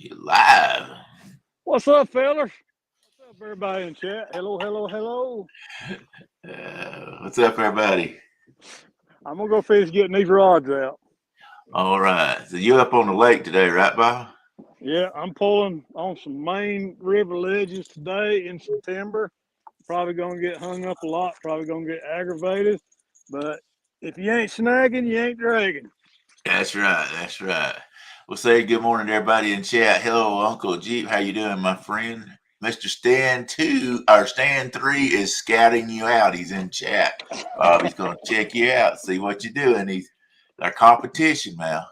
You live. What's up, fellas? What's up, everybody in chat? Hello, hello, hello. What's up, everybody? I'm gonna go finish getting these rods out. All right. So you up on the lake today, right, Bob? Yeah, I'm pulling on some main river ledges today in some timber. Probably gonna get hung up a lot. Probably gonna get aggravated. But if you ain't snagging, you ain't dragging. That's right. That's right. We'll say good morning to everybody in chat. Hello, Uncle Jeep. How you doing, my friend? Mr. Stan 2 or Stan 3 is scouting you out. He's in chat. He's gonna check you out, see what you're doing. He's our competition now.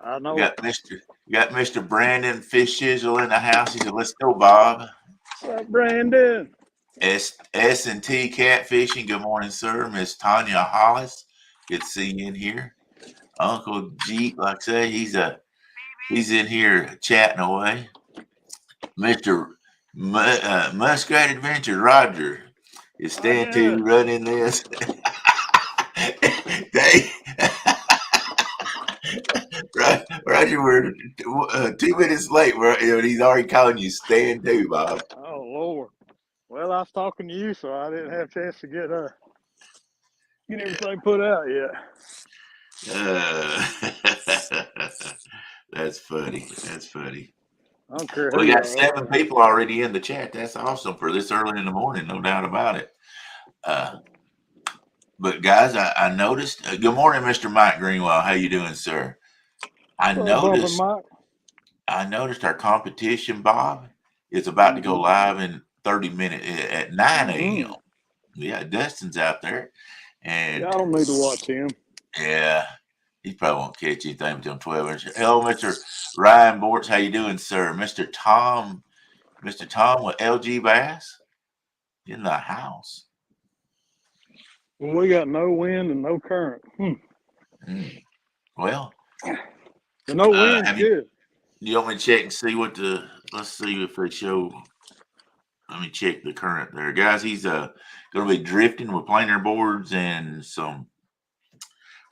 I We know. got Mr. Brandon Fish Shizzle in the house. He said, "Let's go, Bob." What's up, Brandon? S&T Catfishing. Good morning, sir. Miss Tanya Hollis. Good to see you in here. Uncle Jeep, like I say, he's in here chatting away. Mr. Muskrat Adventure Roger is stand to running this. Roger, we're 2 minutes late. He's already calling you stand to, Bob. Oh Lord. Well, I was talking to you, so I didn't have a chance to get everything put out yet. That's funny. That's funny. I don't care who We got y'all 7 are. people already in the chat. That's awesome for this early in the morning, no doubt about it. But guys, I noticed. Good morning, Mr. Mike Greenwell. How you doing, sir? I What's up, Bumpin' noticed. Mike? I noticed our competition, Bob, is about to go live in 30 minutes at 9 a.m. Yeah, Dustin's out there, and Yeah, I don't need to watch him. Yeah, he probably won't catch anything until 12 inches. Hello, Mr. Ryan Bortz. How you doing, sir? Mr. Tom with LG Bass in the house. Well, we got no wind and no current. Well, The no wind's good. You want me to check and see let's see if they show. Let me check the current there. Guys, he's going to be drifting with planer boards and some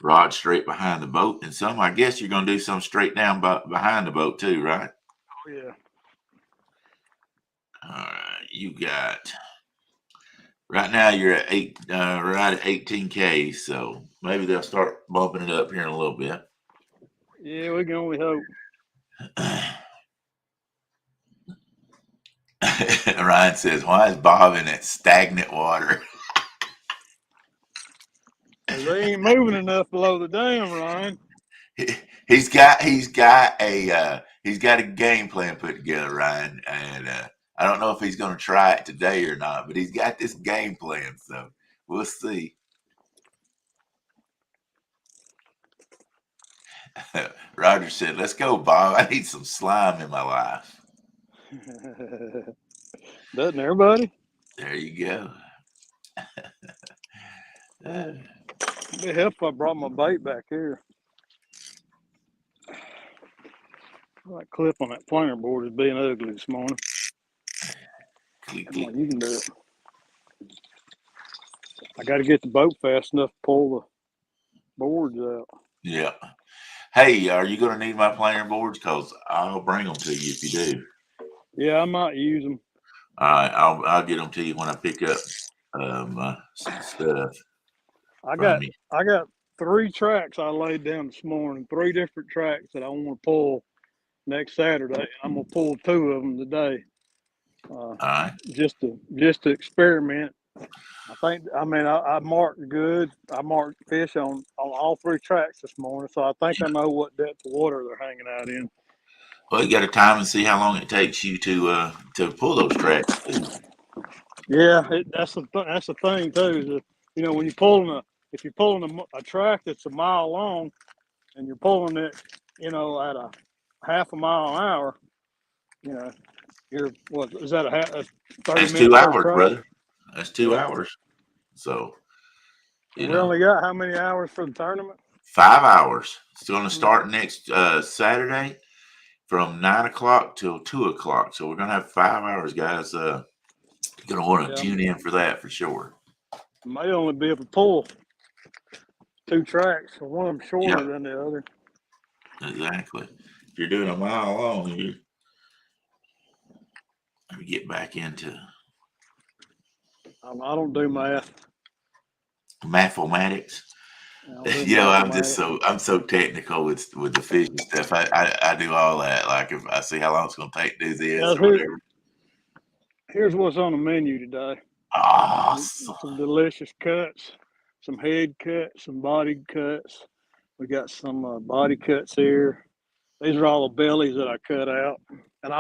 rod straight behind the boat. And some, I guess you're going to do some straight down behind the boat too, right? Oh, yeah. All right, you got. Right now you're at right at 18K, so maybe they'll start bumping it up here in a little bit. Yeah, we can only hope. Ryan says, "Why is Bob in that stagnant water?" They ain't moving enough below the dam, Ryan. He's got a game plan put together, Ryan, and I don't know if he's going to try it today or not, but he's got this game plan, so we'll see. Roger said, "Let's go, Bob. I need some slime in my life." Doesn't everybody? There you go. It'd be helpful if I brought my bait back here. That clip on that planer board is being ugly this morning. Come on, you can do it. I got to get the boat fast enough to pull the boards out. Yeah. Hey, are you going to need my planer boards? Because I'll bring them to you if you do. Yeah, I might use them. All right, I'll get them to you when I pick up my stuff. I got 3 tracks I laid down this morning. 3 different tracks that I want to pull next Saturday. I'm gonna pull 2 of them today. All right. Just to experiment. I marked good. I marked fish on all 3 tracks this morning, so I think I know what depth of water they're hanging out in. Well, you got to time and see how long it takes you to pull those tracks too. Yeah, that's the thing too. Is when if you're pulling a track that's a mile long, and you're pulling it, at a half a mile an hour, you're what is that a 30 That's minute 2 per hours, track? brother. That's 2 hours. So, And we only got how many hours for the tournament? 5 hours. It's going to start next Saturday from 9 o'clock till 2 o'clock. So we're going to have 5 hours, guys. You're going to want to tune in for that for sure. May only be able to pull 2 tracks, so one of them shorter than the other. Exactly. If you're doing a mile long, Let me get back into I don't do math. mathematics. I don't do You know, mathematics. I'm so technical with the fishing stuff. I do all that. Like if I see how long it's gonna take to do this Now, or whatever. here's what's on the menu today. Awesome. Some delicious cuts, some head cuts, some body cuts. We got some body cuts here. These are all the bellies that I cut out. And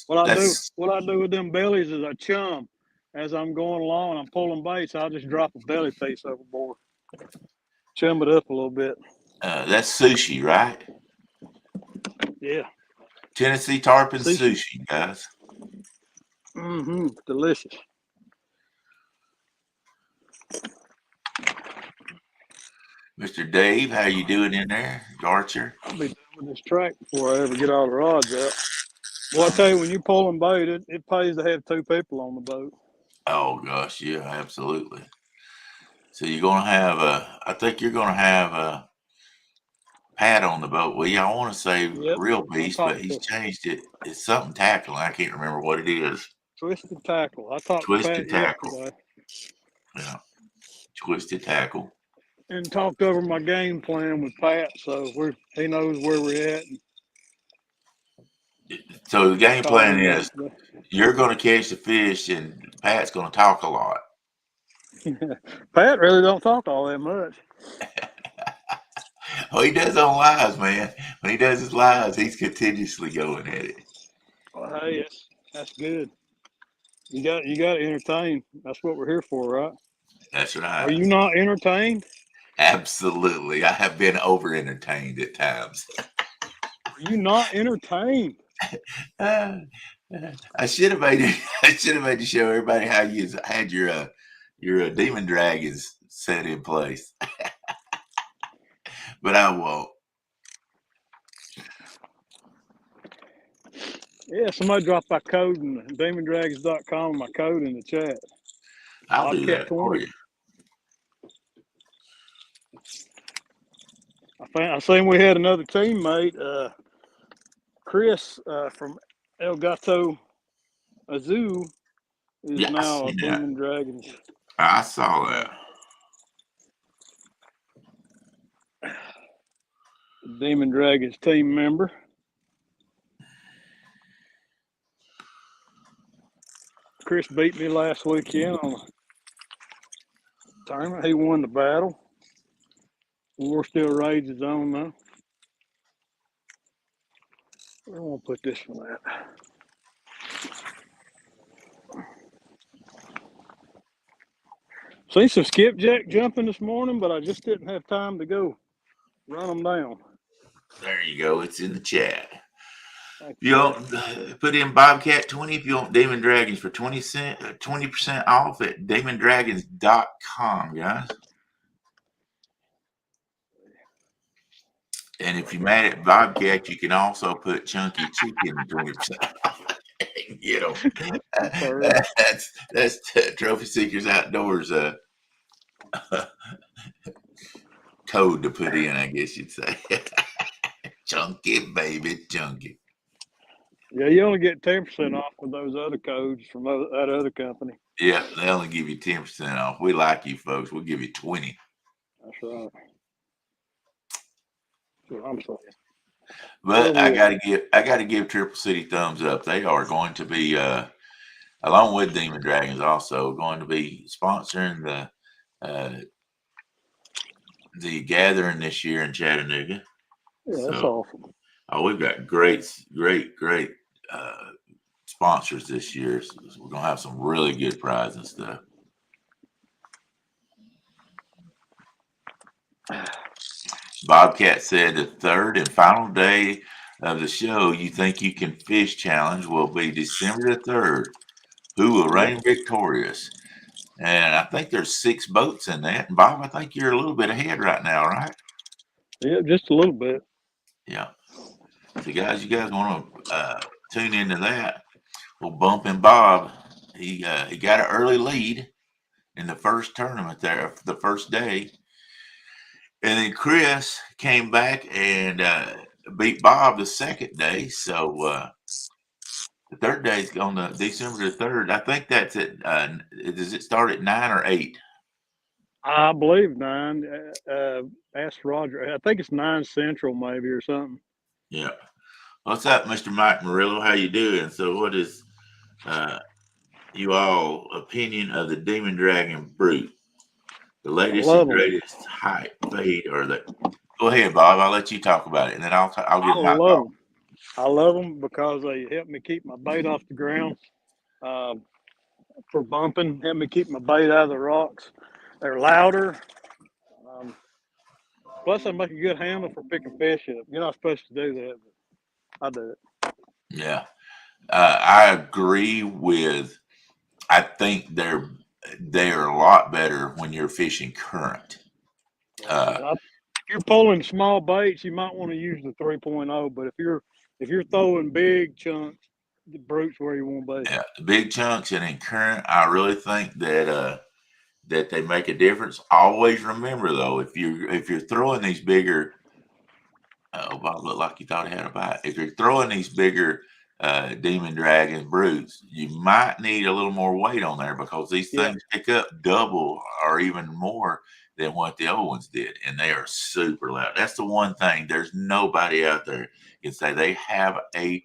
what I do with them bellies is I chum as I'm going along. I'm pulling baits. I'll just drop a belly piece overboard, chum it up a little bit. That's sushi, right? Yeah. Tennessee tarpon sushi, guys. Delicious. Mr. Dave, how you doing in there, Archer? I'll be done with this track before I ever get all the rods out. Well, I tell you, when you're pulling bait, it pays to have two people on the boat. Oh gosh, yeah, absolutely. So you're gonna have I think you're gonna have Pat on the boat. Well, yeah, I want to say Real Beast, but he's changed it. It's something tackling. I can't remember what it is. Twisted Tackle. I talked to Pat yesterday. Yeah, Twisted Tackle. And talked over my game plan with Pat, so he knows where we're at. So the game plan is you're going to catch the fish, and Pat's going to talk a lot. Pat really don't talk all that much. Oh, he does on lives, man. When he does his lives, he's continuously going at it. Well, hey, that's good. You got to entertain. That's what we're here for, right? That's right. Are you not entertained? Absolutely. I have been over entertained at times. Are you not entertained? I should have made to show everybody how you had your demon dragons set in place. But I won't. Yeah, somebody dropped my code in demondragons.com, my code in the chat. I'll do that for you. I seen we had another teammate, Chris from El Gato Azul is now a Demon Dragons. I saw that. Demon Dragons team member. Chris beat me last weekend on a tournament. He won the battle. War still rages on though. Where am I gonna put this one at? Seen some skipjack jumping this morning, but I just didn't have time to go run them down. There you go. It's in the chat. If you don't put in Bobcat 20 if you want Demon Dragons for 20% off at demondragons.com, guys. And if you're mad at Bobcat, you can also put Chunky Chicken 20% off. You know, that's Trophy Seekers Outdoors code to put in, I guess you'd say. Chunky, baby, chunky. Yeah, you only get 10% off with those other codes from that other company. Yeah, they only give you 10% off. We like you folks. We'll give you 20. That's right. That's what I'm saying. But I gotta give Triple City thumbs up. They are going to be along with Demon Dragons also going to be sponsoring the gathering this year in Chattanooga. Yeah, that's awesome. Oh, we've got great sponsors this year. So we're gonna have some really good prizes and stuff. Bobcat said the third and final day of the show You Think You Can Fish challenge will be December the 3rd. Who will reign victorious? And I think there's 6 boats in that. And Bob, I think you're a little bit ahead right now, right? Yeah, just a little bit. Yeah. So guys, you guys want to tune into that? Well, Bumpin' Bob, he got an early lead in the first tournament there, the first day. And then Chris came back and beat Bob the second day. So the third day's on the December the 3rd. I think that's at. Does it start at 9 or 8? I believe 9. Ask Roger. I think it's 9 Central, maybe, or something. Yeah. What's up, Mr. Mike Murillo? How you doing? So, what is you all opinion of the Demon Dragon Brute? The latest and greatest hype fade, or the? Go ahead, Bob. I'll let you talk about it, and then I'll give my thought. I love them because they help me keep my bait off the ground. For bumping, help me keep my bait out of the rocks. They're louder. Plus, they make a good handle for picking fish up. You're not supposed to do that, but I do it. Yeah, I agree with. I think they're a lot better when you're fishing current. If you're pulling small baits, you might want to use the 3.0. But if you're throwing big chunks, the Brute's where you want to be. Yeah, big chunks and in current, I really think that that they make a difference. Always remember though, if you're throwing these bigger, Bob looked like you thought he had a bite. If you're throwing these bigger Demon Dragon Brutes, you might need a little more weight on there because these things pick up double or even more than what the old ones did, and they are super loud. That's the one thing. There's nobody out there can say they have a,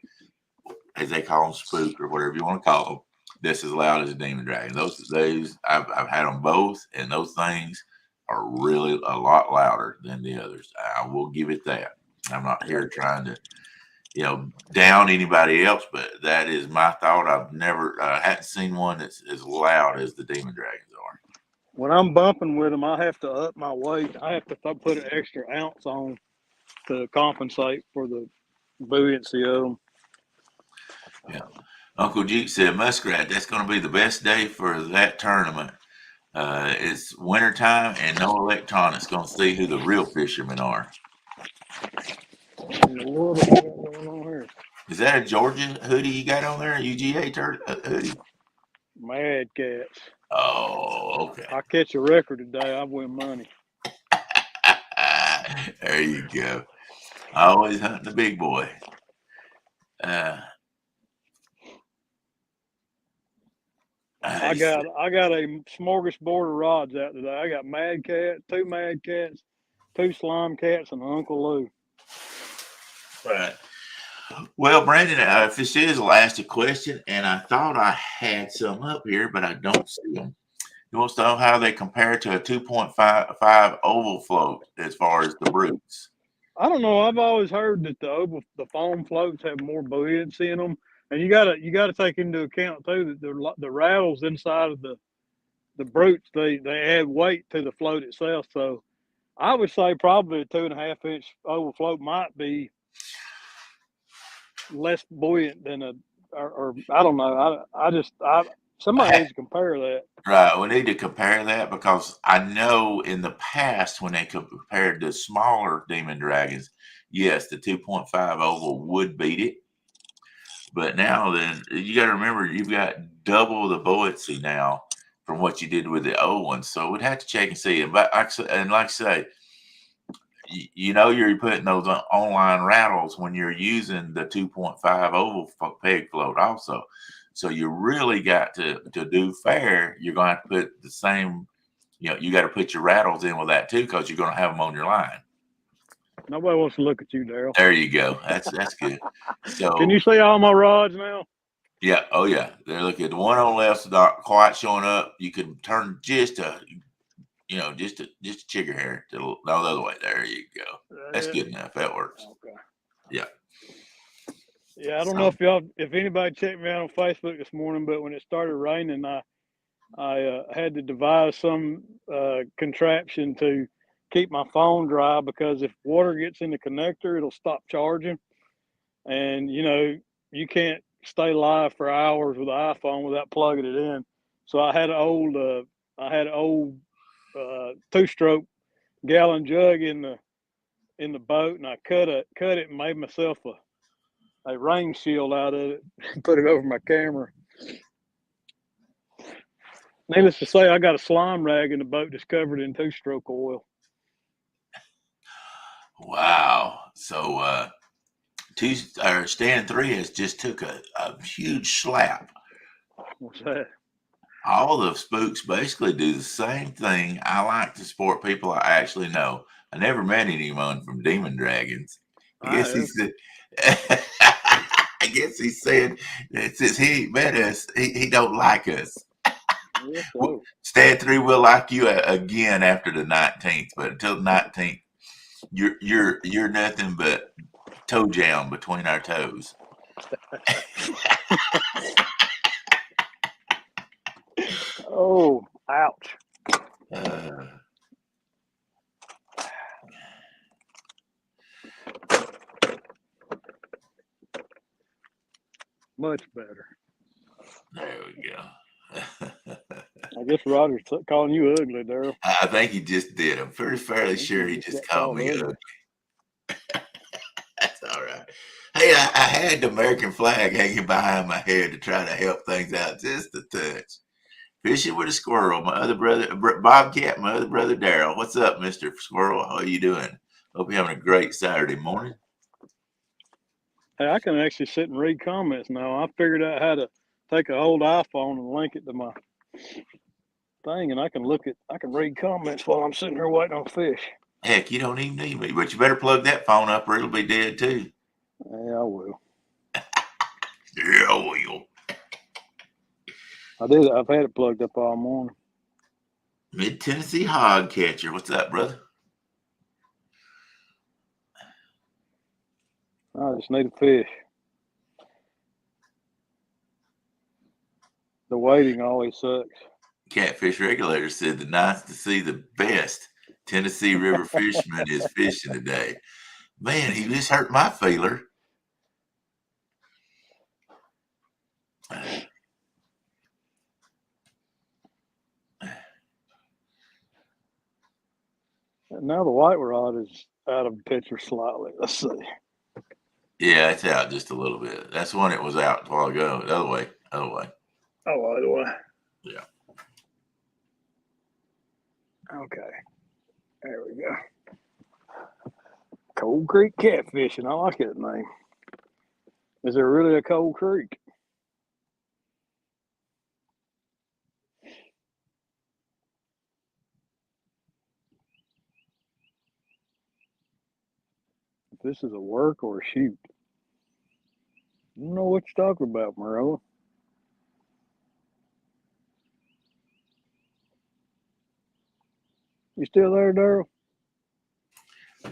as they call them, spook or whatever you want to call them, that's as loud as a Demon Dragon. Those I've had them both, and those things are really a lot louder than the others. I will give it that. I'm not here trying to, down anybody else, but that is my thought. I've never, hadn't seen one that's as loud as the Demon Dragons are. When I'm bumping with them, I have to up my weight. I have to put an extra ounce on to compensate for the buoyancy of them. Yeah. Uncle Jeep said, Muskrat, that's going to be the best day for that tournament. It's wintertime and no electronics. Going to see who the real fishermen are. Is that a Georgia hoodie you got on there? A UGA hoodie? Mad Cats. Oh, okay. I catch a record today, I win money. There you go. Always hunting the big boy. I got a smorgasbord of rods out today. I got Mad Cat, 2 Mad Cats, 2 Slime Cats, and Uncle Lou. Right. Well, Brandon, Fitzgerald will ask a question, and I thought I had some up here, but I don't see them. He wants to know how they compare to a 2.5 oval float as far as the Brutes. I don't know. I've always heard that the foam floats have more buoyancy in them, and you gotta take into account too that the rattles inside of the Brutes they add weight to the float itself. So I would say probably a 2.5 inch oval float might be less buoyant than or I don't know. Somebody needs to compare that. Right. We need to compare that because I know in the past when they compared the smaller Demon Dragons, yes, the 2.5 oval would beat it. But now then you got to remember you've got double the buoyancy now from what you did with the old one. So we'd have to check and see. But like I say, you're putting those online rattles when you're using the 2.5 oval peg float also. So you really got to do fair. You're going to have to put the same, you got to put your rattles in with that too, because you're going to have them on your line. Nobody wants to look at you, Daryl. There you go. That's good. So can you see all my rods now? Yeah. Oh yeah. They're looking at the one on the left's not quite showing up. You can turn just a chigger hair to the other way. There you go. That's good enough. That works. Okay. Yeah. Yeah, I don't know if anybody checked me out on Facebook this morning, but when it started raining, I had to devise some contraption to keep my phone dry, because if water gets in the connector, it'll stop charging, and you can't stay live for hours with the iPhone without plugging it in. So I had an old 2-stroke gallon jug in the boat, and I cut it and made myself a rain shield out of it and put it over my camera. Needless to say, I got a slime rag in the boat that's covered in 2-stroke oil. Wow. So Stand 3 has just took a huge slap. What's that? All the spooks basically do the same thing. I like to support people I actually know. I never met anyone from Demon Dragons. I I guess he have. said. I guess he said that since he ain't met us, he don't like us. Yes, so. Stand 3 will like you again after the 19th, but until the 19th, you're nothing but toe jam between our toes. Oh, ouch. Uh, Much better. there we go. I guess Roger's calling you ugly, Daryl. I think he just did. I'm fairly sure he just got called me ugly. ugly. That's all right. Hey, I had the American flag hanging behind my head to try to help things out just a touch. Fishing with a squirrel, my other brother, Bobcat, my other brother, Daryl. What's up, Mr. Squirrel? How are you doing? Hope you're having a great Saturday morning. Hey, I can actually sit and read comments now. I figured out how to take an old iPhone and link it to my thing, and I can read comments while I'm sitting here waiting on fish. Heck, you don't even need me, but you better plug that phone up or it'll be dead too. Yeah, I will. Yeah, I will. I did. I've had it plugged up all morning. Mid Tennessee hog catcher. What's up, brother? I just need a fish. The waiting always sucks. Catfish Regulator said the nice to see the best Tennessee River fisherman is fishing today. Man, he just hurt my feeler. And now the white rod is out of the picture slightly. Let's see. Yeah, it's out just a little bit. That's when it was out a while ago. The other way. Other way. Oh, other way. Yeah. Okay. There we go. Cold Creek catfishing. I like that name. Is there really a Cold Creek? If this is a work or a shoot. I don't know what you're talking about, Morella. You still there, Daryl?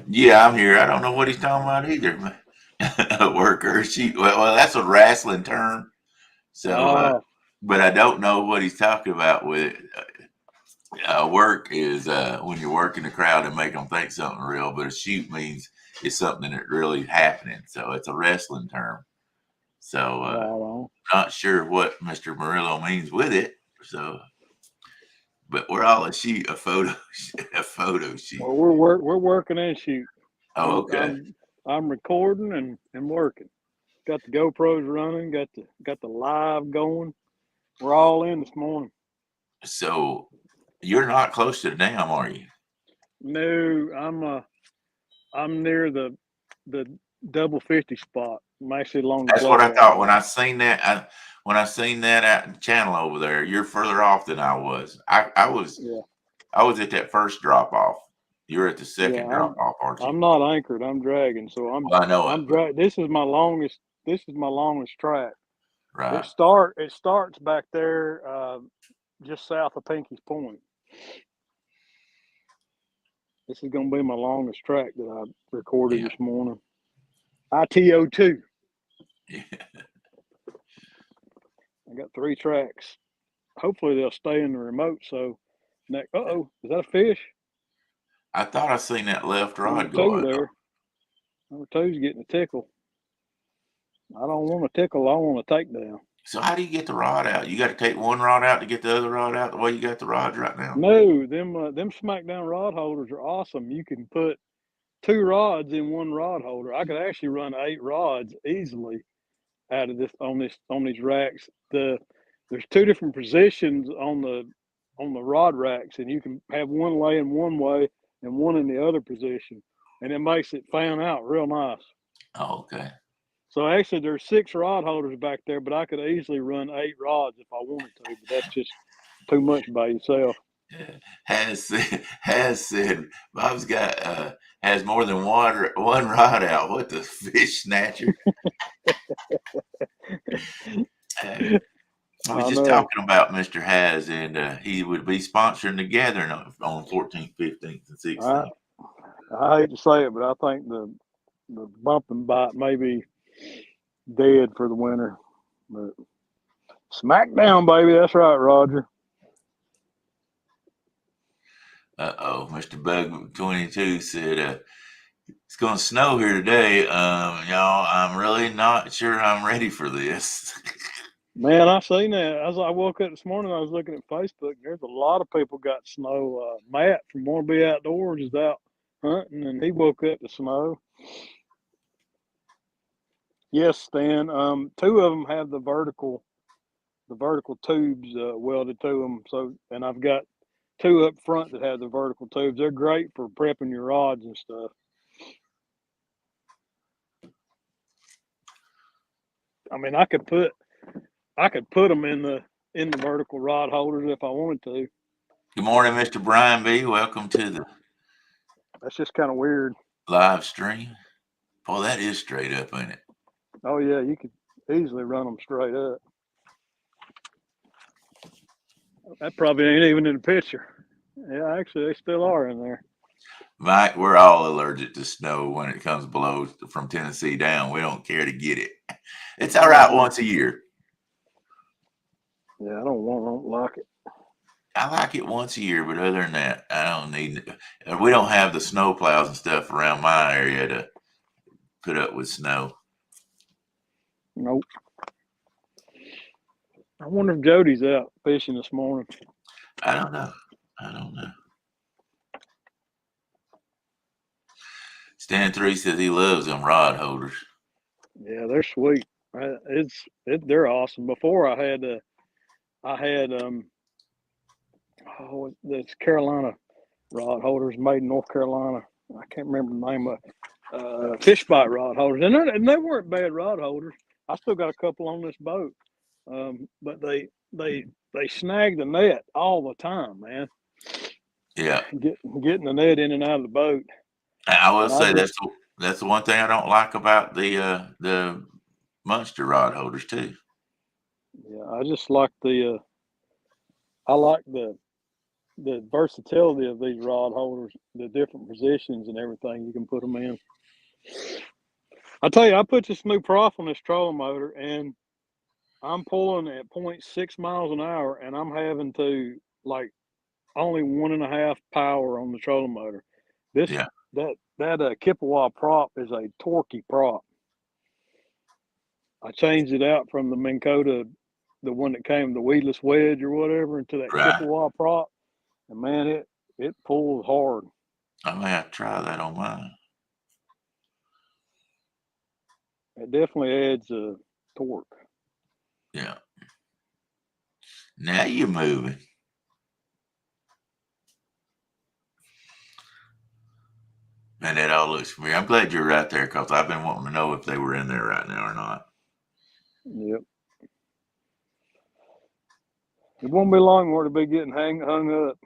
Yeah, I'm here. I don't know what he's talking about either. A worker, she. Well, that's a wrestling term. So, but I don't know what he's talking about with it. Work is when you work in the crowd and make them think something real, but a shoot means it's something that really happening. So it's a wrestling term. So not sure what Mr. Murillo means with it. So, but we're all a photo shoot. Well, we're working and shooting. Oh, okay. I'm recording and working. Got the GoPros running. Got the live going. We're all in this morning. So you're not close to the dam, are you? No, I'm near the double 50 spot. I'm actually along the. That's what I thought when I seen that. When I seen that at the channel over there, you're further off than I was. I was at that first drop off. You're at the second drop off, aren't you? I'm not anchored. I'm dragging. So I know I'm dragging. This is my longest track. Right. It starts back there, just south of Pinky's Point. This is going to be my longest track that I recorded this morning. ITO2. Yeah. I got 3 tracks. Hopefully they'll stay in the remote. So, is that a fish? I thought I seen that left rod go there. Number 2's getting a tickle. I don't want a tickle. I want a takedown. So how do you get the rod out? You got to take one rod out to get the other rod out the way you got the rods right now? No, them Smackdown rod holders are awesome. You can put 2 rods in one rod holder. I could actually run 8 rods easily out of this on these racks. There's 2 different positions on the rod racks, and you can have one laying one way and one in the other position, and it makes it fan out real nice. Oh, okay. So actually, there's 6 rod holders back there, but I could easily run 8 rods if I wanted to. But that's just too much by yourself. Has said Bob's got has more than one rod out. What the fish snatcher? I was I just know. talking about Mr. Has, and he would be sponsoring the gathering on 14th, 15th, and 16th. I hate to say it, but I think the bumping bite may be dead for the winter. But smackdown, baby. That's right, Roger. Mr. Bug 22 said it's going to snow here today. Y'all, I'm really not sure I'm ready for this. Man, I seen that. As I woke up this morning, I was looking at Facebook. There's a lot of people got snow. Matt from Want to Be Outdoors is out hunting, and he woke up to snow. Yes, Stan. 2 of them have the vertical tubes welded to them. So, and I've got 2 up front that have the vertical tubes. They're great for prepping your rods and stuff. I mean, I could put them in the vertical rod holders if I wanted to. Good morning, Mr. Brian B. Welcome to the That's just kind of weird. live stream. Boy, that is straight up, ain't it? Oh yeah, you could easily run them straight up. That probably ain't even in the picture. Yeah, actually, they still are in there. Mike, we're all allergic to snow when it comes below from Tennessee down. We don't care to get it. It's all right once a year. Yeah, I don't like it. I like it once a year, but other than that, I don't need it. We don't have the snow plows and stuff around my area to put up with snow. Nope. I wonder if Jody's out fishing this morning. I don't know. Stan 3 says he loves them rod holders. Yeah, they're sweet. They're awesome. Before I had this Carolina rod holders made in North Carolina. I can't remember the name of fish bite rod holders, and they weren't bad rod holders. I still got a couple on this boat, but they snag the net all the time, man. Yeah, getting the net in and out of the boat. I will say that's the one thing I don't like about the Munster rod holders too. Yeah, I just like the versatility of these rod holders, the different positions and everything you can put them in. I tell you, I put this new prof on this trolling motor, and I'm pulling at 0.6 miles an hour, and I'm having to like only 1.5 power on the trolling motor. That Kippewa prop is a torquey prop. I changed it out from the Minn Kota, the one that came, the weedless wedge or whatever, into that Kippewa prop, and man, it pulls hard. I may have to try that on mine. It definitely adds a torque. Yeah. Now you're moving. Man, that all looks familiar. I'm glad you're right there because I've been wanting to know if they were in there right now or not. Yep. It won't be long for it to be getting hung up.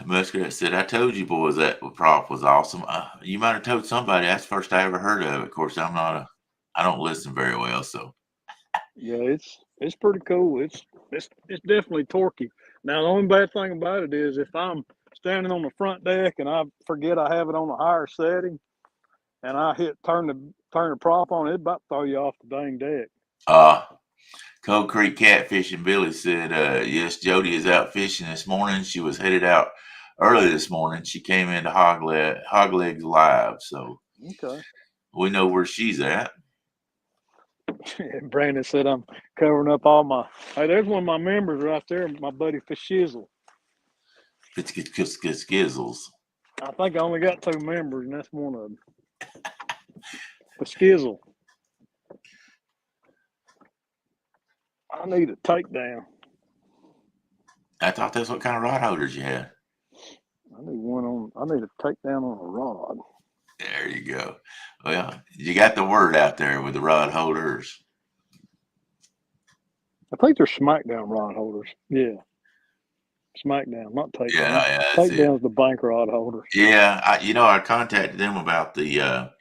Muskrat said, I told you boys that prop was awesome. You might have told somebody. That's the first I ever heard of it. Of course, I don't listen very well, so. Yeah, it's pretty cool. It's definitely torquey. Now, the only bad thing about it is if I'm standing on the front deck and I forget I have it on a higher setting, and I turn the prop on, it about throw you off the dang deck. Cold Creek Catfishing Billy said, yes, Jody is out fishing this morning. She was headed out early this morning. She came into Hog Legs Live, so okay. We know where she's at. Brandon said I'm covering up all my. Hey, there's one of my members right there, my buddy Fishizzle. Skizzles. I think I only got 2 members, and that's one of them. Fiskizzle. I need a takedown. I thought that's what kind of rod holders you had. I need a takedown on a rod. There you go. Well, you got the word out there with the rod holders. I think they're SmackDown rod holders. Yeah, SmackDown, not Yeah, Takedown. yeah, that's it. Takedown's the bank rod holders. Yeah, I contacted them about the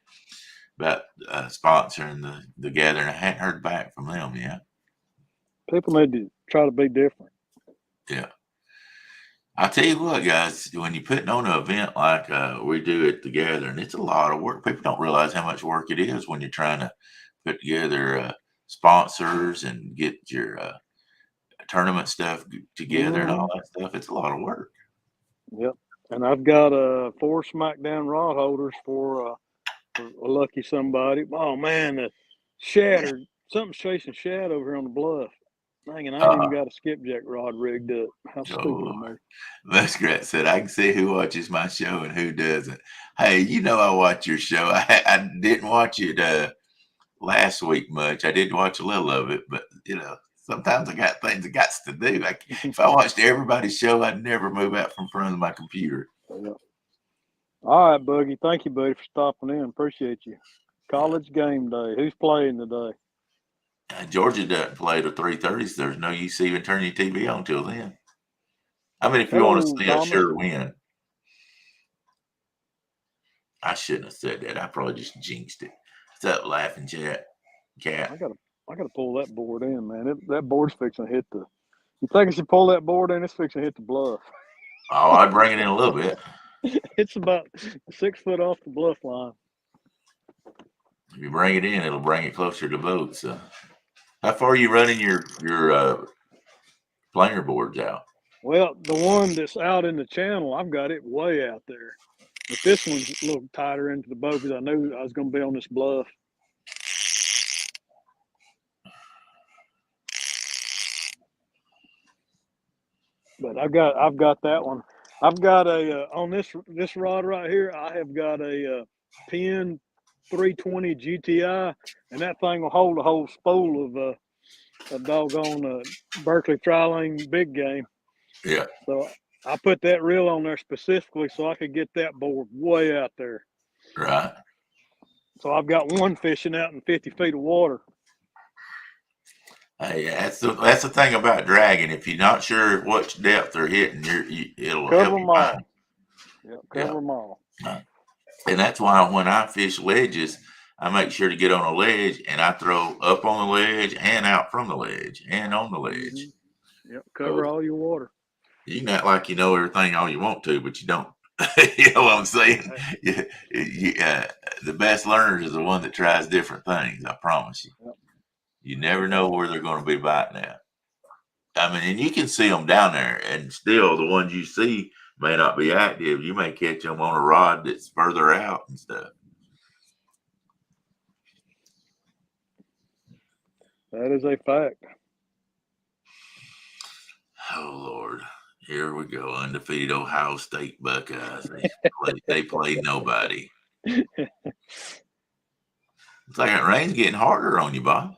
sponsoring the gathering. I hadn't heard back from them yet. People need to try to be different. Yeah. I'll tell you what, guys, when you're putting on an event like we do at the gathering, it's a lot of work. People don't realize how much work it is when you're trying to put together sponsors and get your tournament stuff together and all that stuff. It's a lot of work. Yep. And I've got 4 SmackDown rod holders for a lucky somebody. Oh man, the shattered. Something's chasing Shad over here on the bluff. Dang, and I ain't even got a skipjack rod rigged up. How stupid of me. Muskrat said, I can see who watches my show and who doesn't. Hey, you know I watch your show. I didn't watch it last week much. I did watch a little of it, but sometimes I got things I got to do. If I watched everybody's show, I'd never move out from front of my computer. Yeah. All right, Buggy. Thank you, buddy, for stopping in. Appreciate you. College game day. Who's playing today? Georgia doesn't play till 3:30, so there's no use even turning your TV on till then. I mean, if you want to see a sure win. I shouldn't have said that. I probably just jinxed it. What's up, laughing cat? I gotta pull that board in, man. That board's fixing to hit the. You think I should pull that board in? It's fixing to hit the bluff. Oh, I'd bring it in a little bit. It's about 6 foot off the bluff line. If you bring it in, it'll bring it closer to boat. So, how far are you running your planer boards out? Well, the one that's out in the channel, I've got it way out there. But this one's a little tighter into the boat because I knew I was going to be on this bluff. But I've got that one. I've got a on this rod right here. I have got a Penn 320 GTI, and that thing will hold a whole spool of a doggone Berkeley Tri-Lane big game. Yeah. So I put that reel on there specifically so I could get that board way out there. Right. So I've got one fishing out in 50 feet of water. Hey, that's the thing about dragging. If you're not sure what depth they're hitting, it'll cover help them you all. find. Yeah, cover them all. And that's why when I fish ledges, I make sure to get on a ledge and I throw up on the ledge and out from the ledge and on the ledge. Mm-hmm. Yep, cover all your water. You can act like you know everything all you want to, but you don't. You know what I'm saying? The best learners is the one that tries different things. I promise you. Yep. You never know where they're going to be biting at. I mean, and you can see them down there, and still the ones you see may not be active. You may catch them on a rod that's further out and stuff. That is a fact. Oh, Lord. Here we go. Undefeated Ohio State Buckeyes. They played nobody. It's like that rain's getting harder on you, Bob.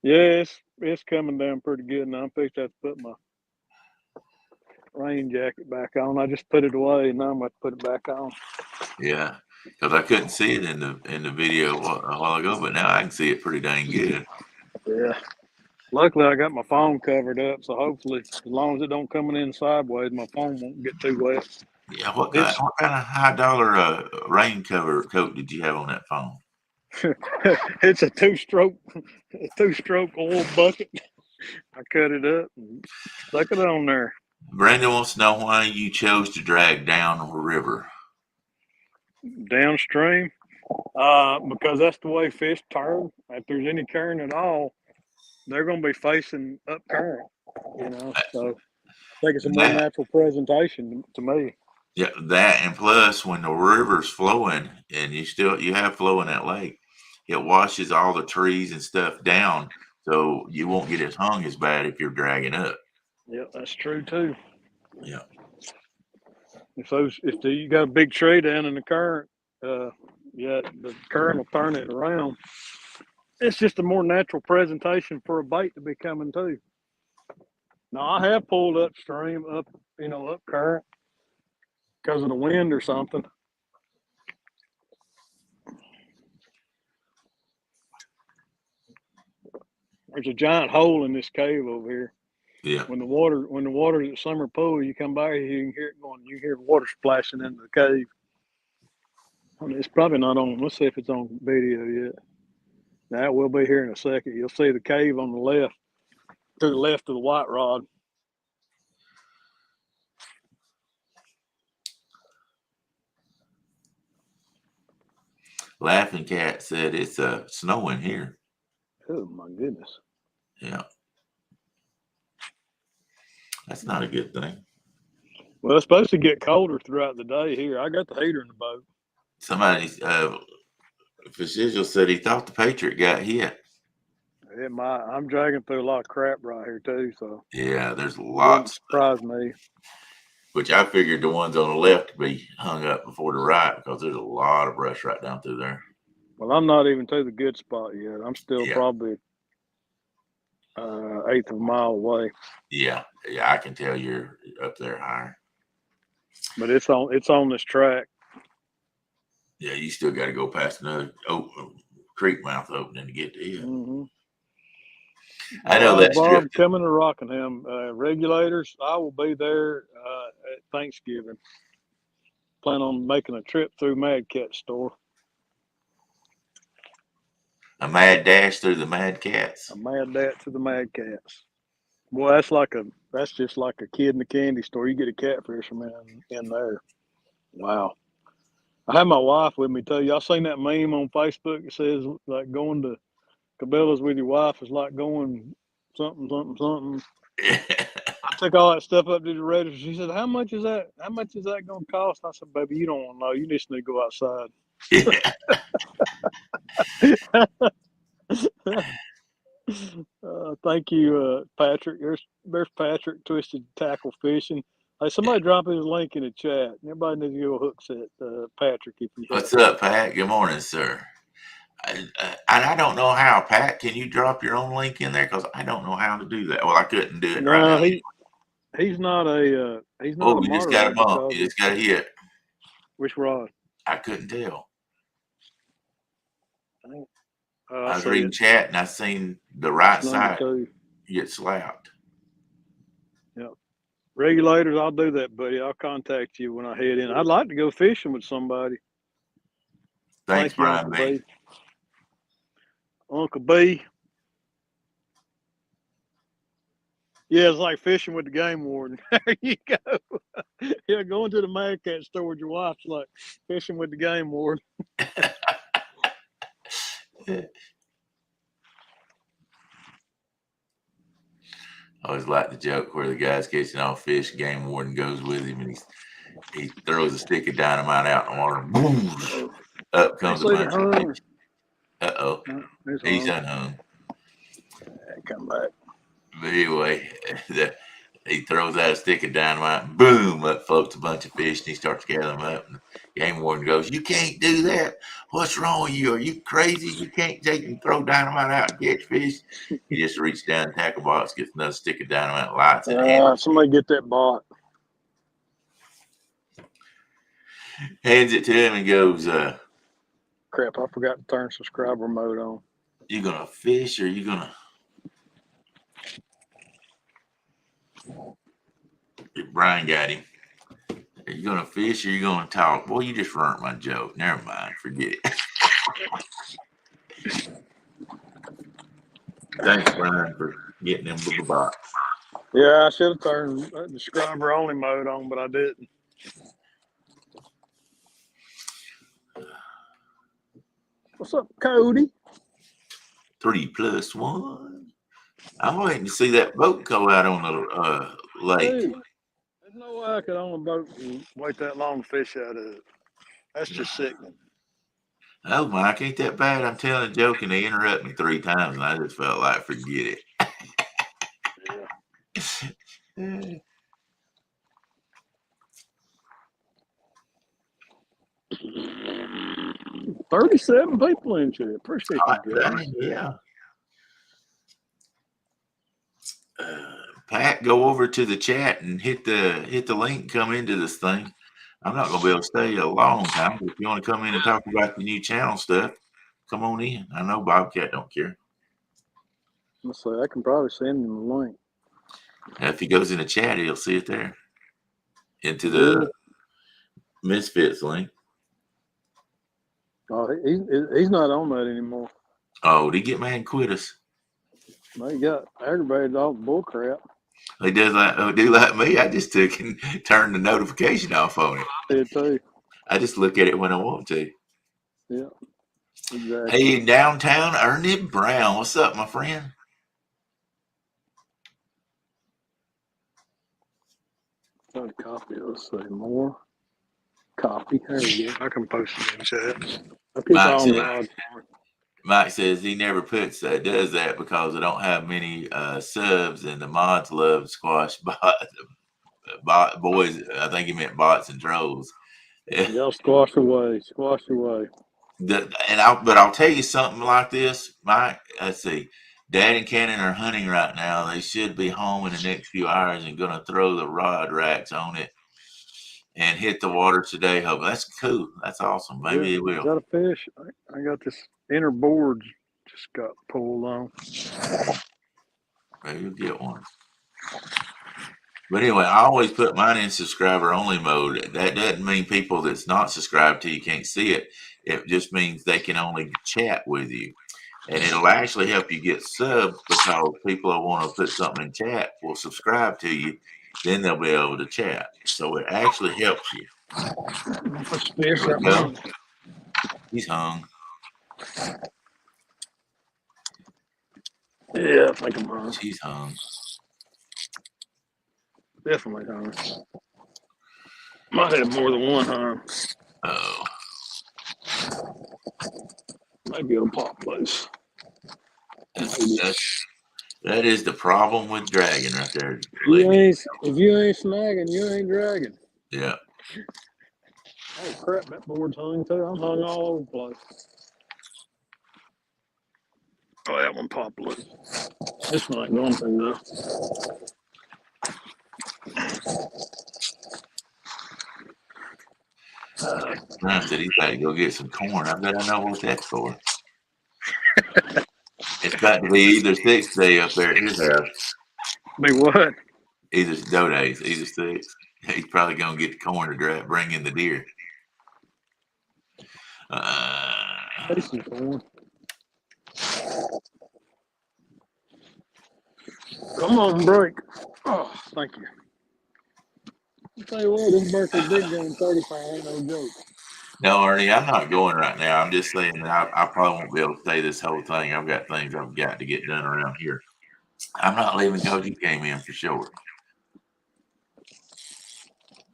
Yeah, it's coming down pretty good now. I'm fixing to put my rain jacket back on. I just put it away, and now I'm going to put it back on. Yeah, because I couldn't see it in the video a while ago, but now I can see it pretty dang good. Yeah. Luckily, I got my phone covered up, so hopefully, as long as it don't coming in sideways, my phone won't get too wet. Yeah, what kind of high-dollar rain coat did you have on that phone? It's a two-stroke oil bucket. I cut it up and stuck it on there. Brandon wants to know why you chose to drag down the river. Downstream, because that's the way fish turn. If there's any current at all, they're going to be facing up current. So I think it's a more natural presentation to me. Yeah, that and plus when the river's flowing and you have flow in that lake, it washes all the trees and stuff down, so you won't get as hung as bad if you're dragging up. Yeah, that's true too. Yeah. If you got a big tree down in the current, the current will turn it around. It's just a more natural presentation for a bait to be coming to. Now I have pulled upstream, up current because of the wind or something. There's a giant hole in this cave over here. Yeah. When the water's at summer pool, you come by here, you can hear it going. You hear water splashing into the cave. I mean, it's probably not on. Let's see if it's on video yet. That will be here in a second. You'll see the cave on the left, to the left of the White Rod. Laughing Cat said it's snowing here. Oh my goodness. Yeah. That's not a good thing. Well, it's supposed to get colder throughout the day here. I got the heater in the boat. Somebody, Facial said he thought the Patriot got hit. It might. I'm dragging through a lot of crap right here too, so Yeah, there's wouldn't lots. surprise me. Which I figured the ones on the left to be hung up before the right, because there's a lot of brush right down through there. Well, I'm not even to the good spot yet. I'm still Yeah. probably eighth of a mile away. Yeah, I can tell you're up there higher. But it's on this track. Yeah, you still got to go past another creek mouth opening to get to it. Mm-hmm. I know that Bob, strip. coming to Rockingham. Regulators, I will be there at Thanksgiving. Plan on making a trip through Mad Cat store. A mad dash through the Mad Cats. A mad dash to the Mad Cats. Boy, that's just like a kid in the candy store. You get a catfish from in there. Wow. I had my wife with me too. Y'all seen that meme on Facebook? It says like going to Cabela's with your wife is like going something. I took all that stuff up to the register. She said, "How much is that? How much is that going to cost?" I said, "Baby, you don't want to know. You just need to go outside." Thank you, Patrick. There's Patrick, Twisted Tackle Fishing. Hey, somebody drop his link in the chat. Everybody needs to go hook set Patrick if you. What's up, Pat? Good morning, sir. And I don't know how, Pat. Can you drop your own link in there? Because I don't know how to do that. Well, I couldn't do it right now. He's not a he's not. Oh, you just got a bump. You just got a hit. Which rod? I couldn't tell. I was reading chat and I seen the right side get slapped. Yep. Regulators, I'll do that, buddy. I'll contact you when I head in. I'd like to go fishing with somebody. Thanks, Brian Uncle B. Uncle B. Yeah, it's like fishing with the game warden. There you go. Yeah, going to the Mad Cat store with your wife's like fishing with the game warden. I always like the joke where the guy's catching all fish, game warden goes with him, and he throws a stick of dynamite out in the water. Boom! Up comes a bunch of fish. Uh-oh. He's unhung. Come back. But anyway, he throws out a stick of dynamite. Boom! Up floats a bunch of fish, and he starts gathering them up. And the game warden goes, "You can't do that. What's wrong with you? Are you crazy? You can't take and throw dynamite out and catch fish." He just reaches down the tackle box, gets another stick of dynamite, lights it. Somebody get that bot. Hands it to him and goes, crap, I forgot to turn subscriber mode on. You gonna fish or you gonna... Brian got him. Are you gonna fish or you gonna talk? Boy, you just ruined my joke. Never mind. Forget it. Thanks, Brian, for getting them little box. Yeah, I should have turned the subscriber only mode on, but I didn't. What's up, Cody? 3+1. I'm waiting to see that boat go out on the lake. Hey, there's no way I could own a boat and wait that long to fish out of it. That's just sickening. Oh, Mike, ain't that bad? I'm telling a joke and they interrupt me 3 times, and I just felt like forget it. Yeah. 37 people in here. Appreciate you guys. Yeah. Pat, go over to the chat and hit the link. Come into this thing. I'm not gonna be able to stay a long time. If you want to come in and talk about the new channel stuff, come on in. I know Bobcat don't care. Let's see. I can probably send him the link. And if he goes in the chat, he'll see it there. Into the Misfits link. Oh, he's not on that anymore. Oh, did he get mad and quit us? They got aggravated off bull crap. He does do like me. I just took and turned the notification off on it. I did too. I just look at it when I want to. Yeah, exactly. Hey, downtown Ernie Brown. What's up, my friend? Try to copy it. Let's see more. Copy. There you go. I can post it in chat. I'll keep on Mike says he never does that because I don't have many subs, and the mods love squash boys. I think he meant bots and trolls. Y'all squash away. But I'll tell you something like this, Mike. Let's see. Dad and Cannon are hunting right now. They should be home in the next few hours and going to throw the rod racks on it and hit the water today. Hope that's cool. That's awesome. Maybe it will. Is that a fish? I got this inner board just got pulled on. Maybe you'll get one. But anyway, I always put mine in subscriber only mode. That doesn't mean people that's not subscribed to you can't see it. It just means they can only chat with you. And it'll actually help you get subs because people that want to put something in chat will subscribe to you. Then they'll be able to chat. So it actually helps you. There we go. He's hung. Yeah, I think I'm hung. She's hung. Definitely hung. Might have more than one hung. Oh. Maybe it'll pop loose. That is the problem with dragging right there. If you ain't snagging, you ain't dragging. Yeah. Oh crap, that board's hung too. I'm hung all over the place. Oh, that one popped loose. This one ain't going to though. Ryan said he's got to go get some corn. I bet I know what that's for. It's got to be either 6th day up there at his house. Be what? Either doe days, either 6. He's probably going to get the corn to bring in the deer. Some corn. Come on, break. Oh, thank you. I'll tell you what, this birthday big game 35 ain't no joke. No, Ernie, I'm not going right now. I'm just saying that I probably won't be able to stay this whole thing. I've got things I've got to get done around here. I'm not leaving because he came in for sure.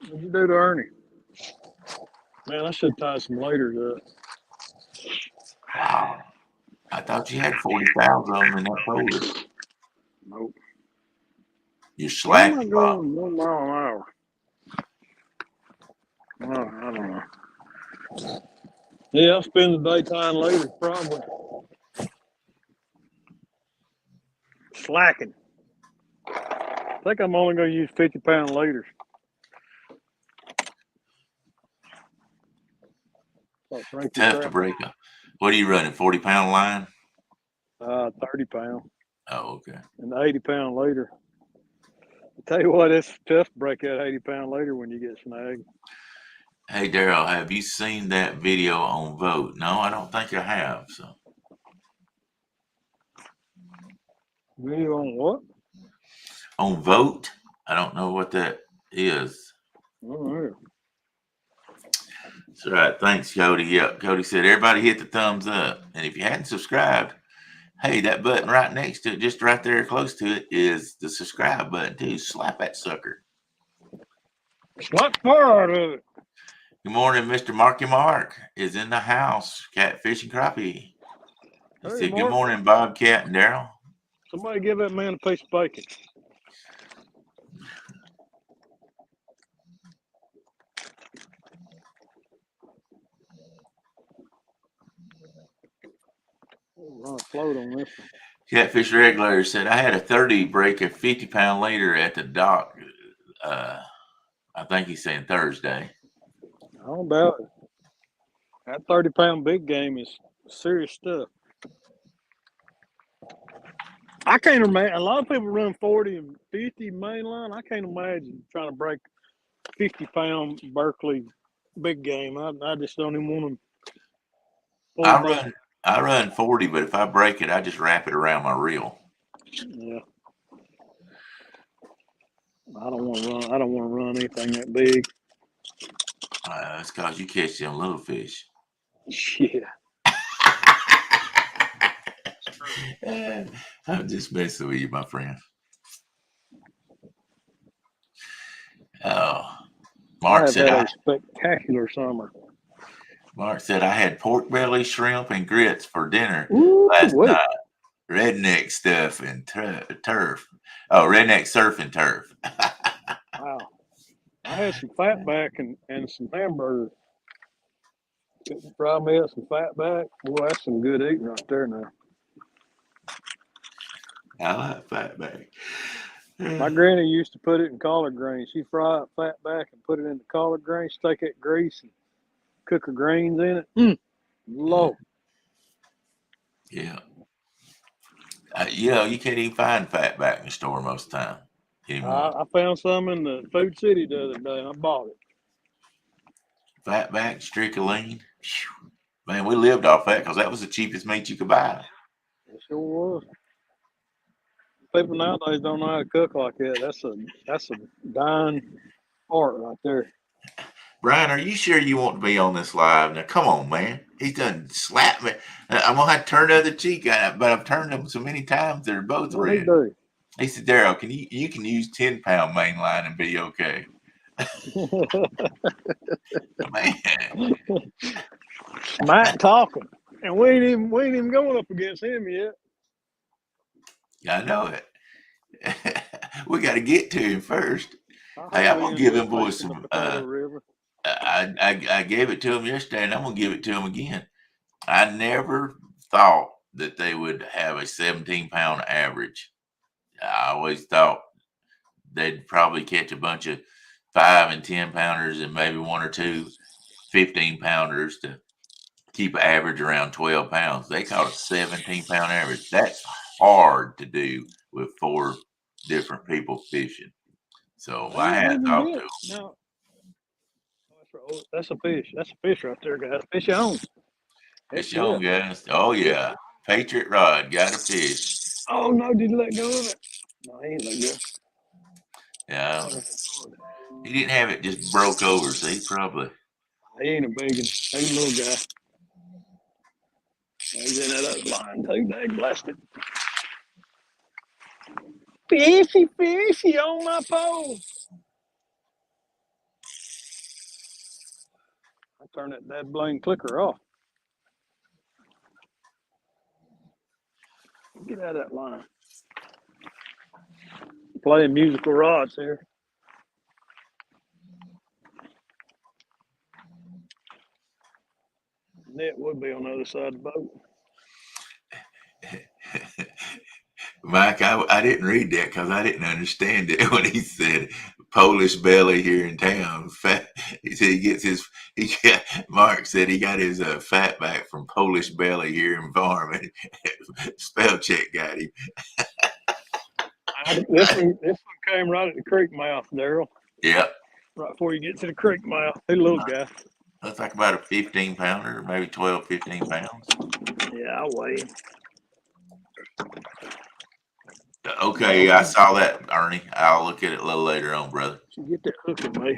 What'd you do to Ernie? Man, I should tie some laters up. Wow. I thought you had 40 fouls on them in that folder. Nope. You're slacking. I'm going 1 mile an hour. I don't know. Yeah, I'll spend the day tying laters probably. Slacking. I think I'm only going to use 50-pound laters. Tough to break them. What are you running? 40-pound line? 30-pound. Oh, okay. And the 80-pound later. I tell you what, it's tough to break that 80-pound later when you get snagged. Hey, Daryl, have you seen that video on Vote? No, I don't think I have. So. Video on what? On Vote? I don't know what that is. Oh, That's right. Thanks, Cody. Yep. Cody said, everybody hit the thumbs up. And if you hadn't subscribed, hey, that button right next to it, just right there close to it, is the subscribe button, too. Slap that sucker. Slap far out of it. Good morning, Mr. Marky Mark is in the house. Catfish and crappie. He said, good morning, Bobcat and Daryl. Somebody give that man a piece of bacon. Run a float on this one. Catfish Regulator said, I had a 30 break a 50-pound later at the dock. I think he's saying Thursday. I don't doubt it. That 30-pound big game is serious stuff. I can't imagine. A lot of people run 40 and 50 mainline. I can't imagine trying to break 50-pound Berkeley big game. I just don't even want to pull I back. run I run 40, but if I break it, I just wrap it around my reel. Yeah. I don't want to run. I don't want to run anything that big. That's because you catch them little fish. Yeah. I'm just messing with you, my friend. Oh, I Mark have said had a spectacular summer. I had pork belly, shrimp, and grits for dinner Ooh, last wait. night. Redneck stuff and turf. Oh, redneck surf and turf. Wow. I had some fatback and some hamburger. Fry me up some fatback. Boy, that's some good eating right there now. I like fatback. My granny used to put it in collard greens. She fry up fatback and put it in the collard greens, take that grease and cook her greens in it. Lord. Yeah. You can't even find fatback in the store most of the time anymore. I found some in the Food City the other day and I bought it. Fatback, stricoline. Man, we lived off that because that was the cheapest meat you could buy. It sure was. People nowadays don't know how to cook like that. That's a dying art right there. Brian, are you sure you want to be on this live? Now, come on, man. He's done slapped me. I'm going to have to turn the other cheek, but I've turned them so many times they're both What he red. do? He said, Daryl, you can use 10-pound main line and be okay. Man. Matt talking. And we ain't even going up against him yet. I know it. We got to get to him first. Hey, I'm going to give him boys some. I gave it to him yesterday, and I'm going to give it to him again. I never thought that they would have a 17-pound average. I always thought they'd probably catch a bunch of 5 and 10 pounders and maybe one or two 15 pounders to keep an average around 12 pounds. They caught a 17-pound average. That's hard to do with 4 different people fishing. So my hats off to them. No. That's a fish. That's a fish right there, guys. Fish on. Fish on, guys. Oh yeah. Patriot rod got a fish. Oh no, did you let go of it? No, he ain't let go. Yeah. He didn't have it just broke over, so he probably. He ain't a big one. He's a little guy. He's in that other line too. They blessed it. Fishy on my pole. I turn that blame clicker off. Get out of that line. Playing musical rods here. Net would be on the other side of the boat. Mike, I didn't read that because I didn't understand it when he said Polish belly here in town. He said he gets his. Mark said he got his fat back from Polish belly here in Farm. Spell check got him. This one came right at the creek mouth, Daryl. Yep. Right before you get to the creek mouth. He's a little guy. Looks like about a 15-pounder, maybe 12, 15 pounds. Yeah, I'll weigh him. Okay, I saw that, Ernie. I'll look at it a little later on, brother. You get that hook in me.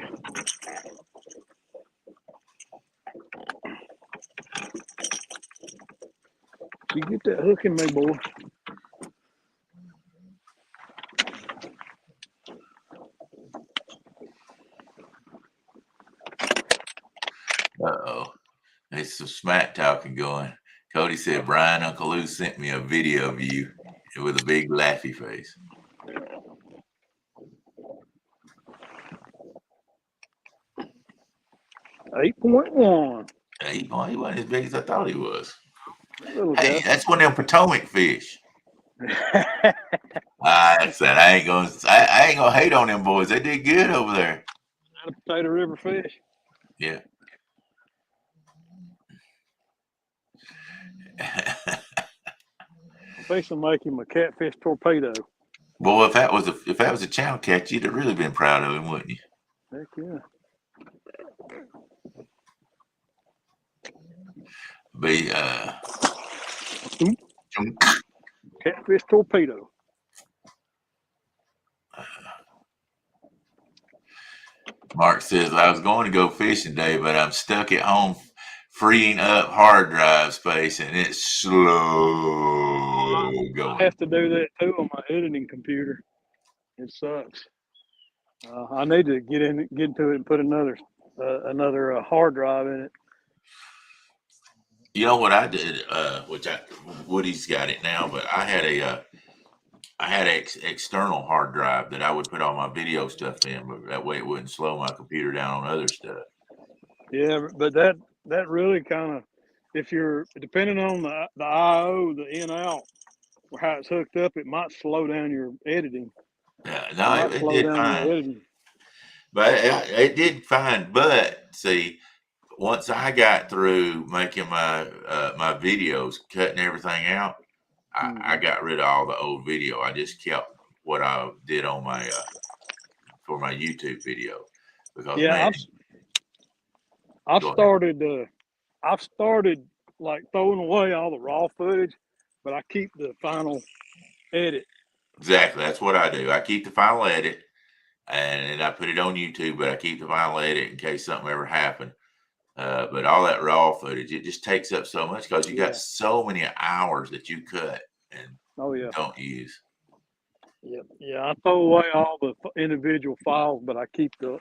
You get that hook in me, boy. Uh-oh. There's some smack talking going. Cody said, Brian, Uncle Lou sent me a video of you with a big laughy face. 8.1. He wasn't as big as I thought he was. Little Hey, guy. that's one of them Potomac fish. I said I ain't gonna hate on them boys. They did good over there. Not a Potato River fish. Yeah. Fixing to make him a catfish torpedo. Boy, if that was a chow catch, you'd have really been proud of him, wouldn't you? Heck yeah. Be Catfish torpedo. Mark says, I was going to go fishing today, but I'm stuck at home freeing up hard drive space, and it's slow going. I have to do that too on my editing computer. It sucks. I need to get into it and put another hard drive in it. You know what I did? Woody's got it now, but I had an external hard drive that I would put all my video stuff in, but that way it wouldn't slow my computer down on other stuff. Yeah, but that really kind of, if you're depending on the I/O, the in out, or how it's hooked up, it might slow down your editing. Yeah, no, it did fine. But it did fine. But see, once I got through making my my videos, cutting everything out, I got rid of all the old video. I just kept what I did on my for my YouTube video. Because man, I've started like throwing away all the raw footage, but I keep the final edit. Exactly, that's what I do. I keep the final edit, and then I put it on YouTube. But I keep the final edit in case something ever happened. But all that raw footage, it just takes up so much because you got so many hours that you cut and don't use. Yeah, I throw away all the individual files, but I keep the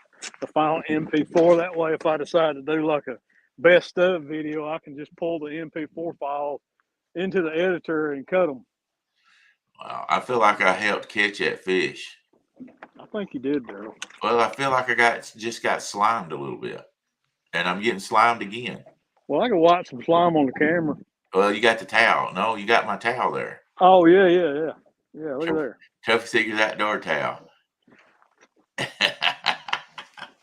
final MP4. That way, if I decide to do like a best of video, I can just pull the MP4 files into the editor and cut them. Wow, I feel like I helped catch that fish. I think you did, Daryl. Well, I feel like I just got slimed a little bit, and I'm getting slimed again. Well, I can watch some slime on the camera. Well, you got the towel. No, you got my towel there. Oh yeah. Look at there. Trophy Seekers Outdoor towel.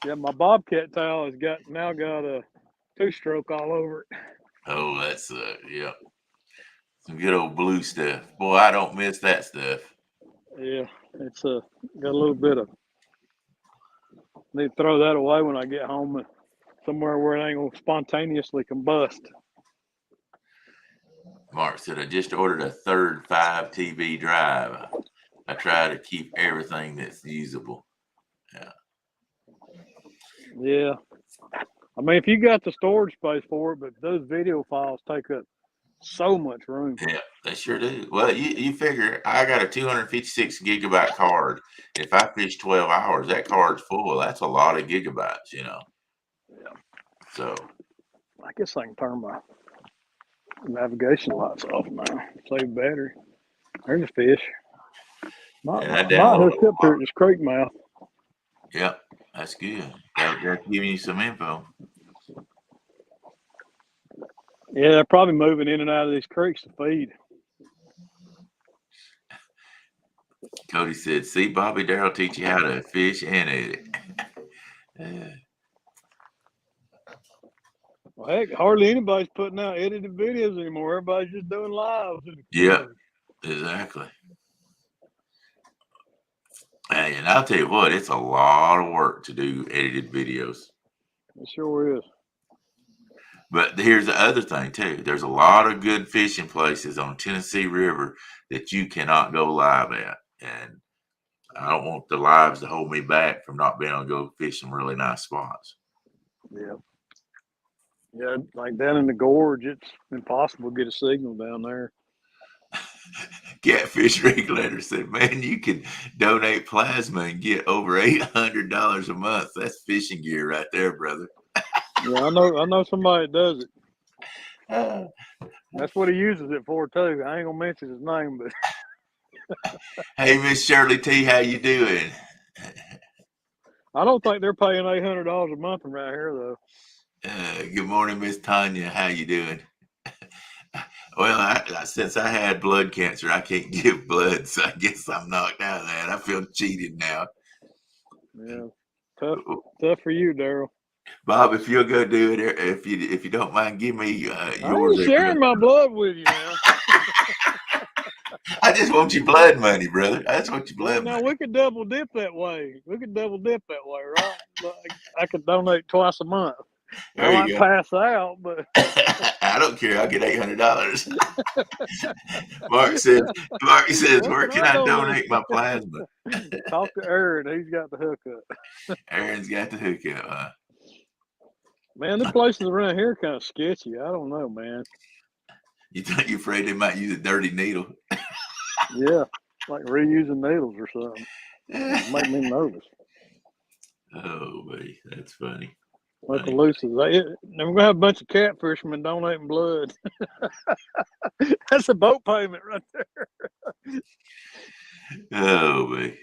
Yeah, my Bobcat towel has now got a 2-stroke all over it. Oh, that's yeah, some good old blue stuff. Boy, I don't miss that stuff. Yeah, it's got a little bit of. Need to throw that away when I get home, somewhere where it ain't gonna spontaneously combust. Mark said, I just ordered a third 5 TB drive. I try to keep everything that's usable. Yeah. I mean, if you got the storage space for it, but those video files take up so much room. Yeah, they sure do. Well, you figure I got a 256 gigabyte card. If I fish 12 hours, that card's full. That's a lot of gigabytes, you know. Yeah. So I guess I can turn my navigation lights off now. Save battery. There's a fish. Might hook up here at this creek mouth. Yep, that's good. That's giving you some info. Yeah, they're probably moving in and out of these creeks to feed. Cody said, see Bobby Daryl teach you how to fish and edit. Well, heck, hardly anybody's putting out edited videos anymore. Everybody's just doing lives. Yeah, exactly. And I'll tell you what, it's a lot of work to do edited videos. It sure is. But here's the other thing too. There's a lot of good fishing places on Tennessee River that you cannot go live at. And I don't want the lives to hold me back from not being able to go fish some really nice spots. Yeah. Yeah, like down in the gorge, it's impossible to get a signal down there. Catfish Regulator said, man, you can donate plasma and get over $800 a month. That's fishing gear right there, brother. Yeah, I know somebody that does it. That's what he uses it for too. I ain't gonna mention his name, but hey, Miss Shirley T, how you doing? I don't think they're paying $800 a month around here though. Good morning, Miss Tanya. How you doing? Well, since I had blood cancer, I can't give blood, so I guess I'm knocked out of that. I feel cheated now. Yeah, tough for you, Daryl. Bob, if you'll go do it, if you don't mind, give me yours. I'm sharing my blood with you now. I just want your blood money, brother. I just want your Well, blood now money. we could double dip that way. We could double dip that way, right? Like, I could donate twice a month. I There might you go. pass out, but I don't care. I'll get $800. Mark says, what where can can I I donate? donate my plasma? Talk to Aaron. He's got the hookup. Aaron's got the hookup, huh? Man, the places around here kind of sketchy. I don't know, man. You think you're afraid they might use a dirty needle? Yeah, like reusing needles or something. Make me nervous. Oh, buddy, that's funny. Like the Funny. Lucy's. We're gonna have a bunch of catfishermen donating blood. That's a boat payment right there. Oh, buddy.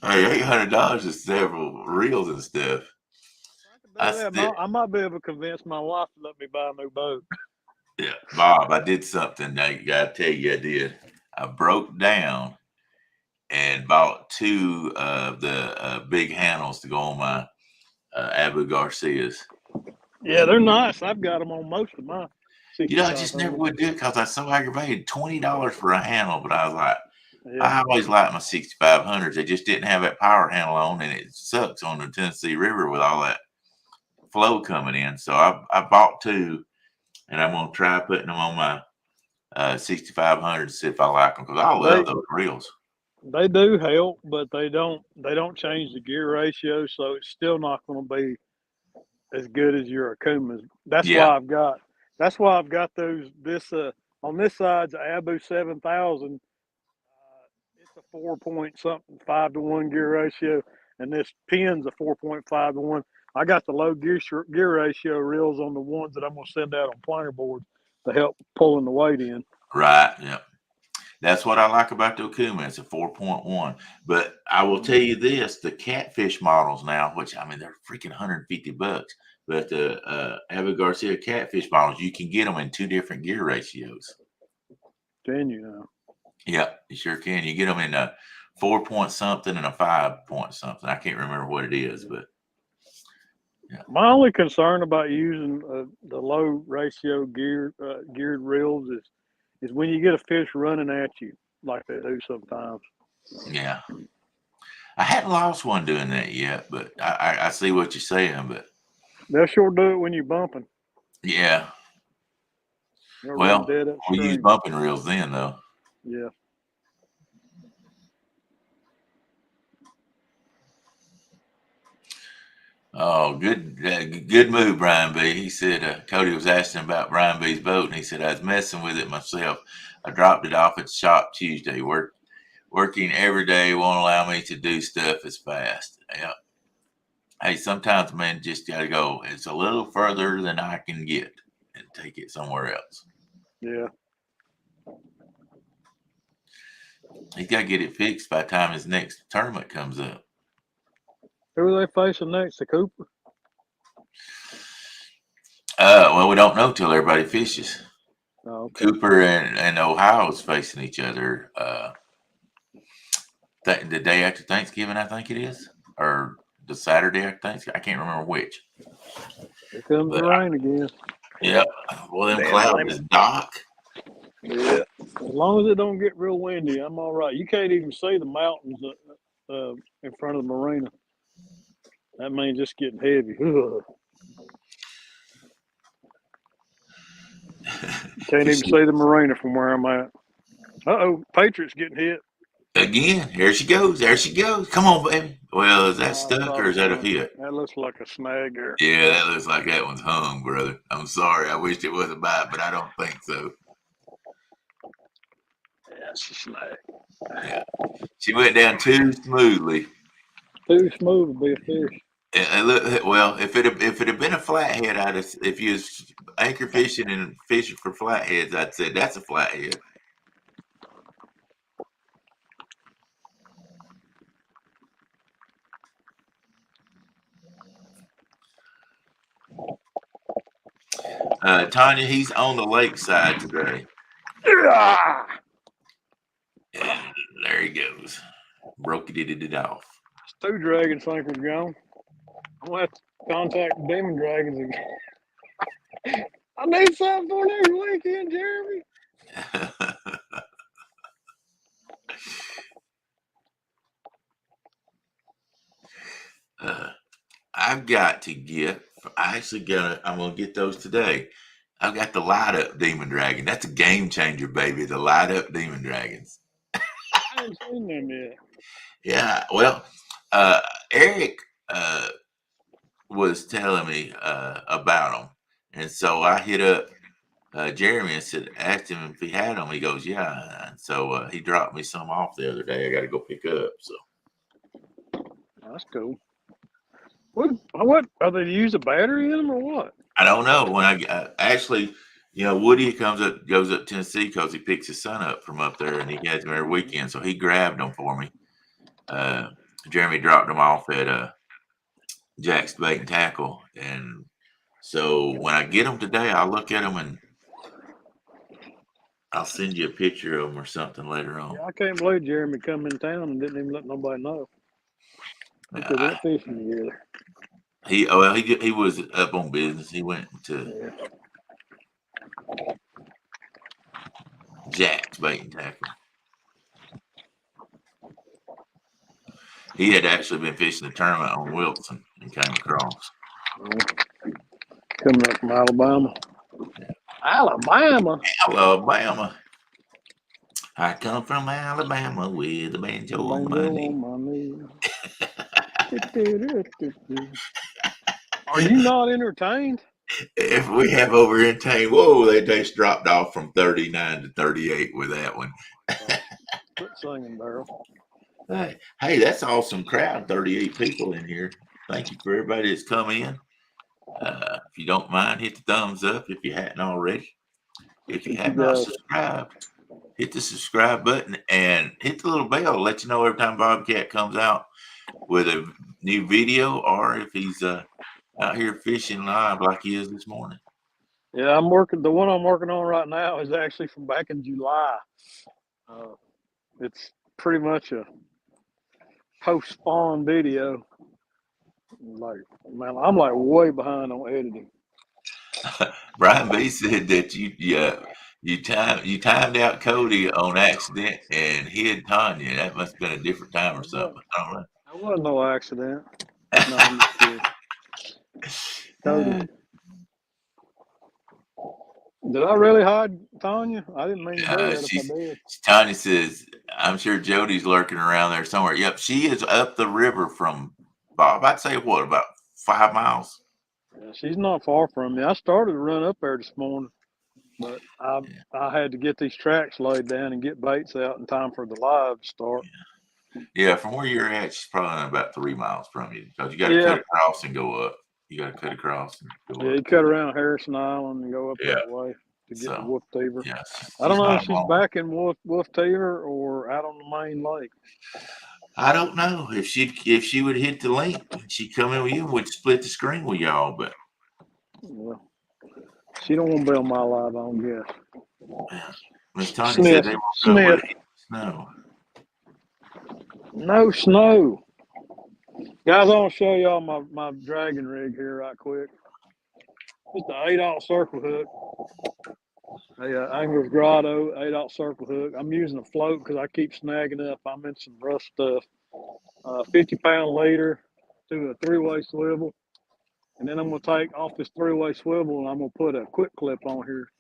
Hey, $800 is several reels and stuff. I I could do still, that. I might be able to convince my wife to let me buy a new boat. yeah, Bob, I did something. I gotta tell you, I did. I broke down and bought two of the big handles to go on my Abu Garcias. Yeah, they're nice. I've got them on most of my I just never 6500. would do it because I was so aggravated. $20 for a handle, but I was like, Yeah, I always liked my 6500s. They just didn't have that power handle on, and it sucks on the Tennessee River with all that flow coming in. So I bought two, and I'm gonna try putting them on my 6500 to see if I like them because I love those reels. they do help, but they don't change the gear ratio, so it's still not going to be as good as your Akuma's. Yeah, That's why I've got those. This on this side's Abu 7000. It's a 4 point something 5-to-1 gear ratio, and this pin's a 4.5 to 1. I got the low gear ratio reels on the ones that I'm going to send out on planer boards to help pulling the weight in. right. Yeah. That's what I like about the Okuma. It's a 4.1. But I will tell you this, the catfish models now, which I mean they're freaking $150. But the Abu Garcia catfish models, you can get them in two different gear ratios. Can you now? Yep, you sure can. You get them in a 4 point something and a 5 point something. I can't remember what it is, but yeah. My only concern about using the low ratio geared reels is when you get a fish running at you like they do sometimes. Yeah. I hadn't lost one doing that yet, but I see what you're saying. But They'll sure do it when you're bumping. yeah. They'll run Well, dead we use upstream. bumping reels then, though. Yeah. Oh, good move, Brian B. He said Cody was asking about Brian B's boat, and he said I was messing with it myself. I dropped it off at the shop Tuesday. Working every day won't allow me to do stuff as fast. Yeah. Hey, sometimes man, just gotta go. It's a little further than I can get, and take it somewhere else. Yeah. He's got to get it fixed by the time his next tournament comes up. Who are they facing next? The Cooper? Well, we don't know till everybody fishes. Oh, okay. Cooper and Ohio's facing each other the day after Thanksgiving, I think it is, or the Saturday after Thanksgiving. I can't remember which. Here comes the rain again. Yep. Well, them clouds is dark. Yeah. As long as it don't get real windy, I'm all right. You can't even see the mountains in front of the marina. That means it's getting heavy. Can't even see the marina from where I'm at. Uh-oh, Patriots getting hit. Again, there she goes. There she goes. Come on, baby. Well, is that stuck or is that a hit? That looks like a snag there. Yeah, that looks like that one's hung, brother. I'm sorry. I wished it wasn't bite, but I don't think so. Yeah, it's a snag. Yeah. She went down too smoothly. Too smooth to be a fish. Well, if it had been a flathead, if you was anchor fishing and fishing for flatheads, I'd say that's a flathead. Tanya, he's on the lakeside today. Yeah. And there he goes. Broke it off. Two dragon sinkers gone. I'm gonna have to contact the Demon Dragons again. I need something for next weekend, Jeremy. I've got to get. I'm gonna get those today. I've got the light up demon dragon. That's a game changer, baby. The light up demon dragons. I haven't seen them yet. Yeah. Well, uh, Eric was telling me about them, and so I hit up Jeremy and asked him if he had them. He goes, yeah. And so he dropped me some off the other day. I got to go pick up. So That's cool. What are they use a battery in them or what? I don't know. When I actually, Woody goes up Tennessee because he picks his son up from up there, and he has them every weekend. So he grabbed them for me. Jeremy dropped them off at Jack's Bait and Tackle, and so when I get them today, I'll look at them and I'll send you a picture of them or something later on. Yeah, I can't believe Jeremy come in town and didn't even let nobody know. Because they're fishing together. He was up on business. He went to Jack's Bait and Tackle. He had actually been fishing the tournament on Wilson and came across. Coming up from Alabama. Yeah. Alabama. I come from Alabama with a banjo on my knee. Are you not entertained? If we have over entertained, whoa, they just dropped off from 39 to 38 with that one. Quit singing, Daryl. Hey, that's an awesome crowd. 38 people in here. Thank you for everybody that's come in. If you don't mind, hit the thumbs up if you hadn't already. If you have not subscribed, hit the subscribe button and hit the little bell to let you know every time Bobcat comes out with a new video or if he's out here fishing live like he is this morning. Yeah, the one I'm working on right now is actually from back in July. It's pretty much a post-spawn video. Like, man, I'm like way behind on editing. Brian B said that you timed out Cody on accident and hid Tanya. That must have been a different time or something. I don't know. That wasn't no accident. No, I'm just kidding. Cody. Did I really hide Tanya? I didn't mean to do that if I did. Tanya says, I'm sure Jody's lurking around there somewhere. Yep, she is up the river from Bob. I'd say what, about 5 miles? Yeah, she's not far from me. I started to run up there this morning, but I had to get these tracks laid down and get baits out in time for the live to start. Yeah, from where you're at, she's probably about 3 miles from you because you got to cut across and go up. You got to cut across and go up. Yeah, you cut around Harrison Island and go up that way to get to Wolf Teever. Yeah, I don't know if she's back in Wolf Teever or out on the main lake. I don't know if she would hit the link when she come in with you, would split the screen with y'all, but she don't want to be on my live, I don't guess. Miss Tanya said they won't go with snow. No snow. Guys, I want to show y'all my dragon rig here right quick. It's the 8/0 circle hook. Angler's Grotto 8/0 circle hook. I'm using a float because I keep snagging up. I'm in some rough stuff. 50-pound leader to a 3-way swivel. And then I'm going to take off this 3-way swivel and I'm going to put a quick clip on here.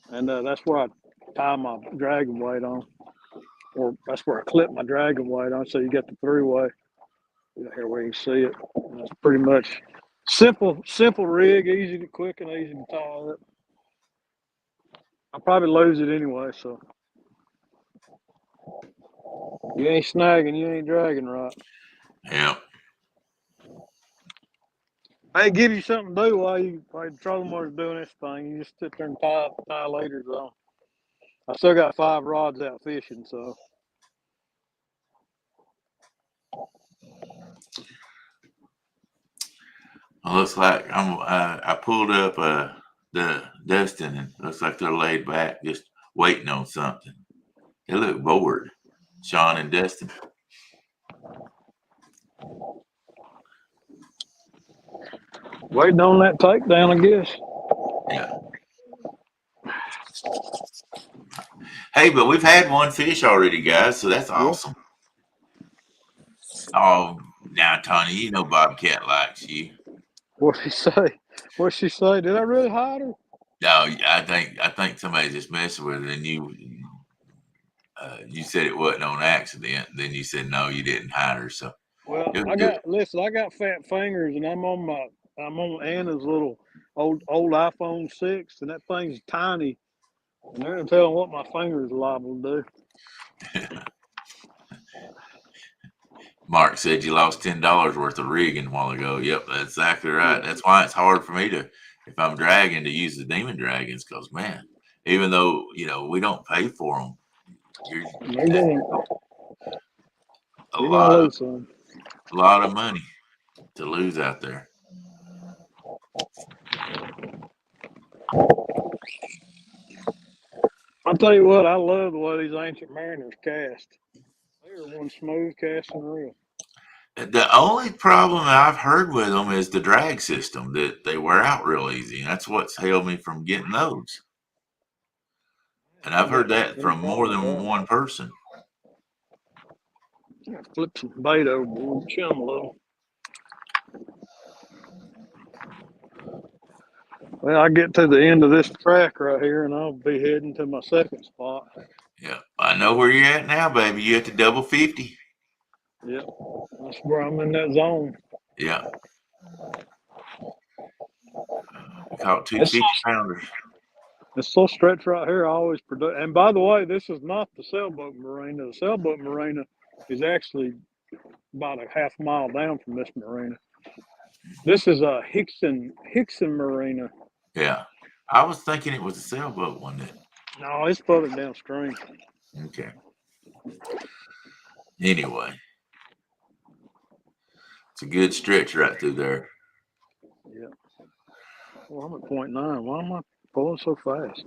And that's where I tie my dragon weight on. Or that's where I clip my dragon weight on. So you got the 3-way. Here where you can see it. That's pretty much simple rig, quick and easy to tie up. I'll probably lose it anyway, so you ain't snagging, you ain't dragging right. Yeah. Hey, give you something to do while the trolling motor's doing this thing. You just sit there and tie laders on. I still got 5 rods out fishing, so. Well, looks like I pulled up the Dustin and looks like they're laid back just waiting on something. They look bored, Sean and Dustin. Waiting on that takedown, I guess. Yeah. Hey, but we've had one fish already, guys, so that's awesome. Oh, now, Tony, you know Bobcat likes you. What'd she say? What'd she say? Did I really hide her? No, I think somebody just messing with her, and you said it wasn't on accident. Then you said no, you didn't hide her. So Well, it was I good. got fat fingers, and I'm on Anna's little old iPhone 6, and that thing's tiny, and they're not telling what my fingers are liable to do. Mark said you lost $10 worth of rigging a while ago. Yep, that's exactly right. Yeah, That's why it's hard for me to, if I'm dragging, to use the Demon Dragons, because man, even though we don't pay for them, you're they're that, going. a You're gonna lot of lose some. money to lose out there. I'll tell you what, I love the way these Ancient Mariners cast. They are one smooth casting reel. The only problem I've heard with them is the drag system, that they wear out real easy. That's what's held me from getting those. And I I've ain't got heard that any from more problem with than that. one person. Flip some bait overboard, chum a little. Well, I get to the end of this track right here, and I'll be heading to my second spot. Yeah, I know where you're at now, baby. You at the double 50. Yep, that's where I'm in that zone. Yeah, we caught two It's 50-pounders. this little stretch right here I always produce. And by the way, this is not the sailboat marina. The sailboat marina is actually about a half mile down from this marina. This is a Hickson Marina. Yeah, I was thinking it was a sailboat one. That No, it's further downstream. okay. Anyway, it's a good stretch right through there. Yeah. Well, I'm at 0.9. Why am I pulling so fast?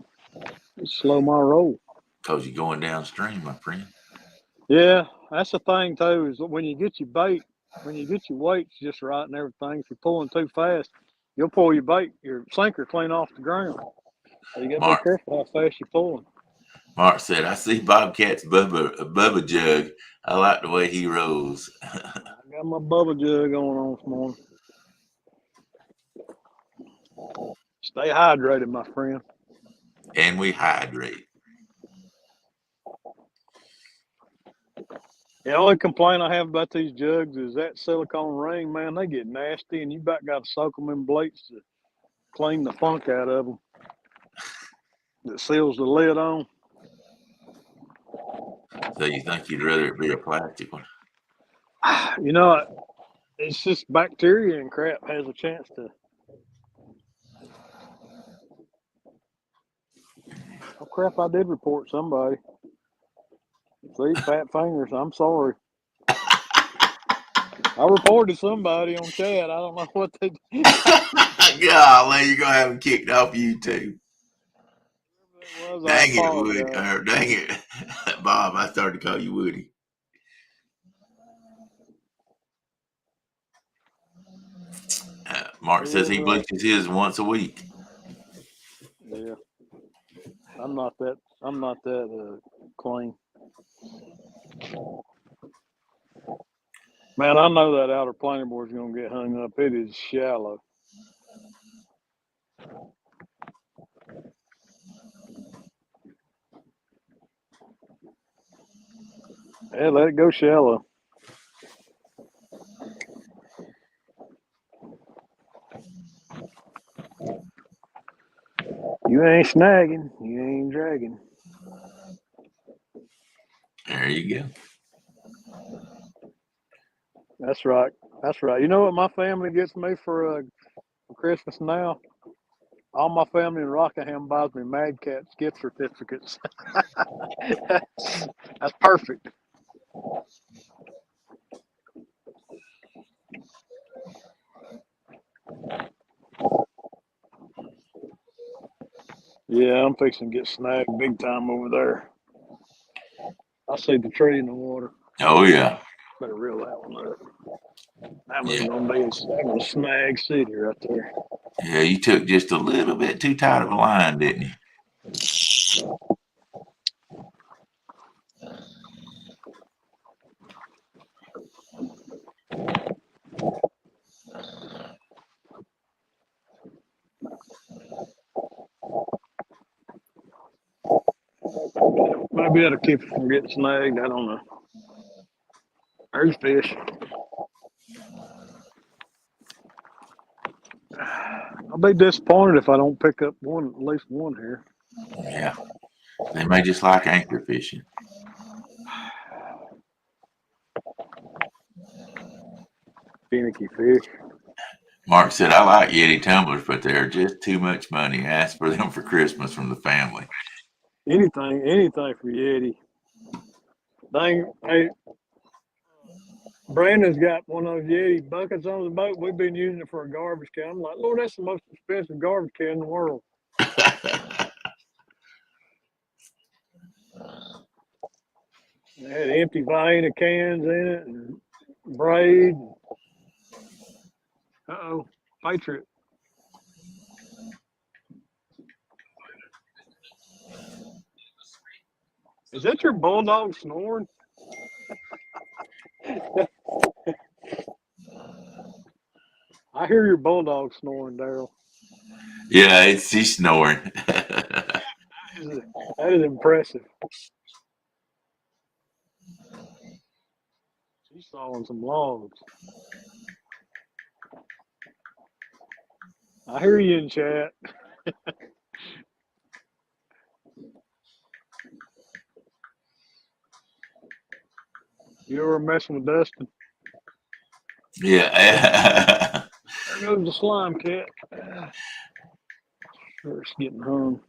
Just slow my roll. Cause you're going downstream, my friend. Yeah, that's the thing too. Is when you get your bait, when you get your weights just right and everything. If you're pulling too fast, you'll pull your sinker clean off the ground. So you got to be Mark careful how fast you're pulling. Mark said, "I see Bobcat's Bubba jug. I like the way he rolls." I got my bubble jug going on this morning. Stay hydrated, my friend. And we hydrate. The only complaint I have about these jugs is that silicone ring, man, they get nasty, and you about got to soak them in bleach to clean the funk out of them. That seals the lid on. So you think you'd rather it be a plastic one? You know, it's just bacteria and crap has a chance to. Oh crap! I did report somebody. See, fat fingers. I'm sorry. I reported somebody on chat. I don't know what they did. Golly, you're gonna have them kicked off YouTube. Whoever it was, I Dang it, Woody. apologize. Dang it, Bob. I started to call you Woody. Mark says he Whoever. bleaches his once a week. Yeah, I'm not that. I'm not that clean. Man, I know that outer planer board's gonna get hung up. It is shallow. Yeah, let it go shallow. You ain't snagging. You ain't dragging. There you go. That's right. That's right. You know what my family gets me for Christmas now? All my family in Rockingham buys me Mad Catz gift certificates. That's perfect. Yeah, I'm fixing to get snagged big time over there. I see the tree in the water. Oh yeah, Better reel that one up. That one's yeah, gonna be a snag city right there. yeah. You took just a little bit too tight of a line, didn't you? Maybe that'll keep it from getting snagged. I don't know. There's fish. I'll be disappointed if I don't pick up at least one here. Yeah. They may just like anchor fishing. Finicky fish. Mark said, I like Yeti tumblers, but they're just too much money. Ask for them for Christmas from the family. Anything for Yeti. Dang, hey, Brandon's got one of those Yeti buckets on the boat. We've been using it for a garbage can. I'm like, Lord, that's the most expensive garbage can in the world. It had empty Vienna cans in it and braid. Uh-oh, Patriot. Is that your bulldog snoring? I hear your bulldog snoring, Daryl. Yeah, he's snoring. That is impressive. She's sawing some logs. I hear you in chat. You ever messing with Dustin? Yeah. There goes the slime cat. Sure, it's getting hung.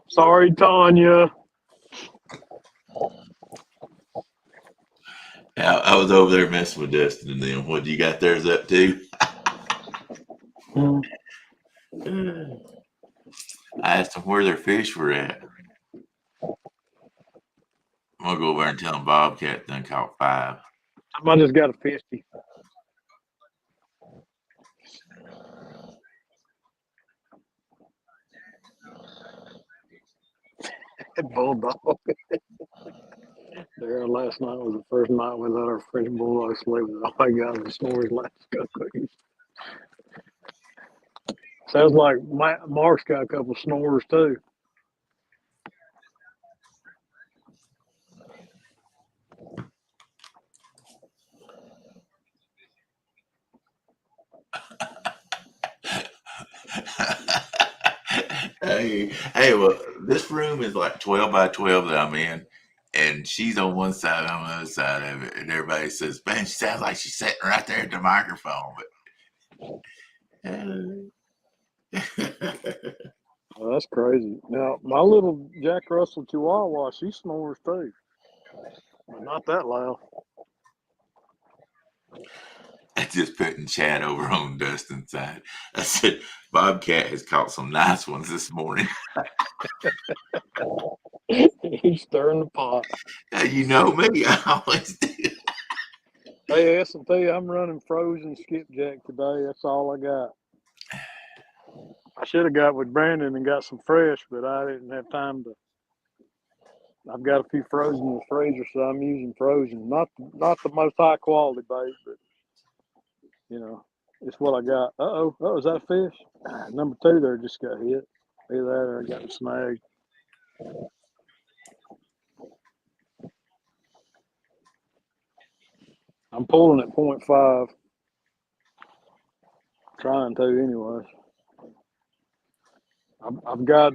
Sorry, Tanya. I was over there messing with Dustin and them. What you got theirs up to? I asked them where their fish were at. I'm gonna go over there and tell them Bobcat done caught 5. I just got a 50. Bulldog. There, last night was the first night we let our French bulldog sleep. All I got was snores last cookies. Sounds like Mark's got a couple snores too. Hey, well, this room is like 12 by 12 that I'm in, and she's on one side, I'm on the other side of it, and everybody says, "Man, she sounds like she's sitting right there at the microphone." Oh, that's crazy. Now, my little Jack Russell Chihuahua, she snores too, but not that loud. I just put in chat over on Dustin's side. I said, Bobcat has caught some nice ones this morning. He's stirring the pot. You know me, I always do. Hey, S&T, I'm running frozen skipjack today. That's all I got. I should have got with Brandon and got some fresh, but I didn't have time to. I've got a few frozen in the freezer, so I'm using frozen. Not the most high quality bait, but you know, it's what I got. Oh, is that a fish? Number 2 there just got hit. Either that or I got him snagged. I'm pulling at 0.5. Trying to anyways. I've got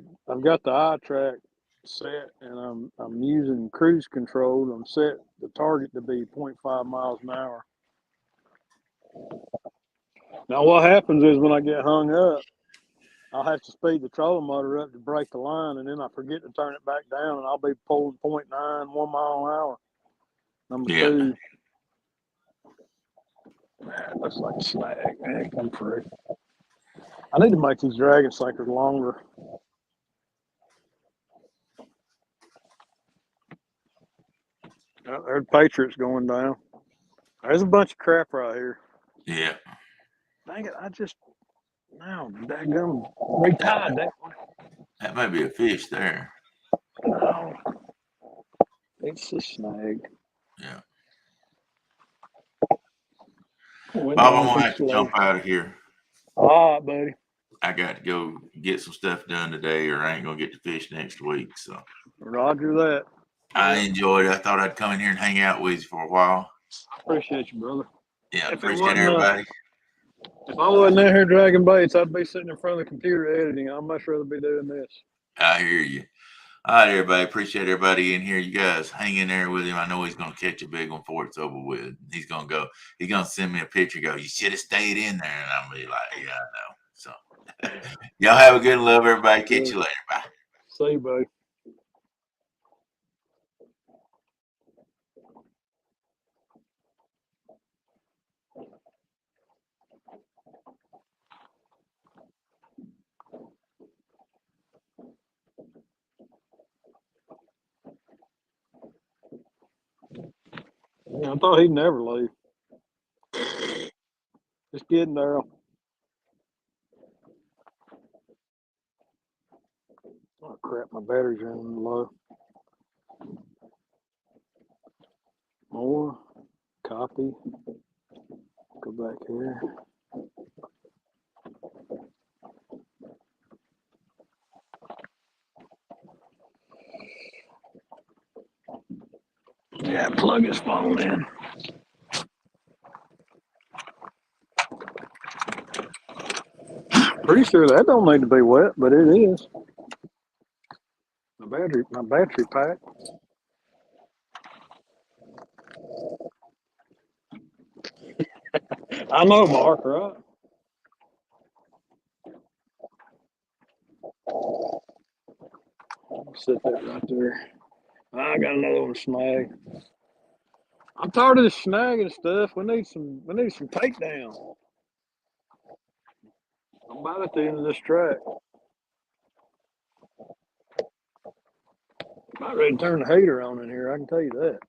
the eye track set, and I'm using cruise control. I'm set the target to be 0.5 miles an hour. Now what happens is when I get hung up, I'll have to speed the trolling motor up to break the line, and then I forget to turn it back down, and I'll be pulling 0.9, 1 mile an hour. Number 2. Man, looks like a snag. Man, come through. I need to make these dragon sinkers longer. There's Patriots going down. There's a bunch of crap right here. Yeah. Dang it, now, daggum, retied that one. That might be a fish there. No, it's a snag. Yeah. Went Bob, I'm down gonna too have to slow. jump out of here. All right, buddy. I got to go get some stuff done today, or I ain't gonna get to fish next week. So Roger that. I Yeah. enjoyed it. I thought I'd come in here and hang out with you for a while. I appreciate you, brother. Yeah, If it appreciate wasn't, everybody. If I wasn't out here dragging baits, I'd be sitting in front of the computer editing. I'd much rather be doing this. I hear you. All right, everybody. Appreciate everybody in here. You guys hang in there with him. I know he's gonna catch a big one before it's over with. He's gonna send me a picture. Go, you should have stayed in there, and I'm gonna be like, yeah, I know. So y'all have a good love, everybody. Catch you later. Bye. See you, buddy. Yeah, I thought he'd never leave. Just kidding, Daryl. Oh crap, my battery's running low. More. Copy. Go back here. Yeah, plug his phone in. Pretty sure that don't need to be wet, but it is. My battery pack. I know, Mark, right? Set that right there. I got another one snag. I'm tired of this snagging stuff. We need some takedown. I'm about at the end of this track. About ready to turn the heater on in here, I can tell you that.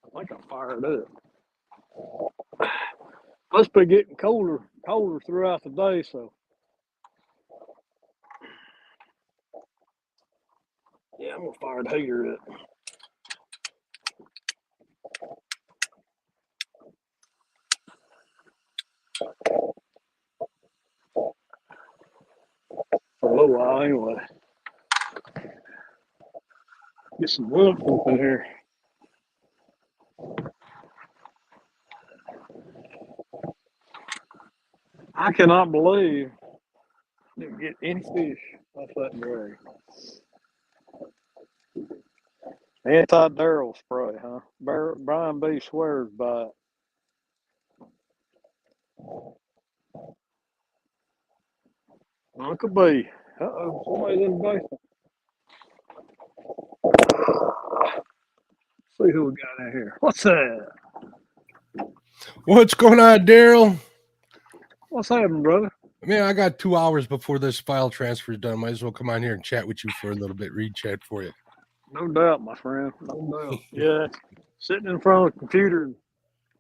I think I fired up. Must be getting colder throughout the day, so yeah, I'm gonna fire the heater up. For a little while anyway. Get some wood up in here. I cannot believe I didn't get any fish off that drag. Anti-Daryl spray, huh? Brian B. swears by it. Uncle B. Uh-oh, somebody's in the basement. See who we got in here. What's that? What's going on, Daryl? What's happening, brother? Man, I got 2 hours before this file transfer is done. Might as well come on here and chat with you for a little bit, read chat for you. No doubt, my friend. No doubt. Yeah, sitting in front of the computer.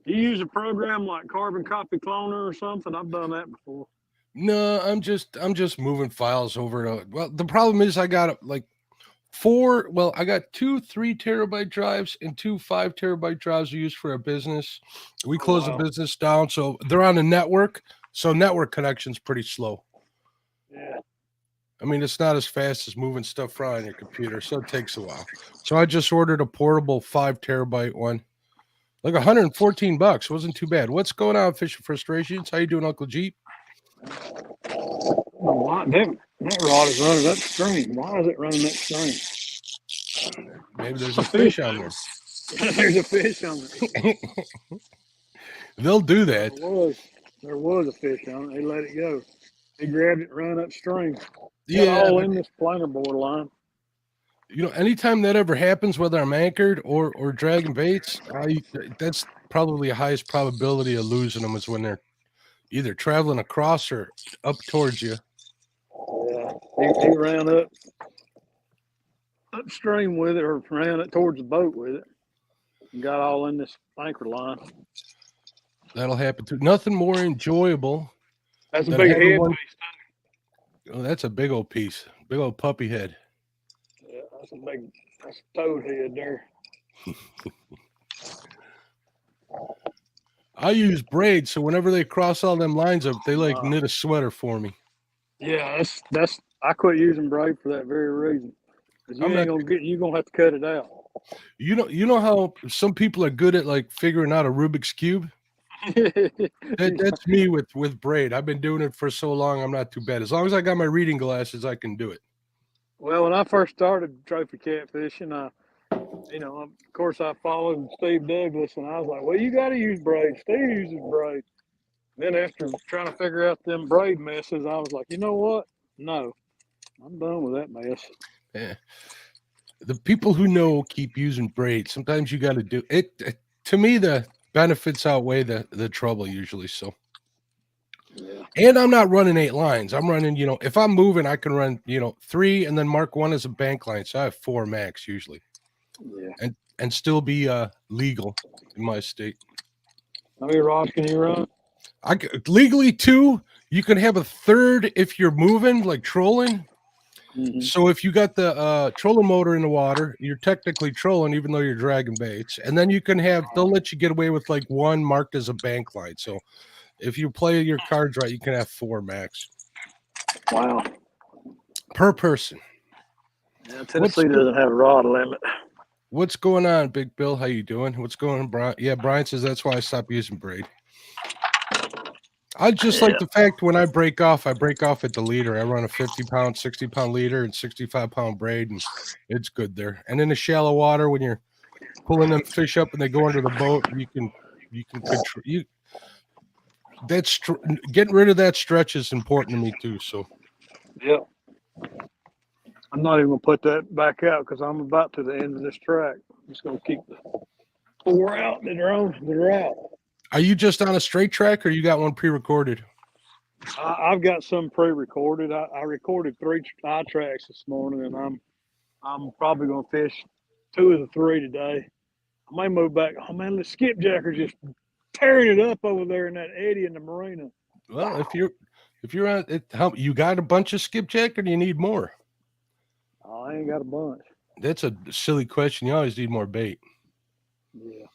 You use a program like Carbon Copy Cloner or something? I've done that before. No, I'm just moving files over to. Well, the problem is I got like I got 2 3-terabyte drives and 2 5-terabyte drives we use for our business. We close the business down, so they're on the network. So network connection's pretty slow. Yeah. I mean, it's not as fast as moving stuff around on your computer, so it takes a while. So I just ordered a portable 5-terabyte one, like $114. Wasn't too bad. What's going on, Fishing Frustrations? How you doing, Uncle Jeep? Why that rod is running upstream? Why is it running upstream? Maybe there's a fish on there. There's a fish on it. They'll do that. There was a fish on it. They let it go. He grabbed it, ran upstream. Yeah, all in this planer board line. You know, anytime that ever happens, whether I'm anchored or dragging baits, that's probably the highest probability of losing them is when they're either traveling across or up towards you. Yeah, he ran upstream with it, or ran it towards the boat with it, and got all in this anchor line. That'll happen too. Nothing more enjoyable. That's a big head piece. Oh, that's a big old piece. Big old puppy head. Yeah, that's a toad head there. I use braid, so whenever they cross all them lines up, they like Wow. knit a sweater for me. Yeah, that's I quit using braid for that very reason. 'Cause I'm not. you gonna have to cut it out. You know how some people are good at like figuring out a Rubik's cube. That's me with braid. I've been doing it for so long. I'm not too bad. As long as I got my reading glasses, I can do it. Well, when I first started trophy catfishing, of course, I followed Steve Douglas, and I was like, "Well, you got to use braid." Steve uses braid. Then after trying to figure out them braid messes, I was like, "You know what? No, I'm done with that mess." Yeah. The people who know keep using braid. Sometimes you got to do it. To me, the benefits outweigh the trouble usually. So, Yeah, and I'm not running 8 lines. I'm running, if I'm moving, I can run, 3 and then mark 1 as a bank line. So I have 4 max usually, yeah. and still be legal in my state. How many rods can you run? Legally 2. You can have a third if you're moving, like trolling. Mm-hmm. So if you got the trolling motor in the water, you're technically trolling, even though you're dragging baits. And then you can they'll let you get away with like 1 marked as a bank line. So if you play your cards right, you can have 4 max Wow. per person. Yeah, Tennessee doesn't have a rod limit. What's going on, Big Bill? How you doing? What's going on, Brian? Yeah, Brian says that's why I stopped using braid. I just like the fact when I break off at the leader. I run a 50-pound, 60-pound leader and 65-pound braid, and it's good there. And in the shallow water, when you're pulling them fish up and they go under the boat, you can control you. Getting rid of that stretch is important to me too. So Yeah. I'm not even gonna put that back out because I'm about to the end of this track. I'm just gonna keep the 4 out that are out. are you just on a straight track or you got one pre-recorded? I've got some pre-recorded. I recorded 3 eye tracks this morning, and I'm probably gonna fish 2 of the 3 today. I may move back. Oh man, the skipjacker's just tearing it up over there in that eddy in the marina. Well, if you're on it, how you got a bunch of skipjack or do you need more? Oh, I ain't got a bunch. That's a silly question. You always need more bait. Yeah.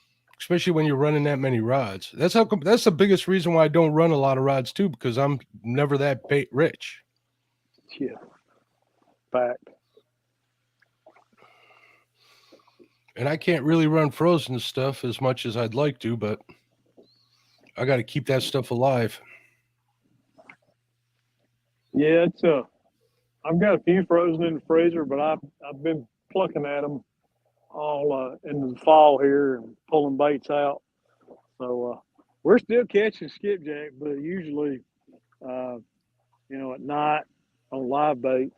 Especially when you're running that many rods. That's the biggest reason why I don't run a lot of rods too, because I'm never that bait rich. Yeah. Fact. And I can't really run frozen stuff as much as I'd like to, but I got to keep that stuff alive. Yeah, I've got a few frozen in the freezer, but I've been plucking at them all in the fall here and pulling baits out. So we're still catching skipjack, but usually, at night on live bait,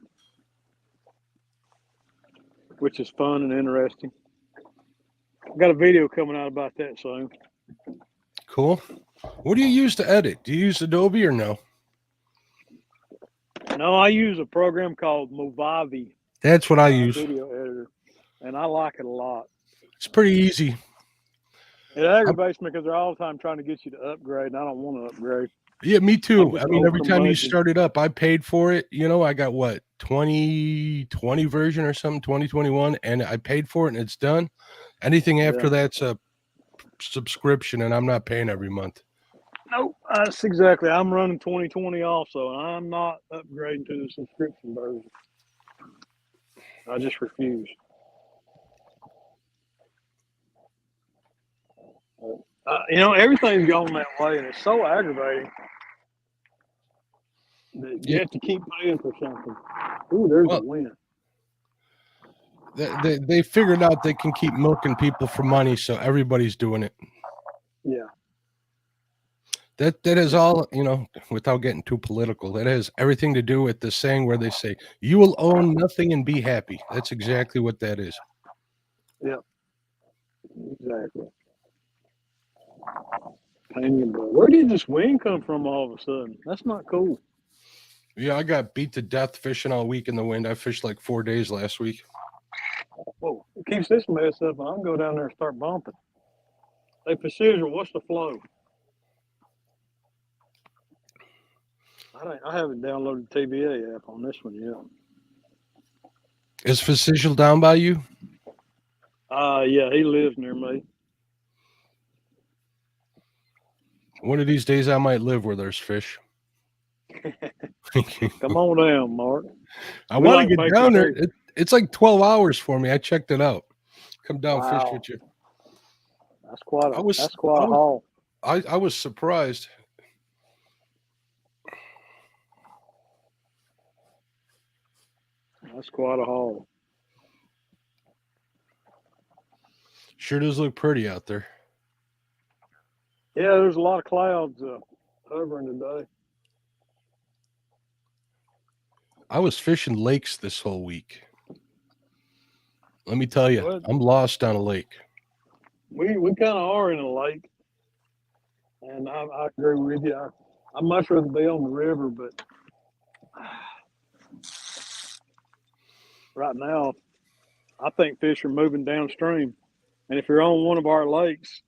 which is fun and interesting. I've got a video coming out about that soon. Cool. What do you use to edit? Do you use Adobe or no? No, I use a program called Movavi. That's what I use. Video editor, and I like it a lot. It's pretty easy. It aggravates me because they're all the time trying to get you to upgrade, and I don't want to upgrade. Yeah, me too. I mean, every time you curmudgeon. start it up, I paid for it. I got what 2020 version or something, 2021, and I paid for it and it's done. Anything after that's a subscription, and I'm not paying every month. Nope, that's exactly. I'm running 2020 also, and I'm not upgrading to the subscription version. I just refuse. Everything's going that way, and it's so aggravating that you have to keep paying for something. Ooh, there's a win. They figured out they can keep milking people for money, so everybody's doing it. Yeah. That is all, without getting too political, that has everything to do with the saying where they say, you will own nothing and be happy. That's exactly what that is. Yeah. Exactly. Where did this wind come from all of a sudden? That's not cool. Yeah, I got beat to death fishing all week in the wind. I fished like 4 days last week. Whoa, it keeps this mess up, and I can go down there and start bumping. Hey, Precision, what's the flow? I haven't downloaded the TVA app on this one yet. Is Facetial down by you? Yeah, he lives near me. One of these days I might live where there's fish. Come on down, Mark. I We want like to get bacon down there. too. It's like 12 hours for me. I checked it out. Come down fish Wow. with you. That's quite a I was- that's quite I a was- haul. I was surprised. That's quite a haul. Sure does look pretty out there. Yeah, there's a lot of clouds hovering today. I was fishing lakes this whole week. Let me tell you, Good. I'm lost on a lake. We kind of are in a lake, and I agree with you. I'd much rather be on the river, but right now, I think fish are moving downstream. And if you're on one of our lakes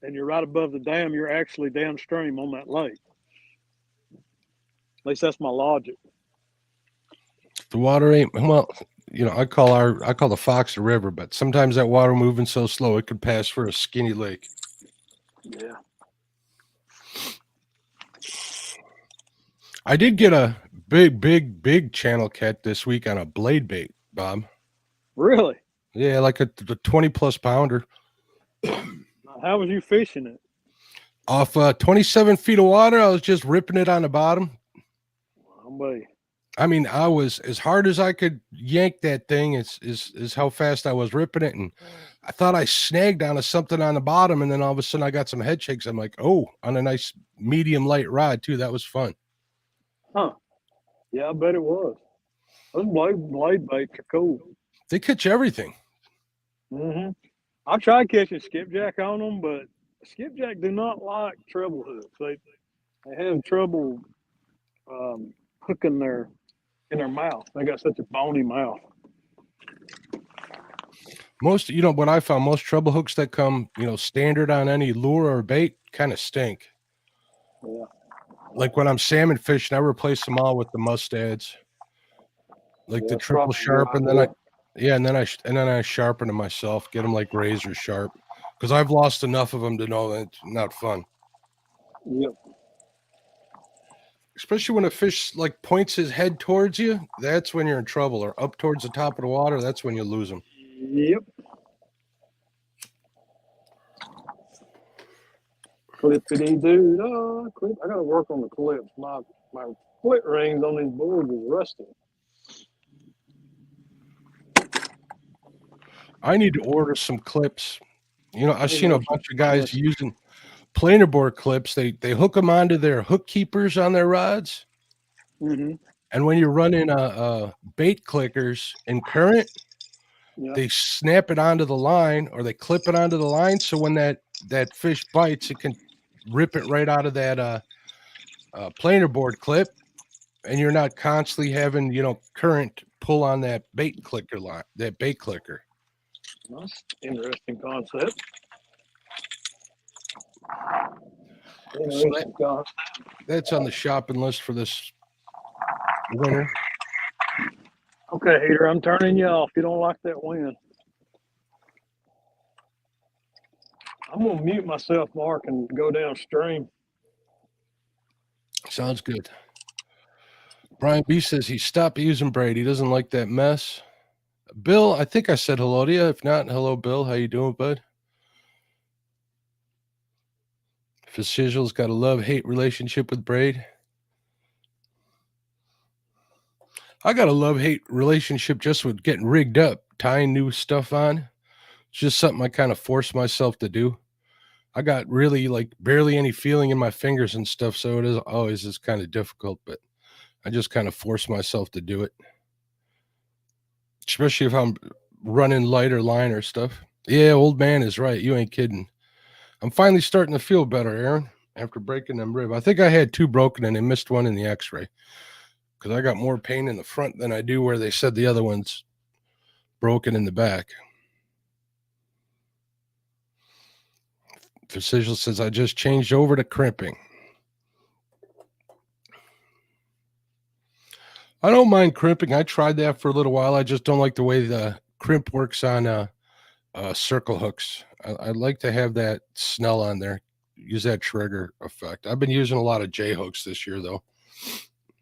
and you're right above the dam, you're actually downstream on that lake. At least that's my logic. The water ain't well, I call the Fox a river, but sometimes that water moving so slow it could pass for a skinny lake. Yeah. I did get a big channel cat this week on a blade bait, Bob. Really? Yeah, like a 20 plus pounder How was you fishing it? off 27 feet of water. I was just ripping it on the bottom. Somebody. I mean, I was as hard as I could yank that thing is how fast I was ripping it. And I thought I snagged onto something on the bottom. And then all of a sudden I got some head shakes. I'm like, oh, on a nice medium light rod too. That was fun. Huh. Yeah, I bet it was. Those blade baits are cool. They catch everything. Mm-hmm. I tried catching skipjack on them, but skipjack do not like treble hooks. They have trouble hooking in their mouth. They got such a bony mouth. Most, what I found, most treble hooks that come, standard on any lure or bait kind of stink. Yeah. Like when I'm salmon fishing, I replace them all with the mustads, like Yeah, the that's triple probably a sharp, good and then idea. and then I sharpen them myself, get them like razor sharp, because I've lost enough of them to know that it's not fun. Yep. Especially when a fish like points his head towards you, that's when you're in trouble. Or up towards the top of the water, that's when you lose them. Yep. Clippity doo clip. I gotta work on the clips. My foot rings on these boards is rusty. I need to order some clips. I've seen a bunch of guys Yes. using planer board clips. They hook them onto their hook keepers on their rods. Mm-hmm. And when you're running bait clickers in current, Yeah. they snap it onto the line or they clip it onto the line. So when that fish bites, it can rip it right out of that planer board clip. And you're not constantly having, current pull on that bait clicker line, that bait clicker. That's an interesting concept. Interesting concept. That's on the shopping list for this winter. Okay, Heater, I'm turning you off. You don't like that wind. I'm gonna mute myself, Mark, and go downstream. Sounds good. Brian B says he stopped using braid. He doesn't like that mess. Bill, I think I said hello to you. If not, hello, Bill. How you doing, bud? Fissigel's got a love-hate relationship with braid. I got a love-hate relationship just with getting rigged up, tying new stuff on. It's just something I kind of force myself to do. I got really like barely any feeling in my fingers and stuff, so it is always is kind of difficult, but I just kind of force myself to do it. Especially if I'm running lighter line or stuff. Yeah, old man is right. You ain't kidding. I'm finally starting to feel better, Aaron, after breaking them rib. I think I had 2 broken and I missed one in the x-ray because I got more pain in the front than I do where they said the other one's broken in the back. Physician says, I just changed over to crimping. I don't mind crimping. I tried that for a little while. I just don't like the way the crimp works on circle hooks. I like to have that snell on there. use that trigger effect. I've been using a lot of J hooks this year, though.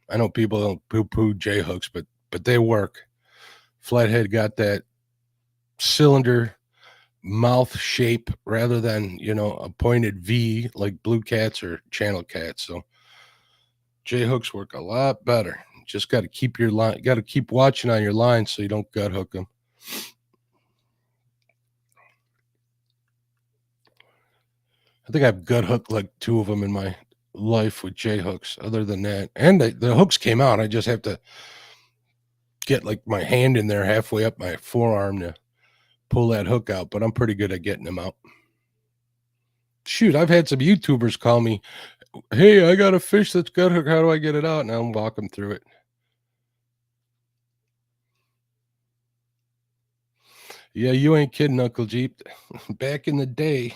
I know people don't poo-poo J hooks, but they work. Flathead got that cylinder mouth shape rather than, you know, a pointed V like Blue Cats or Channel Cats. So J hooks work a lot better. Just got to keep your line, got to keep watching on your line so you don't gut hook them. I think I've gut hooked like 2 of them in my life with J hooks. Other than that, and the hooks came out. I just have to get like my hand in there halfway up my forearm to pull that hook out, but I'm pretty good at getting them out. Shoot, I've had some YouTubers call me, hey, I got a fish that's gut hook. How do I get it out? And I'll walk them through it. Yeah, you ain't kidding, Uncle Jeep. Back in the day.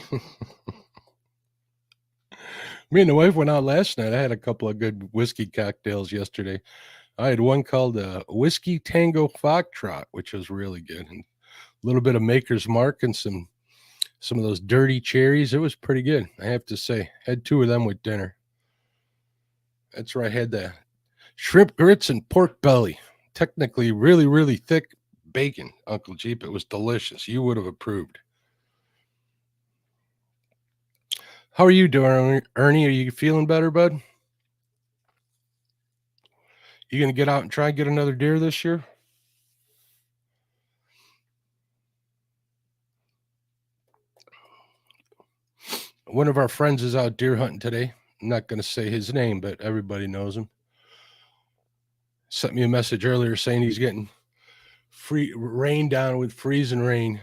Me and the wife went out last night. I had a couple of good whiskey cocktails yesterday. I had one called Whiskey Tango Foxtrot, which was really good. And a little bit of Maker's Mark and some of those dirty cherries. It was pretty good, I have to say. Had 2 of them with dinner. That's where I had the shrimp grits and pork belly. Technically really, really thick bacon, Uncle Jeep. It was delicious. You would have approved. How are you doing, Ernie? Are you feeling better, bud? You going to get out and try and get another deer this year? One of our friends is out deer hunting today. I'm not going to say his name, but everybody knows him. Sent me a message earlier saying he's getting free rain down with freezing rain.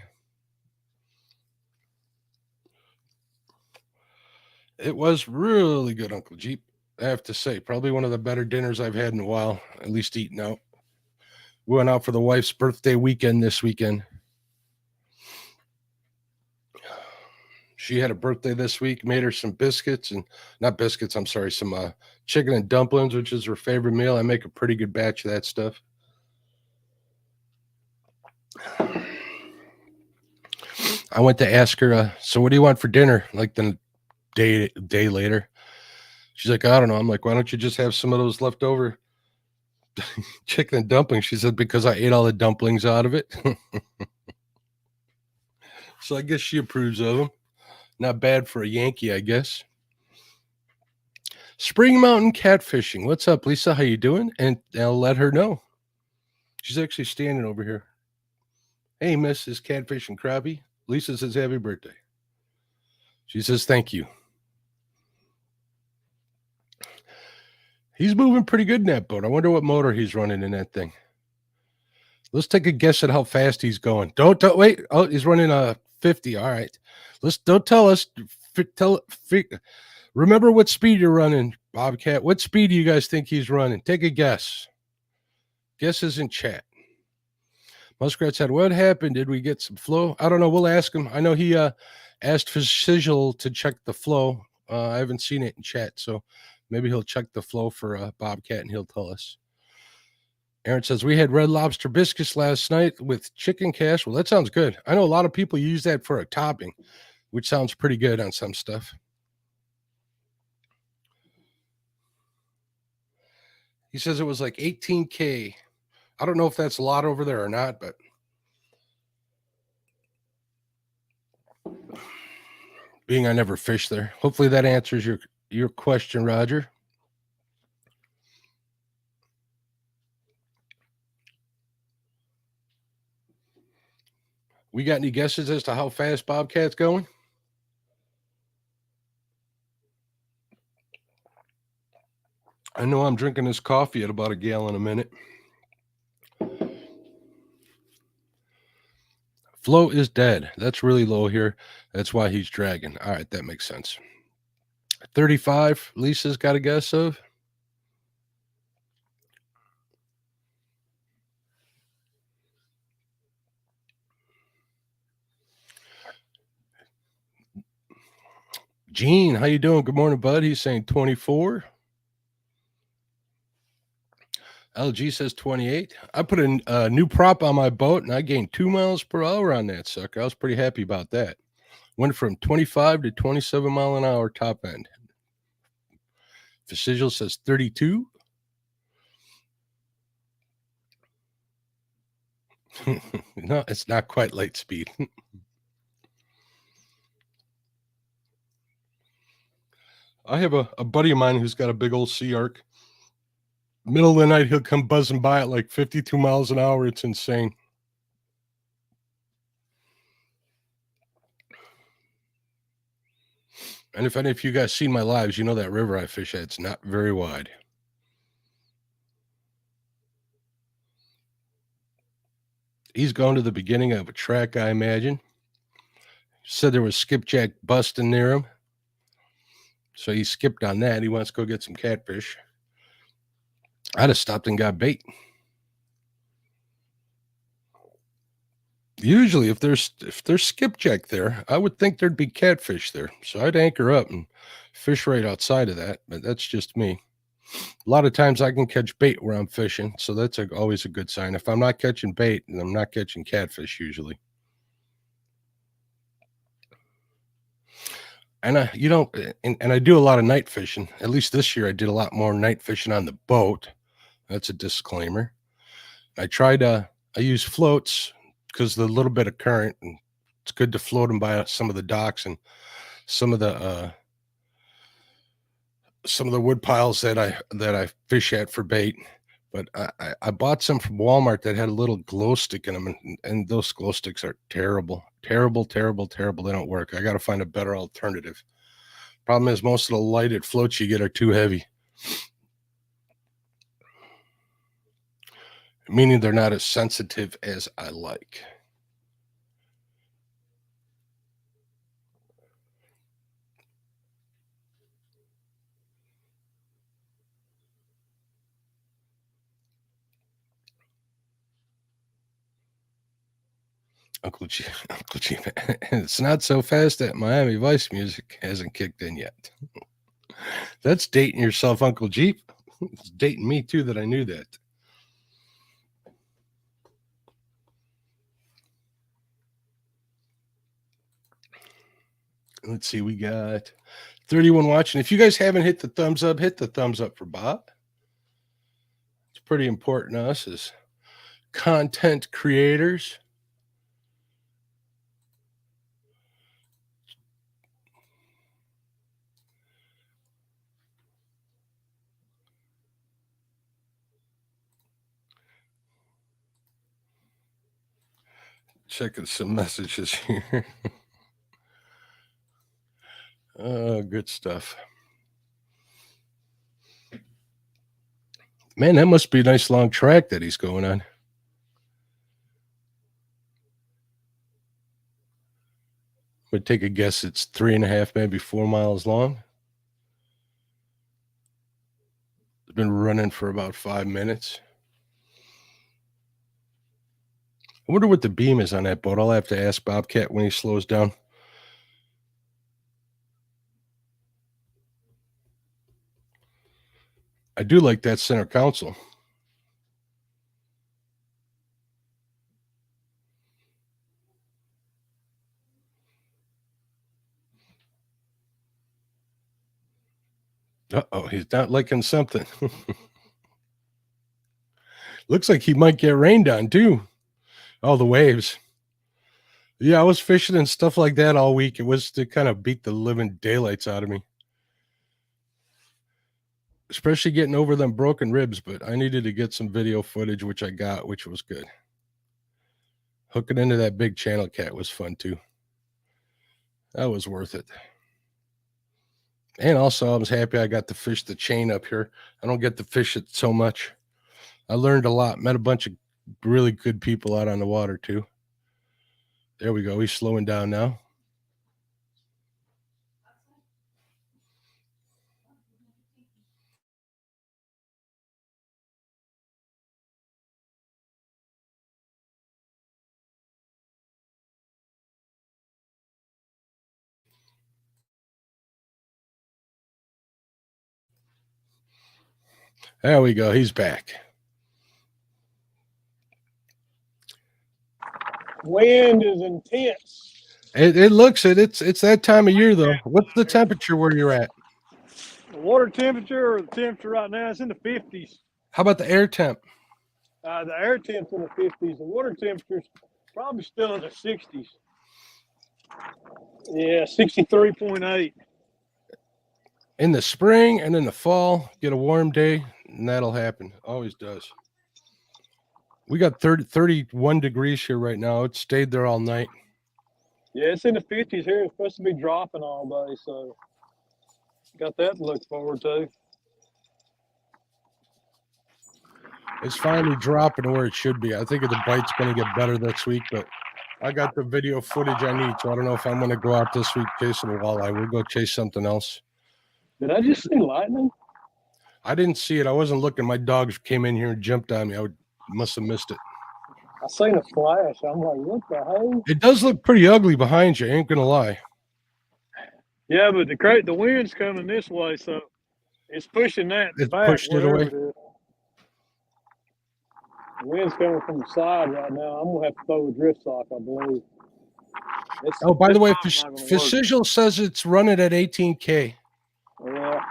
It was really good, Uncle Jeep. I have to say, probably one of the better dinners I've had in a while, at least eating out. We went out for the wife's birthday weekend this weekend. She had a birthday this week, made her some biscuits and not biscuits, I'm sorry, some chicken and dumplings, which is her favorite meal. I make a pretty good batch of that stuff. I went to ask her, so what do you want for dinner? Like the day later. She's like, I don't know. I'm like, why don't you just have some of those leftover chicken and dumplings? She said, because I ate all the dumplings out of it. So I guess she approves of them. Not bad for a Yankee, I guess. Spring Mountain Catfishing. What's up, Lisa? How you doing? And I'll let her know. She's actually standing over here. Hey, Mrs. Catfishing Crappie. Lisa says happy birthday. She says thank you. He's moving pretty good in that boat. I wonder what motor he's running in that thing. Let's take a guess at how fast he's going. Don't wait. Oh, he's running a 50. All right. Don't tell us. Remember what speed you're running, Bobcat. What speed do you guys think he's running? Take a guess. Guesses in chat. Muskrat said, what happened? Did we get some flow? I don't know. We'll ask him. I know he asked for Sigil to check the flow. I haven't seen it in chat, so maybe he'll check the flow for Bobcat and he'll tell us. Aaron says, we had Red Lobster biscuits last night with chicken cash. Well, that sounds good. I know a lot of people use that for a topping, which sounds pretty good on some stuff. He says it was like 18K. I don't know if that's a lot over there or not, but being I never fished there. Hopefully that answers your question, Roger. We got any guesses as to how fast Bobcat's going? I know I'm drinking this coffee at about a gallon a minute. Flow is dead. That's really low here. That's why he's dragging. All right, that makes sense. 35, Lisa's got a guess of. Gene, how you doing? Good morning, bud. He's saying 24. LG says 28. I put a new prop on my boat, and I gained 2 miles per hour on that sucker. I was pretty happy about that. Went from 25 to 27 mile an hour top end. Visual says 32. No, it's not quite light speed. I have a buddy of mine who's got a big old Sea Arc. Middle of the night, he'll come buzzing by at like 52 miles an hour. It's insane. And if any of you guys seen my lives, you know that river I fish at, it's not very wide. He's going to the beginning of a track, I imagine. Said there was skipjack busting near him. So he skipped on that. He wants to go get some catfish. I'd have stopped and got bait. Usually, if there's skipjack there, I would think there'd be catfish there. So I'd anchor up and fish right outside of that. But that's just me. A lot of times I can catch bait where I'm fishing, so that's always a good sign. If I'm not catching bait, then I'm not catching catfish usually. And I do a lot of night fishing. At least this year I did a lot more night fishing on the boat. That's a disclaimer. I use floats because the little bit of current, and it's good to float them by some of the docks and some of the wood piles that I fish at for bait. But I bought some from Walmart that had a little glow stick in them, and those glow sticks are terrible. They don't work. I got to find a better alternative. Problem is, most of the lighted floats you get are too heavy, meaning they're not as sensitive as I like. Uncle G, it's not so fast that Miami Vice music hasn't kicked in yet. That's dating yourself, Uncle Jeep. It's dating me too that I knew that. Let's see, we got 31 watching. If you guys haven't hit the thumbs up for Bob. It's pretty important to us as content creators. Checking some messages here. Oh, good stuff. Man, that must be a nice long track that he's going on. Would take a guess it's 3.5, maybe 4 miles long. It's been running for about 5 minutes. I wonder what the beam is on that boat. I'll have to ask Bobcat when he slows down. I do like that center console. Uh-oh, he's not liking something. Looks like he might get rained on too. Oh, the waves. Yeah, I was fishing and stuff like that all week. It was to kind of beat the living daylights out of me. Especially getting over them broken ribs, but I needed to get some video footage, which I got, which was good. Hooking into that big channel cat was fun too. That was worth it. And also, I was happy I got to fish the chain up here. I don't get to fish it so much. I learned a lot, met a bunch of really good people out on the water too. There we go. He's slowing down now. There we go. He's back. Wind is intense. It looks it. It's that time of year though. What's the temperature where you're at? The water temperature or the temperature right now is in the 50s. How about the air temp? The air temp's in the 50s. The water temperature's probably still in the 60s. Yeah, 63.8. In the spring and in the fall, get a warm day, and that'll happen. Always does. We got 31 degrees here right now. It stayed there all night. Yeah, it's in the 50s here. It's supposed to be dropping all day, so got that to look forward to. It's finally dropping to where it should be. I think the bite's going to get better this week, but I got the video footage I need, so I don't know if I'm going to go out this week chasing a walleye. We'll go chase something else. Did I just see lightning? I didn't see it. I wasn't looking. My dogs came in here and jumped on me. Must have missed it. I seen a flash. I'm like, what the hell? It does look pretty ugly behind you. I ain't going to lie. Yeah, but the wind's coming this way, so it's pushing that It's back. pushed it away. It is. The wind's coming from the side right now. I'm gonna have to throw a drift sock, I believe. Oh, by the way, probably not gonna work. Fisigil says it's running at 18K. Yeah,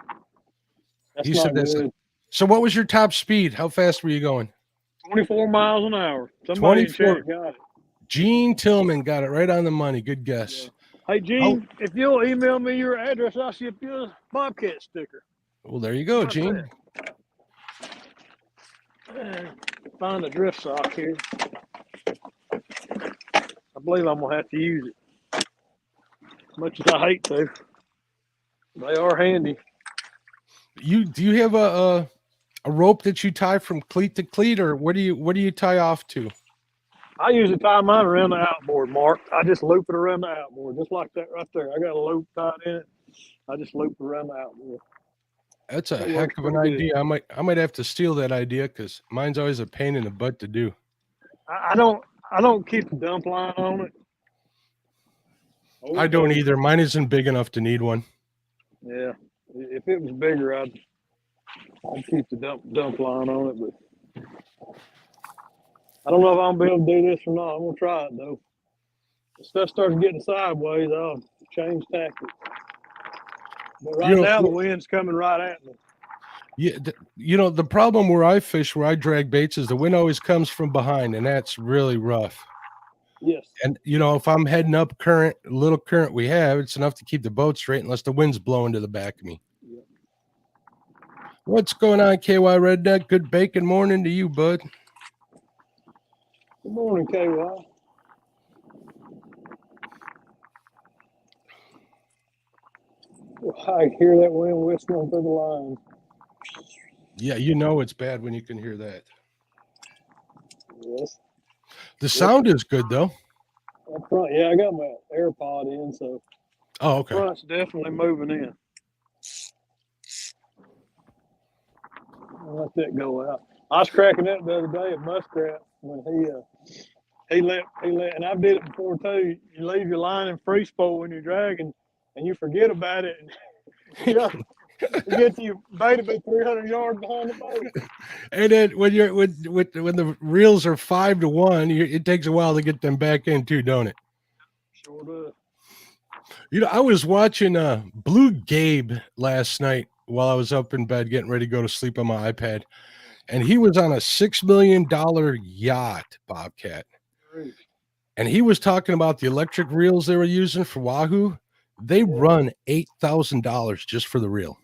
that's He not said that's good. So what was your top speed? How fast were you going? 24 miles an hour. Somebody in 24. chat got it. Gene Tillman got it right on the money. Good guess. Yeah. Hey, Gene, if you'll email me your address, I'll ship you a Bobcat sticker. Well, there you go, What's Gene. Find a drift sock here. I believe I'm gonna have to use it. As much as I hate to, they are handy. Do you have a rope that you tie from cleat to cleat, or what do you tie off to? I usually tie mine around the outboard, Mark. I just loop it around the outboard, just like that right there. I got a loop tied in it. I just loop it around the outboard. That's a That heck of an works pretty idea. I might have to steal that idea because mine's always a pain in the butt to do. I don't keep the dump line on it. I don't either. Mine isn't big enough to need one. Yeah, if it was bigger, I'd keep the dump line on it, but I don't know if I'm gonna be able to do this or not. I'm gonna try it though. If stuff starts getting sideways, I'll change tactics. But right now, the wind's coming right at me. Yeah, the problem where I fish, where I drag baits, is the wind always comes from behind, and that's really rough. Yes. And if I'm heading up current, little current we have, it's enough to keep the boat straight unless the wind's blowing to the back of me. Yep. What's going on, KY Redneck? Good bacon morning to you, bud. Good morning, KY. I hear that wind whistling through the line. Yeah, it's bad when you can hear that. Yes. The sound is good though. Up front, yeah, I got my AirPod in, so. Oh, okay. Front's definitely moving in. I'll let that go out. I was cracking up the other day at Muskrat when he let, and I've did it before too. You leave your line in free spool when you're dragging, and you forget about it. And, you get to your bait to be 300 yards behind the boat. And then when you're when the reels are 5-1, it takes a while to get them back in too, don't it? Sure does. I was watching Blue Gabe last night while I was up in bed getting ready to go to sleep on my iPad, and he was on a $6 million yacht, Bobcat. Great. And he was talking about the electric reels they were using for Wahoo. They run $8,000 just for the reel.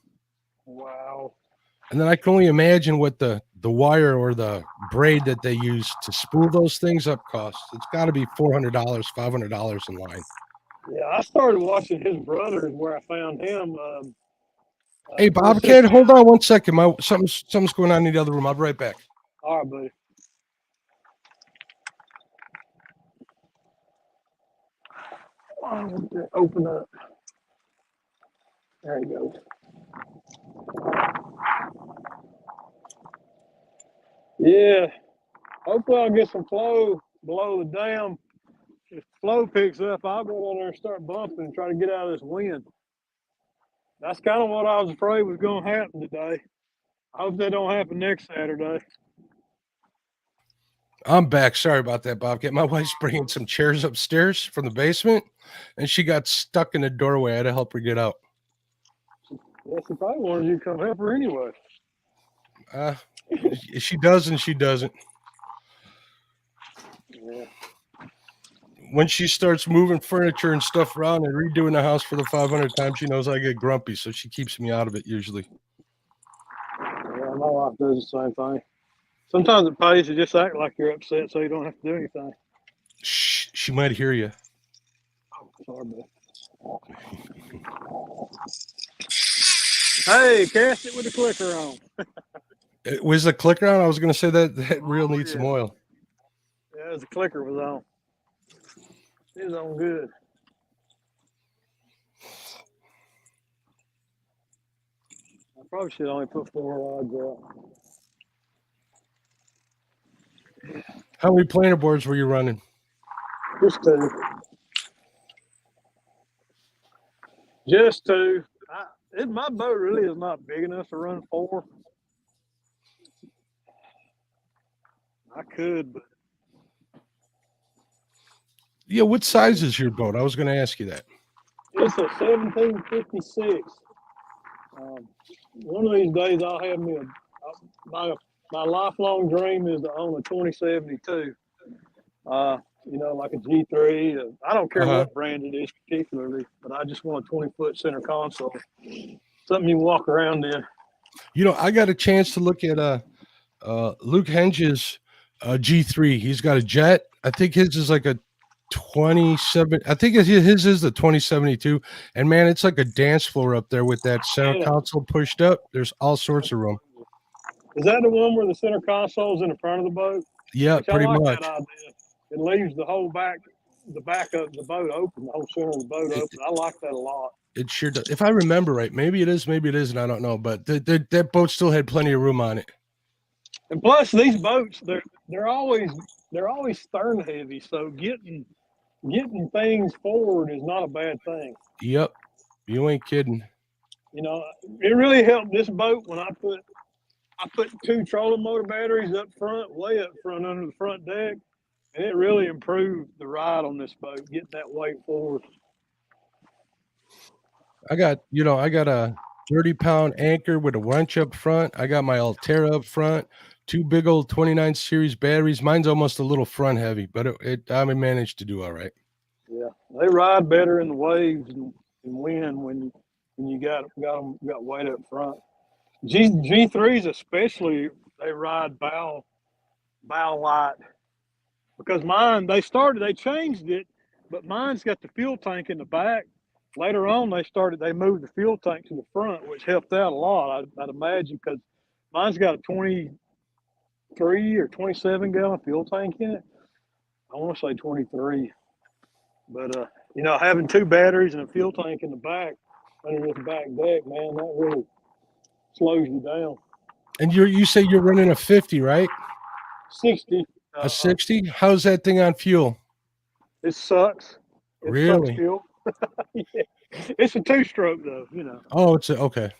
Wow. And then I can only imagine what the wire or the braid that they use to spool those things up costs. It's got to be $400, $500 in line. Yeah, I started watching his brothers where I found him. Hey, Bobcat, hold on one second. Something's going on in the other room. I'll be right back. All right, buddy. Open up. There you go. Yeah. Hopefully I'll get some flow below the dam. If flow picks up, I'll go down there and start bumping and try to get out of this wind. That's kind of what I was afraid was going to happen today. I hope that don't happen next Saturday. I'm back. Sorry about that, Bobcat. My wife's bringing some chairs upstairs from the basement, and she got stuck in the doorway. I had to help her get out. Yeah, she probably wanted you to come help her anyway. Uh, she does and she doesn't. Yeah. When she starts moving furniture and stuff around and redoing the house for the 500th time, she knows I get grumpy, so she keeps me out of it usually. Yeah, my wife does the same thing. Sometimes it pays to just act like you're upset so you don't have to do anything. Shh, she might hear you. Sorry, bud. Hey, cast it with the clicker on. Was the clicker on? I was going to say that reel needs some yeah. oil. Yeah, the clicker was on. It was on good. I probably should only put 4 rods out. How many planer boards were you running? Just 2. Just 2. My boat really is not big enough to run 4. I could, but Yeah, what size is your boat? I was going to ask you that. it's a 1756. One of these days I'll have me my lifelong dream is to own a 2072. Like a G3. I don't care what brand it is particularly, but I just want a 20-foot center console. Something you can walk around in. I got a chance to look at Luke Henge's G3. He's got a jet. I think his is like a 27. I think his is the 2072. And man, it's like a dance floor up there with that center console pushed up. There's all sorts of room. Is that the one where the center console is in the front of the boat? Yeah, pretty much. That idea. It leaves the whole the back of the boat open, the whole center of the boat open. I like that a lot. It sure does. If I remember right, maybe it is, maybe it isn't. I don't know, but that boat still had plenty of room on it. And plus, these boats they're always stern heavy, so getting things forward is not a bad thing. Yep, you ain't kidding. It really helped this boat when I put 2 trolling motor batteries up front, way up front under the front deck, and it really improved the ride on this boat, getting that weight forward. I got a 30-pound anchor with a winch up front. I got my Altera up front, 2 big old 29 series batteries. Mine's almost a little front heavy, but I managed to do all right. Yeah, they ride better in the waves and wind when you got weight up front. G3s especially, they ride bow light, because mine they changed it, but mine's got the fuel tank in the back. Later on, they moved the fuel tank to the front, which helped out a lot. I'd imagine, because mine's got a 23 or 27 gallon fuel tank in it. I want to say 23, but having 2 batteries and a fuel tank in the back under this back deck, man, that really slows you down. And you say you're running a 50, right? 60. A 60? How's that thing on fuel? It sucks. Really? Sucks fuel. Yeah. It's a 2-stroke though, Oh, it's okay.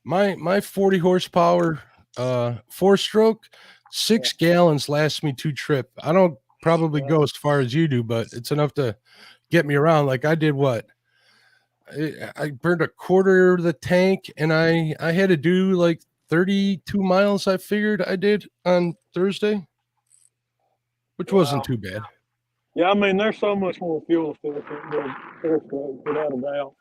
My 40 horsepower 4-stroke, 6 gallons lasts me 2 trips. I don't probably go as far as you do, but it's enough to get me around. Like I did I burned a quarter of the tank, and I had to do like 32 miles. I figured I did on Thursday, which wasn't too bad. Yeah, I mean, there's so much more fuel efficient than 4-stroke, without a doubt.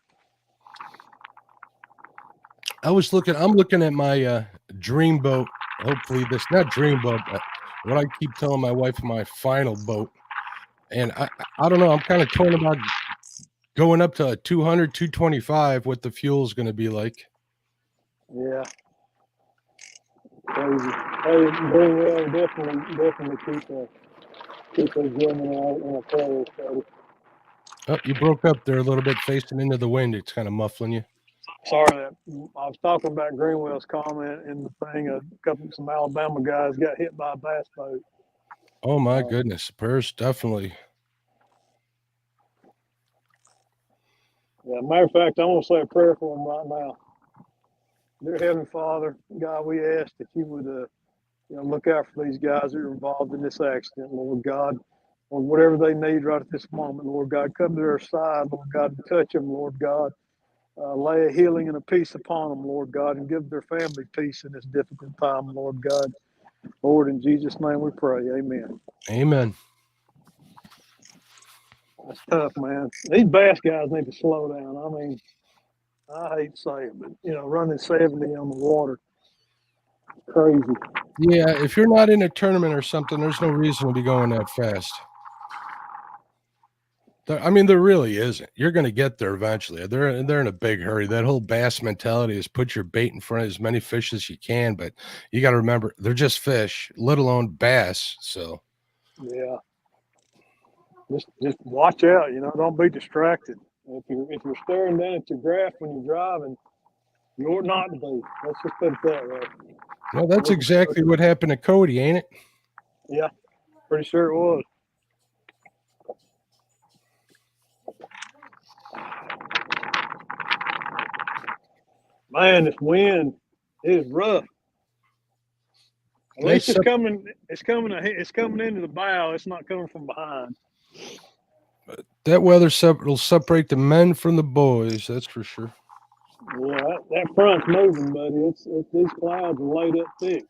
I'm looking at my dream boat. Hopefully not dream boat, but what I keep telling my wife, my final boat. And I don't know, I'm kind of torn about going up to 200, 225, what the fuel is going to be like. Yeah. Crazy. Hey, Greenwell definitely keep those women out in a prayer study. Oh, you broke up there a little bit, facing into the wind. It's kind of muffling you. Sorry, I was talking about Greenwell's comment in the thing. Some Alabama guys got hit by a bass boat. Oh my goodness, prayers definitely. Yeah, matter of fact, I want to say a prayer for them right now. Dear Heavenly Father, God, we ask that you would look out for these guys that are involved in this accident, Lord God, or whatever they need right at this moment, Lord God. Come to their side, Lord God, and touch them, Lord God. Lay a healing and a peace upon them, Lord God, and give their family peace in this difficult time, Lord God. Lord, in Jesus' name we pray. Amen. Amen. That's tough, man. These bass guys need to slow down. I mean, I hate to say it, but, running 70 on the water, crazy. Yeah, if you're not in a tournament or something, there's no reason to be going that fast. I mean, there really isn't. You're going to get there eventually. They're in a big hurry. That whole bass mentality is put your bait in front of as many fish as you can, but you got to remember they're just fish, let alone bass. So Yeah. Just watch out, don't be distracted. If you're staring down at your graph when you're driving, you ought not to be. Let's just put it that way. well, that's exactly what happened to Cody, ain't it? Yeah, pretty sure it was. Man, this wind is rough. At least it's coming. It's coming into the bow. It's not coming from behind. That weather will separate the men from the boys. That's for sure. Yeah, that front's moving, buddy. It's these clouds are laid up thick.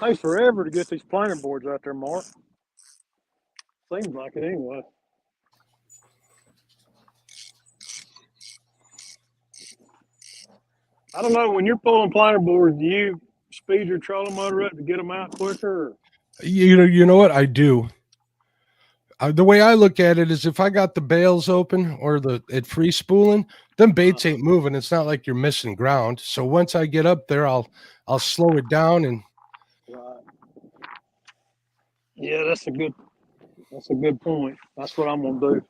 Takes forever to get these planer boards out there, Mark. Seems like it anyway. I don't know. When you're pulling planer boards, do you speed your trolling motor up to get them out quicker? Or? You know what I do. The way I look at it is, if I got the bails open or it free spooling, them baits ain't moving. It's not like you're missing ground. So once I get up there, I'll slow it down and. Right. Yeah, that's a good point. That's what I'm gonna do.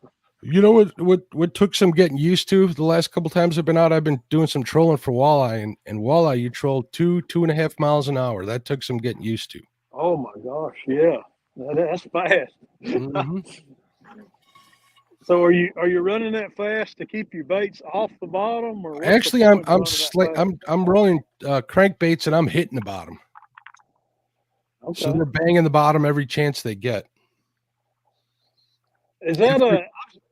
You know what took some getting used to? The last couple times I've been out, I've been doing some trolling for walleye, and walleye you troll 2.5 miles an hour. That took some getting used to. Oh my gosh, yeah, that's fast. Mm-hmm. So are you running that fast to keep your baits off the bottom, or actually I'm rolling crankbaits and I'm hitting the bottom. Okay. So they're banging the bottom every chance they get. Is that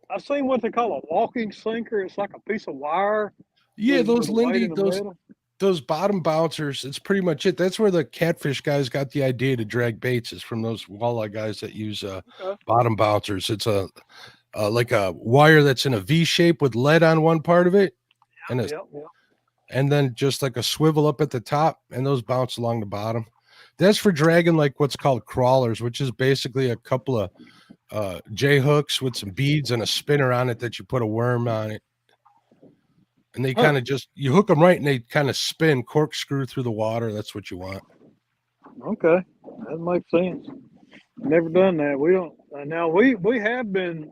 I've seen what they call a walking sinker. It's like a piece of wire. Yeah, those Lindy, those bottom bouncers. It's pretty much it. That's where the catfish guys got the idea to drag baits, is from those walleye guys that use bottom bouncers. It's like a wire that's in a V shape with lead on one part of it, and then just like a swivel up at the top, and those bounce along the bottom. That's for dragging like what's called crawlers, which is basically a couple of J hooks with some beads and a spinner on it that you put a worm on it, and they kind of you hook them right and they kind of spin, corkscrew through the water. That's what you want. Okay, that makes sense. Never done that. We don't. Now we have been.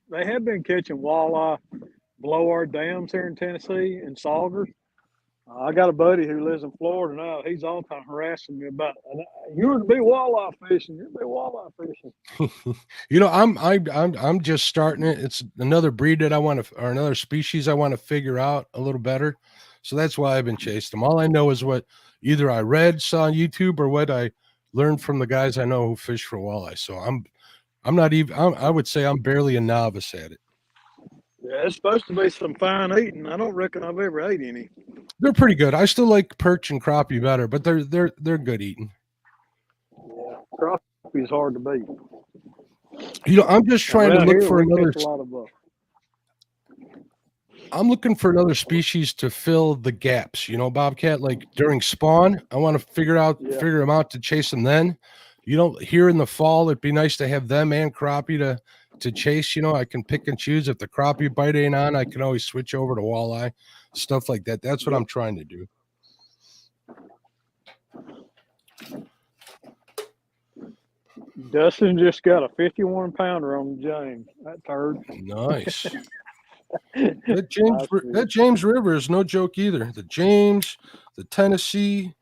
They have been catching walleye below our dams here in Tennessee and Saugers. I got a buddy who lives in Florida now. He's all the time harassing me about, you're to be walleye fishing. You're to be walleye fishing. I'm just starting it. It's another breed that I want to, or another species I want to figure out a little better. So that's why I've been chasing them. All I know is what either I saw on YouTube, or what I learned from the guys I know who fish for walleye. So I would say I'm barely a novice at it. Yeah, it's supposed to be some fine eating. I don't reckon I've ever ate any. They're pretty good. I still like perch and crappie better, but they're good eating. Yeah, crappie is hard to beat. I'm just trying to look for another. I'm looking for another species to fill the gaps. Bobcat, like during spawn, I want to figure them out to chase them then. Here in the fall, it'd be nice to have them and crappie to chase. I can pick and choose. If the crappie bite ain't on, I can always switch over to walleye, stuff like that. That's what I'm trying to do. Dustin just got a 51-pounder on James. That turd. Nice. That James River is no joke either. The James, the Tennessee,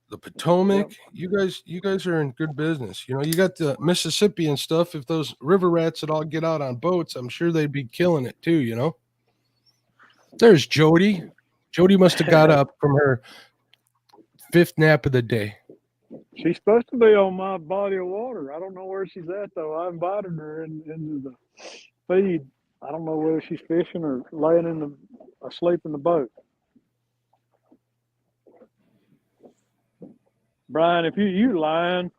the Potomac. Yep. You guys are in good business. You got the Mississippi and stuff. If those river rats would all get out on boats, I'm sure they'd be killing it too. There's Jody Jody must have got up from her 5th nap of the day. She's supposed to be on my body of water. I don't know where she's at though. I invited her into the feed. I don't know whether she's fishing or laying asleep in the boat. Brian, if you lying.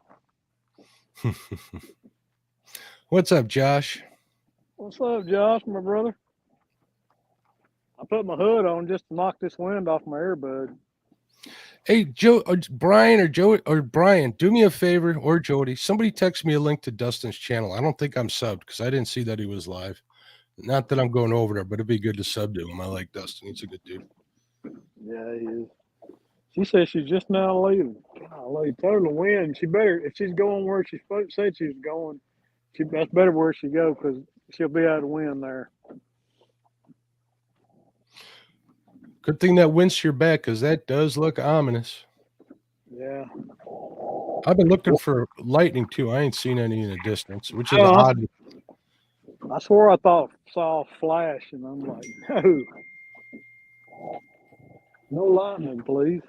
What's up, Josh? What's up, Josh, my brother? I put my hood on just to knock this wind off my earbud. Hey, Joe, Brian, or Joe, or Brian, do me a favor, or Jody. Somebody text me a link to Dustin's channel. I don't think I'm subbed because I didn't see that he was live. Not that I'm going over there, but it'd be good to sub to him. I like Dustin. He's a good dude. Yeah, he is. She said she's just now leaving. Golly, total wind. She better, if she's going where she said she was going, that's better where she go because she'll be out of wind there. Good thing that wind's your back because that does look ominous. Yeah. I've been looking for lightning too. I ain't seen any in the distance, which is Oh, odd. I swore I saw a flash, and I'm like, no. No lightning, please.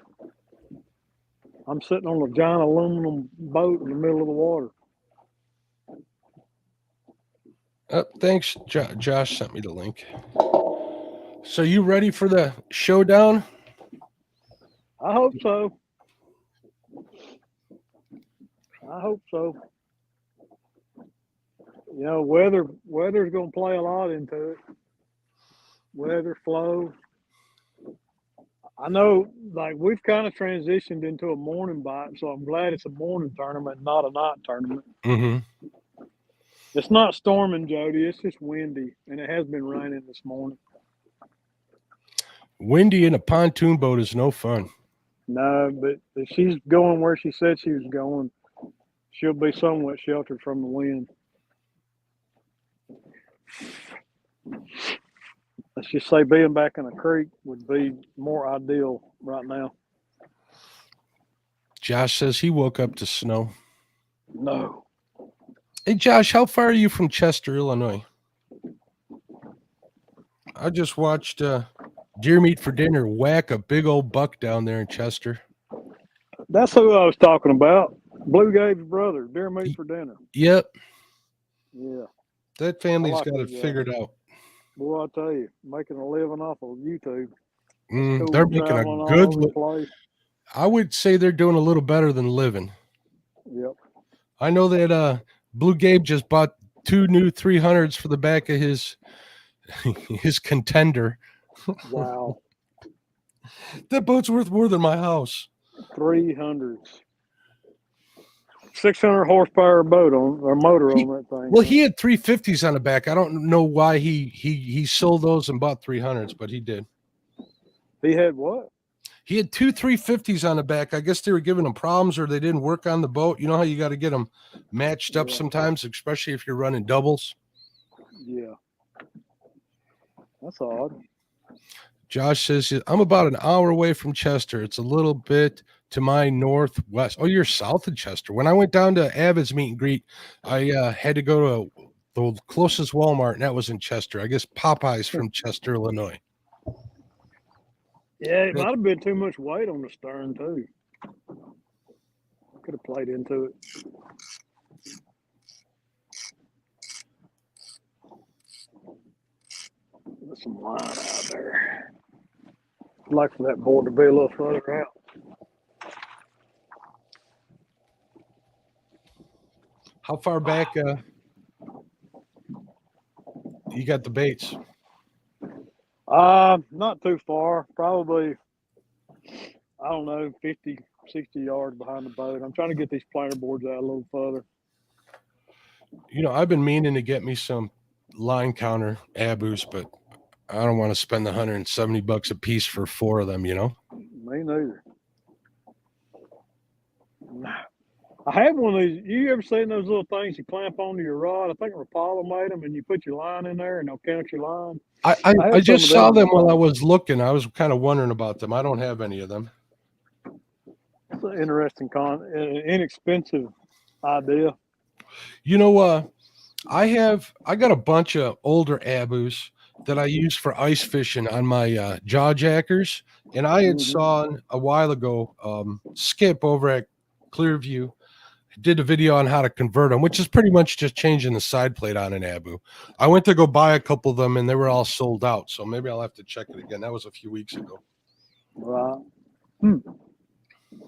I'm sitting on a giant aluminum boat in the middle of the water. Thanks, Josh sent me the link. So you ready for the showdown? I hope so. I hope so. You know, weather's going to play a lot into it. Weather, flow. I know, like, we've kind of transitioned into a morning bite, so I'm glad it's a morning tournament, not a night tournament. Mm-hmm. It's not storming, Jody. It's just windy, and it has been raining this morning. Windy in a pontoon boat is no fun. No, but if she's going where she said she was going, she'll be somewhat sheltered from the wind. Let's just say being back in a creek would be more ideal right now. Josh says he woke up to snow. No. Hey, Josh, how far are you from Chester, Illinois? I just watched Deer Meat for Dinner whack a big old buck down there in Chester. That's who I was talking about. Blue Gabe's brother, Deer Meat for Dinner. Yep. Yeah. That family's like got it that guy. figured out. Boy, I tell you, making a living off of YouTube. They're Cool, making a traveling all good over the place. I would say they're doing a little better than living. Yep. I know that Blue Gabe just bought 2 new 300s for the back of his contender. Wow. That boat's worth more than my house. 300s. 600 horsepower boat on or motor on that thing. Well, he had 350s on the back. I don't know why he sold those and bought 300s, but he did. He had what? He had 2 350s on the back. I guess they were giving him problems or they didn't work on the boat. You know how you got to get them matched up sometimes, especially if you're running doubles. Yeah. That's odd. Josh says, I'm about an hour away from Chester. It's a little bit to my northwest. Oh, you're south of Chester. When I went down to Avid's meet and greet, I had to go to the closest Walmart, and that was in Chester. I guess Popeye's from Chester, Illinois. Yeah, it might have been too much weight on the stern, too. Could have played into it. There's some line out there. I'd like for that board to be a little further out. How far back you got the baits? Not too far. Probably, I don't know, 50, 60 yards behind the boat. I'm trying to get these planer boards out a little further. You know, I've been meaning to get me some line counter Abus, but I don't want to spend the $170 a piece for 4 of them, you know? Me neither. I have one of these. You ever seen those little things you clamp onto your rod? I think Rapala made them, and you put your line in there, and they'll count your line. I just saw them while I was looking. I was kind of wondering about them. I don't have any of them. It's an interesting, inexpensive idea. You know, I got a bunch of older Abus, that I use for ice fishing on my jaw jackers, and I had saw a while ago Skip over at Clearview did a video on how to convert them, which is pretty much just changing the side plate on an Abu. I went to go buy a couple of them, and they were all sold out. So maybe I'll have to check it again. That was a few weeks ago. Right.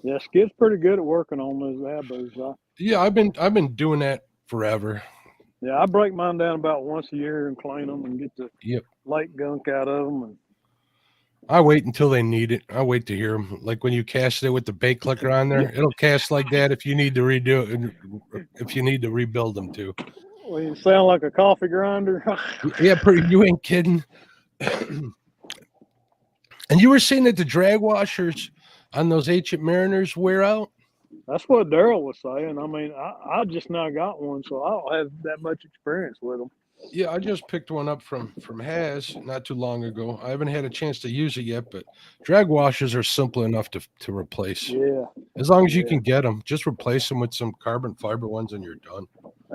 Yeah, Skip's pretty good at working on those Abus. Yeah, I've been doing that forever. Yeah, I break mine down about once a year and clean them and get the Yep. lake gunk out of them. And I wait until they need it. I wait to hear them. Like when you cast it with the bait clicker on there, it'll cast like that if you need to redo it, if you need to rebuild them too. well, you sound like a coffee grinder. Yeah, you ain't kidding. And you were saying that the drag washers on those Ancient Mariners wear out? That's what Daryl was saying. I mean, I just now got one, so I don't have that much experience with them. Yeah, I just picked one up from Has not too long ago. I haven't had a chance to use it yet, but drag washers are simple enough to replace. Yeah. As long as you can get them, just replace them with some carbon fiber ones and you're done.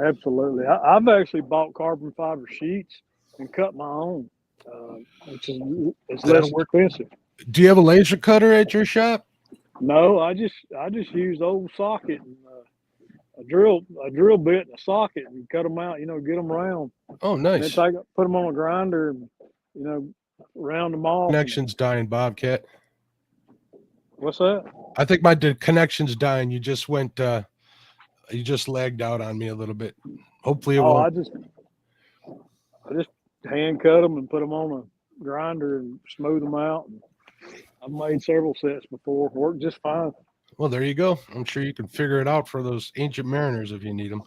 Absolutely. I've actually bought carbon fiber sheets and cut my own, which is it's less expensive. Do you have a laser cutter at your shop? No, I just use old socket and a drill bit and a socket and cut them out. Get them round. Oh, And nice. then put them on a grinder and round them off. Connection's dying, Bobcat. What's that? I think my connection's dying. You just went. You just lagged out on me a little bit. Hopefully it won't. I just hand cut them and put them on a grinder and smooth them out. And I've made several sets before. Worked just fine. Well, there you go. I'm sure you can figure it out for those Ancient Mariners if you need them.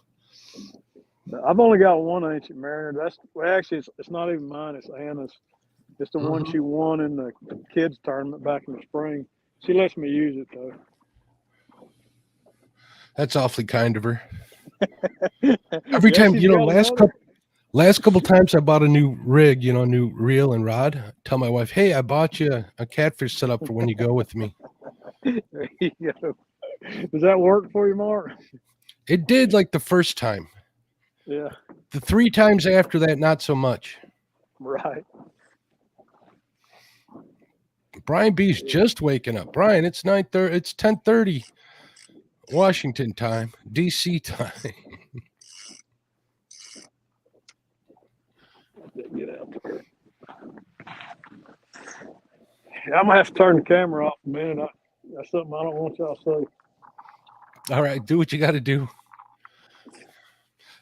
I've only got one Ancient Mariner. Actually it's not even mine. It's Anna's. It's the one she won in the kids tournament back in the spring. She lets me use it though. That's awfully kind of her. Every time, she's got last couple times I bought a new rig, new reel and rod. I tell my wife, hey, I bought you a catfish setup for when you go with me. There you go. Does that work for you, Mark? It did, like the first time. Yeah. The 3 times after that, not so much. Right. Brian B's just waking up. Brian, it's 9:30. It's 10:30 Washington time, DC time. Get out there. Yeah, I'm gonna have to turn the camera off in a minute. That's something I don't want y'all to see. All right, do what you got to do.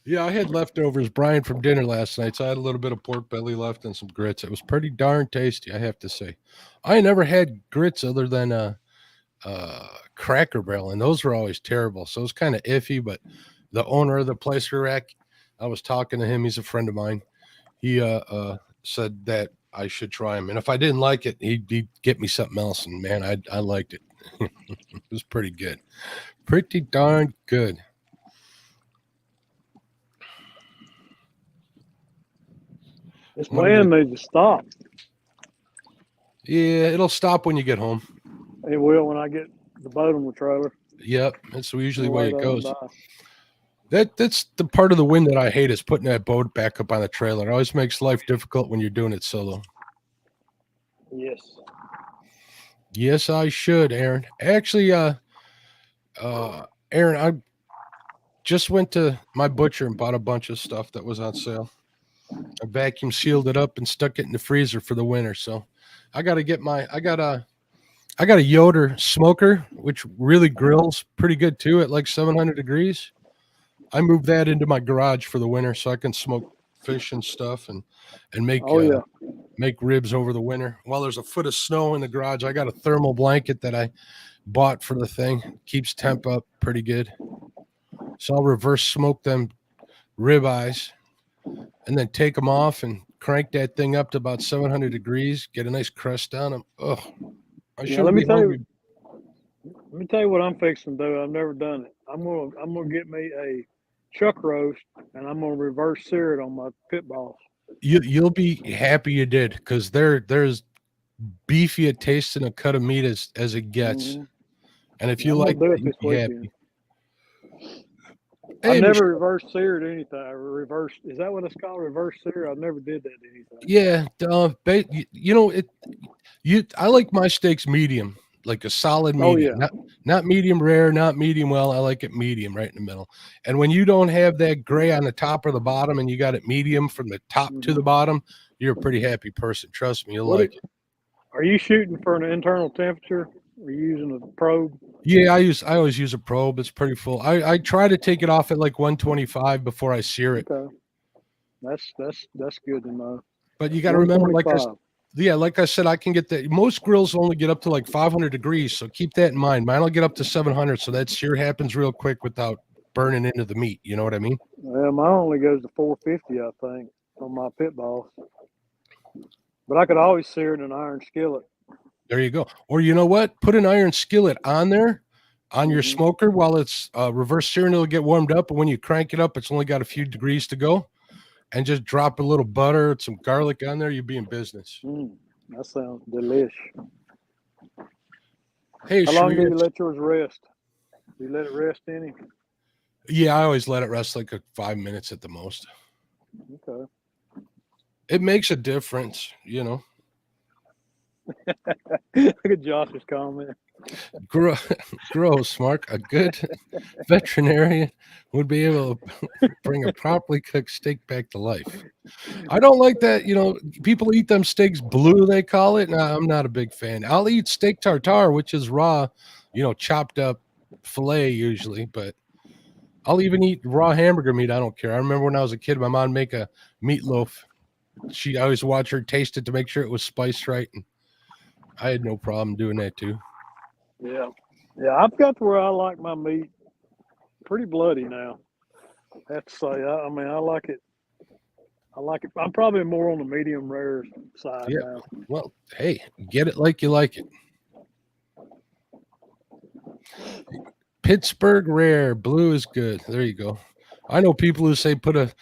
Yeah, I had leftovers, Brian, from dinner last night, so I had a little bit of pork belly left and some grits. It was pretty darn tasty, I have to say. I never had grits other than Cracker Barrel, and those were always terrible. So it was kind of iffy, but the owner of the place we were at, I was talking to him. He's a friend of mine. He said that I should try them, and if I didn't like it, he'd get me something else. And man, I liked it. It was pretty good, pretty darn good. This wind needs to stop. Yeah, it'll stop when you get home. It will when I get the boat on the trailer. Yep, that's usually the way it goes. That's the part of the wind that I hate is putting that boat back up on the trailer. It always makes life difficult when you're doing it solo. Yes. Yes, I should, Aaron. Actually, Aaron, I just went to my butcher and bought a bunch of stuff that was on sale. I vacuum sealed it up and stuck it in the freezer for the winter. So I got to get I got a Yoder smoker, which really grills pretty good too at like 700 degrees. I moved that into my garage for the winter so I can smoke fish and stuff and make make ribs over the winter. While there's a foot of snow in the garage, I got a thermal blanket that I bought for the thing. Keeps temp up pretty good. So I'll reverse smoke them rib eyes and then take them off and crank that thing up to about 700 degrees, get a nice crust on them. Oh, let me tell you what I'm fixing to do. I've never done it. I'm gonna get me a chuck roast and I'm gonna reverse sear it on my pit balls. You'll be happy you did, because there's beefy a taste in a cut of meat as it gets. And if you like it, you'll be happy. I Hey, never reverse seared anything. Reverse, is that what it's called? Reverse sear? I never did that to anything. yeah, you know it. I like my steaks medium, like a solid Oh medium, yeah. not medium rare, not medium well. I like it medium, right in the middle. And when you don't have that gray on the top or the bottom, and you got it medium from the top to the bottom, you're a pretty happy person. Trust me, you'll What like it- it. Are you shooting for an internal temperature? Are you using a probe? Yeah, I always use a probe. It's pretty full. I try to take it off at like 125 before I sear it. Okay. That's good to know. But you got to remember, 125. like I said, I can get that. Most grills only get up to like 500 degrees, so keep that in mind. Mine will get up to 700, so that sear happens real quick without burning into the meat. You know what I mean? Well, mine only goes to 450, I think, on my pit boss. But I could always sear in an iron skillet. There you go. Or you know what? Put an iron skillet on there on your Mhm. smoker while it's reverse searing. It'll get warmed up, and when you crank it up, it's only got a few degrees to go. And just drop a little butter, some garlic on there. You'll be in business. That sounds delish. Hey, How long do Sharita. you let yours rest? Do you let it rest any? Yeah, I always let it rest like 5 minutes at the most. Okay. It makes a difference, you know. Look at Josh's comment. Gross, Mark. A good veterinarian would be able to bring a properly cooked steak back to life. I don't like that. You know, people eat them steaks blue, they call it. Nah, I'm not a big fan. I'll eat steak tartare, which is raw, chopped up filet usually, but I'll even eat raw hamburger meat. I don't care. I remember when I was a kid, my mom make a meatloaf. I always watch her taste it to make sure it was spiced right, and I had no problem doing that too. Yeah. Yeah, I've got to where I like my meat pretty bloody now. I have to say, I mean, I like it. I'm probably more on the medium rare side Yeah. now. Well, hey, get it like you like it. Pittsburgh rare blue is good. There you go. I know people who say put a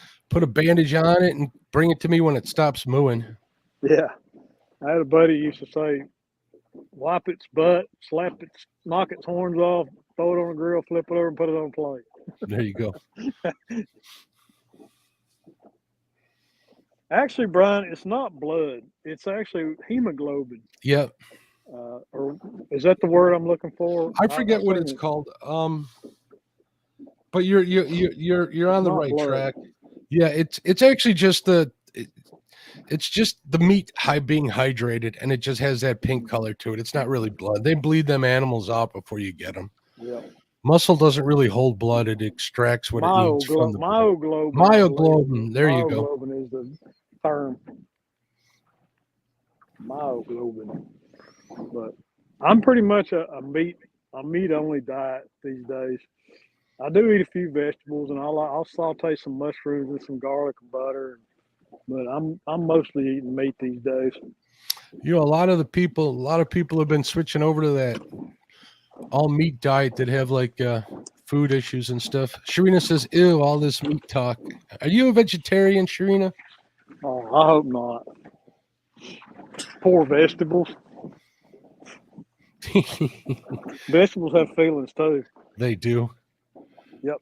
bandage on it and bring it to me when it stops mooing. Yeah. I had a buddy who used to say, wipe its butt, knock its horns off, throw it on a grill, flip it over, and put it on a plate. There you go. Actually, Brian, it's not blood. It's actually hemoglobin. Yep. Or is that the word I'm looking for? I forget what it's called. But you're on the right track. Yeah, it's actually just it's just the meat being hydrated, and it just has that pink color to it. It's not really blood. They bleed them animals out before you get them. Yeah. Muscle doesn't really hold blood. It extracts what it needs from the myoglobin. Myoglobin. There you go. Myoglobin is the term. Myoglobin. But I'm pretty much a meat only diet these days. I do eat a few vegetables, and I'll saute some mushrooms with some garlic and butter. But I'm mostly eating meat these days. A lot of people have been switching over to that all meat diet that have like food issues and stuff. Sharina says, ew, all this meat talk. Are you a vegetarian, Sharina? Oh, I hope not. Poor vegetables. Vegetables have feelings too. They do. Yep.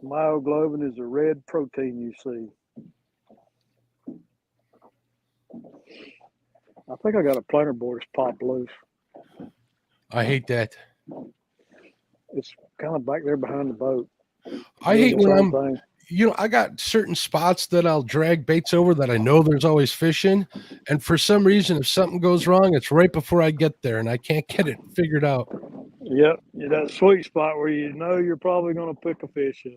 Myoglobin is a red protein you see. I think I got a planter board that's popped loose. I hate that. It's kind of back there behind the boat. I hate when I got certain spots that I'll drag baits over that I know there's always fish in. And for some reason, if something goes wrong, it's right before I get there and I can't get it figured out. Yep. That sweet spot where you know you're probably going to pick a fish up.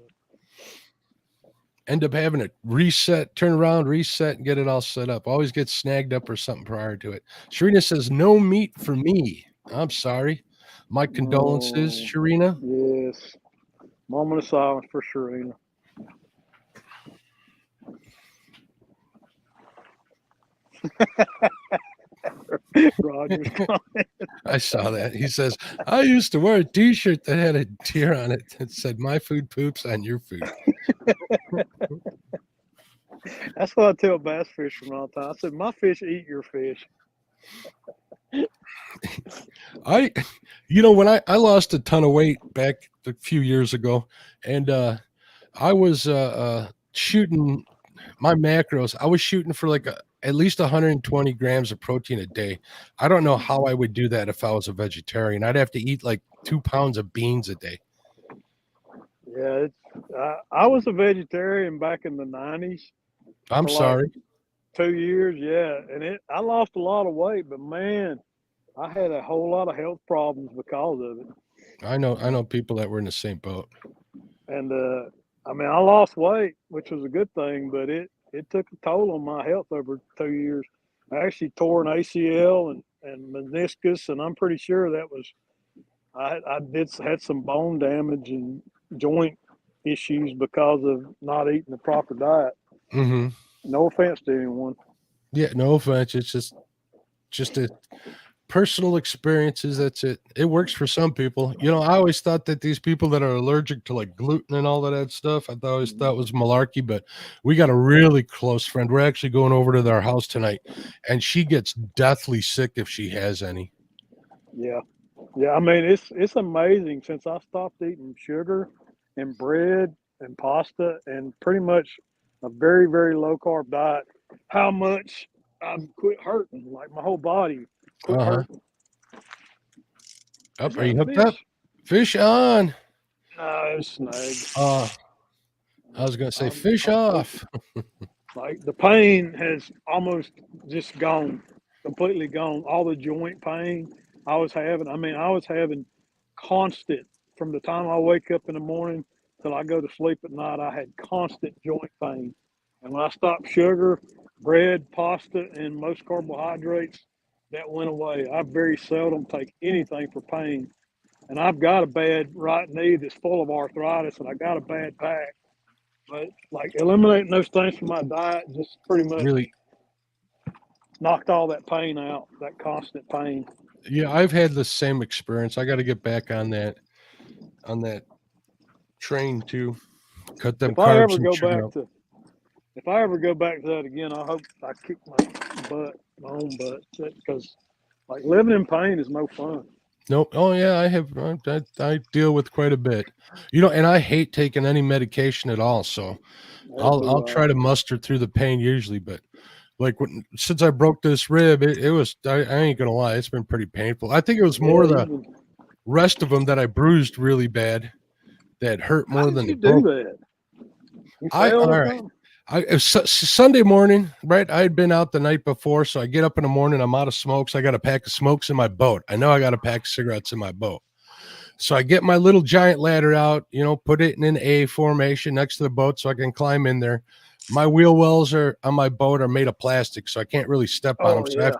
End up having to turn around, reset, and get it all set up. Always get snagged up or something prior to it. Sharina says, no meat for me. I'm sorry. My condolences, Sharina. Yes. Moment of silence for Sharina. Roger's comment. I saw that. He says, I used to wear a t-shirt that had a deer on it that said, my food poops on your food. That's what I tell bass fishermen all the time. I said, my fish eat your fish. When I lost a ton of weight back a few years ago, and I was shooting my macros. I was shooting for like at least 120 grams of protein a day. I don't know how I would do that if I was a vegetarian. I'd have to eat like 2 pounds of beans a day. Yeah, I was a vegetarian back in the 90s. I'm for sorry. Like 2 years, yeah, and I lost a lot of weight, but man, I had a whole lot of health problems because of it. I know people that were in the same boat. And I mean, I lost weight, which was a good thing, but it took a toll on my health over 2 years. I actually tore an ACL and meniscus, and I'm pretty sure that was I had some bone damage and joint issues because of not eating the proper diet. Mm-hmm. No offense to anyone. Yeah, no offense. It's just a personal experiences. That's it. It works for some people. I always thought that these people that are allergic to like gluten and all of that stuff, I always thought was malarkey. But we got a really close friend. We're actually going over to their house tonight, and she gets deathly sick if she has any. Yeah. Yeah, I mean it's amazing since I stopped eating sugar and bread and pasta and pretty much a very, very low carb diet, how much I've quit hurting. Like my whole body quit hurting. Up, Is are you that hooked up? fish? Fish on. No, it's snag. I was gonna say fish off. Like the pain has almost just gone, completely gone. All the joint pain I was having. I mean, I was having constant from the time I wake up in the morning till I go to sleep at night. I had constant joint pain, and when I stopped sugar, bread, pasta, and most carbohydrates, that went away. I very seldom take anything for pain, and I've got a bad right knee that's full of arthritis, and I got a bad back. But like eliminating those things from my diet just pretty much Really? knocked all that pain out, that constant pain. Yeah, I've had the same experience. I got to get back on that train too. Cut them If I carbs ever and go sugar back out. to if I ever go back to that again, I hope I kick my own butt, because like living in pain is no fun. Nope. Oh yeah, I have. I deal with quite a bit, and I hate taking any medication at all. So I'll try to muster through the pain usually. But like since I broke this rib, it was. I ain't gonna lie, it's been pretty painful. I think it was more the rest of them that I bruised really bad, that hurt more than you the do broke. that. You failed All or right. something? Sunday morning, right? I had been out the night before, so I get up in the morning. I'm out of smokes. I got a pack of smokes in my boat. I know I got a pack of cigarettes in my boat. So I get my little giant ladder out, put it in an A formation next to the boat so I can climb in there. My wheel wells on my boat are made of plastic, so I can't really step on them. So Yeah.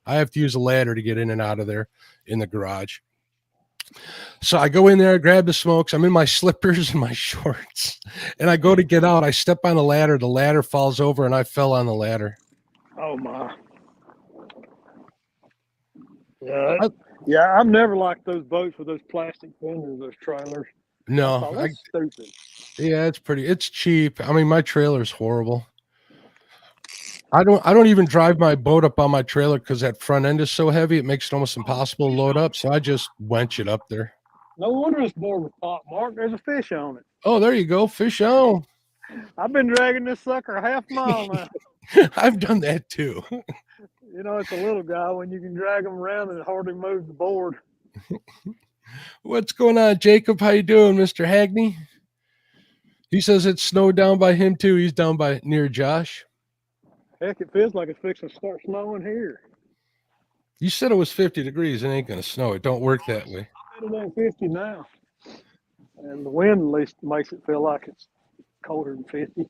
I have to use a ladder to get in and out of there in the garage. So I go in there, I grab the smokes. I'm in my slippers and my shorts, and I go to get out. I step on the ladder. The ladder falls over, and I fell on the ladder. Oh my. Yeah, I've never liked those boats with those plastic fenders, those trailers. No, that's stupid. Yeah, it's cheap. I mean, my trailer's horrible. I don't even drive my boat up on my trailer because that front end is so heavy. It makes it almost impossible to load up. So I just wench it up there. No wonder it's more of a top mark. There's a fish on it. Oh, there you go. Fish on. I've been dragging this sucker a half mile now. I've done that too. It's a little guy when you can drag him around and hardly move the board. What's going on, Jacob? How you doing, Mr. Hagney? He says it snowed down by him too. He's down by near Josh. Heck, it feels like it's fixing to start snowing here. You said it was 50 degrees. It ain't going to snow. It don't work that way. It's on 50 now. And the wind at least makes it feel like it's colder than 50.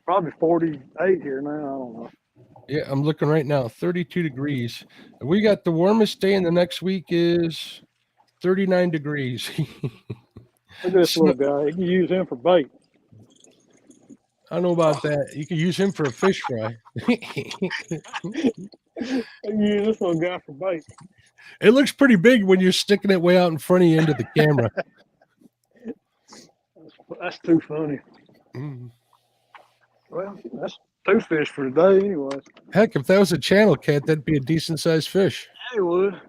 Probably 48 here now. I don't know. Yeah, I'm looking right now. 32 degrees. We got the warmest day in the next week is 39 degrees. Look at this little guy. You can use him for bait. I don't know about that. You can use him for a fish fry. You can use this little guy for bait. It looks pretty big when you're sticking it way out in front of you into the camera. That's too funny. Mm. Well, that's 2 fish for today, anyways. Heck, if that was a channel cat, that'd be a decent sized fish. Yeah, it would.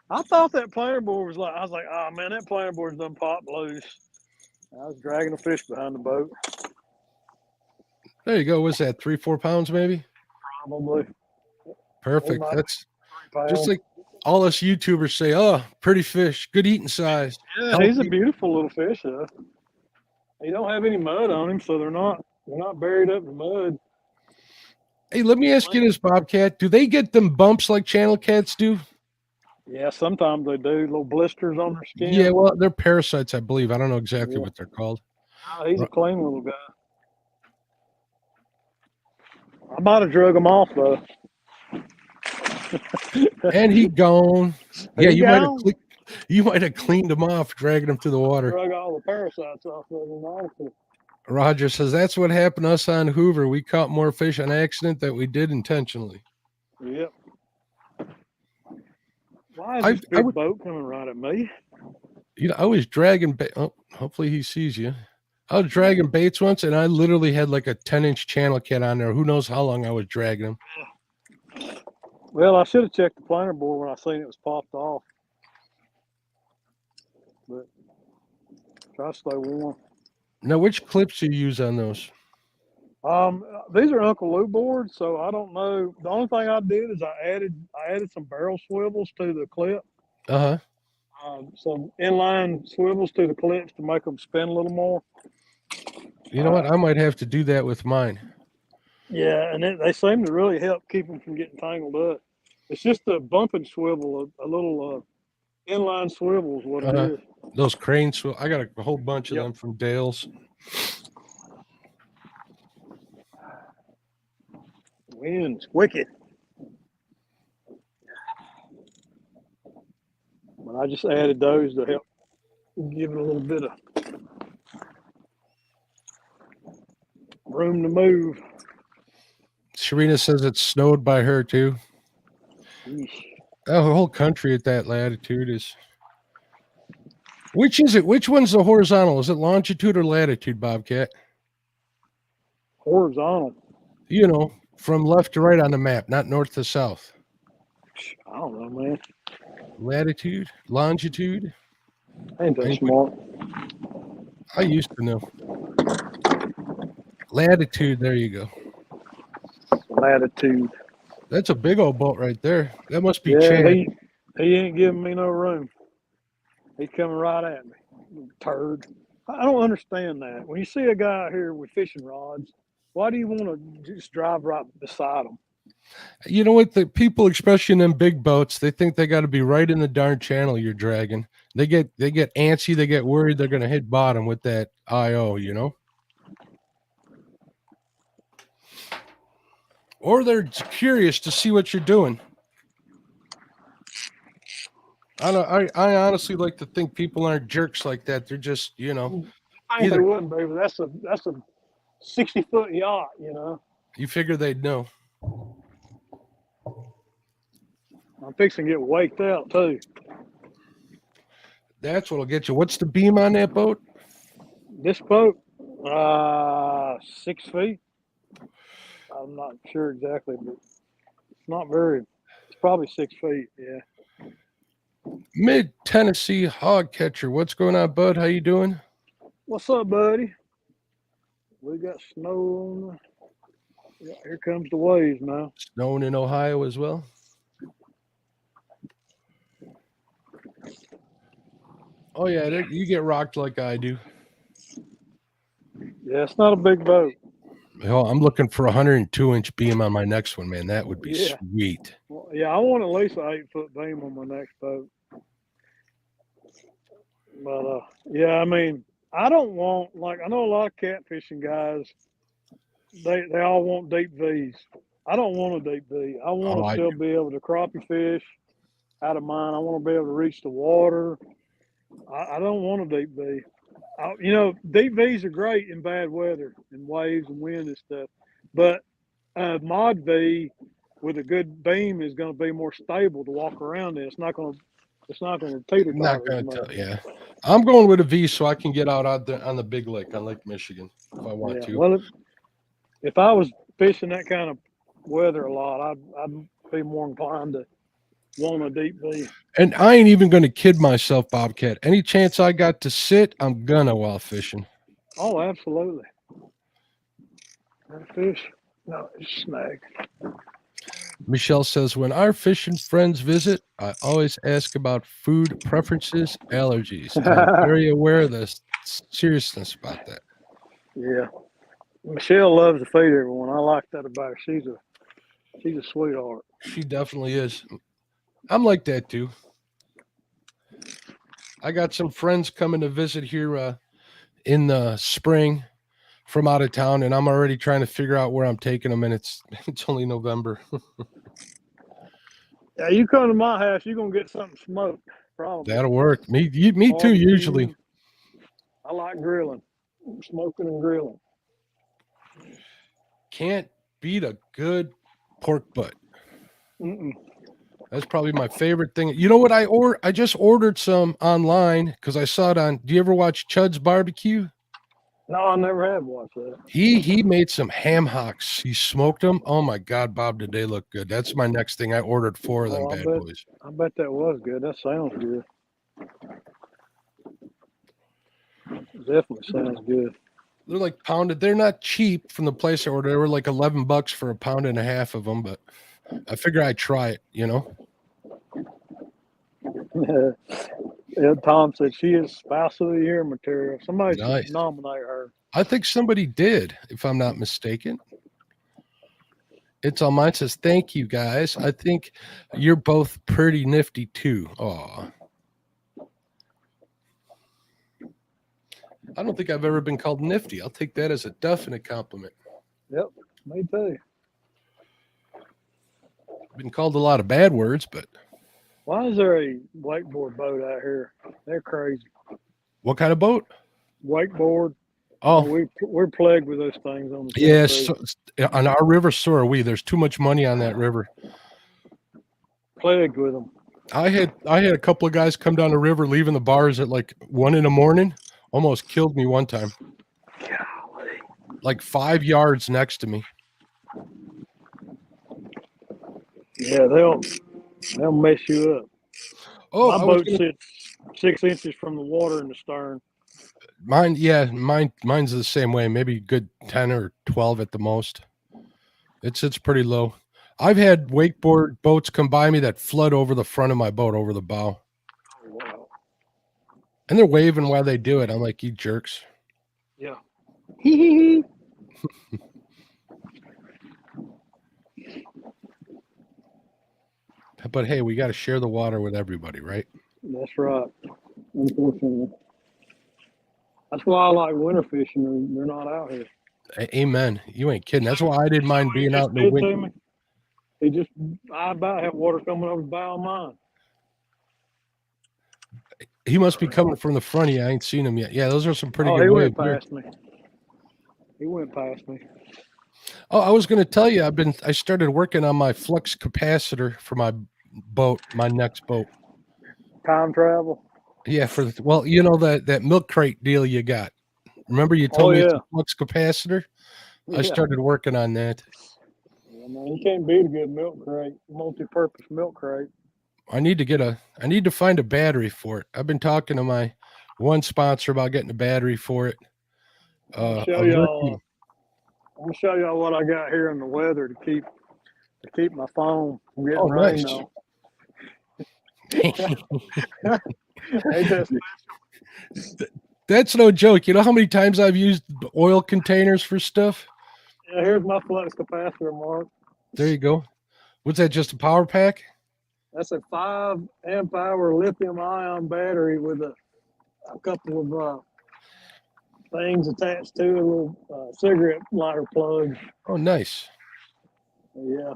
I thought that planer board was like, I was like, oh man, that planer board's done popped loose. I was dragging a fish behind the boat. There you go. What's that? 3-4 pounds, maybe? Probably. Perfect. might- That's 3 pounds. just like all us YouTubers say. Oh, pretty fish, good eating size. Yeah, he's a beautiful little fish, though. He don't have any mud on him, so they're not buried up in mud. Hey, let me ask you this, Bobcat. Do they get them bumps like channel cats do? Yeah, sometimes they do, little blisters on their skin. Yeah, well, they're parasites, I believe. I don't know exactly Yeah. what they're called. Oh, he's a clean little guy. I might have drug him off though. And he gone. He Yeah, gone? you might have cleaned him off, dragging him through the water. Drug all the parasites off of him. Honestly. Roger says that's what happened to us on Hoover. We caught more fish on accident than we did intentionally. Yep. Why is I- this I big would- boat coming right at me? You know, I was dragging bait. Oh, hopefully he sees you. I was dragging baits once, and I literally had like a 10-inch channel cat on there. Who knows how long I was dragging him? Well, I should have checked the planer board when I seen it was popped off. But try to stay warm. Now, which clips do you use on those? These are Uncle Lou boards, so I don't know. The only thing I did is I added some barrel swivels to the clip. Uh huh. Some inline swivels to the clips to make them spin a little more. You know what? I might have to do that with mine. Yeah, and they seem to really help keep them from getting tangled up. It's just a bumping swivel, a little inline swivel is what it is. Those cranes. I got a whole bunch of Yep. them from Dale's. Wind's wicked. But I just added those to help give it a little bit of room to move. Sharina says it snowed by her too. Yeesh. The whole country at that latitude is. Which is it? Which one's the horizontal? Is it longitude or latitude, Bobcat? Horizontal. You know, from left to right on the map, not north to south. I don't know, man. Latitude, longitude. Ain't that Ain't- smart. I used to know. Latitude, there you go. Latitude. That's a big old boat right there. That must be Yeah, Chad. he ain't giving me no room. He's coming right at me. Turd. I don't understand that. When you see a guy out here with fishing rods, why do you want to just drive right beside him? You know what? The people, especially in them big boats, they think they got to be right in the darn channel you're dragging. They get antsy. They get worried they're going to hit bottom with that IO. You know, or they're curious to see what you're doing. I don't. I honestly like to think people aren't jerks like that. They're just, you know, I think Either- they wouldn't be, but that's a 60-foot yacht, you know. you figure they'd know. I'm fixing to get waked out too. That's what'll get you. What's the beam on that boat? This boat, 6 feet. I'm not sure exactly, but it's not very. It's probably 6 feet. Yeah. Mid Tennessee hog catcher. What's going on, bud? How you doing? What's up, buddy? We got snow on the. Yeah, here comes the waves now. Snowing in Ohio as well. Oh yeah, you get rocked like I do. Yeah, it's not a big boat. Oh, I'm looking for a 102-inch beam on my next one, man. That would be Yeah. sweet. Well, yeah, I want at least an 8-foot beam on my next boat. But yeah, I mean, I don't want, like, I know a lot of catfishing guys. They all want deep V's. I don't want a deep V. I want Oh, to I still be able to crappie fish out of mine. I want to be able to reach the water. I don't want a deep V. You know, deep V's are great in bad weather and waves and wind and stuff. But mod V with a good beam is going to be more stable to walk around in. It's not going to teeter Not totter. gonna tell. Yeah, I'm going with a V so I can get out on the big lake on Lake Michigan if I want to. Well, if I was fish in that kind of weather a lot. I'd be more inclined to want a deep V. And I ain't even going to kid myself, Bobcat. Any chance I got to sit, I'm gonna while fishing. Oh, absolutely. That fish, no, it's snag. Michelle says, when our fishing friends visit, I always ask about food preferences, allergies. I'm very aware of the seriousness about that. Yeah, Michelle loves to feed everyone. I like that about her. She's a sweetheart. She definitely is. I'm like that too. I got some friends coming to visit here in the spring from out of town, and I'm already trying to figure out where I'm taking them, and it's only November. Yeah, you come to my house, you're gonna get something smoked. Probably. That'll work. Me too. Barbecue. Usually, I like grilling, smoking and grilling. can't beat a good pork butt. Mm-mm. That's probably my favorite thing. You know what I just ordered some online because I saw it on. Do you ever watch Chud's Barbecue? No, I never have watched that. He made some ham hocks. He smoked them. Oh my God, Bob, did they look good? That's my next thing. I ordered 4 of them bad boys. I bet that was good. That sounds good. Definitely sounds good. They're like pounded. They're not cheap from the place I ordered. They were like $11 for a pound and a half of them, but I figure I'd try it, you know? Yeah, Tom said she is spouse of the year material. Somebody Nice. should nominate her. I think somebody did, if I'm not mistaken. It's on mine. Says, thank you guys. I think you're both pretty nifty too. Oh, I don't think I've ever been called nifty. I'll take that as a definite compliment. Yep, me too. Been called a lot of bad words, but Why is there a wakeboard boat out here? They're crazy. what kind of boat? Wakeboard. Oh, We're plagued with those things on the yes. Tennessee. So, on our river, so are we. There's too much money on that river. Plagued with them. I had a couple of guys come down the river leaving the bars at like 1 a.m. Almost killed me one time. Golly. Like 5 yards next to me. Yeah, they'll mess you up. Oh, My boat sits 6 inches from the water in the stern. Mine's the same way. Maybe good 10 or 12 at the most. It sits pretty low. I've had wakeboard boats come by me that flood over the front of my boat, over the bow. Oh, wow. And they're waving while they do it. I'm like, you jerks. Yeah. Hee. But hey, we got to share the water with everybody, right? That's right. Unfortunately. That's why I like winter fishing. They're not out here. Amen. You ain't kidding. That's why I didn't mind being out in the winter. I about have water coming over the bow of mine. He must be coming from the front of you. I ain't seen him yet. Yeah, those are some pretty good He waves. went past me. He went past me. Oh, I was going to tell you, I started working on my flux capacitor for my boat, my next boat. Time travel. Yeah, you know that milk crate deal you got. Remember you told me it's a flux capacitor? Yeah. I started working on that. Yeah, man, you can't beat a good milk crate, multi-purpose milk crate. I need to find a battery for it. I've been talking to my one sponsor about getting a battery for it. I'm gonna show y'all what I got here in the weather to keep my phone from getting rained on. That's no joke. You know how many times I've used oil containers for stuff? Yeah, here's my flux capacitor, Mark. There you go. What's that, just a power pack? That's a 5 amp hour lithium ion battery with a couple of things attached to it, a little cigarette lighter plug. Oh, nice. Yeah,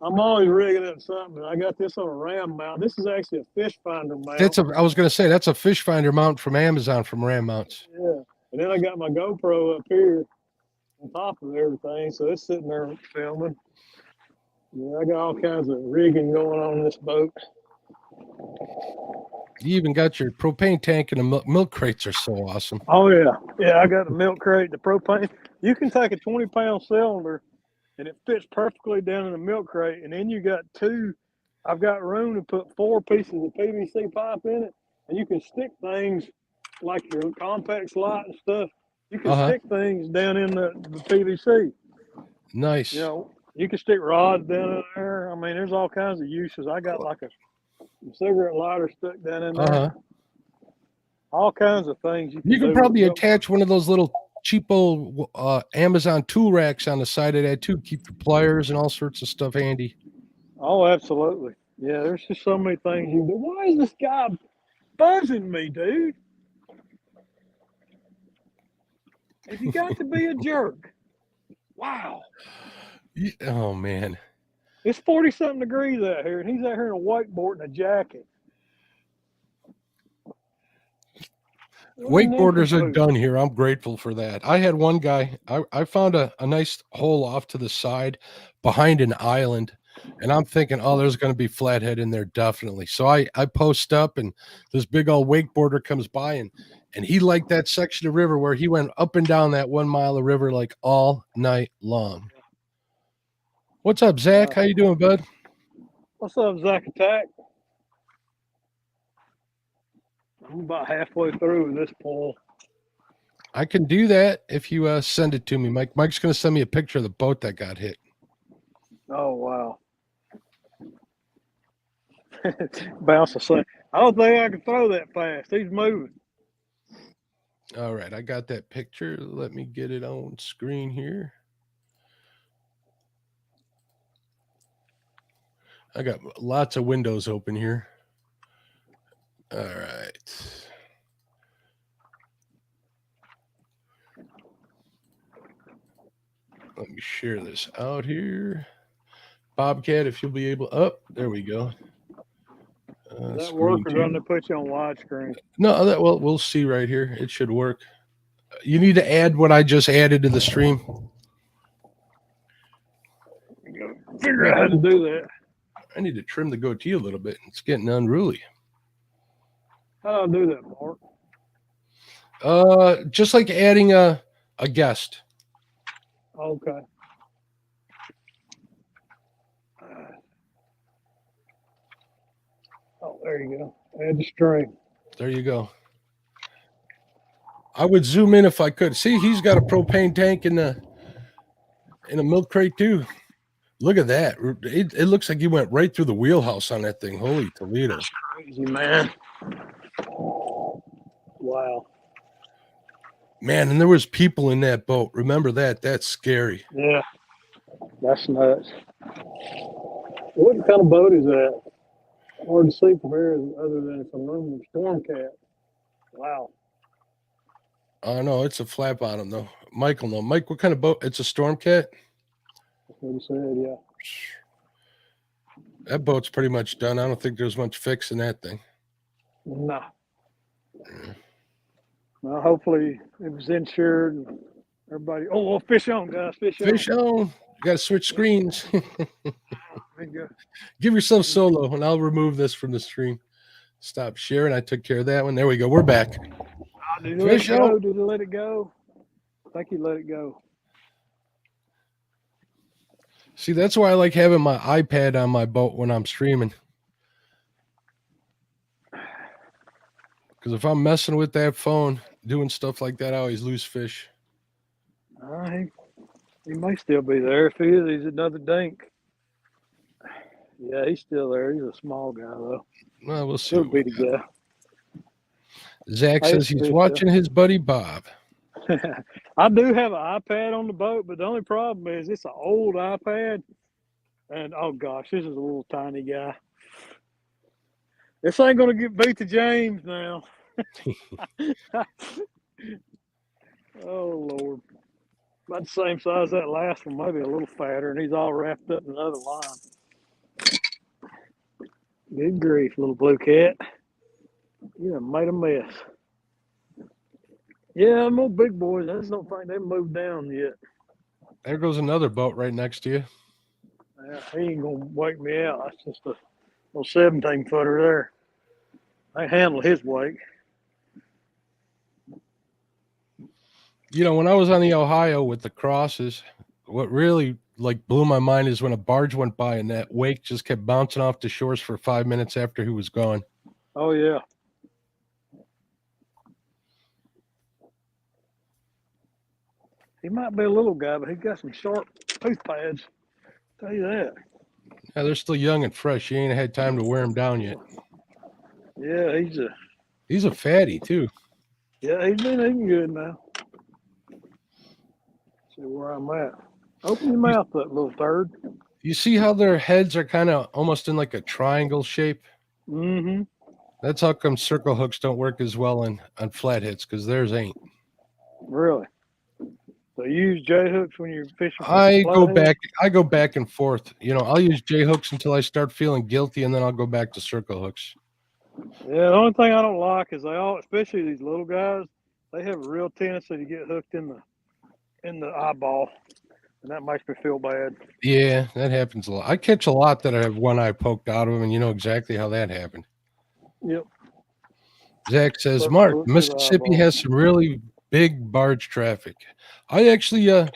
I'm always rigging up something. I got this on a ram mount. This is actually a fish finder mount. I was going to say, that's a fish finder mount from Amazon from Ram Mounts. Yeah. And then I got my GoPro up here on top of everything. So it's sitting there filming. Yeah, I got all kinds of rigging going on in this boat. You even got your propane tank, and the milk crates are so awesome. Oh, yeah. Yeah, I got the milk crate, the propane. You can take a 20-pound cylinder and it fits perfectly down in the milk crate. And then you got I've got room to put 4 pieces of PVC pipe in it. And you can stick things like your compact slot and stuff. You can stick things down in the PVC. Nice. You know, you can stick rods down in there. I mean, there's all kinds of uses. I got like a cigarette lighter stuck down in there. All kinds of things you can probably attach one of those little cheapo Amazon tool racks on the side of that too. Keep your pliers and all sorts of stuff handy. Oh, absolutely. Yeah, there's just so many things you can do. Why is this guy buzzing me, dude? Have you got to be a jerk? Wow. Oh man. It's 40-something degrees out here, and he's out here in a wakeboard and a jacket. Wakeboarders are done here. I'm grateful for that. I had one guy, I found a nice hole off to the side behind an island, and I'm thinking, oh, there's going to be flathead in there, definitely. So I post up, and this big old wakeboarder comes by, and he liked that section of river where he went up and down that 1 mile of river like all night long. What's up, Zach? How you doing, bud? What's up, Zach Attack? I'm about halfway through this pool. I can do that if you send it to me, Mike. Mike's going to send me a picture of the boat that got hit. Oh, wow. Bounce a second. I don't think I can throw that fast. He's moving. All right, I got that picture. Let me get it on screen here. I got lots of windows open here. All right. Let me share this out here. Bobcat, if you'll be able. Oh, there we go. Does that work, or do they put you on widescreen? No, we'll see right here. It should work. You need to add what I just added to the stream. Figure out how to do that. I need to trim the goatee a little bit. It's getting unruly. How do I do that, Mark? Just like adding a guest. Okay. Oh, there you go. Add the string. There you go. I would zoom in if I could. See, he's got a propane tank in a milk crate too. Look at that. It looks like he went right through the wheelhouse on that thing. Holy Toledo. That's crazy, man. Wow. Man, and there was people in that boat. Remember that. That's scary. Yeah. That's nuts. What kind of boat is that? Hard to see from here other than it's an aluminum storm cat. Wow. No, it's a flat bottom though. Michael, no. Mike, what kind of boat? It's a storm cat? That's what he said, yeah. That boat's pretty much done. I don't think there's much fix in that thing. No. Well, hopefully it was insured and everybody. Oh, well, fish on, guys. Fish on. Fish on. You got to switch screens. There you go. Give yourself solo, and I'll remove this from the stream. Stop sharing. I took care of that one. There we go. We're back. Did he let it go? Did he let it go? I think he let it go. See, that's why I like having my iPad on my boat when I'm streaming. Because if I'm messing with that phone, doing stuff like that, I always lose fish. He may still be there. If he is, he's another dink. Yeah, he's still there. He's a small guy, though. Well, we'll see. He'll be the guy. Zach says he's watching his buddy Bob. I do have an iPad on the boat, but the only problem is it's an old iPad. And, oh, gosh, this is a little tiny guy. This ain't going to beat the James now. Oh, Lord. About the same size as that last one, maybe a little fatter, and he's all wrapped up in another line. Good grief, little blue cat. You done made a mess. Yeah, them old big boys, I just don't think they've moved down yet. There goes another boat right next to you. Yeah, he ain't going to wake me out. That's just a little 17-footer there. I handle his weight. You know, when I was on the Ohio with the crosses, what really like blew my mind is when a barge went by and that wake just kept bouncing off the shores for 5 minutes after he was gone. Oh yeah. He might be a little guy, but he's got some sharp tooth pads. Tell you that. Yeah, they're still young and fresh. You ain't had time to wear him down yet. Yeah, He's a fatty too. yeah, he's been eating good now. See where I'm at. Open your mouth up, little third. You see how their heads are kind of almost in like a triangle shape? Mm-hmm. That's how come circle hooks don't work as well on flatheads, because theirs ain't. Really? So you use J hooks when you're fishing? I go back and forth. You know, I'll use J hooks until I start feeling guilty, and then I'll go back to circle hooks. Yeah, the only thing I don't like is they all, especially these little guys, they have a real tendency to get hooked in the eyeball, and that makes me feel bad. Yeah, that happens a lot. I catch a lot that I have one eye poked out of them, and you know exactly how that happened. Yep. Zach says, Look Mark, to the Mississippi eyeball. has some really big barge traffic. I actually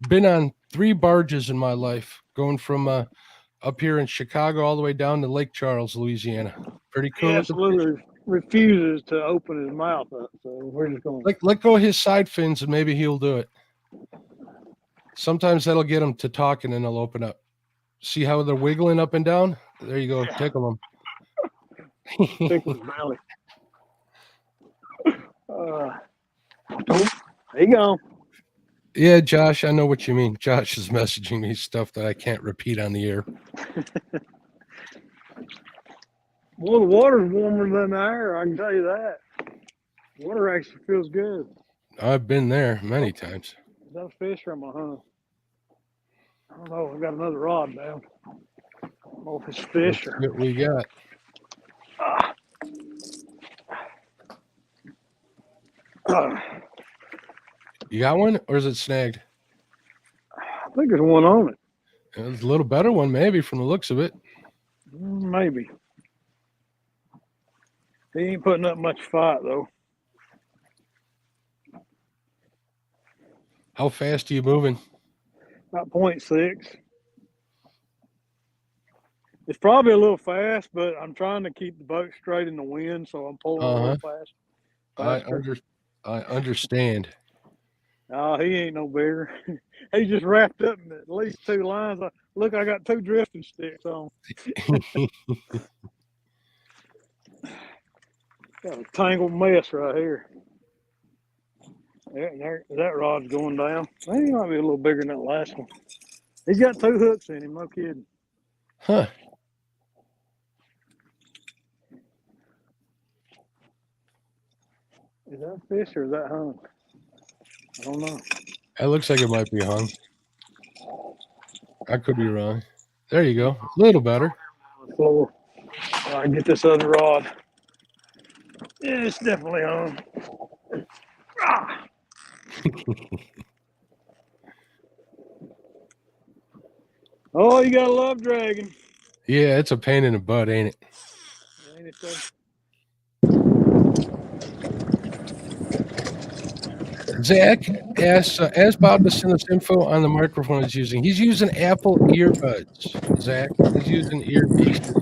been on 3 barges in my life, going from up here in Chicago all the way down to Lake Charles, Louisiana. Pretty He cool. looking fish. absolutely refuses to open his mouth up, so we're just going. Let go of his side fins, and maybe he'll do it. Sometimes that'll get him to talk, and then they'll open up. See how they're wiggling up and down? There you go. Yeah. Tickle them. Tickle his belly. There you go. Yeah, Josh, I know what you mean. Josh is messaging me stuff that I can't repeat on the air. Well, the water's warmer than the air, I can tell you that. Water actually feels good. I've been there many times. Is that a fish or am I hunting? I don't know. I've got another rod down. I don't know if it's fish or. What we got? You got one, or is it snagged? I think there's one on it. It's a little better one, maybe, from the looks of it. Maybe. He ain't putting up much fight, though. How fast are you moving? About 0.6. It's probably a little fast, but I'm trying to keep the boat straight in the wind, so I'm pulling a little fast. I understand. Oh, he ain't no bigger. He just wrapped up in at least 2 lines. Look, I got 2 drifting sticks on. Got a tangled mess right here. There, that rod's going down. He might be a little bigger than that last one. He's got 2 hooks in him, no kidding. Huh. Is that fish or is that hung? I don't know. That looks like it might be hung. I could be wrong. There you go. A little better. Floor. All right, get this other rod. Yeah, it's definitely hung. Ah. Oh, you gotta love dragging. Yeah, it's a pain in the butt, ain't it? Ain't it though? Zach asks Bob to send us info on the microphone he's using. He's using Apple earbuds, Zach. He's using earpieces.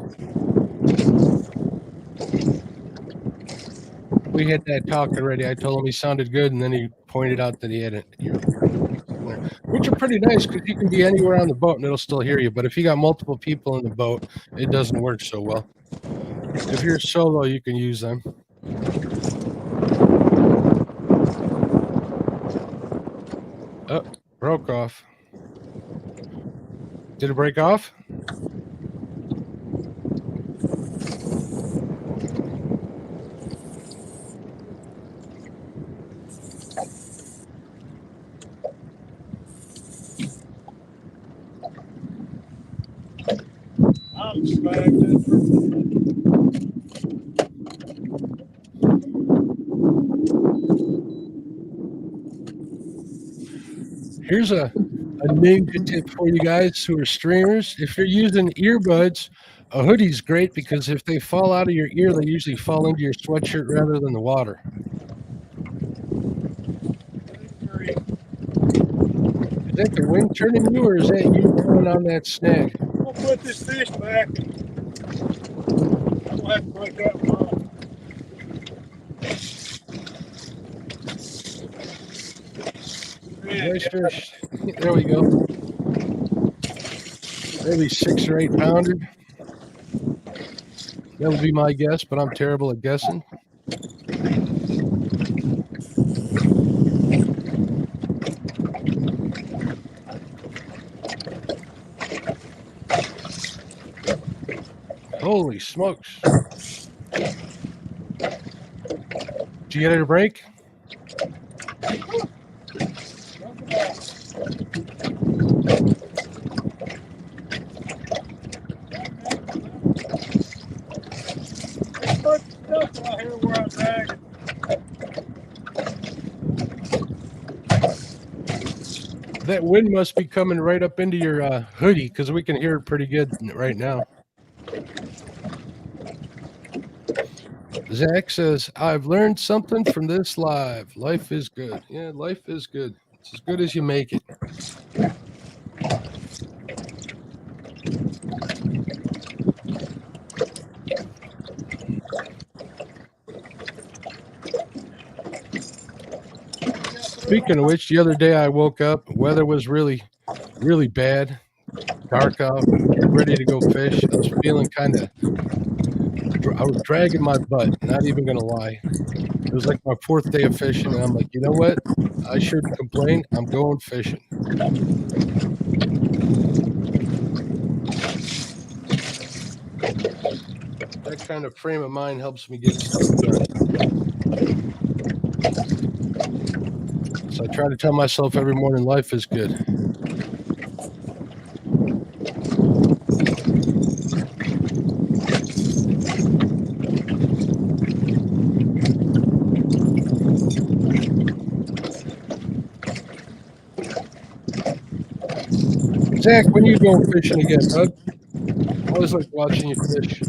We had that talk already. I told him he sounded good, and then he pointed out that he had an earpiece in there, which are pretty nice because you can be anywhere on the boat and it'll still hear you. But if you got multiple people in the boat, it doesn't work so well. If you're solo, you can use them. Oh, broke off. Did it break off? I'm smacked it. Here's a ninja tip for you guys who are streamers. If you're using earbuds, a hoodie's great because if they fall out of your ear, they usually fall into your sweatshirt rather than the water. Is that the wind turning you, or is that you going on that snag? I'm gonna put this fish back. I'm gonna have to break that one off. Nice fish. There we go. Maybe 6 or 8 pounder. That would be my guess, but I'm terrible at guessing. Holy smokes. Did you get it a break? That wind must be coming right up into your hoodie, because we can hear it pretty good right now. Zach says, I've learned something from this live. Life is good. Yeah, life is good. It's as good as you make it. Speaking of which, the other day I woke up, weather was really, really bad, dark out, ready to go fish. I was feeling I was dragging my butt, not even going to lie. It was like my 4th day of fishing, and I'm like, you know what? I shouldn't complain. I'm going fishing. That kind of frame of mind helps me get stuff done. So I try to tell myself every morning, life is good. Zach, when you go fishing again, bud? I always like watching you fish.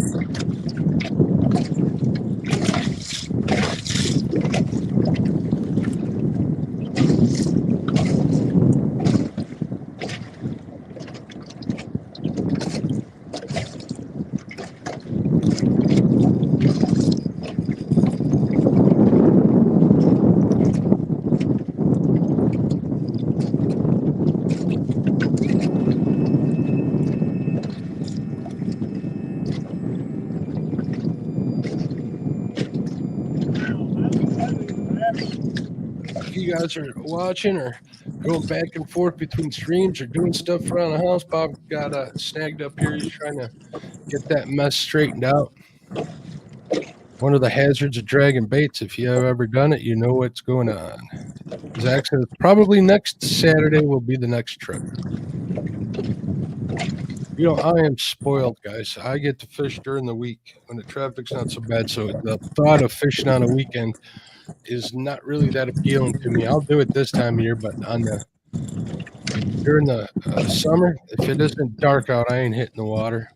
If you guys are watching or going back and forth between streams or doing stuff around the house, Bob got snagged up here. He's trying to get that mess straightened out. One of the hazards of dragging baits, if you have ever done it, you know what's going on. Zach says probably next Saturday will be the next trip. You know, I am spoiled, guys. I get to fish during the week when the traffic's not so bad. So the thought of fishing on a weekend is not really that appealing to me. I'll do it this time of year, but during the summer, if it isn't dark out, I ain't hitting the water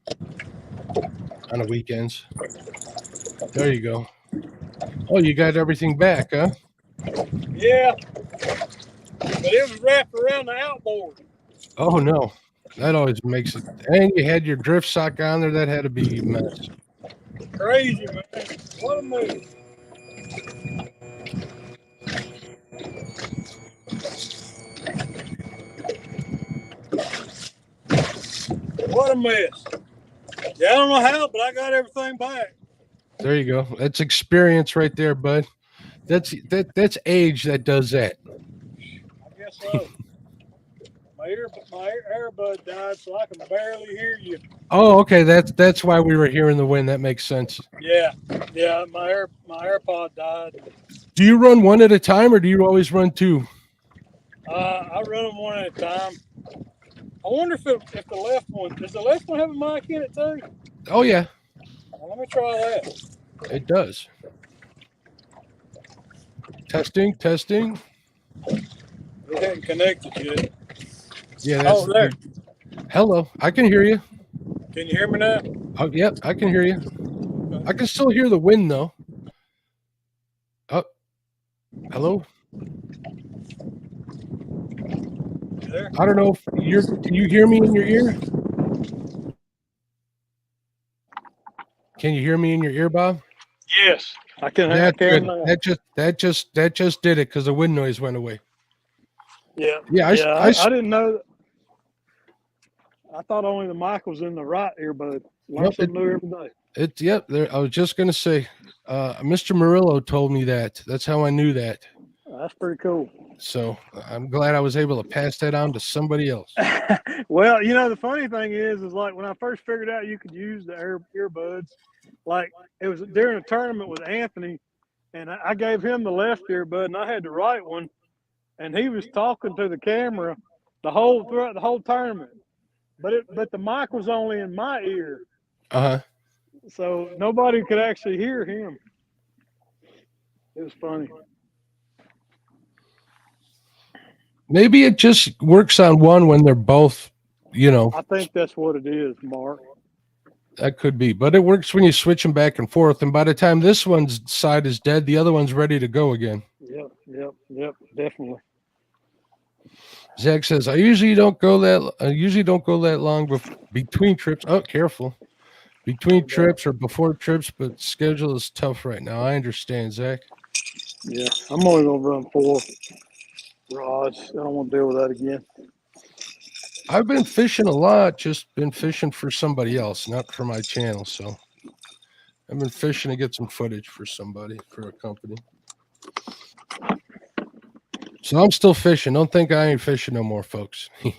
on the weekends. There you go. Oh, you got everything back, huh? Yeah, but it was wrapped around the outboard. Oh no, that always makes it. And you had your drift sock on there. That had to be a mess. Crazy, man. What a move. What a mess. Yeah, I don't know how, but I got everything back. There you go. That's experience right there, bud. That's age that does that. I guess so. my earbud died, so I can barely hear you. Oh, okay. That's why we were hearing the wind. That makes sense. Yeah, my AirPod died. Do you run one at a time, or do you always run two? I run them one at a time. I wonder if the left one, does the left one have a mic in it too? Oh yeah. Well, let me try that. It does. Testing. It hadn't connected yet. Yeah. That's there. Hello. I can hear you. Can you hear me now? Oh, yep. I can hear you. Okay. I can still hear the wind though. Oh, hello. there? I don't know if can you hear me in your ear? Can you hear me in your ear, Bob? Yes, I can. I That's can good. now. That just did it because the wind noise went away. Yeah, Yeah, I didn't know. I thought only the mic was in the right earbud. Learn Nope, something new every day. Yep. There, I was just gonna say, Mr. Murillo told me that. That's how I knew that. That's pretty cool. So I'm glad I was able to pass that on to somebody else. Well, the funny thing is like when I first figured out you could use the earbuds, like it was during a tournament with Anthony, and I gave him the left earbud and I had the right one, and he was talking to the camera throughout the whole tournament, but the mic was only in my ear, so nobody could actually hear him. It was funny. Maybe it just works on one when they're both, I think that's what it is, Mark. That could be, but it works when you switch them back and forth. And by the time this one's side is dead, the other one's ready to go again. Yep, definitely. Zach says, I usually don't go that long between trips. Oh, careful. Between trips or before trips, but schedule is tough right now. I understand, Zach. Yeah, I'm only gonna run 4 rods. I don't want to deal with that again. I've been fishing a lot, just been fishing for somebody else, not for my channel. So I've been fishing to get some footage for somebody, for a company. So I'm still fishing. Don't think I ain't fishing no more, folks. Yeah.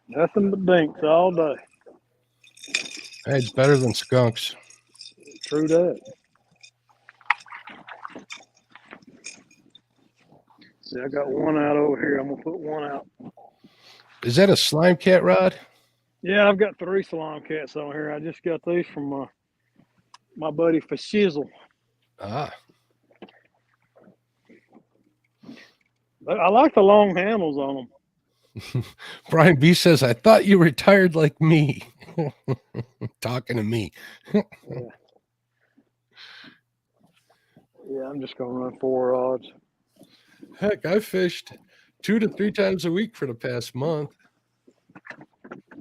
Nothing but dinks all day. Hey, it's better than skunks. True that. See, I got one out over here. I'm gonna put one out. Is that a slime cat rod? Yeah, I've got 3 slime cats on here. I just got these from my buddy for Shizzle. Ah. But I like the long handles on them. Brian B says, I thought you retired like me. Talking to me. Yeah, I'm just gonna run 4 rods. Heck, I fished 2 to 3 times a week for the past month.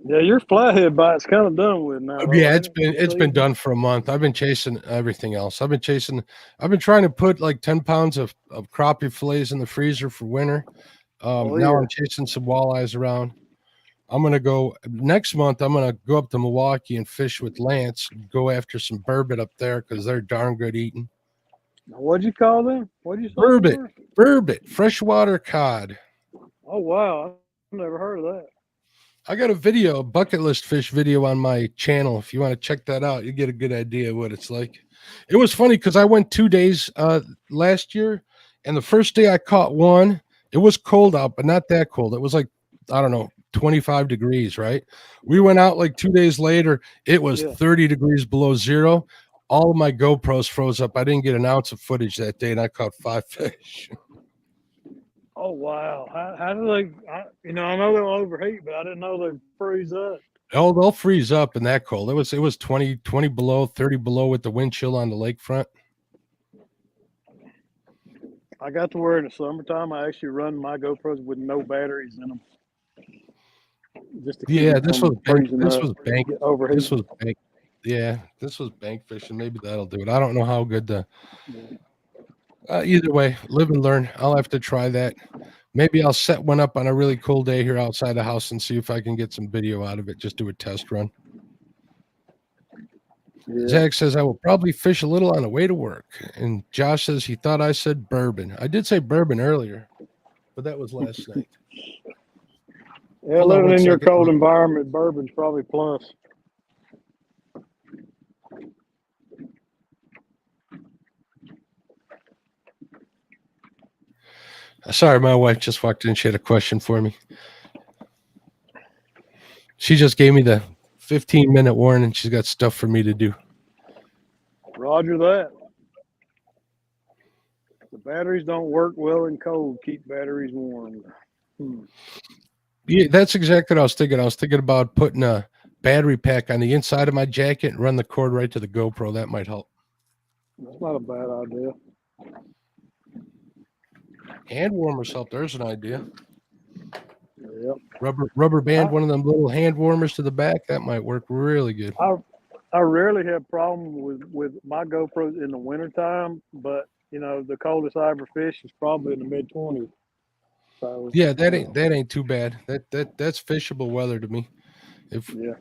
Yeah, your flathead bite's kind of done with now. Yeah, it's been done for a month. I've been chasing everything else. I've been trying to put like 10 pounds of crappie fillets in the freezer for winter. Now I'm chasing some walleyes around. I'm gonna go next month. I'm gonna go up to Milwaukee and fish with Lance. Go after some burbot up there because they're darn good eating. What'd you call them? What'd you say? Burbot, freshwater cod. Oh wow, I've never heard of that. I got a bucket list fish video on my channel. If you want to check that out, you get a good idea of what it's like. It was funny because I went 2 days last year, and the first day I caught one. It was cold out, but not that cold. It was like, I don't know, 25 degrees, right? We went out like 2 days later. It was 30 degrees below zero. All of my GoPros froze up. I didn't get an ounce of footage that day, and I caught 5 fish. Oh wow! How do they? I know they'll overheat, but I didn't know they freeze up. Oh, they'll freeze up in that cold. It was 20 below, 30 below with the wind chill on the lakefront. I got to where in the summertime I actually run my GoPros with no batteries in them. Just to keep this was bank. Overheat. This was bank. Yeah, this was bank fishing. Maybe that'll do it. I don't know how good the. Either way, live and learn. I'll have to try that. Maybe I'll set one up on a really cool day here outside the house and see if I can get some video out of it. Just do a test run. Yeah. Zach says I will probably fish a little on the way to work. And Josh says he thought I said bourbon. I did say bourbon earlier, but that was last night. Yeah, living in your cold environment, bourbon's probably plus. Sorry, my wife just walked in. She had a question for me. She just gave me the 15-minute warning. She's got stuff for me to do. Roger that. The batteries don't work well in cold. Keep batteries warm. Yeah, that's exactly what I was thinking. I was thinking about putting a battery pack on the inside of my jacket and run the cord right to the GoPro. That might help. That's not a bad idea. Hand warmers help. There's an idea. Yep. Rubber band, one of them little hand warmers to the back. That might work really good. I rarely have problems with my GoPros in the wintertime, but you know, the coldest I ever fish is probably in the mid-20s. So Yeah, that ain't too bad. That's fishable weather to me. If yeah.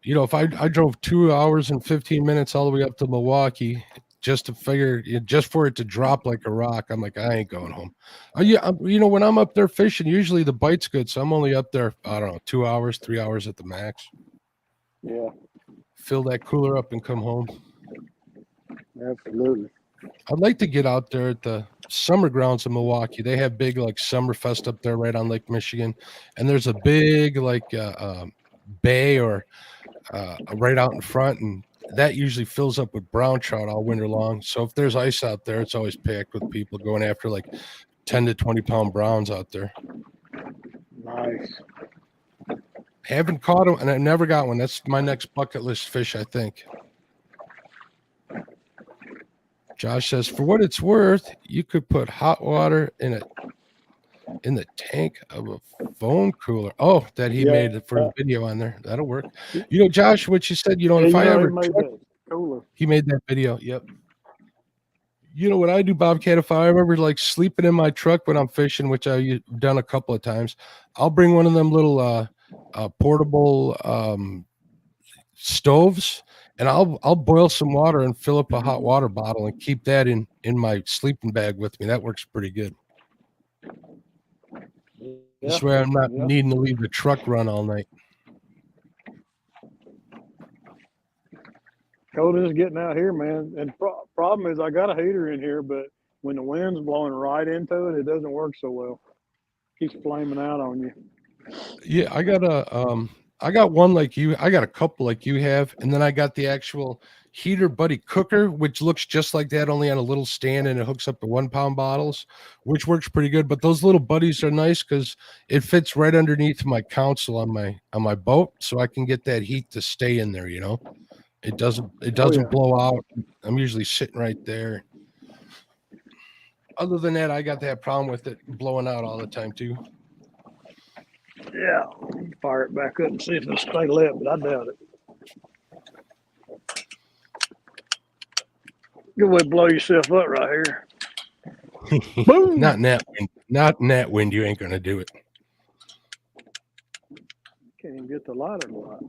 you know, if I drove 2 hours and 15 minutes all the way up to Milwaukee just to figure just for it to drop like a rock, I'm like, I ain't going home. You know, when I'm up there fishing, usually the bite's good, so I'm only up there, I don't know, 2 hours, 3 hours at the max. Yeah. Fill that cooler up and come home. Absolutely. I'd like to get out there at the summer grounds in Milwaukee. They have big like Summerfest up there right on Lake Michigan, and there's a big like bay or right out in front, and that usually fills up with brown trout all winter long. So if there's ice out there, it's always packed with people going after like 10 to 20 pound browns out there. Nice. Haven't caught them, and I never got one. That's my next bucket list fish, I think. Josh says, for what it's worth, you could put hot water in the tank of a phone cooler. Oh, that he made for the video on there. That'll work. You know, Josh, what you said, you know, if I ever he made that video. Yep. You know what I do, Bobcat? If I ever like sleeping in my truck when I'm fishing, which I've done a couple of times, I'll bring one of them little portable stoves, and I'll boil some water and fill up a hot water bottle and keep that in my sleeping bag with me. That works pretty good. This way I'm not needing to leave the truck run all night. Cold is getting out here, man. And problem is I got a heater in here, but when the wind's blowing right into it, it doesn't work so well. Keeps flaming out on you. Yeah, I got one like you. I got a couple like you have, and then I got the actual Heater Buddy cooker, which looks just like that, only on a little stand, and it hooks up to 1 pound bottles, which works pretty good. But those little buddies are nice because it fits right underneath my console on my boat, so I can get that heat to stay in there. You know, it doesn't blow out. I'm usually sitting right there. Other than that, I got that problem with it blowing out all the time too. Yeah, fire it back up and see if it'll stay lit, but I doubt it. Good way to blow yourself up right here. Boom! Not in that wind. You ain't gonna do it. Can't even get the lighter to light.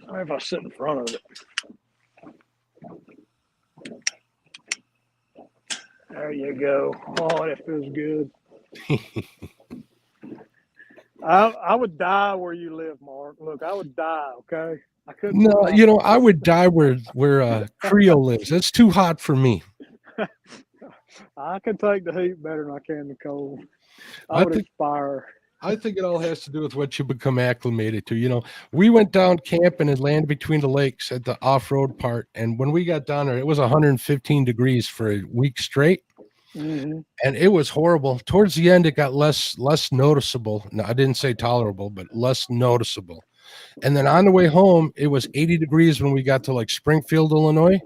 Or if I sit in front of it. There you go. Oh, that feels good. I would die where you live, Mark. Look, I would die, okay? I couldn't. No, you know, I would die where Creo lives. That's too hot for me. I can take the heat better than I can the cold. I would expire. I think it all has to do with what you become acclimated to. You know, we went down camping and Land Between the Lakes at the off-road part, and when we got down there, it was 115 degrees for a week straight. Mm-hmm. And it was horrible. Towards the end, it got less noticeable. No, I didn't say tolerable, but less noticeable. And then on the way home, it was 80 degrees when we got to like Springfield, Illinois,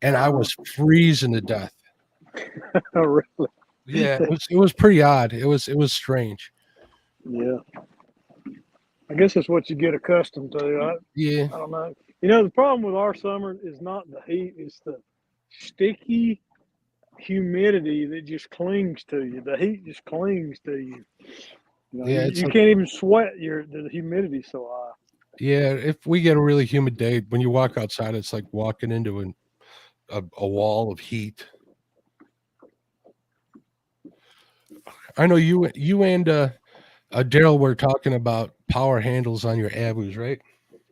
and I was freezing to death. Oh, really? Yeah, it was pretty odd. It was strange. Yeah. I guess it's what you get accustomed to. Yeah. I don't know. You know, the problem with our summer is not the heat, it's the sticky humidity that just clings to you. The heat just clings to you. You know, yeah, you can't even sweat. The humidity's so high. Yeah, if we get a really humid day, when you walk outside, it's like walking into a wall of heat. I know you and Daryl were talking about power handles on your Abus, right?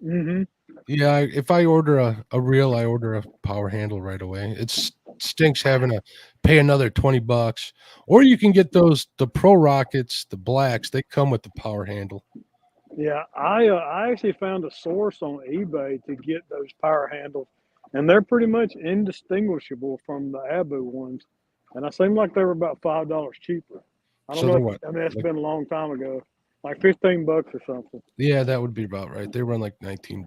Mm-hmm. Yeah, if I order a reel, I order a power handle right away. It stinks having to pay another $20. Or you can get the Pro Rockets, the blacks. They come with the power handle. Yeah, I actually found a source on eBay to get those power handles, and they're pretty much indistinguishable from the Abu ones. And I seem like they were about $5 cheaper. I don't know. I mean, that's been a long time ago, like $15 or something. Yeah, that would be about right. They run like $19.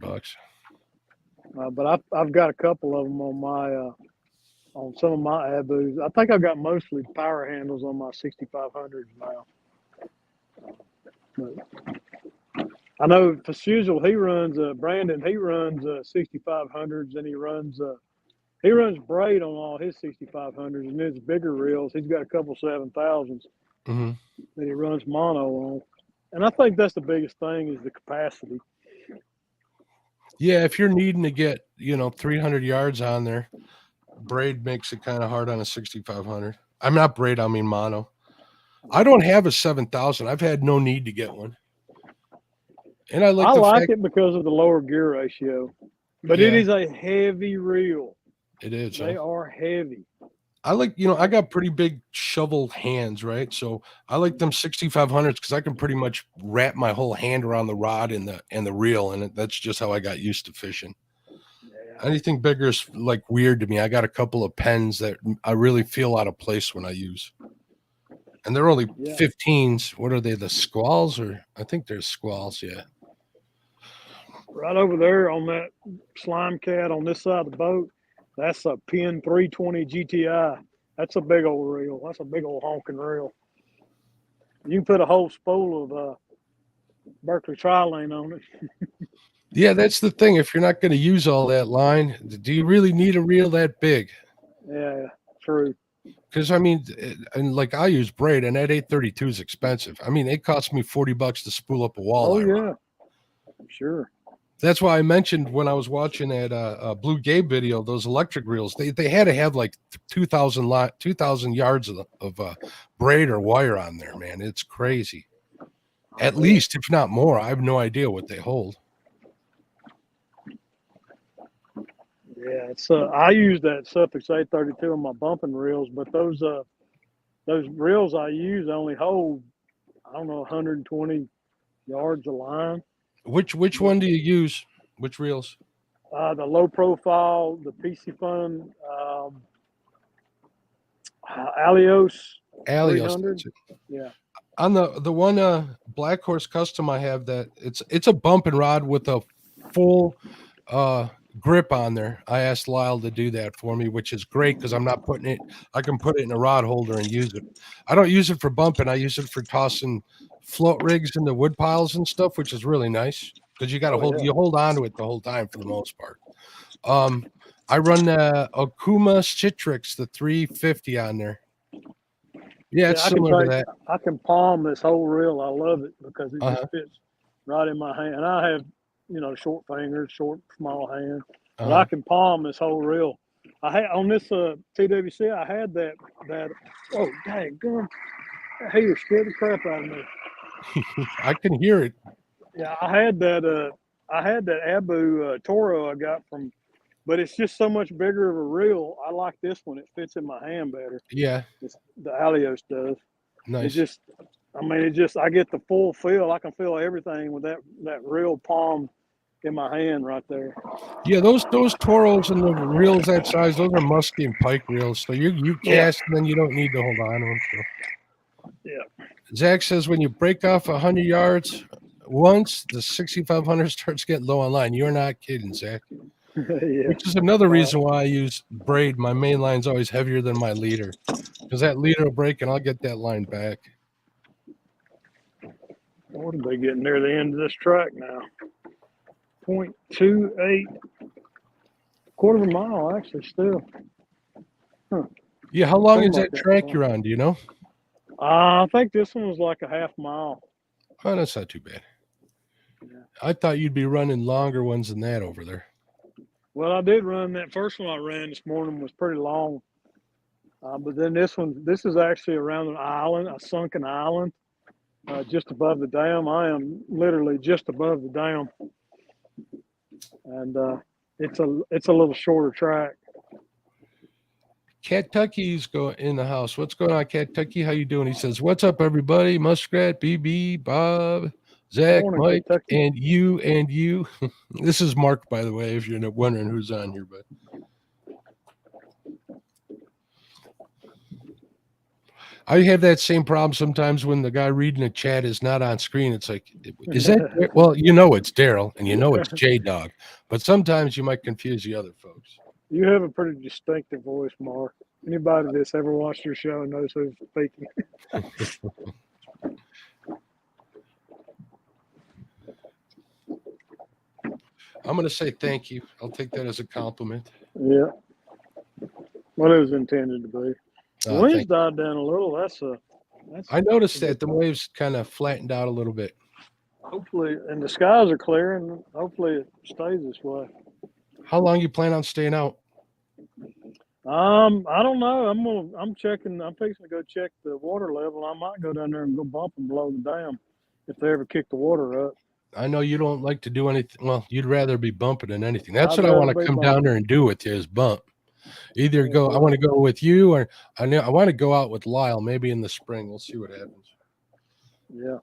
But I've got a couple of them on on some of my Abus. I think I've got mostly power handles on my 6500s now. But I know Fusil, he runs Brandon. He runs 6500s, and he runs braid on all his 6500s, and his bigger reels. He's got a couple 7000s Mm-hmm. that he runs mono on. And I think that's the biggest thing is the capacity. Yeah, if you're needing to get 300 yards on there, braid makes it kind of hard on a 6500. I'm not braid, I mean mono. I don't have a 7000. I've had no need to get one, and I like it because of the lower gear ratio. But it is a heavy reel. It is. They are heavy. I like, I got pretty big shovel hands, right? So I like them 6500s because I can pretty much wrap my whole hand around the rod and the reel, and that's just how I got used to fishing. Yeah. Anything bigger is like weird to me. I got a couple of pens that I really feel out of place when I use, and they're only 15s. What are they? The Squalls, or I think they're Squalls. Yeah. Right over there on that Slime Cat on this side of the boat. That's a Penn 320 GTI. That's a big old reel. That's a big old honking reel. You can put a whole spool of Berkeley Tri-Lane on it. Yeah, that's the thing. If you're not going to use all that line, do you really need a reel that big? Yeah, true. Because I mean, and like I use braid, and that 832 is expensive. I mean, it cost me $40 to spool up a walleye. Oh yeah, sure. That's why I mentioned when I was watching that Blue Gabe video, those electric reels, they had to have like 2,000 yards of braid or wire on there, man. It's crazy. At least, if not more. I have no idea what they hold. Yeah, it's I use that Sufix 832 on my bumping reels, but those reels I use only hold, I don't know, 120 yards of line. Which one do you use? Which reels? The low profile, the PC Fun, Alios. Alios. Yeah. On the one Black Horse Custom, I have that. It's a bumping rod with a full grip on there. I asked Lyle to do that for me, which is great because I'm not putting it. I can put it in a rod holder and use it. I don't use it for bumping. I use it for tossing float rigs into wood piles and stuff, which is really nice because you got to you hold on to it the whole time for the most part. I run the Okuma Citrix, the 350 on there. Yeah, it's similar to that. I can palm this whole reel. I love it because it just fits right in my hand. And I have, short fingers, short, small hands. But I can palm this whole reel. I had on this TWC, I had that oh dang gum. Hey, you scared the crap out of me. I can hear it. Yeah, I had that Abu Toro I got from, but it's just so much bigger of a reel. I like this one. It fits in my hand better. Yeah. The Alios does. Nice. I get the full feel. I can feel everything with that reel palm in my hand right there. Yeah, those Toros and the reels that size, those are musky and pike reels. So you cast and then you don't need to hold on to them. So. Yeah. Zach says when you break off 100 yards once, the 6,500 starts getting low on line. You're not kidding, Zach. Yeah. Which is another reason why I use braid. My main line's always heavier than my leader because that leader will break and I'll get that line back. What are they getting near the end of this track now? 0.28, quarter of a mile actually still. Huh. Yeah, how long is that track you're on? Do you know? I think this one was like a half mile. Oh, that's not too bad. Yeah. I thought you'd be running longer ones than that over there. Well, I did run that first one I ran this morning was pretty long. But then this is actually around an island, a sunken island, just above the dam. I am literally just above the dam. And it's a little shorter track. Kentucky's going in the house. What's going on, Kentucky? How you doing? He says, "What's up, everybody? Muskrat, BB, Bob, Zach, Morning, Mike, Kentucky. and you." This is Mark, by the way, if you're wondering who's on here. But I have that same problem sometimes when the guy reading the chat is not on screen. It's like, is that? Well, it's Daryl, and it's J Dog, but sometimes you might confuse the other folks. You have a pretty distinctive voice, Mark. Anybody that's ever watched your show knows who's speaking. I'm going to say thank you. I'll take that as a compliment. Yeah. What it was intended to be. The winds Thank you. died down a little. That's I noticed that the waves kind of flattened out a little bit. hopefully, and the skies are clear, and hopefully it stays this way. How long you plan on staying out? I don't know. I'm fixing to go check the water level. I might go down there and go bump and blow the dam if they ever kick the water up. I know you don't like to do anything. Well, you'd rather be bumping than anything. That's I'd what I want rather to be come down bumping. there and do with you is bump. Either go, I want to go with you, or I want to go out with Lyle. Maybe in the spring. We'll see what happens. Yeah.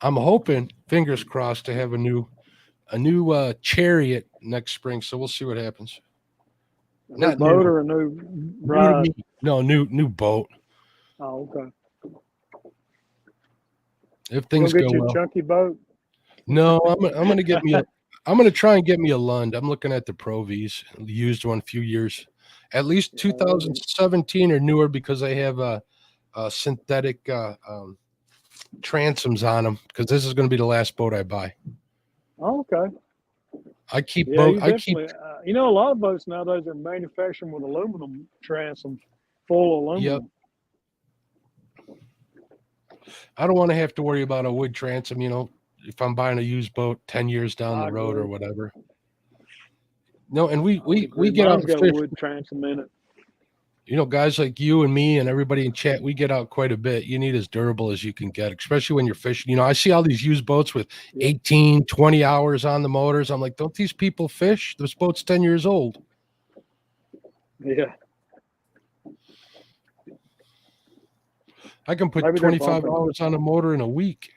I'm hoping, fingers crossed, to have a new chariot next spring. So we'll see what happens. A Not new boat new. or a new New to ride? me. No, new boat. Oh, okay. If You things gonna go get you well. a chunky boat? No, I'm gonna get me I'm gonna try and get me a Lund. I'm looking at the Pro Vs, the used one, a few years, at least 2017 or newer, because they have a synthetic transoms on them. Because this is going to be the last boat I buy. Oh, okay. I keep Yeah, boat. you I keep. definitely. A lot of boats nowadays are manufactured with aluminum transom, full aluminum. I don't want to have to worry about a wood transom. If I'm buying a used boat 10 years down I the road or agree. whatever. No, and we Agreed. get out Mine's and got a fish. wood transom in it. Guys like you and me and everybody in chat, we get out quite a bit. You need as durable as you can get, especially when you're fishing. I see all these used boats with 18, 20 hours on the motors. I'm like, don't these people fish? This boat's 10 years old. Yeah. I can put Maybe they're 25 bumping. hours on a motor in a week.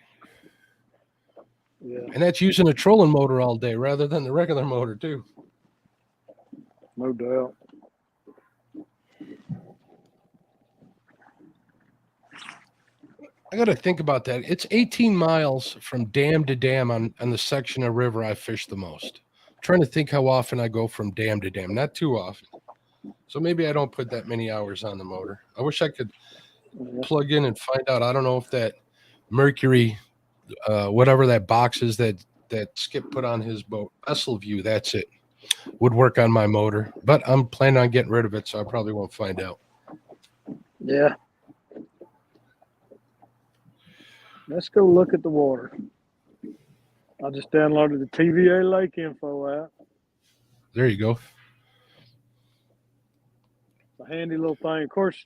Yeah. And that's using a trolling motor all day rather than the regular motor too. No doubt. I got to think about that. It's 18 miles from dam to dam on the section of river I fish the most. I'm trying to think how often I go from dam to dam. Not too often. So maybe I don't put that many hours on the motor. I wish I could plug in and find out. I don't know if that Mercury, whatever that box is that Skip put on his boat, Vessel View, that's it, would work on my motor. But I'm planning on getting rid of it, so I probably won't find out. Yeah. Let's go look at the water. I just downloaded the TVA Lake Info app. There you go. It's a handy little thing. Of course,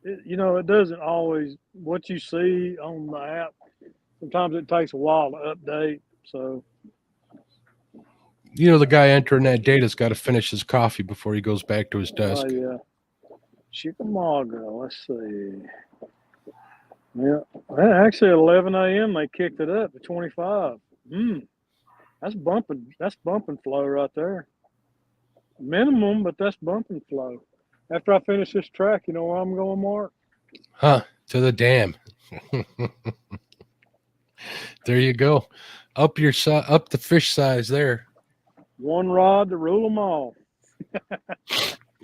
it doesn't always, what you see on the app, sometimes it takes a while to update. So, The guy entering that data's got to finish his coffee before he goes back to his desk. oh, yeah. Chickamauga, let's see. Yeah, actually at 11 a.m. they kicked it up to 25. That's bumping flow right there. Minimum, but that's bumping flow. After I finish this track, you know where I'm going, Mark? Huh, to the dam. There you go. Up the fish size there. One rod to rule them all.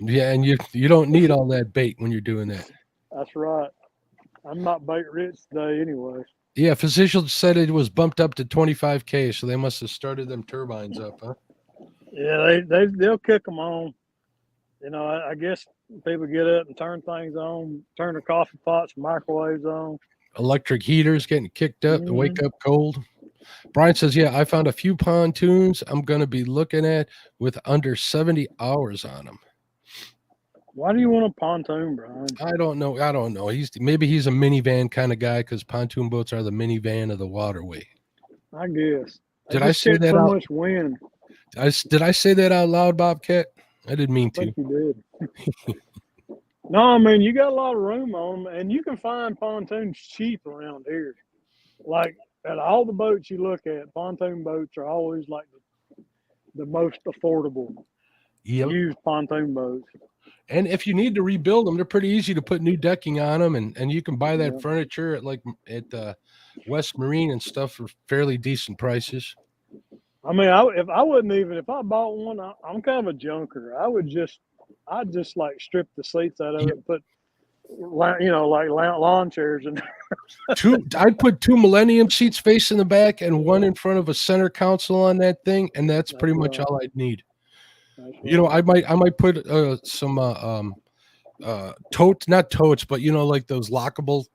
Yeah, and you don't need all that bait when you're doing that. That's right. I'm not bait rich today anyway. Yeah, physicians said it was bumped up to 25K, so they must have started them turbines up, huh? Yeah, they'll kick them on. I guess people get up and turn things on, turn their coffee pots, microwaves on. Electric heaters getting kicked up to wake up cold. Brian says, yeah, I found a few pontoons I'm going to be looking at with under 70 hours on them. Why do you want a pontoon, Brian? I don't know. Maybe he's a minivan kind of guy because pontoon boats are the minivan of the waterway. I guess. Did I say that so out? much wind. Did I say that out loud, Bobcat? I didn't mean I to. think you did. No, I mean, you got a lot of room on them, and you can find pontoons cheap around here. Like, at all the boats you look at, pontoon boats are always like the most affordable used pontoon boats. And if you need to rebuild them, they're pretty easy to put new decking on them, and you can buy that furniture at West Marine and stuff for fairly decent prices. I mean, if I wouldn't even if I bought one, I'm kind of a junker. I'd just like strip the seats out of it and put, like lawn chairs and I'd put 2 Millennium seats facing the back and one in front of a center console on that thing, and that's pretty much right. all I'd need. That's You know, right. I might put some totes, not totes, but like those lockable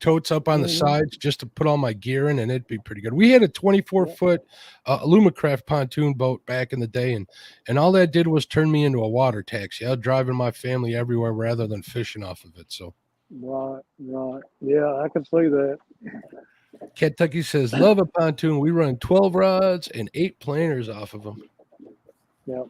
totes up on the Mhm. sides just to put all my gear in, and it'd be pretty good. We had a 24-foot Alumacraft pontoon boat back in the day, and all that did was turn me into a water taxi. I was driving my family everywhere rather than fishing off of it. So Right. Yeah, I can see that. Kentucky says, love a pontoon. We run 12 rods and 8 planers off of them. Yeah.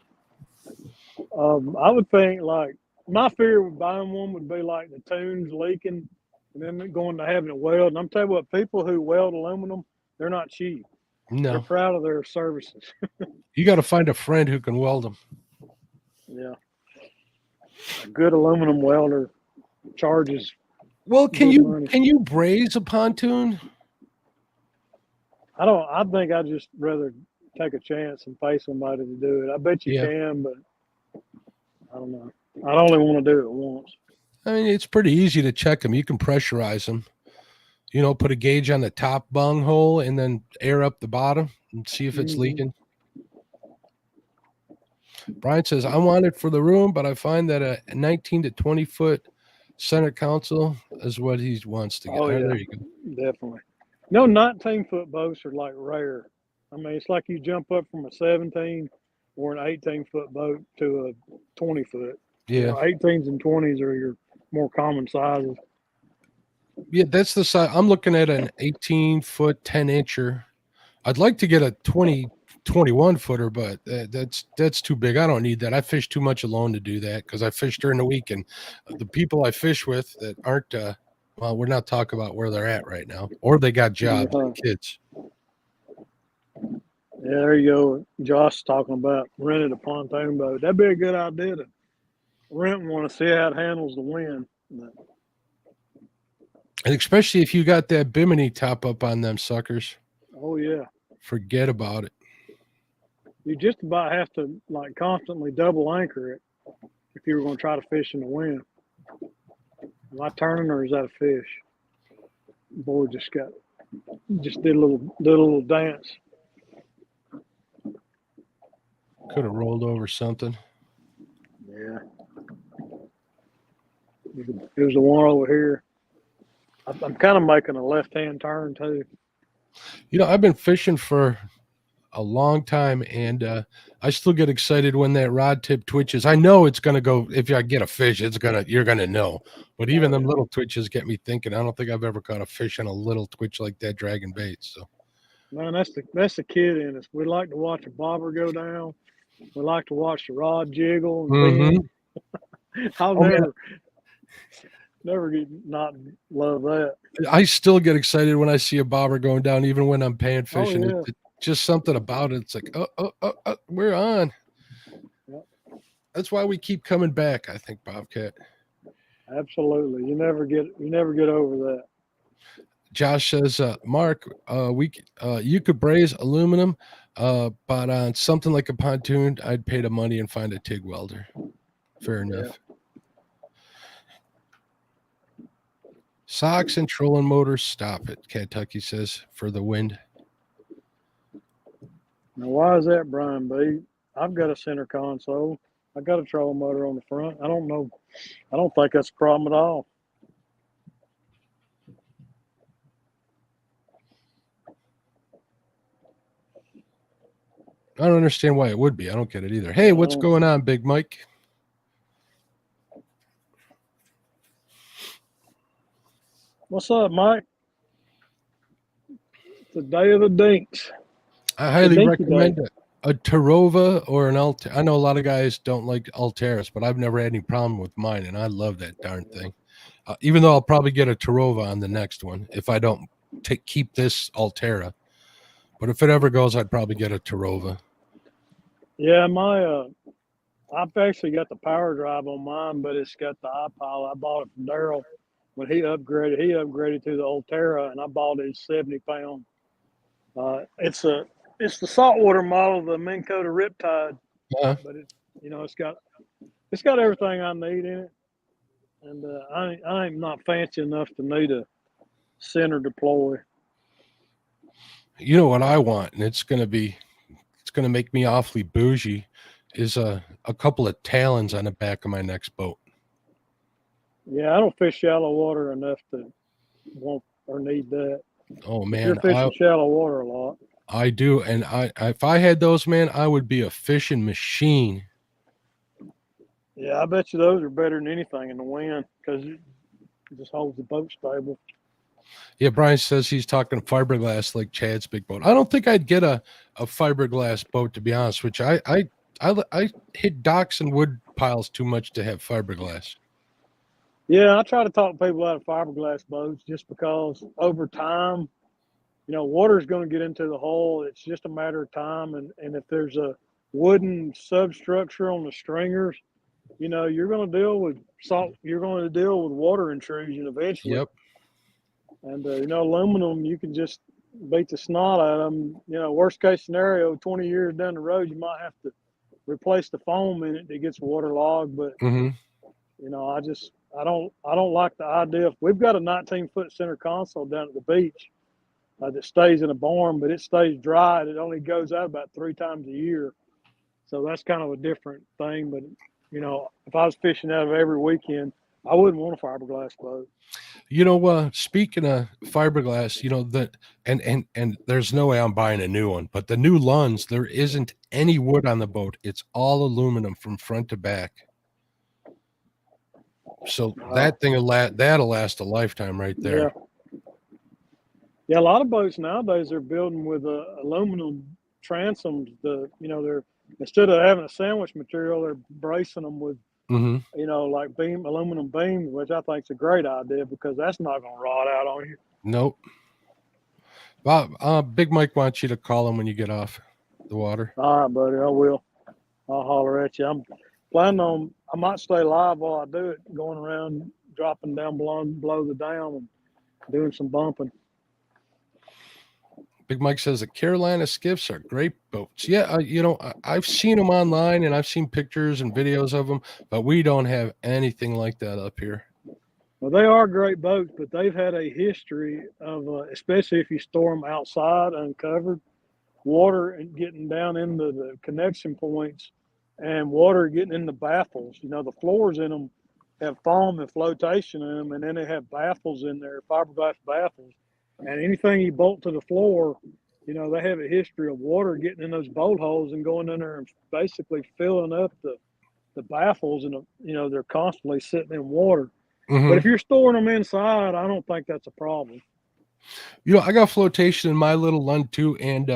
I would think like my fear with buying one would be like the tunes leaking and then going to having it welded. And I'm telling you what, people who weld aluminum, they're not cheap. They're No, proud of their services. you got to find a friend who can weld them. Yeah. A good aluminum welder charges Well, good money. can you braze a pontoon? I think I'd just rather take a chance and pay somebody to do it. I bet you Yeah. can, but I don't know. I'd only want to do it once. I mean, it's pretty easy to check them. You can pressurize them. Put a gauge on the top bung hole and then air up the bottom and see if it's Mhm. leaking. Brian says, I want it for the room, but I find that a 19 to 20 foot center console is what he wants to get. Oh, yeah. There you go. Definitely. No, 19-foot boats are like rare. I mean, it's like you jump up from a 17 or an 18-foot boat to a 20-foot. Yeah. 18s and 20s are your more common sizes. Yeah, that's the size. I'm looking at an 18-foot, 10-incher. I'd like to get a 21 footer, but that's too big. I don't need that. I fish too much alone to do that because I fish during the week, and the people I fish with that aren't well, we're not talking about where they're at right now, or they got jobs and kids. Yeah, there you go. Josh talking about renting a pontoon boat. That'd be a good idea to rent one to see how it handles the wind. And especially if you got that Bimini top up on them suckers. Oh yeah. Forget about it. You just about have to like constantly double anchor it if you were going to try to fish in the wind. Am I turning or is that a fish? Boy just did a little dance. Could have rolled over something. Yeah. It was the one over here. I'm kind of making a left-hand turn too. I've been fishing for a long time, and I still get excited when that rod tip twitches. I know it's gonna go. If I get a fish, you're gonna know. But even them little twitches get me thinking. I don't think I've ever caught a fish on a little twitch like that dragging bait. So, man, that's the kid in us. We like to watch a bobber go down. We like to watch the rod jiggle and bend. I'll never get not love that. I still get excited when I see a bobber going down, even when I'm pan fishing. Oh, yeah. It's just something about it. It's like, we're on. Yep. That's why we keep coming back, I think, Bobcat. Absolutely. You never get over that. Josh says, Mark, you could braze aluminum, but on something like a pontoon, I'd pay the money and find a TIG welder. Fair enough. Yeah. Socks and trolling motors, stop it, Kentucky says, for the wind. Now, why is that, Brian B? I've got a center console. I got a trolling motor on the front. I don't know. I don't think that's a problem at all. I don't understand why it would be. I don't get it either. Hey, what's going on, Big Mike? What's up, Mike? It's the day of the dinks. I highly recommend it. A Terrova or an Altera. I know a lot of guys don't like Alteras, but I've never had any problem with mine, and I love that darn thing. Even though I'll probably get a Terrova on the next one if I don't keep this Altera. But if it ever goes, I'd probably get a Terrova. Yeah, I've actually got the power drive on mine, but it's got the iPilot. I bought it from Daryl when he upgraded to the Altera, and I bought his 70-pound. it's the saltwater model, the Minn Kota Riptide, Uh, but it's got everything I need in it, and I'm not fancy enough to need a center deploy. you know what I want, and it's gonna make me awfully bougie, is a couple of talons on the back of my next boat. Yeah, I don't fish shallow water enough to want or need that. Oh You're man, fishing shallow water a lot. I do, and I if I had those, man, I would be a fishing machine. Yeah, I bet you those are better than anything in the wind because it just holds the boat stable. Yeah, Brian says he's talking fiberglass like Chad's big boat. I don't think I'd get a fiberglass boat, to be honest, which I hit docks and wood piles too much to have fiberglass. Yeah, I try to talk people out of fiberglass boats just because over time, water is going to get into the hull. It's just a matter of time. And if there's a wooden substructure on the stringers, you're going to deal with salt. You're going to deal with water intrusion eventually. Yep. And, aluminum, you can just beat the snot out of them. Worst case scenario, 20 years down the road, you might have to replace the foam in it that gets waterlogged. But, Mm-hmm. I don't like the idea. We've got a 19-foot center console down at the beach that stays in a barn, but it stays dry. It only goes out about 3 times a year. So that's kind of a different thing. But, if I was fishing out of every weekend, I wouldn't want a fiberglass boat. Speaking of fiberglass, and there's no way I'm buying a new one, but the new Lunds, there isn't any wood on the boat. It's all aluminum from front to back. So that thing that'll last a lifetime right there. Yeah, a lot of boats nowadays are building with aluminum transoms. They're instead of having a sandwich material, they're bracing them with like aluminum beams, which I think is a great idea because that's not going to rot out on you. Nope. Bob, Big Mike wants you to call him when you get off the water. All right, buddy, I will. I'll holler at you. I'm planning on. I might stay live while I do it, going around dropping down below the dam and doing some bumping. Big Mike says the Carolina skiffs are great boats. Yeah, I've seen them online and I've seen pictures and videos of them, but we don't have anything like that up here. Well, they are great boats, but they've had a history of, especially if you store them outside uncovered, water and getting down into the connection points and water getting in the baffles. The floors in them have foam and flotation in them, and then they have baffles in there, fiberglass baffles. And anything you bolt to the floor, they have a history of water getting in those bolt holes and going in there and basically filling up the baffles, and they're constantly sitting in water. Mm-hmm. But if you're storing them inside, I don't think that's a problem. I got flotation in my little Lund too, and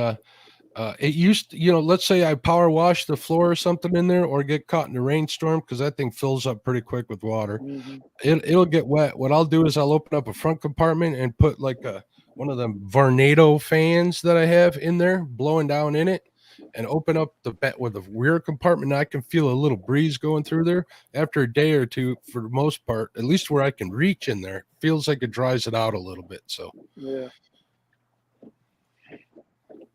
it used to, let's say I power wash the floor or something in there, or get caught in a rainstorm, because that thing fills up pretty quick with water. Mm-hmm. It'll get wet. What I'll do is I'll open up a front compartment and put like one of them Vornado fans that I have in there blowing down in it, and open up the with the rear compartment. And I can feel a little breeze going through there. After a day or two, for the most part, at least where I can reach in there, feels like it dries it out a little bit. So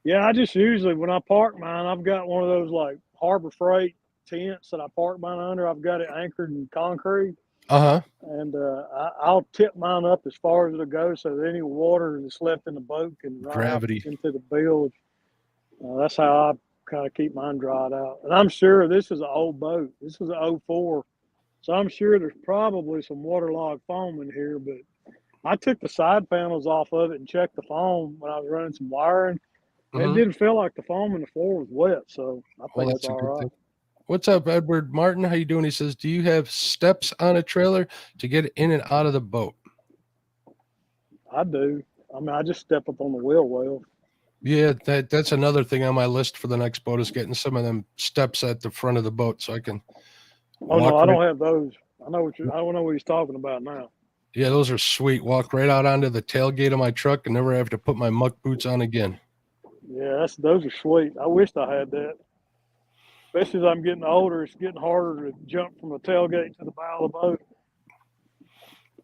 yeah, I just usually, when I park mine, I've got one of those like Harbor Freight tents that I park mine under. I've got it anchored in concrete. And I'll tip mine up as far as it'll go, so that any water that's left in the boat can run into the bilge. That's how I kind of keep mine dried out. And I'm sure this is an old boat. This is an 04. So I'm sure there's probably some waterlogged foam in here, but I took the side panels off of it and checked the foam when I was running some wiring. It didn't feel like the foam in the floor was wet, so I think that's all right. What's up, Edward Martin? How you doing? He says, do you have steps on a trailer to get in and out of the boat? I do. I mean, I just step up on the wheel well. Yeah, that's another thing on my list for the next boat, is getting some of them steps at the front of the boat so I can. Oh no, I don't have those. I don't know what he's talking about now. Yeah, those are sweet. Walk right out onto the tailgate of my truck and never have to put my muck boots on again. Yeah, those are sweet. I wished I had that. Especially as I'm getting older, it's getting harder to jump from the tailgate to the bow of the boat.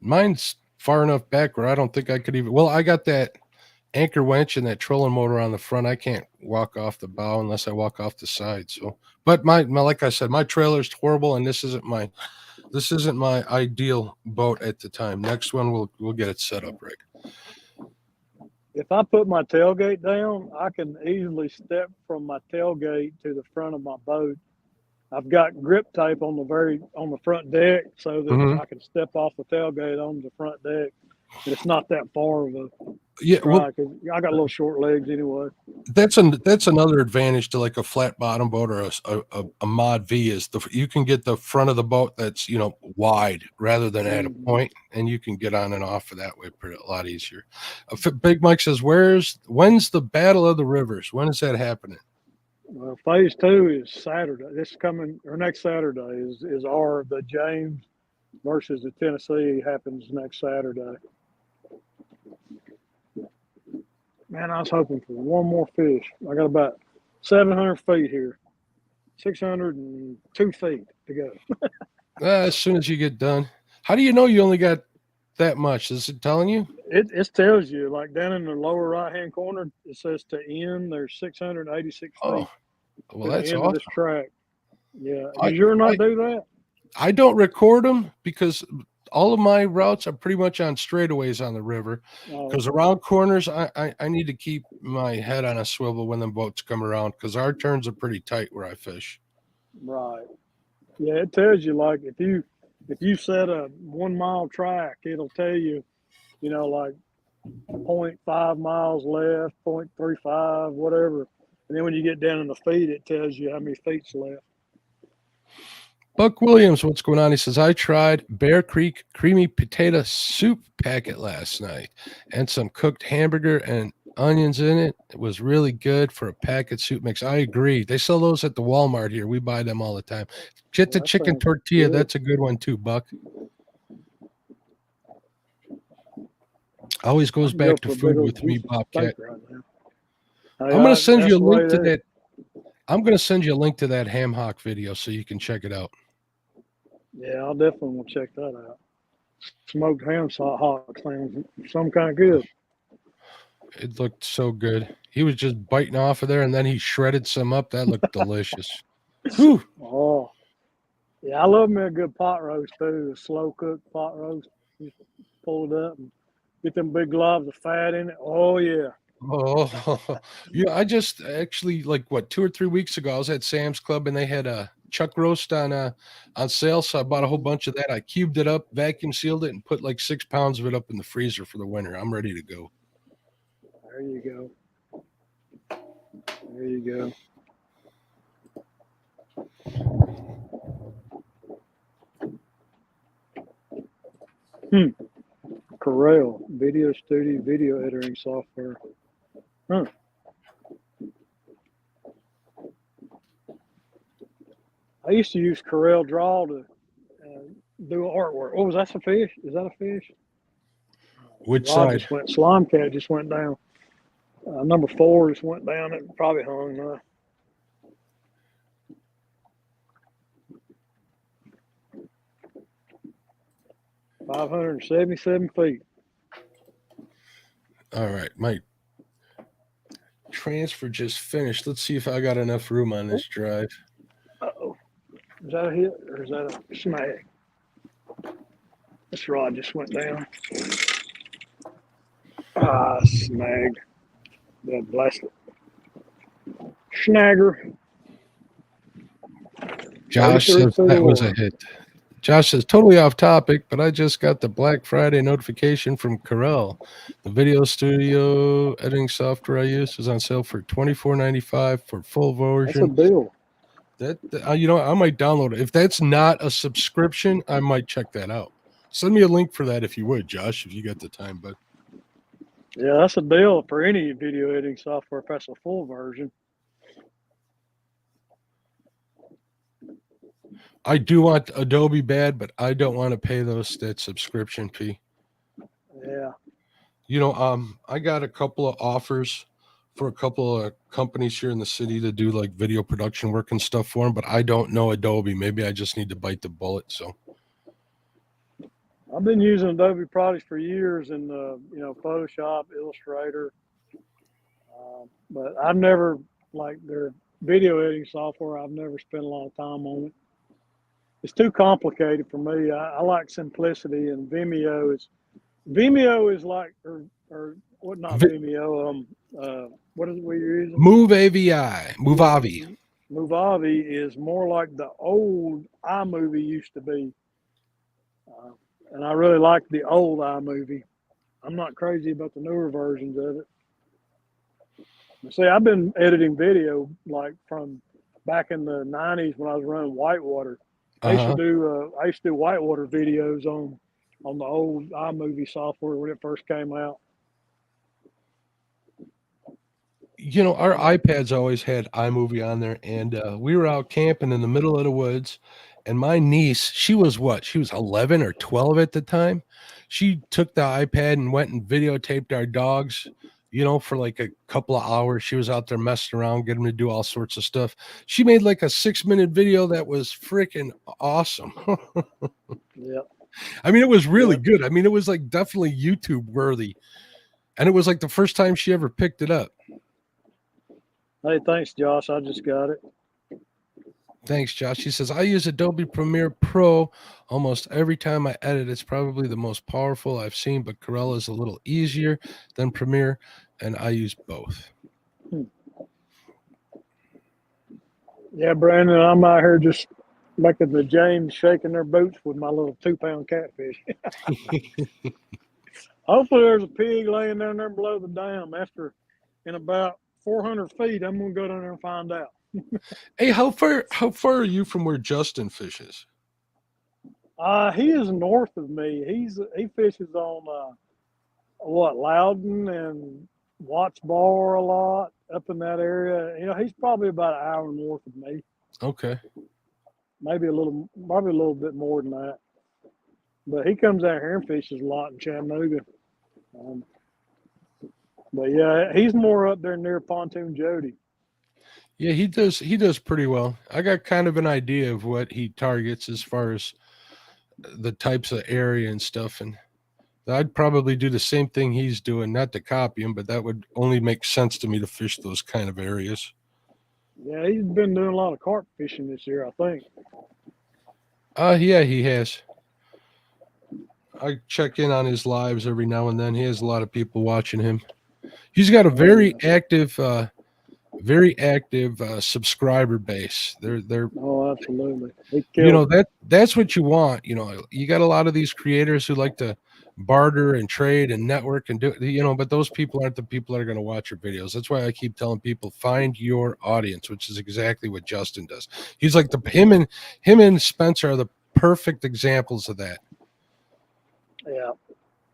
Mine's far enough back where I don't think I could even. Well, I got that anchor winch and that trolling motor on the front. I can't walk off the bow unless I walk off the side. So, but my like I said, my trailer is horrible, and this isn't my ideal boat at the time. Next one we'll get it set up right. If I put my tailgate down, I can easily step from my tailgate to the front of my boat. I've got grip tape on the front deck so that Mhm. I can step off the tailgate on the front deck. It's not that far of a Yeah, well, stride 'cause I got little short legs anyway. that's another advantage to like a flat bottom boat or a mod V is you can get the front of the boat that's wide rather than at a Mhm. point, and you can get on and off of that way a lot easier. Big Mike says, when's the Battle of the Rivers? When is that happening? Well, phase 2 is Saturday. This coming or next Saturday is the James versus the Tennessee happens next Saturday. Man, I was hoping for one more fish. I got about 700 feet here, 602 feet to go. As soon as you get done. How do you know you only got that much? Is it telling you? It tells you, like down in the lower right hand corner, it says to end. There's 686 feet Oh, well, to the that's end of awesome. this track. Yeah, I, does yours not I, do that? I don't record them because all of my routes are pretty much on straightaways on the river. Oh, Because around corners, I need to keep my head on a swivel when the boats come around because our turns are pretty tight where I fish. right. Yeah, it tells you like if you set a 1 mile track, it'll tell you, like 0.5 miles left, 0.35, whatever. And then when you get down in the feet, it tells you how many feet's left. Buck Williams, what's going on? He says, I tried Bear Creek creamy potato soup packet last night and some cooked hamburger and onions in it. It was really good for a packet soup mix. I agree. They sell those at the Walmart here. We buy them all the time. Get the That chicken sounds tortilla. good. That's a good one too, Buck. Always goes I can go back to for a big food old with me, juicy Bobcat. steak right now. I'm going to send you a That's the way link to it is. that. I'm going to send you a link to that ham hock video so you can check it out. Yeah, I'll definitely want to check that out. Smoked ham hock sounds some kind of good. It looked so good. He was just biting off of there, and then he shredded some up. That looked delicious. Whew. Oh, yeah, I love me a good pot roast too. A slow cooked pot roast. Just pull it up and get them big globs of fat in it. Oh yeah. Oh, yeah. I just actually, like, 2 or 3 weeks ago, I was at Sam's Club and they had a chuck roast on sale. So I bought a whole bunch of that. I cubed it up, vacuum sealed it, and put like 6 pounds of it up in the freezer for the winter. I'm ready to go. There you go. There you go. Corel Video Studio video editing software. Huh. I used to use Corel Draw to do artwork. Oh, was that a fish? Is that a fish? Which Rod side? just went. Slime cat just went down. Number 4 just went down. It probably hung now. $577 feet. All right. My transfer just finished. Let's see if I got enough room on this drive. Uh-oh. Is that a hit or is that a snag? This rod just went down. Snagged. God bless it. Snagger. Josh says that was a hit. Josh says, totally off topic, but I just got the Black Friday notification from Corel. The video studio editing software I use is on sale for $24.95 for full version. That's a deal. I might download it. If that's not a subscription, I might check that out. Send me a link for that if you would, Josh, if you got the time. But yeah, that's a deal for any video editing software if that's a full version. I do want Adobe bad, but I don't want to pay that subscription fee. Yeah. I got a couple of offers for a couple of companies here in the city to do like video production work and stuff for them, but I don't know Adobe. Maybe I just need to bite the bullet. So I've been using Adobe products for years in Photoshop, Illustrator, But I've never, like their video editing software, I've never spent a lot of time on it. It's too complicated for me. I like simplicity, and Vimeo is like, or what, not Vimeo, what is it we're using? Movavi. Movavi is more like the old iMovie used to be. And I really like the old iMovie. I'm not crazy about the newer versions of it. See, I've been editing video like from back in the 90s when I was running Whitewater. I used to do Whitewater videos on the old iMovie software when it first came out. You know, our iPads always had iMovie on there, and we were out camping in the middle of the woods, and my niece, she was 11 or 12 at the time. She took the iPad and went and videotaped our dogs, you know, for like a couple of hours. She was out there messing around, getting them to do all sorts of stuff. She made like a 6-minute video that was freaking awesome. Yeah. I mean, it was really good. I mean, it was like definitely YouTube worthy. And it was like the first time she ever picked it up. Hey, thanks, Josh. I just got it. Thanks, Josh. She says, I use Adobe Premiere Pro almost every time I edit. It's probably the most powerful I've seen, but Corel is a little easier than Premiere, and I use both. Yeah, Brandon, I'm out here just making the James shaking their boots with my little 2-pound catfish. Hopefully there's a pig laying down there below the dam. In about 400 feet, I'm going to go down there and find out. Hey, how far are you from where Justin fishes? He is north of me. He fishes on Loudon and Watts Bar a lot up in that area. You know, he's probably about an hour north of me. Okay. Probably a little bit more than that. But he comes out here and fishes a lot in Chattanooga. But yeah, he's more up there near Pontoon Jody. Yeah, he does pretty well. I got kind of an idea of what he targets as far as the types of area and stuff, and I'd probably do the same thing he's doing, not to copy him, but that would only make sense to me to fish those kind of areas. Yeah, he's been doing a lot of carp fishing this year, I think. Yeah, he has. I check in on his lives every now and then. He has a lot of people watching him. He's got a very active subscriber base. They're absolutely. You know, that's what you want. You know, you got a lot of these creators who like to barter and trade and network and do, you know, but those people aren't the people that are going to watch your videos. That's why I keep telling people, find your audience, which is exactly what Justin does. He's like him and Spencer are the perfect examples of that. Yeah.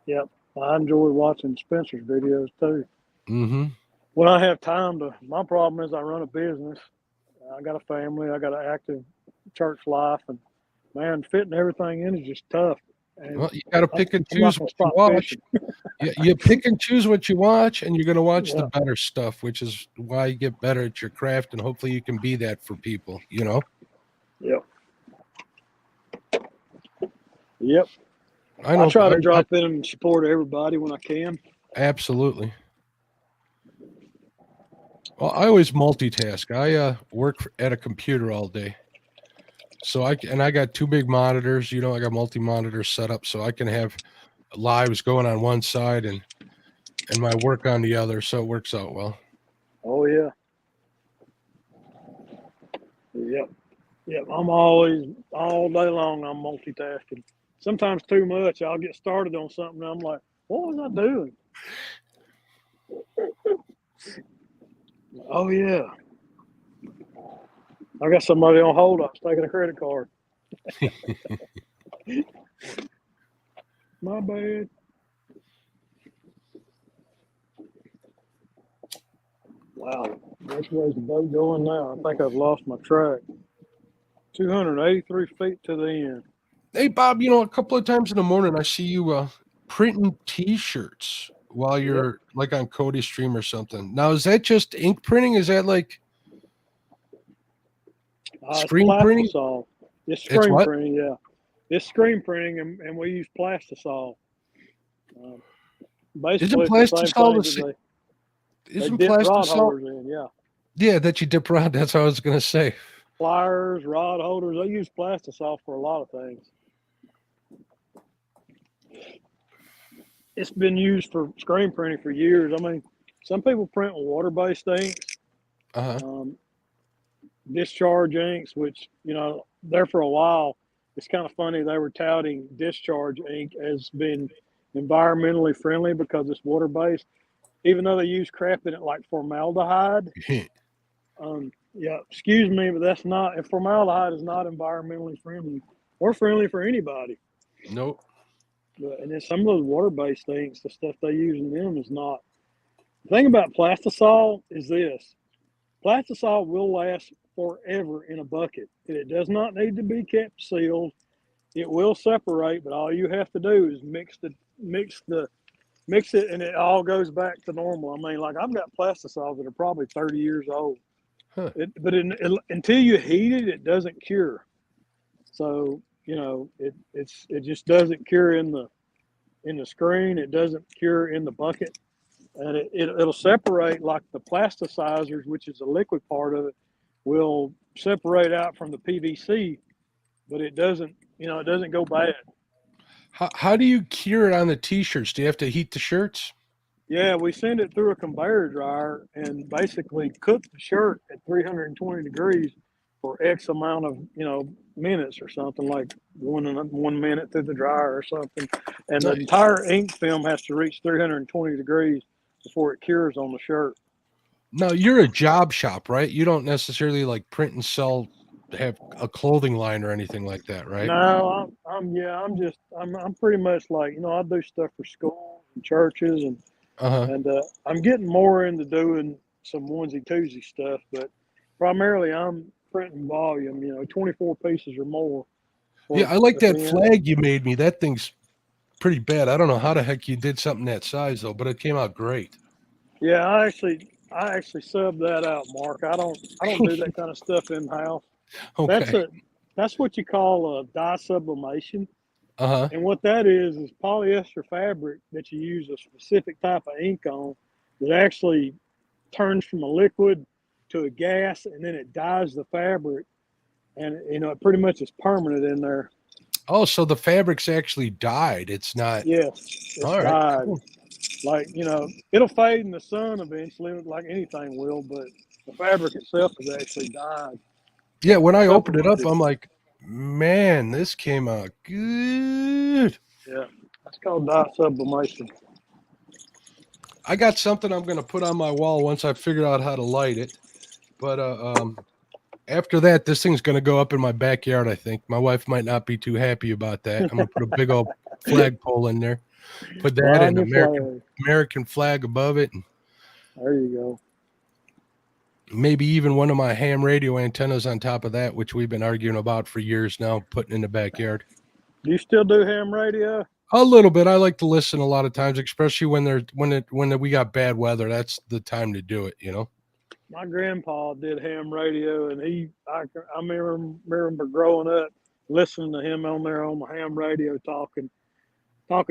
Yep. I enjoy watching Spencer's videos too. Mm-hmm. When I have time my problem is I run a business. I got a family. I got an active church life, and man, fitting everything in is just tough. And well, you got to pick and choose what you watch. You pick and choose what you watch, and you're going to watch the better stuff, which is why you get better at your craft, and hopefully you can be that for people, you know? Yep. I try to drop in and support everybody when I can. Absolutely. Well, I always multitask. I work at a computer all day. So I got 2 big monitors, you know, I got multi-monitors set up so I can have lives going on one side and my work on the other. So it works out well. Oh yeah. Yep. I'm always, all day long, I'm multitasking. Sometimes too much. I'll get started on something and I'm like, what was I doing? Oh yeah. I got somebody on hold. I was taking a credit card. My bad. Wow. Which way's the boat going now? I think I've lost my track. 283 feet to the end. Hey, Bob, you know, a couple of times in the morning, I see you printing T-shirts while you're like on Cody's stream or something. Now, is that just ink printing? Is that like screen printing? It's screen printing, yeah. It's screen printing, and we use Plastisol. Basically, Isn't Plastisol They Isn't dip rod plastisol? holders in, yeah. Yeah, that you dip around. That's what I was gonna say. Pliers, rod holders. They use plastisol for a lot of things. It's been used for screen printing for years. I mean, some people print with water-based inks, Uh-huh. discharge inks, which, you know, there for a while, it's kind of funny. They were touting discharge ink as being environmentally friendly because it's water-based, even though they use crap in it like formaldehyde. Yeah, excuse me, but that's not, and formaldehyde is not environmentally friendly or friendly for anybody. Nope. But, and then some of those water-based things, the stuff they use in them is not. The thing about plastisol is this: plastisol will last forever in a bucket. It does not need to be kept sealed. It will separate, but all you have to do is mix it, and it all goes back to normal. I mean, like I've got plastisols that are probably 30 years old. Huh. Until you heat it, it doesn't cure. So you know, it just doesn't cure in the screen. It doesn't cure in the bucket, and it'll separate like the plasticizers, which is the liquid part of it, will separate out from the PVC, but it doesn't. You know, it doesn't go bad. How do you cure it on the t-shirts? Do you have to heat the shirts? Yeah, we send it through a conveyor dryer and basically cook the shirt at 320 degrees for X amount of, you know, minutes or something, like 1 minute through the dryer or something. And the Nice. entire ink film has to reach 320 degrees before it cures on the shirt. Now you're a job shop, right? You don't necessarily like print and sell, have a clothing line or anything like that, right? No, I'm pretty much like, you know, I do stuff for schools and churches, and Uh-huh. I'm getting more into doing some onesie twosie stuff, but primarily I'm printing volume, you know, 24 pieces or more. Yeah, I like that Yeah. flag you made me. That thing's pretty bad. I don't know how the heck you did something that size though, but it came out great. Yeah, I actually subbed that out, Mark. I don't do that kind of stuff in house. Okay. That's what you call a dye sublimation. Uh-huh. And what that is polyester fabric that you use a specific type of ink on that actually turns from a liquid to a gas, and then it dyes the fabric, and you know it pretty much is permanent in there. Oh, so the fabric's actually dyed. It's not. Yes, it's All right. dyed. Cool. Like, you know, it'll fade in the sun eventually, like anything will, but the fabric itself is actually dyed. Yeah, when I opened it up, I'm like, man, this came out good. Yeah, that's called dye sublimation. I got something I'm gonna put on my wall once I figure out how to light it. But after that, this thing's gonna go up in my backyard. I think my wife might not be too happy about that. I'm gonna put a big old flagpole in there, put that and American flag above it, and there you go. maybe even one of my ham radio antennas on top of that, which we've been arguing about for years now, putting in the backyard. Do you still do ham radio? A little bit. I like to listen a lot of times, especially when we got bad weather. That's the time to do it, you know. My grandpa did ham radio, and I remember growing up listening to him on there on the ham radio talking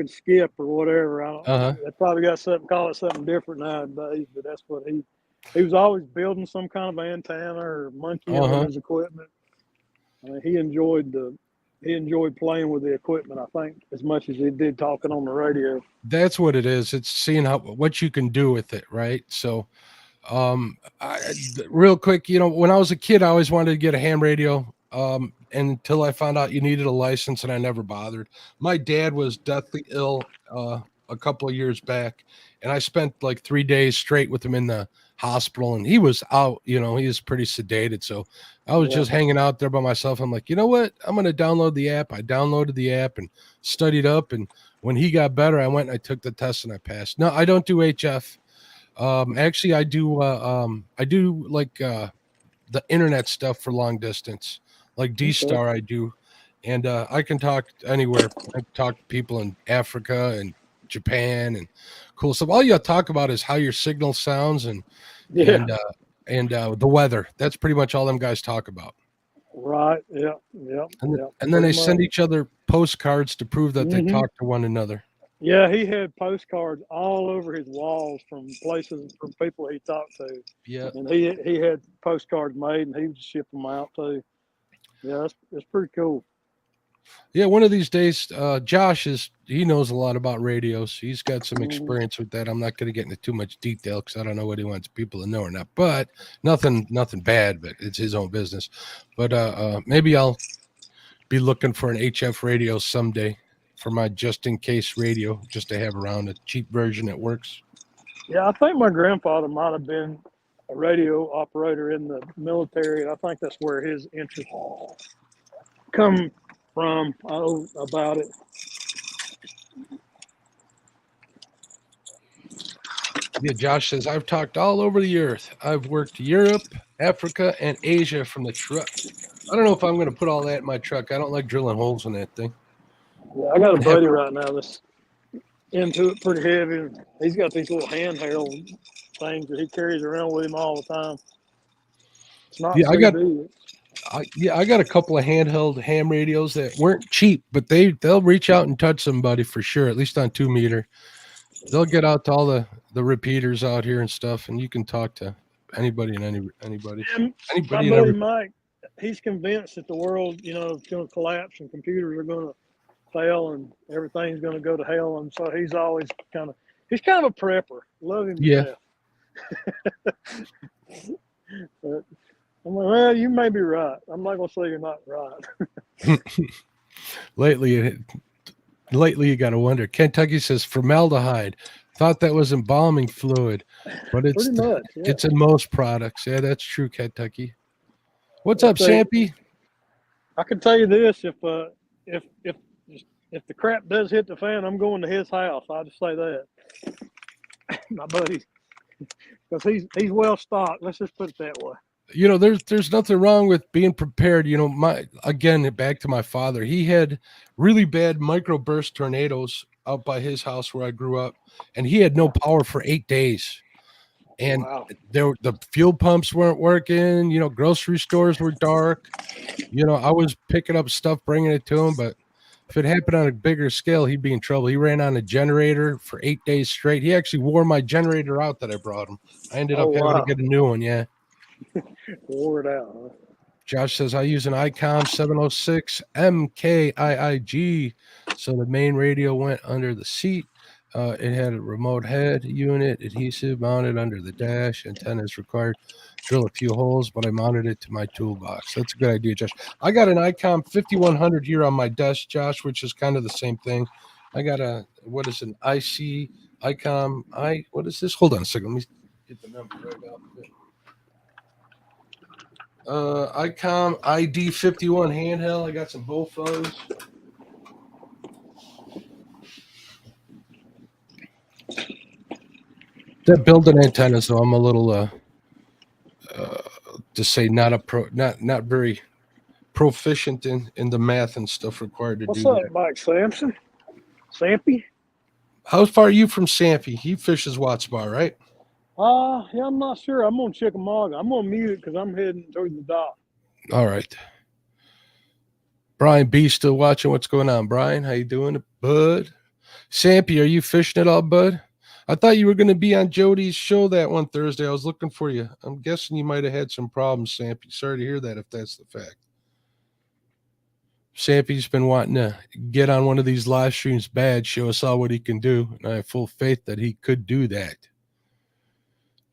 skip or whatever. I don't. They probably got call it something different nowadays, but that's what he was always building some kind of antenna or monkey on his equipment. I mean, he enjoyed playing with the equipment, I think, as much as he did talking on the radio. That's what it is. It's seeing what you can do with it, right? So, real quick, you know, when I was a kid, I always wanted to get a ham radio. Until I found out you needed a license, and I never bothered. My dad was deathly ill a couple of years back, and I spent like 3 days straight with him in the hospital, and he was out, you know, he was pretty sedated. So I was just hanging out there by myself. I'm like, you know what? I'm going to download the app. I downloaded the app and studied up. And when he got better, I went and I took the test and I passed. No, I don't do HF. Actually, I do like the internet stuff for long distance, like D-Star I do. And I can talk anywhere. I talk to people in Africa and Japan and cool stuff. All you talk about is how your signal sounds and the weather. That's pretty much all them guys talk about. Right. Yeah. And then they send each other postcards to prove that they talk to one another. Yeah, he had postcards all over his walls from places, from people he talked to, Yeah. and he had postcards made, and he would ship them out too. Yeah, it's pretty cool. Yeah, one of these days, Josh he knows a lot about radios. He's got some Mhm. experience with that. I'm not going to get into too much detail because I don't know what he wants people to know or not. But nothing bad. But it's his own business. But maybe I'll be looking for an HF radio someday for my just in case radio, just to have around, a cheap version that works. Yeah, I think my grandfather might have been a radio operator in the military, and I think that's where his interest come from. I know about it. Yeah, Josh says, I've talked all over the earth. I've worked Europe, Africa, and Asia from the truck. I don't know if I'm going to put all that in my truck. I don't like drilling holes in that thing. Yeah, I got a buddy right now that's into it pretty heavy. He's got these little handheld things that he carries around with him all the time. It's not Yeah, CB. I got a couple of handheld ham radios that weren't cheap, but they'll reach out and touch somebody for sure, at least on 2 meter. They'll get out to all the repeaters out here and stuff, and you can talk to anybody and anybody. And my Anybody and buddy everybody. Mike, he's convinced that the world, is going to collapse and computers are going to fail and everything's going to go to hell. And so he's always he's kind of a prepper. Love him to Yeah. death. But I'm like, well, you may be right. I'm not going to say you're not right. Lately you got to wonder. Kentucky says formaldehyde. Thought that was embalming fluid, but it's Pretty much. Yeah. it's in most products. Yeah, that's true, Kentucky. What's up, Sampy? I can tell you this: if the crap does hit the fan, I'm going to his house. I'll just say that. My buddy, because he's well stocked. Let's just put it that way. There's nothing wrong with being prepared. Back to my father. He had really bad microburst tornadoes out by his house where I grew up, and he had no power for 8 days. And Wow. the fuel pumps weren't working. Grocery stores were dark. I was picking up stuff, bringing it to him, but if it happened on a bigger scale, he'd be in trouble. He ran on a generator for 8 days straight. He actually wore my generator out that I brought him. I ended up having to get a new one. Yeah. Wore it out. Huh? Josh says, I use an ICOM 706 MKIIG. So the main radio went under the seat. It had a remote head unit, adhesive mounted under the dash. Antennas required. Drill a few holes, but I mounted it to my toolbox. That's a good idea, Josh. I got an ICOM 5100 here on my desk, Josh, which is kind of the same thing. I got an IC ICOM. What is this? Hold on a second. Let me get the number right out of it. ICOM ID51 handheld. I got some Bowphones. That building antenna, so I'm a little to say not very proficient in the math and stuff required to What's do up, that. Mike Sampson? Sampy? How far are you from Sampy? He fishes Watts Bar, right? Yeah, I'm not sure. I'm on Chickamauga. I'm gonna mute it because I'm heading toward the dock. All right. Brian B still watching. What's going on, Brian? How you doing, bud? Sampy, are you fishing at all, bud? I thought you were going to be on Jody's show that one Thursday. I was looking for you. I'm guessing you might have had some problems, Sampy. Sorry to hear that if that's the fact. Sampy's been wanting to get on one of these live streams bad, show us all what he can do. And I have full faith that he could do that.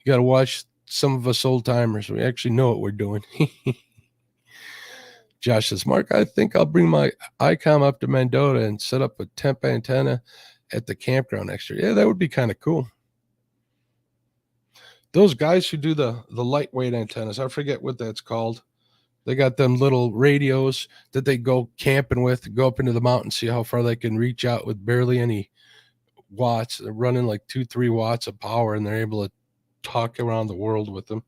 You got to watch some of us old timers. We actually know what we're doing. Josh says, Mark, I think I'll bring my ICOM up to Mendota and set up a temp antenna at the campground next year. Yeah, that would be kind of cool. Those guys who do the lightweight antennas, I forget what that's called. They got them little radios that they go camping with, go up into the mountain, see how far they can reach out with barely any watts. They're running like 2-3 watts of power, and they're able to talk around the world with them.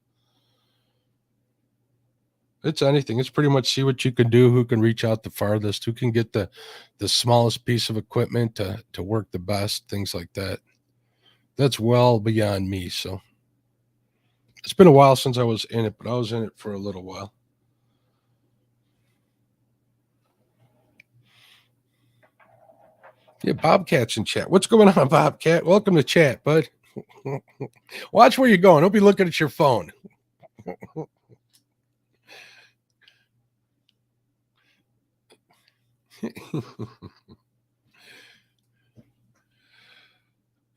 It's anything. It's pretty much see what you can do, who can reach out the farthest, who can get the smallest piece of equipment to work the best, things like that. That's well beyond me. So it's been a while since I was in it, but I was in it for a little while. Yeah, Bobcat's in chat. What's going on, Bobcat? Welcome to chat, bud. Watch where you're going. Don't be looking at your phone.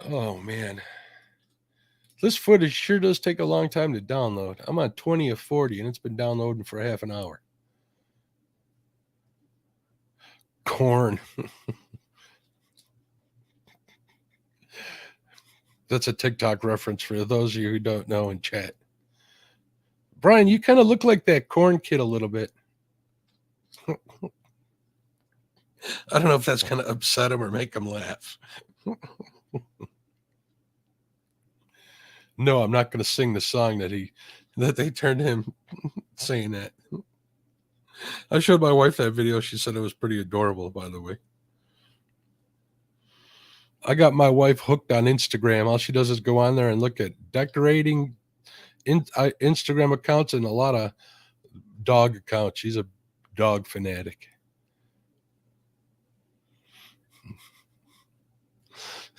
Oh, man. This footage sure does take a long time to download. I'm on 20 of 40, and it's been downloading for half an hour. Corn. That's a TikTok reference for those of you who don't know in chat. Brian, you kind of look like that corn kid a little bit. I don't know if that's going to upset him or make him laugh. No, I'm not going to sing the song that they turned him saying that. I showed my wife that video. She said it was pretty adorable, by the way. I got my wife hooked on Instagram. All she does is go on there and look at decorating Instagram accounts and a lot of dog accounts. She's a dog fanatic.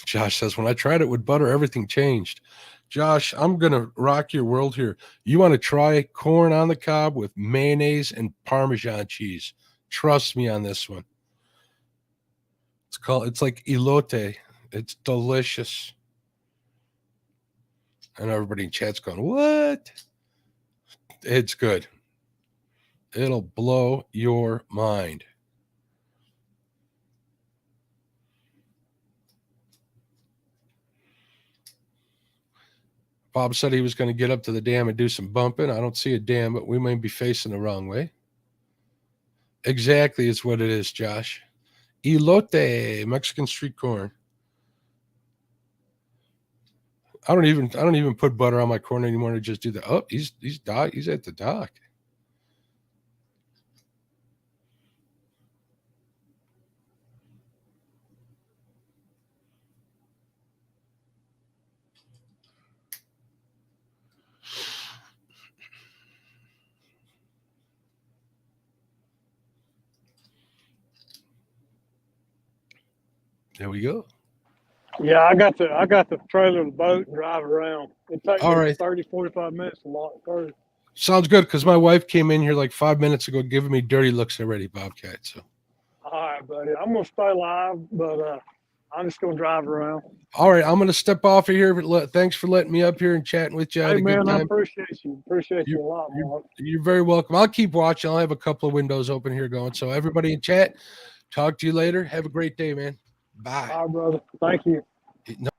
Josh says, when I tried it with butter, everything changed. Josh, I'm going to rock your world here. You want to try corn on the cob with mayonnaise and Parmesan cheese. Trust me on this one. It's like elote. It's delicious. And everybody in chat's going, what? It's good. It'll blow your mind. Bob said he was going to get up to the dam and do some bumping. I don't see a dam, but we may be facing the wrong way. Exactly is what it is, Josh. Elote, Mexican street corn. I don't even put butter on my corn anymore to just do that. Oh, he's at the dock. There we go. Yeah, I got the trailer and the boat and drive around. It takes All me right. 30, 45 minutes to walk through. Sounds good, because my wife came in here like 5 minutes ago giving me dirty looks already, Bobcat. So All right, buddy. I'm gonna stay live, but I'm just gonna drive around. all right, I'm going to step off of here. But thanks for letting me up here and chatting with you. I had Hey a good man, I time. appreciate you. Appreciate you a lot, Mark. You're very welcome. I'll keep watching. I'll have a couple of windows open here going. So everybody in chat, talk to you later. Have a great day, man. Bye. All right, brother. Thank you. No,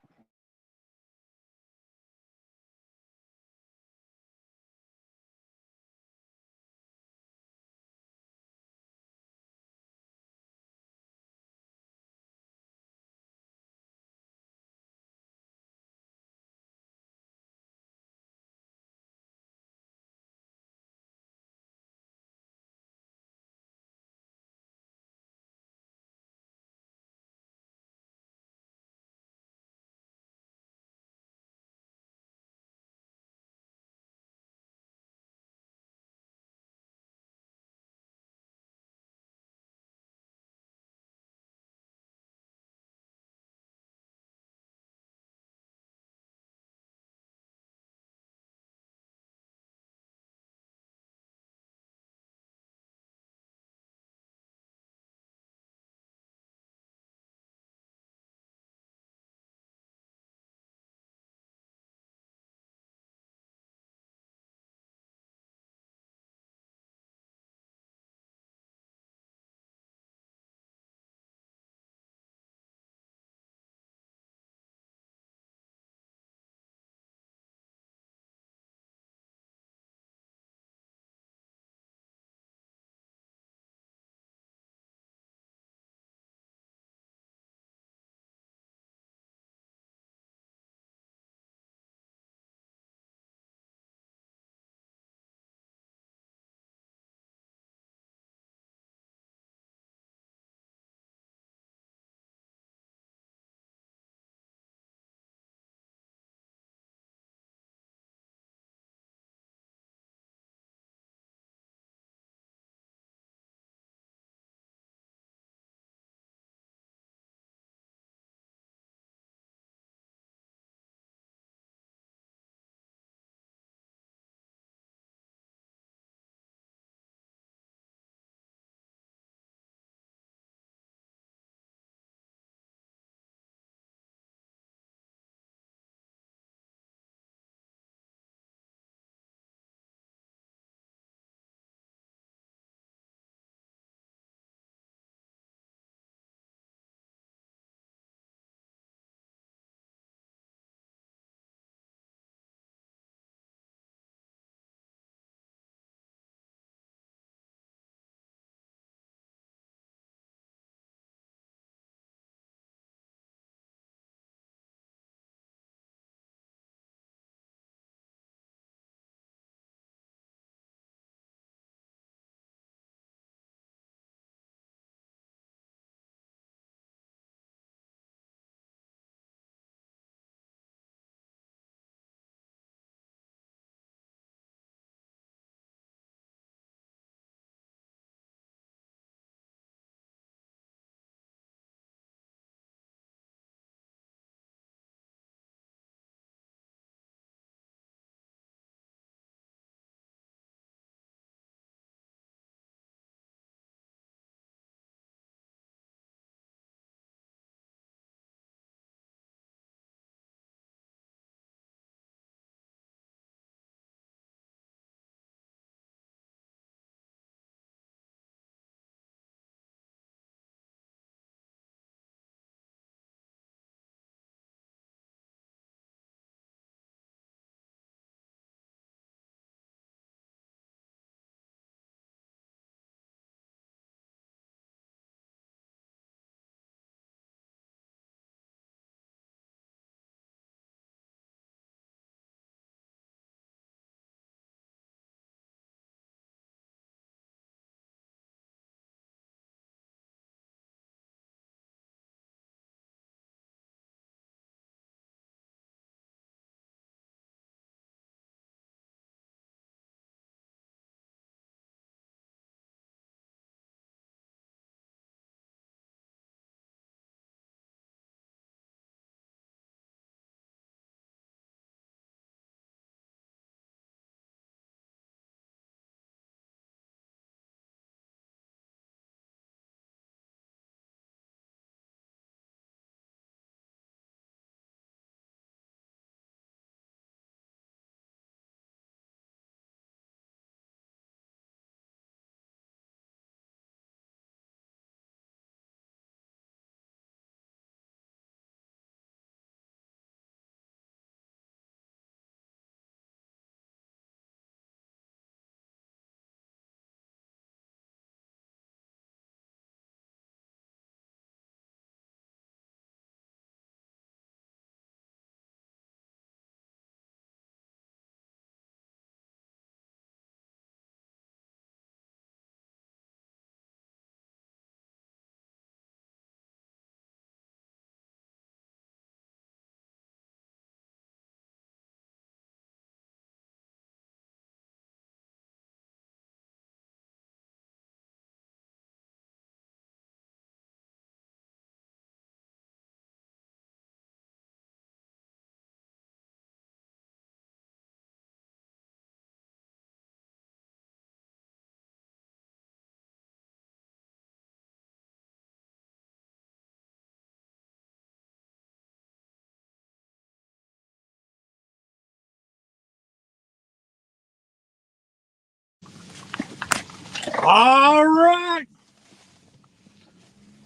All right.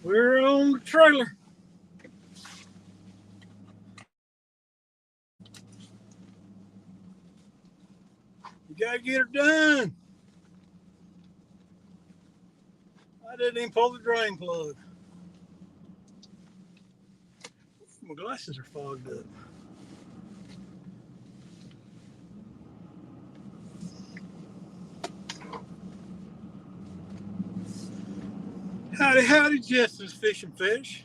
We're on the trailer. You gotta get her done. I didn't even pull the drain plug. My glasses are fogged up. Howdy, howdy, Justin's Fishing Fish.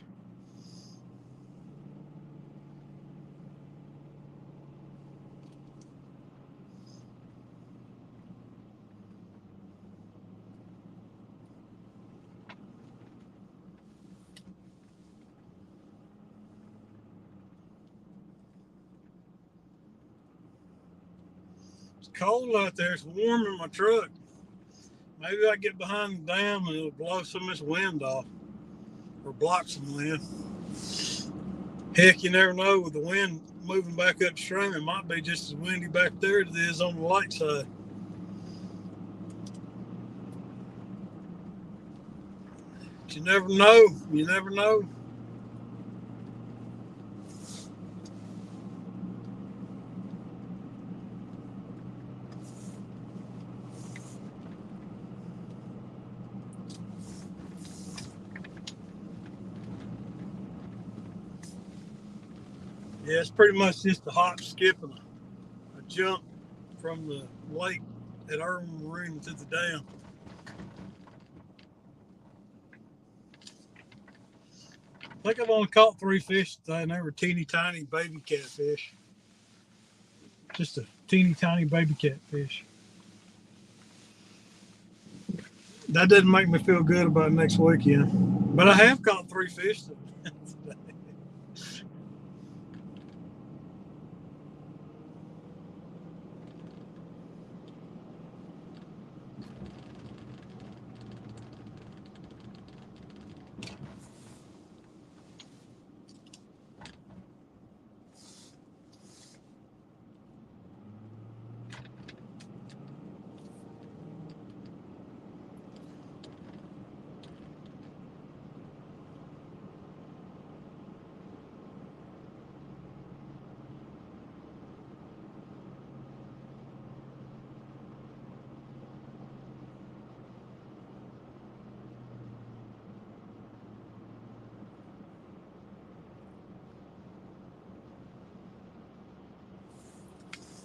It's cold out there. It's warm in my truck. Maybe I get behind the dam and it'll blow some of this wind off or block some wind. Heck, you never know. With the wind moving back upstream, it might be just as windy back there as it is on the lake side. But you never know. You never know. Yeah, it's pretty much just a hop, skip, and a jump from the lake at Irwin Marine to the dam. I think I've only caught 3 fish today, and they were teeny tiny baby catfish. Just a teeny tiny baby catfish. That doesn't make me feel good about next weekend. But I have caught 3 fish today.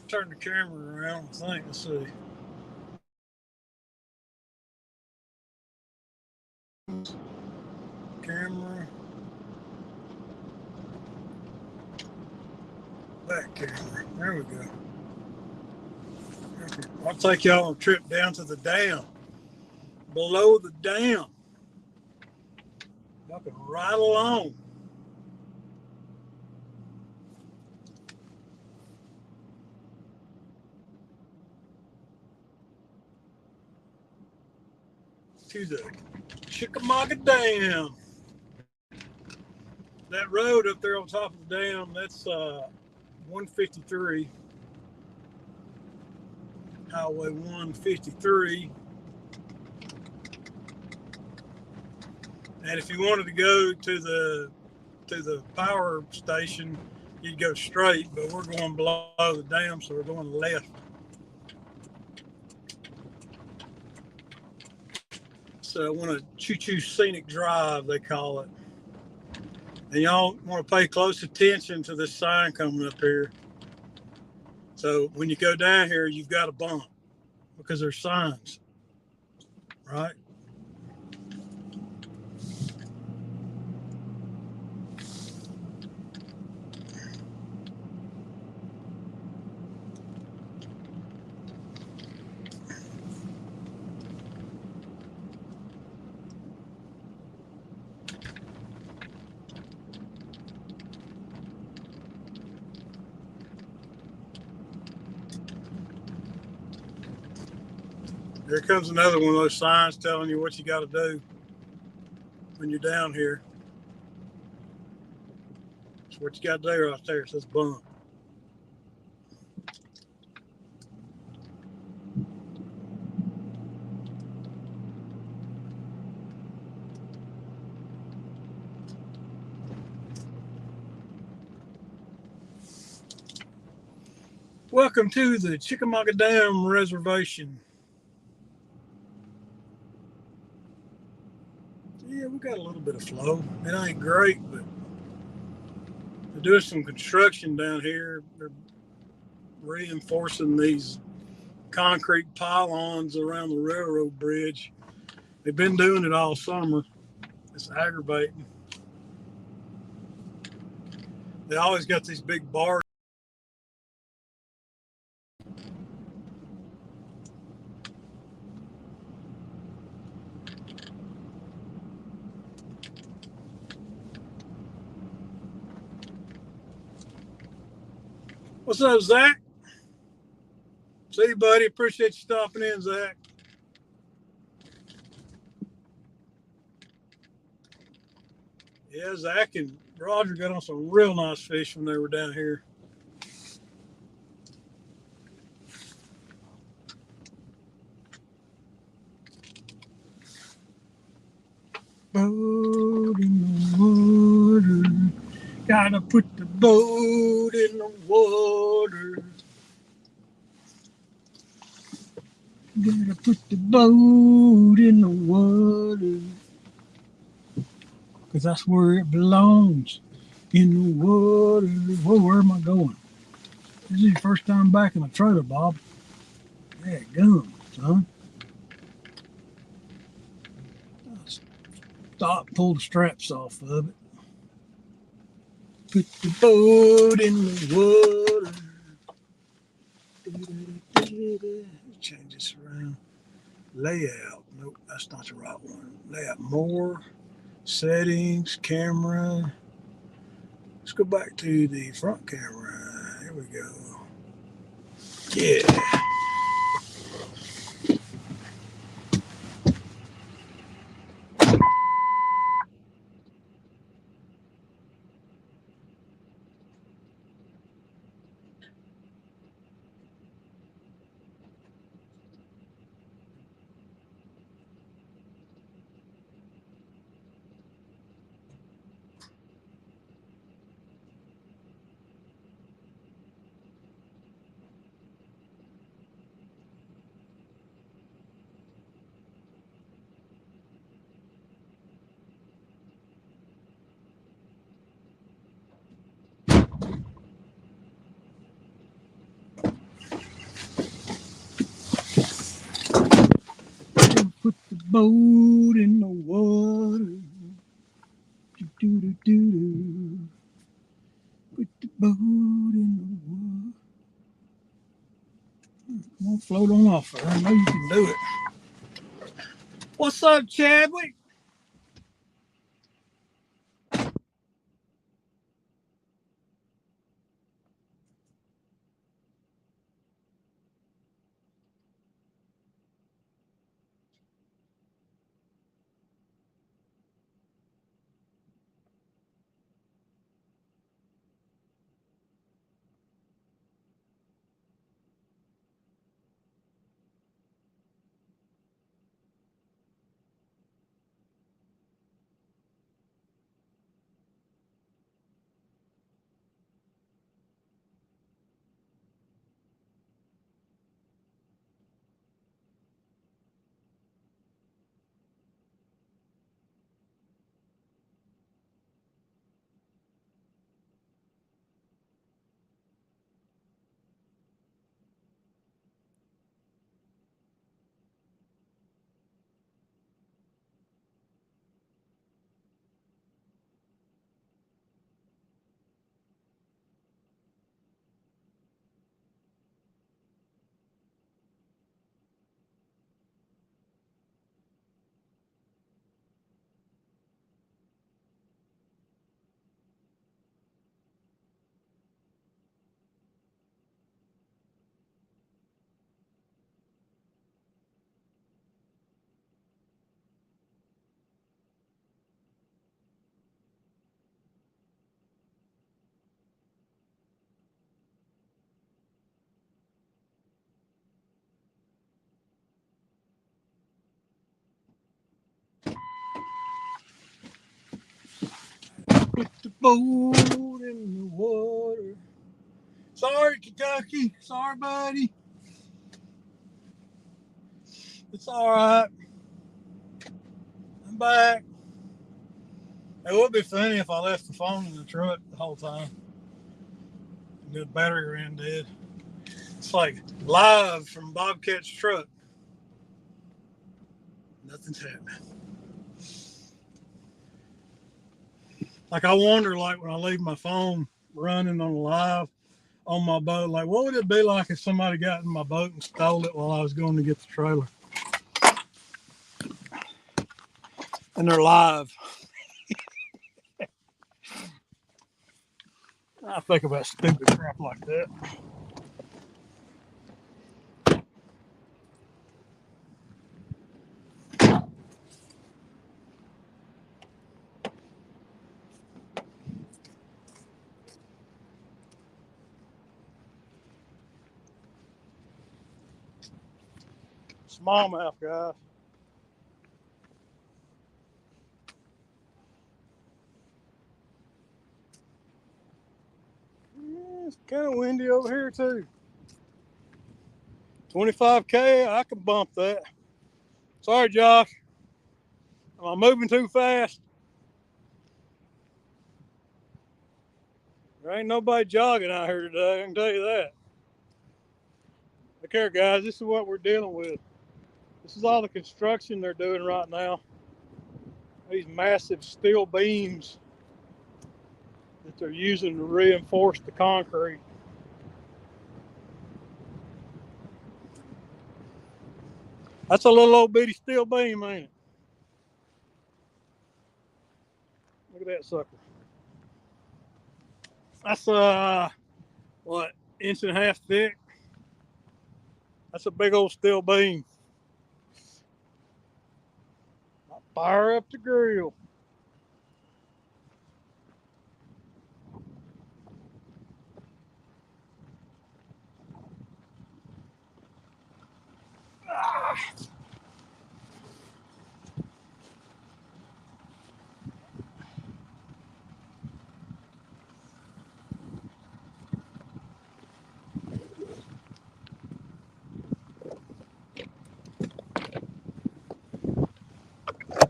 Turn the camera around, I think. Let's see. Camera. Back camera. There we go. I'll take y'all on a trip down to the dam. Below the dam. Y'all can ride along. To the Chickamauga Dam. That road up there on top of the dam, that's 153. Highway 153. And if you wanted to go to the power station, you'd go straight, but we're going below the dam, so we're going left. So I want a choo-choo scenic drive, they call it. And y'all want to pay close attention to this sign coming up here. So when you go down here, you've got a bump because there's signs, right? Here comes another one of those signs telling you what you got to do when you're down here. That's what you got to do right there. It says bump. Welcome to the Chickamauga Dam Reservation. Yeah, we got a little bit of flow. It ain't great, but they're doing some construction down here. They're reinforcing these concrete pylons around the railroad bridge. They've been doing it all summer. It's aggravating. They always got these big bars. What's up, Zach? See you, buddy. Appreciate you stopping in, Zach. Yeah, Zach and Roger got on some real nice fish when they were down here. Boat in the water. Gotta put the boat in the water. Gotta put the boat in the water. Because that's where it belongs. In the water. Whoa, where am I going? This is your first time back in a trailer, Bob. Yeah, gum, son. Stop, pull the straps off of it. Put the boat in the water. Change this around. Layout. Nope, that's not the right one. Layout. More. Settings. Camera. Let's go back to the front camera. Here we go. Yeah. Put the boat in the water. Do-do-do-do-do. Put the boat in the water. Come on, float on off there. I know you can do it. What's up, Chadwick? Put the boat in the water. Sorry, Kentucky. Sorry, buddy. It's all right. I'm back. It would be funny if I left the phone in the truck the whole time. The battery ran dead. It's like live from Bobcat's truck. Nothing's happening. Like I wonder, like when I leave my phone running on live on my boat, like what would it be like if somebody got in my boat and stole it while I was going to get the trailer? And they're live. I think about stupid crap like that. Smallmouth, guys. Yeah, it's kind of windy over here too. 25K, I can bump that. Sorry, Josh. Am I moving too fast? There ain't nobody jogging out here today, I can tell you that. Look here, guys, this is what we're dealing with. This is all the construction they're doing right now. These massive steel beams that they're using to reinforce the concrete. That's a little old bitty steel beam, ain't it? Look at that sucker. That's what, inch and a half thick? That's a big old steel beam. Fire up the grill.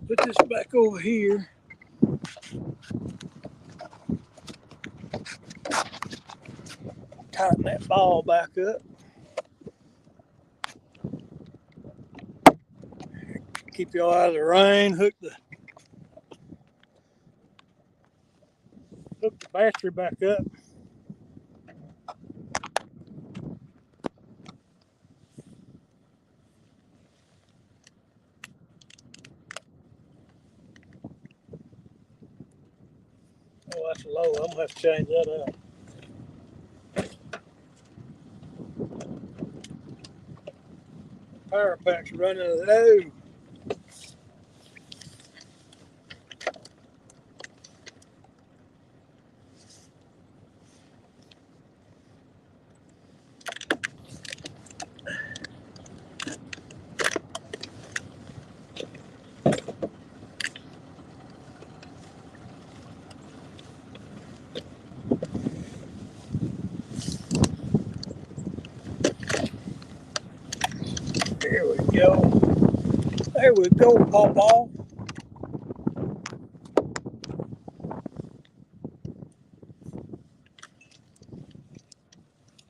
Put this back over here. Tighten that ball back up. Keep you out of the rain. Hook the battery back up. Oh, that's low. I'm gonna have to change that up. Power pack's running low. There we go. There we go, Pawpaw.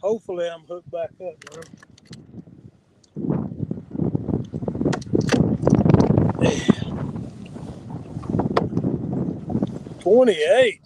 Hopefully I'm hooked back up, bro. 28.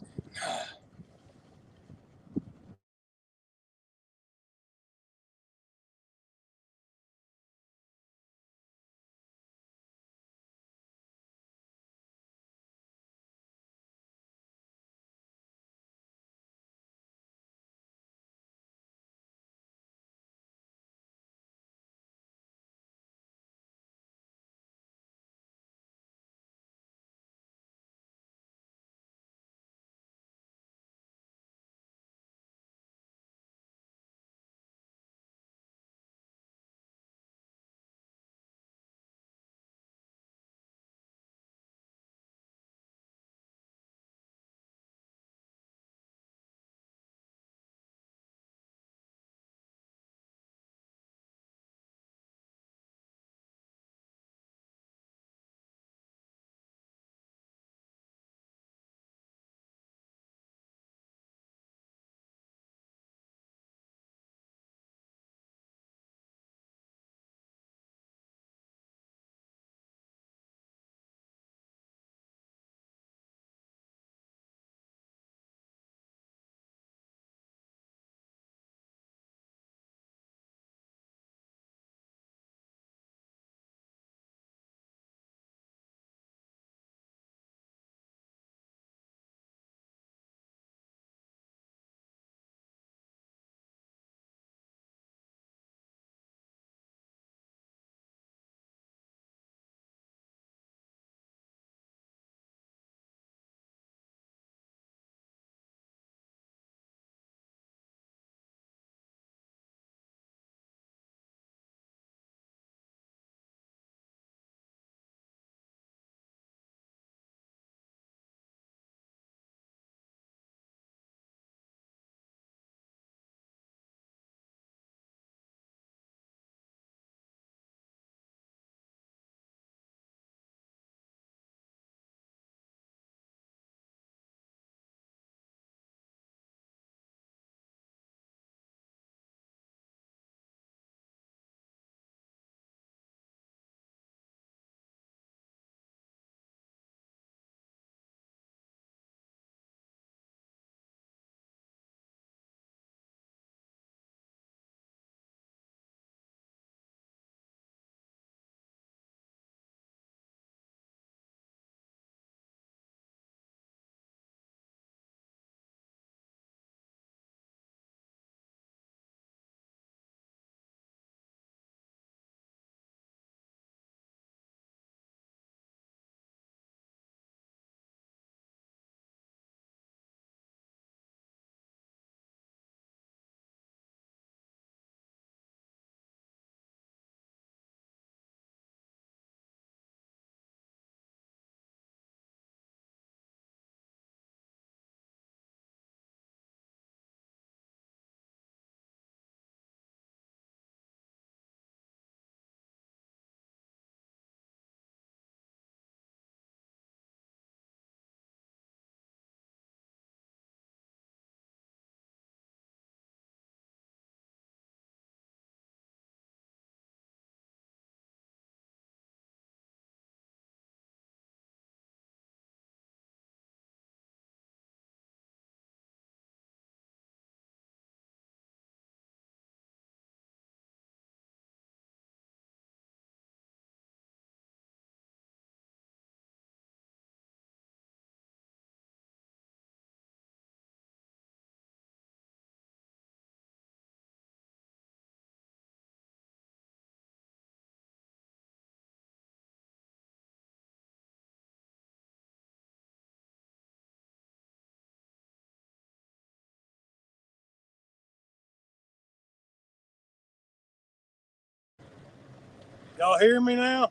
Y'all hear me now?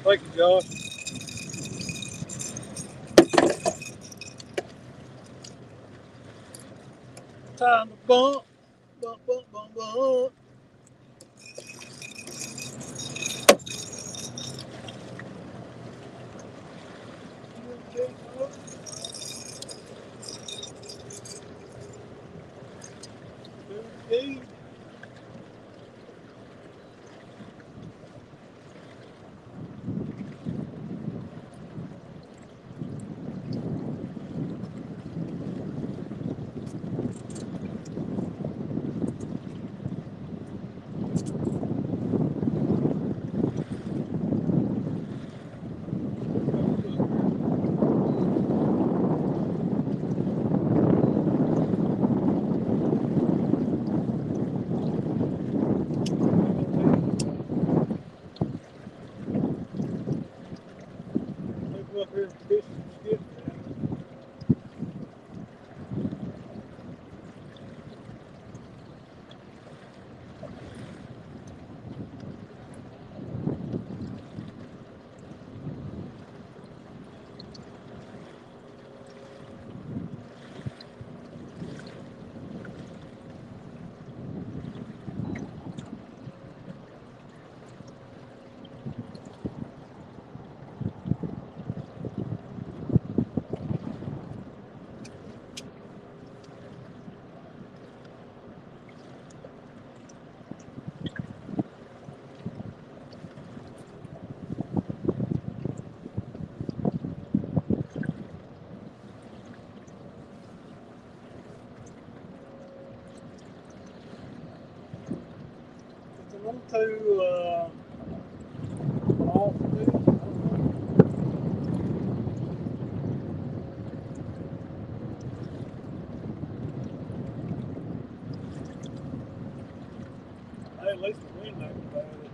Thank you, Josh. Time to bump, bump, bump, bump, bump. Up here and fish and skip. It's a little too off me. Hey, at least the wind ain't bad up here.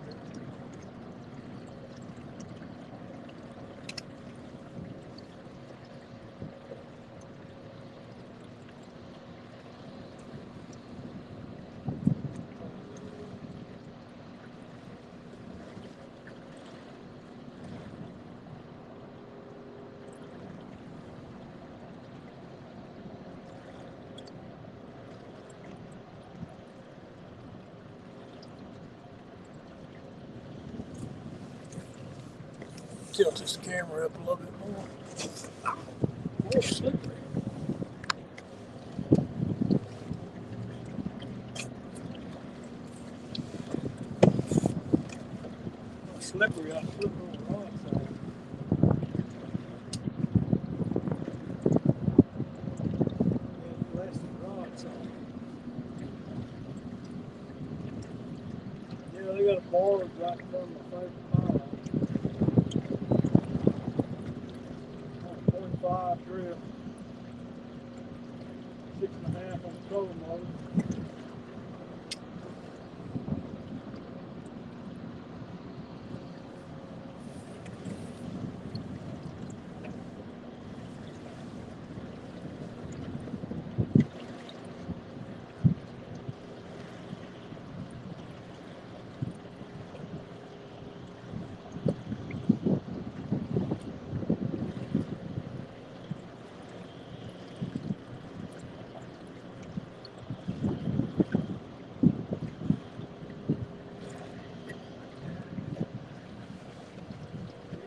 Tilt this camera up a little bit more. Oh, slippery. Slippery, I slip on the right side. And less than the right side. Yeah, they got a board right in front of my favorite pile. 0.5 drill. 6.5 on the trolling motor.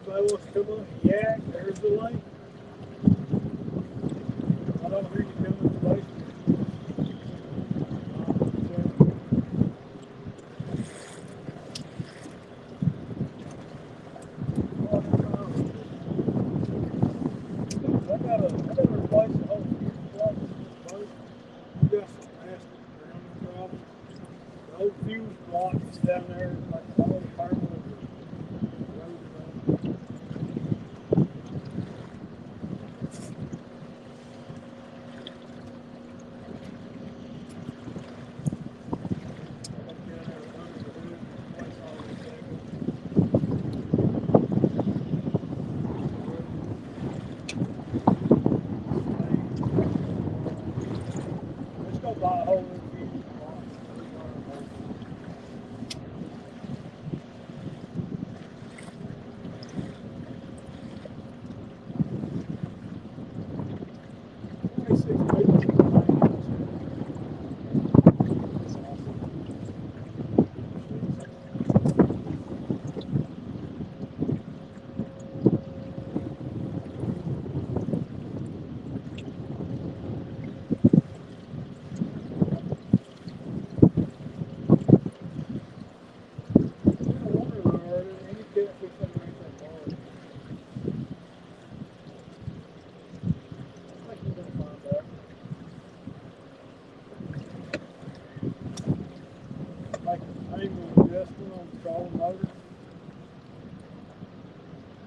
Anybody wants to come up and yak, there's the link. I don't hear you coming to the basement.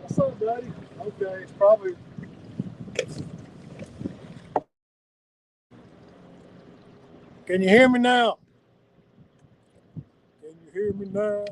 What's up, buddy? Okay, it's probably. Can you hear me now? Can you hear me now?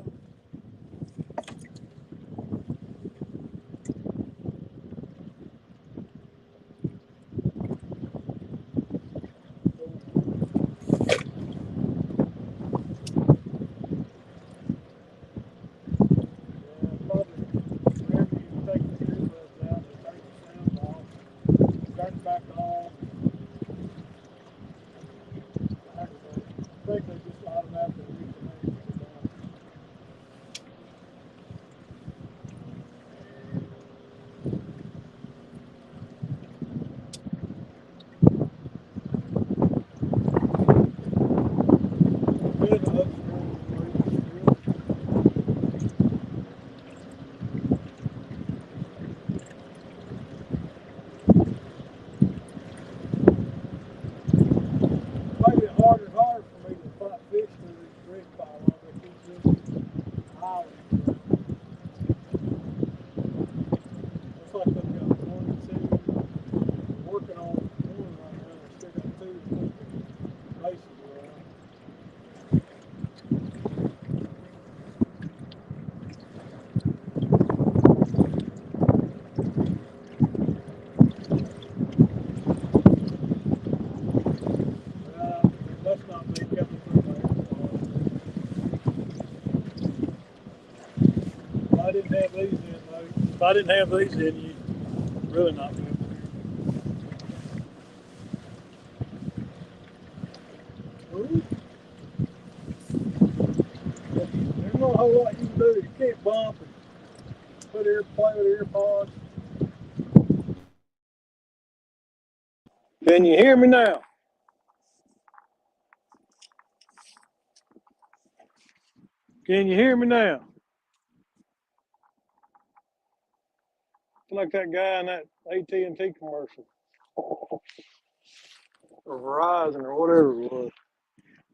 If I didn't have these in, you really not be able to hear. There's not a whole lot you can do. You can't bump and play with earpods. Can you hear me now? Can you hear me now? Like that guy in that AT&T commercial. Or Verizon or whatever it was.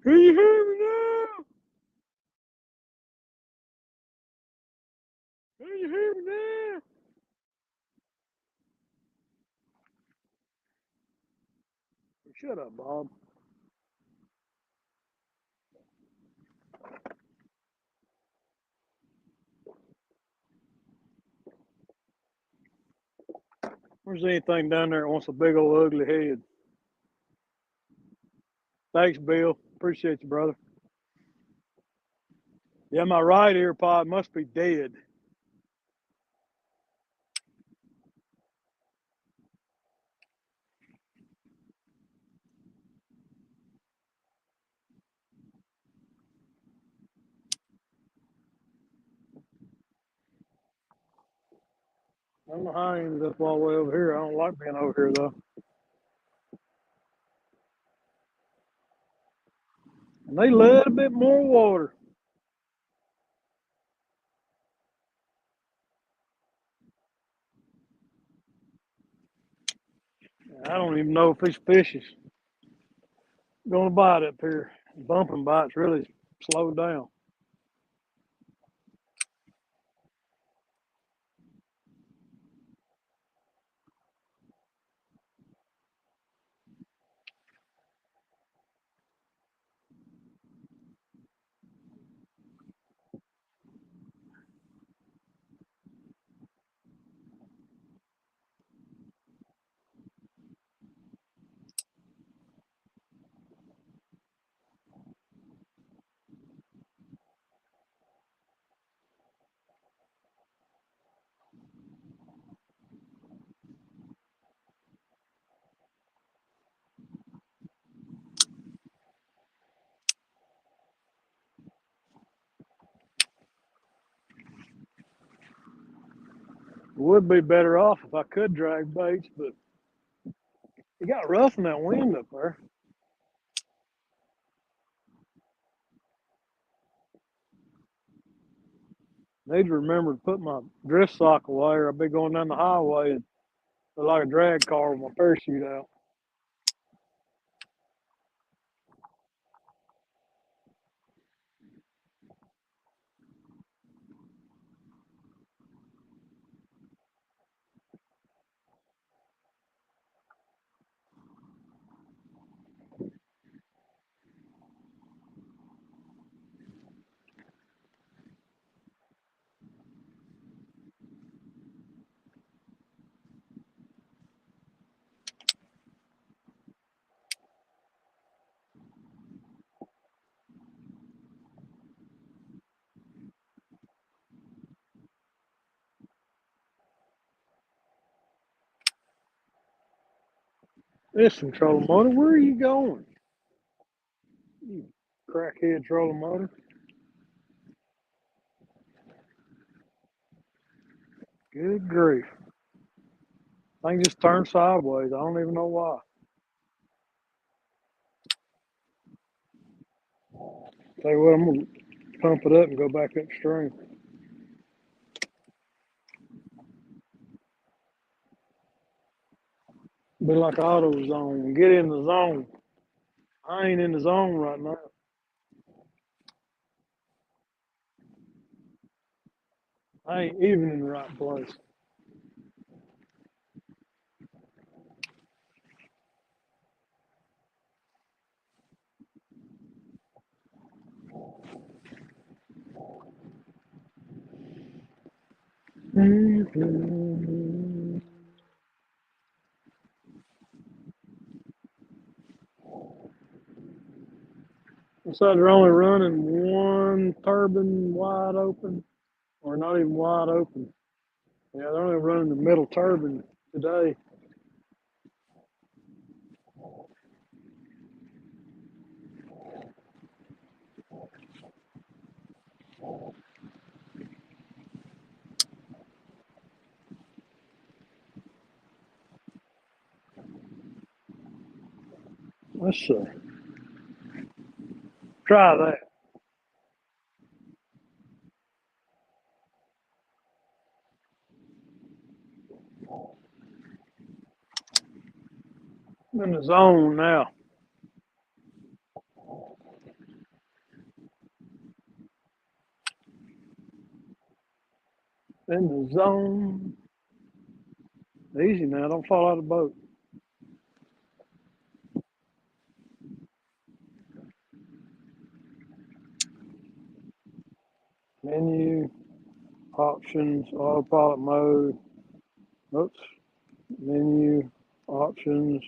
Can you hear me now? Can you hear me now? Shut up, Bob. There's anything down there that wants a big old ugly head. Thanks, Bill. Appreciate you, brother. Yeah, my right ear pod must be dead. I don't know how I ended up all the way over here. I don't like being over here, though. And they let a bit more water. I don't even know if these fish is going to bite up here. Bumping bites really slowed down. would be better off if I could drag baits, but it got rough in that wind up there. Need to remember to put my drift sock away, or I'll be going down the highway and look like a drag car with my parachute out. Listen, trolling motor, where are you going? You crackhead trolling motor. Good grief. Thing just turned sideways. I don't even know why. Tell you what, I'm going to pump it up and go back upstream. Be like auto zone. Get in the zone. I ain't in the zone right now. I ain't even in the right place. So they're only running one turbine wide open, or not even wide open. Yeah, they're only running the middle turbine today. Let's see. Try that. I'm in the zone now. In the zone. Easy now, don't fall out of the boat. Menu, options, autopilot mode. Oops. Menu, options,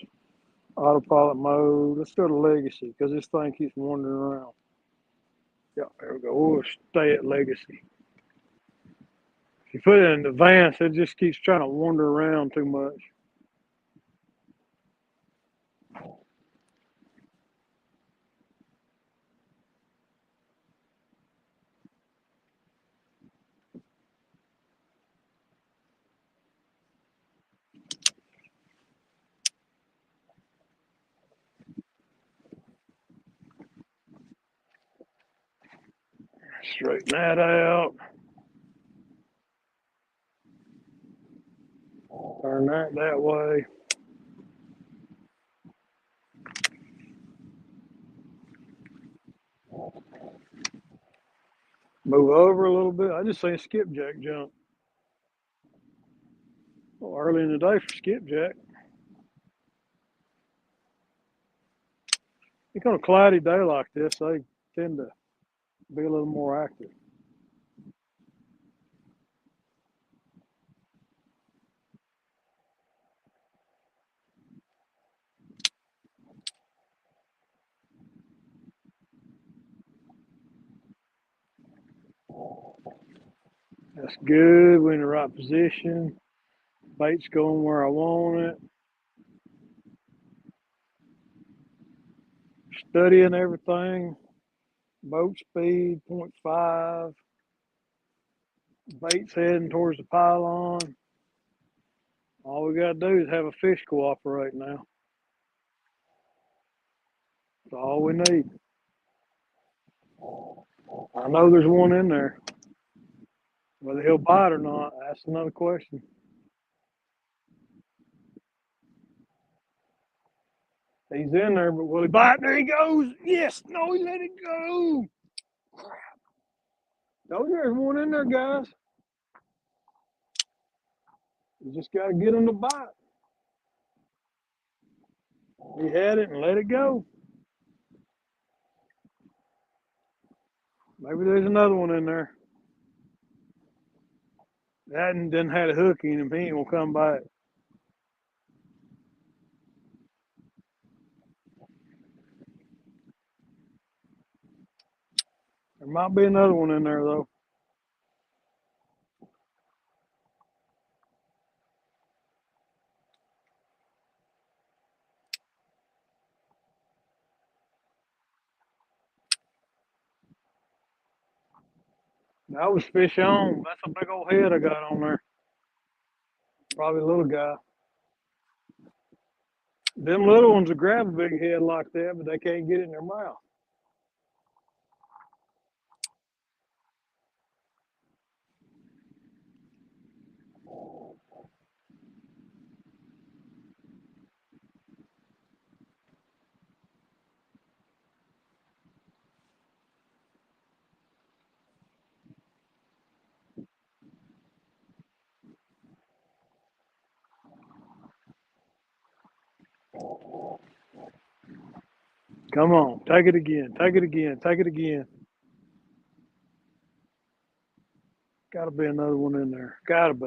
autopilot mode. Let's go to legacy because this thing keeps wandering around. Yeah, there we go. We'll stay at legacy. If you put it in advanced, it just keeps trying to wander around too much. Straighten that out. Turn that way. Move over a little bit. I just seen skipjack jump. Well, early in the day for skipjack. It's on a cloudy day like this, they tend to be a little more active. That's good. We're in the right position. Bait's going where I want it. Studying everything. Boat speed, 0.5. Bait's heading towards the pylon. All we gotta do is have a fish cooperate now. That's all we need. I know there's one in there. Whether he'll bite or not, that's another question. He's in there, but will he bite? There he goes. Yes. No, he let it go. Crap. Oh, there's one in there, guys. You just got to get him to bite. He had it and let it go. Maybe there's another one in there. That didn't have a hook in him. He ain't going to come back. There might be another one in there, though. That was fish on. That's a big old head I got on there. Probably a little guy. Them little ones will grab a big head like that, but they can't get it in their mouth. Come on, take it again, take it again, take it again. Got to be another one in there. Got to be.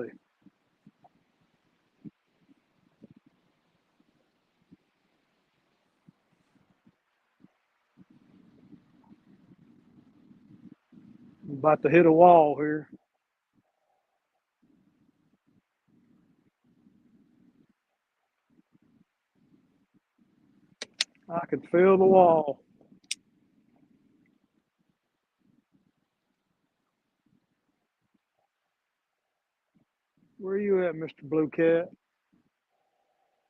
I'm about to hit a wall here. I can feel the wall. Where are you at, Mr. Blue Cat?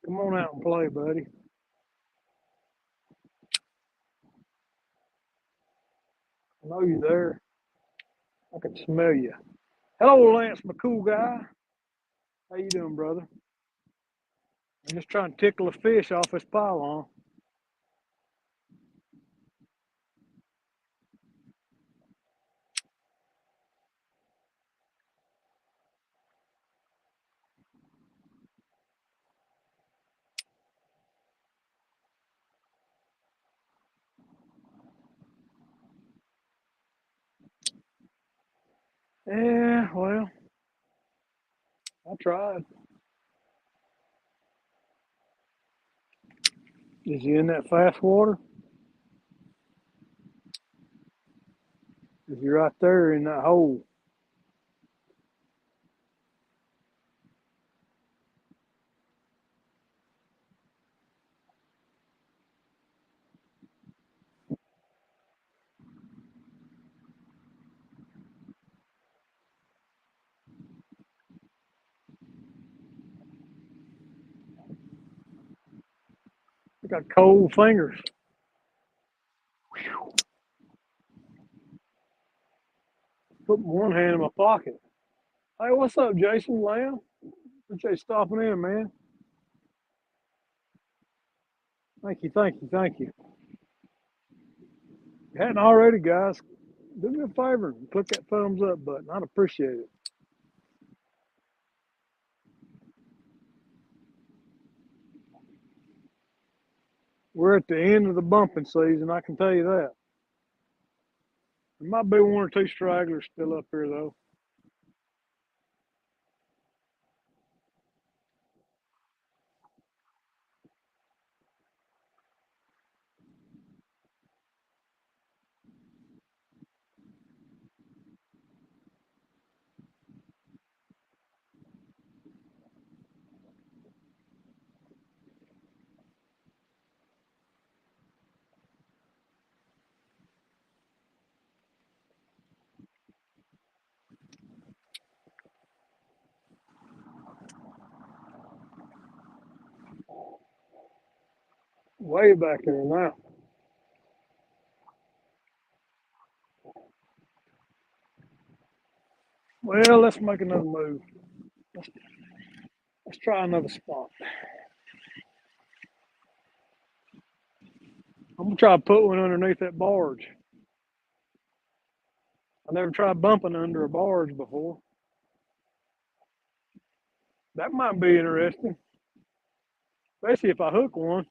Come on out and play, buddy. I know you're there. I can smell you. Hello, Lance, my cool guy. How you doing, brother? I'm just trying to tickle a fish off this pylon. Yeah, well, I tried. Is he in that fast water? Is he right there in that hole? I got cold fingers. Whew. Put one hand in my pocket. Hey, what's up, Jason Lamb? Appreciate you stopping in, man. Thank you, thank you, thank you. If you hadn't already, guys, do me a favor and click that thumbs up button. I'd appreciate it. We're at the end of the bumping season, I can tell you that. There might be one or two stragglers still up here, though. Way back there now. Well, let's make another move. Let's try another spot. I'm gonna try to put one underneath that barge. I never tried bumping under a barge before. That might be interesting, especially if I hook one.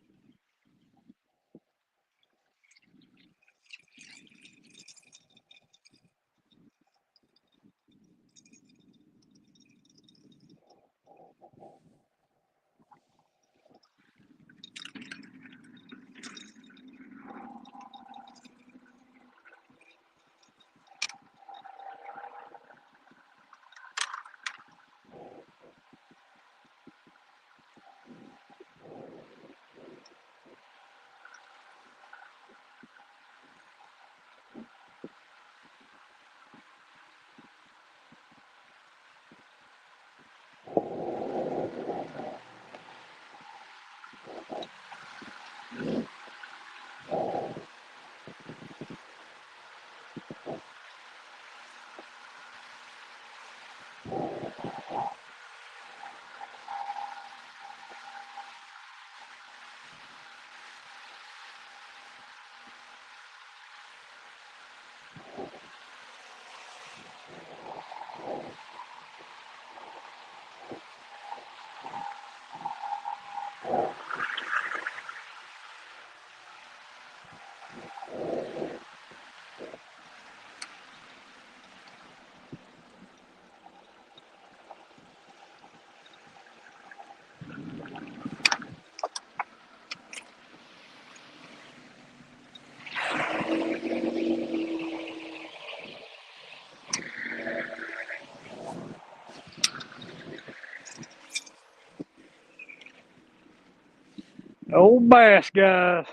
Old bass, guys.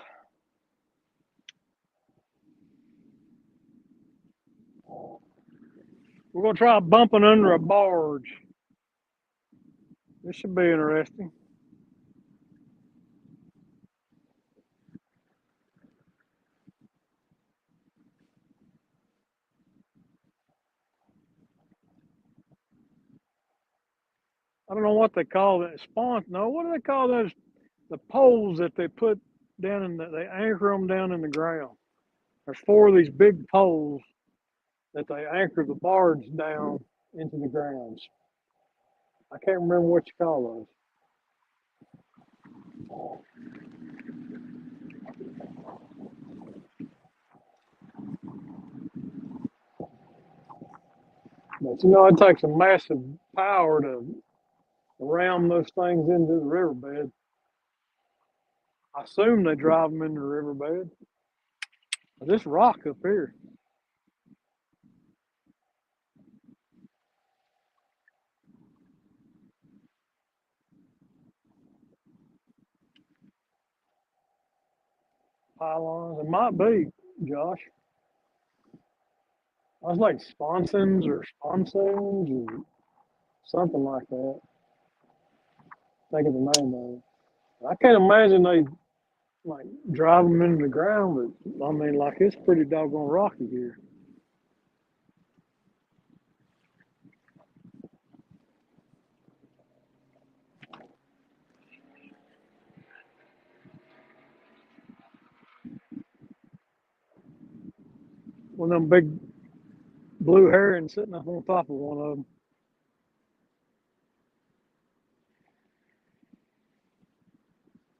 We're gonna try bumping under a barge. This should be interesting. I don't know what they call it. Spawn? No, what do they call those? The poles that they put down in they anchor them down in the ground. There's 4 of these big poles that they anchor the barge down into the grounds. I can't remember what you call those. But you know, it takes a massive power to ram those things into the riverbed. I assume they drive them into the riverbed. This rock up here. Pylons. It might be, Josh. I was like sponsons or sponsons or something like that. Think of the name of it. I can't imagine they like drive them into the ground, but I mean, like it's pretty doggone rocky here. One of them big blue herons sitting up on top of one of them.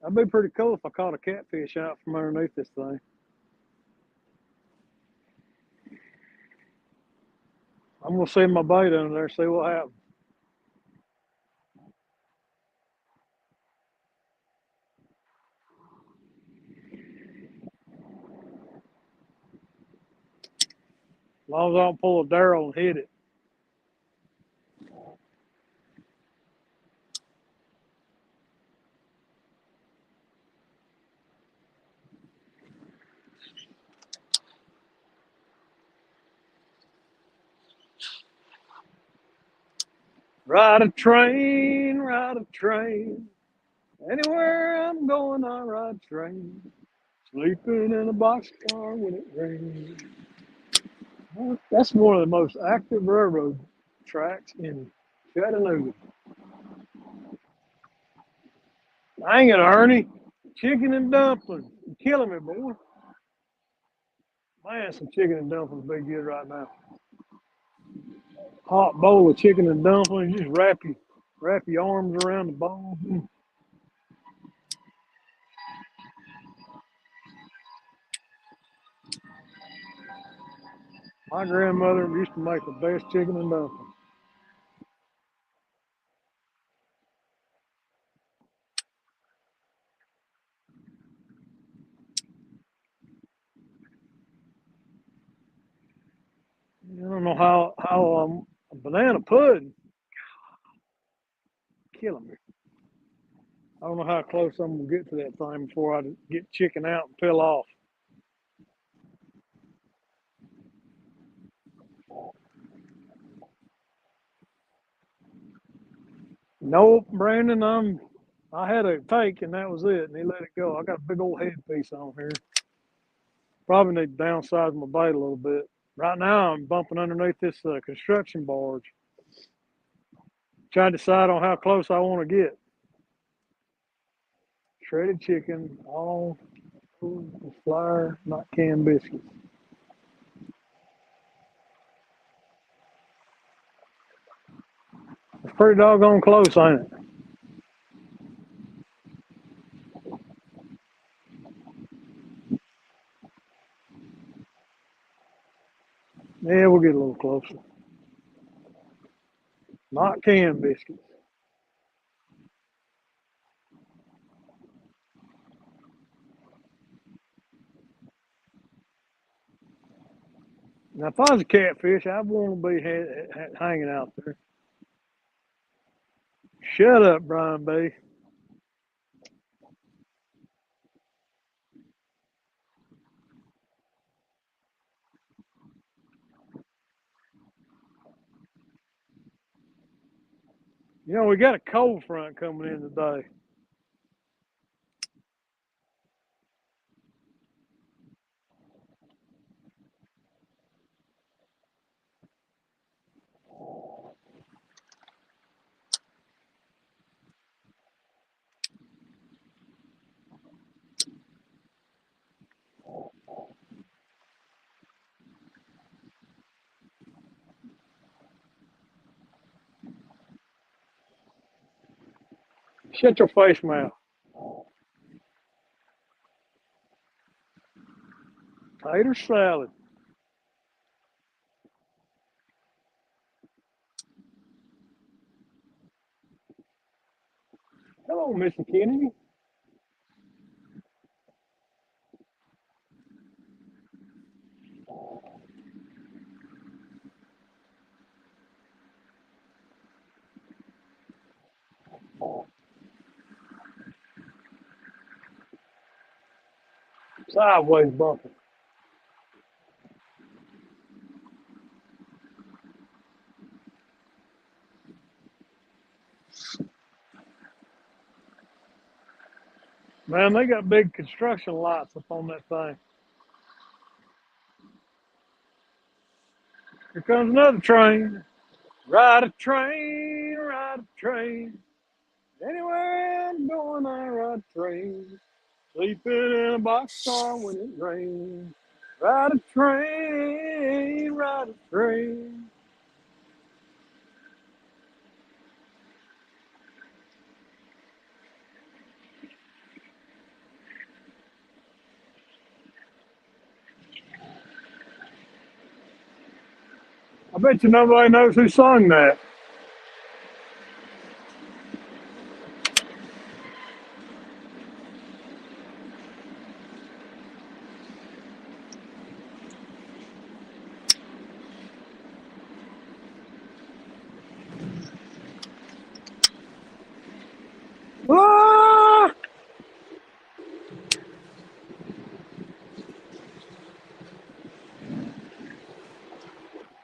That'd be pretty cool if I caught a catfish out from underneath this thing. I'm gonna send my bait under there, see what happens. As long as I don't pull a Darrell and hit it. Ride a train, ride a train. Anywhere I'm going, I ride train. Sleeping in a boxcar when it rains. Well, that's one of the most active railroad tracks in Chattanooga. Dang it, Ernie. Chicken and dumplings. You're killing me, boy. Man, some chicken and dumplings would be good right now. Hot bowl of chicken and dumplings. Just wrap your arms around the bowl. My grandmother used to make the best chicken and dumplings. I don't know how a banana pudding killing me. I don't know how close I'm gonna get to that thing before I get chicken out and peel off. Nope, Brandon, I had a take and that was it, and he let it go. I got a big old headpiece on here. Probably need to downsize my bait a little bit. Right now, I'm bumping underneath this construction barge. Trying to decide on how close I want to get. Shredded chicken, all flour, not canned biscuits. It's pretty doggone close, ain't it? Yeah, we'll get a little closer. Not canned biscuits. Now, if I was a catfish, I'd want to be hanging out there. Shut up, Brian B. You know, we got a cold front coming in today. Shut your face mouth. Tater salad. Hello, Mr. Kennedy. Sideways bumping. Man, they got big construction lights up on that thing. Here comes another train. Ride a train, ride a train. Anywhere I'm going, I ride a train. Sleeping in a boxcar when it rains. Ride a train, ride a train. I bet you nobody knows who sung that. Ah!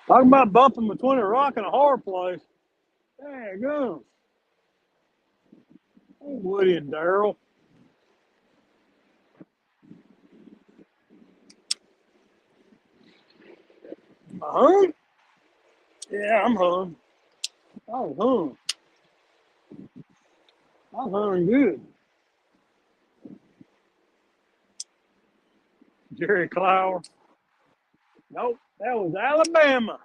Talking about bumping between a rock and a hard place. There you go. Woody and Daryl. Hung? Yeah, I'm hung. I was hung. I was hung good. Jerry Clower. Nope, that was Alabama.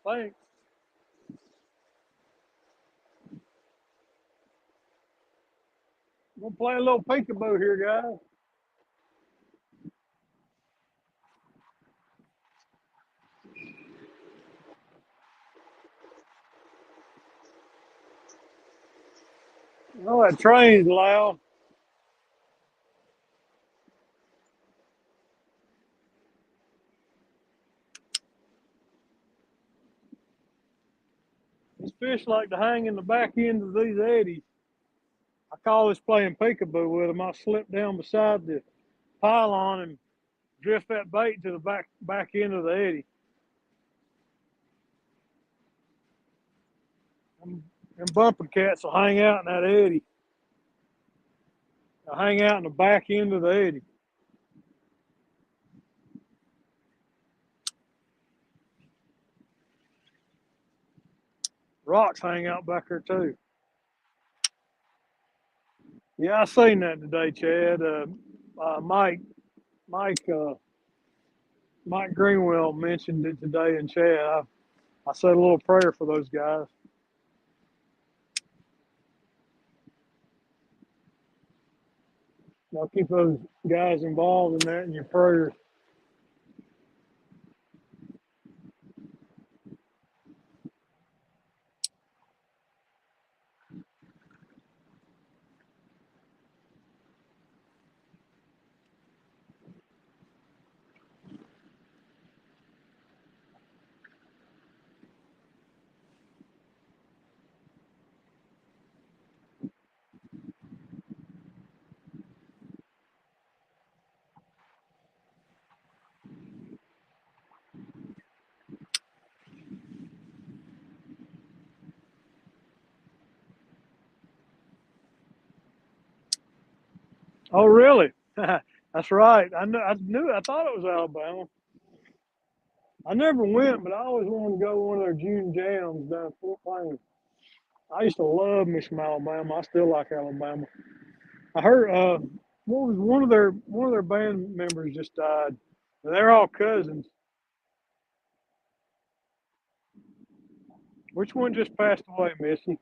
Thanks. We'll play a little peekaboo here, guys. Oh, that train's loud. These fish like to hang in the back end of these eddies. I call this playing peekaboo with them. I slip down beside the pylon and drift that bait to the back end of the eddy. And bumper cats will hang out in that eddy. They'll hang out in the back end of the eddy. Rocks hang out back there too. Yeah, I seen that today, Chad. Mike Greenwell mentioned it today in chat. I said a little prayer for those guys. Y'all keep those guys involved in that in your prayers. Oh, really? That's right. I thought it was Alabama. I never went, but I always wanted to go to one of their June jams down at Fort Wayne. I used to love me some Alabama. I still like Alabama. I heard what was one of their band members just died. And they're all cousins. Which one just passed away, Missy?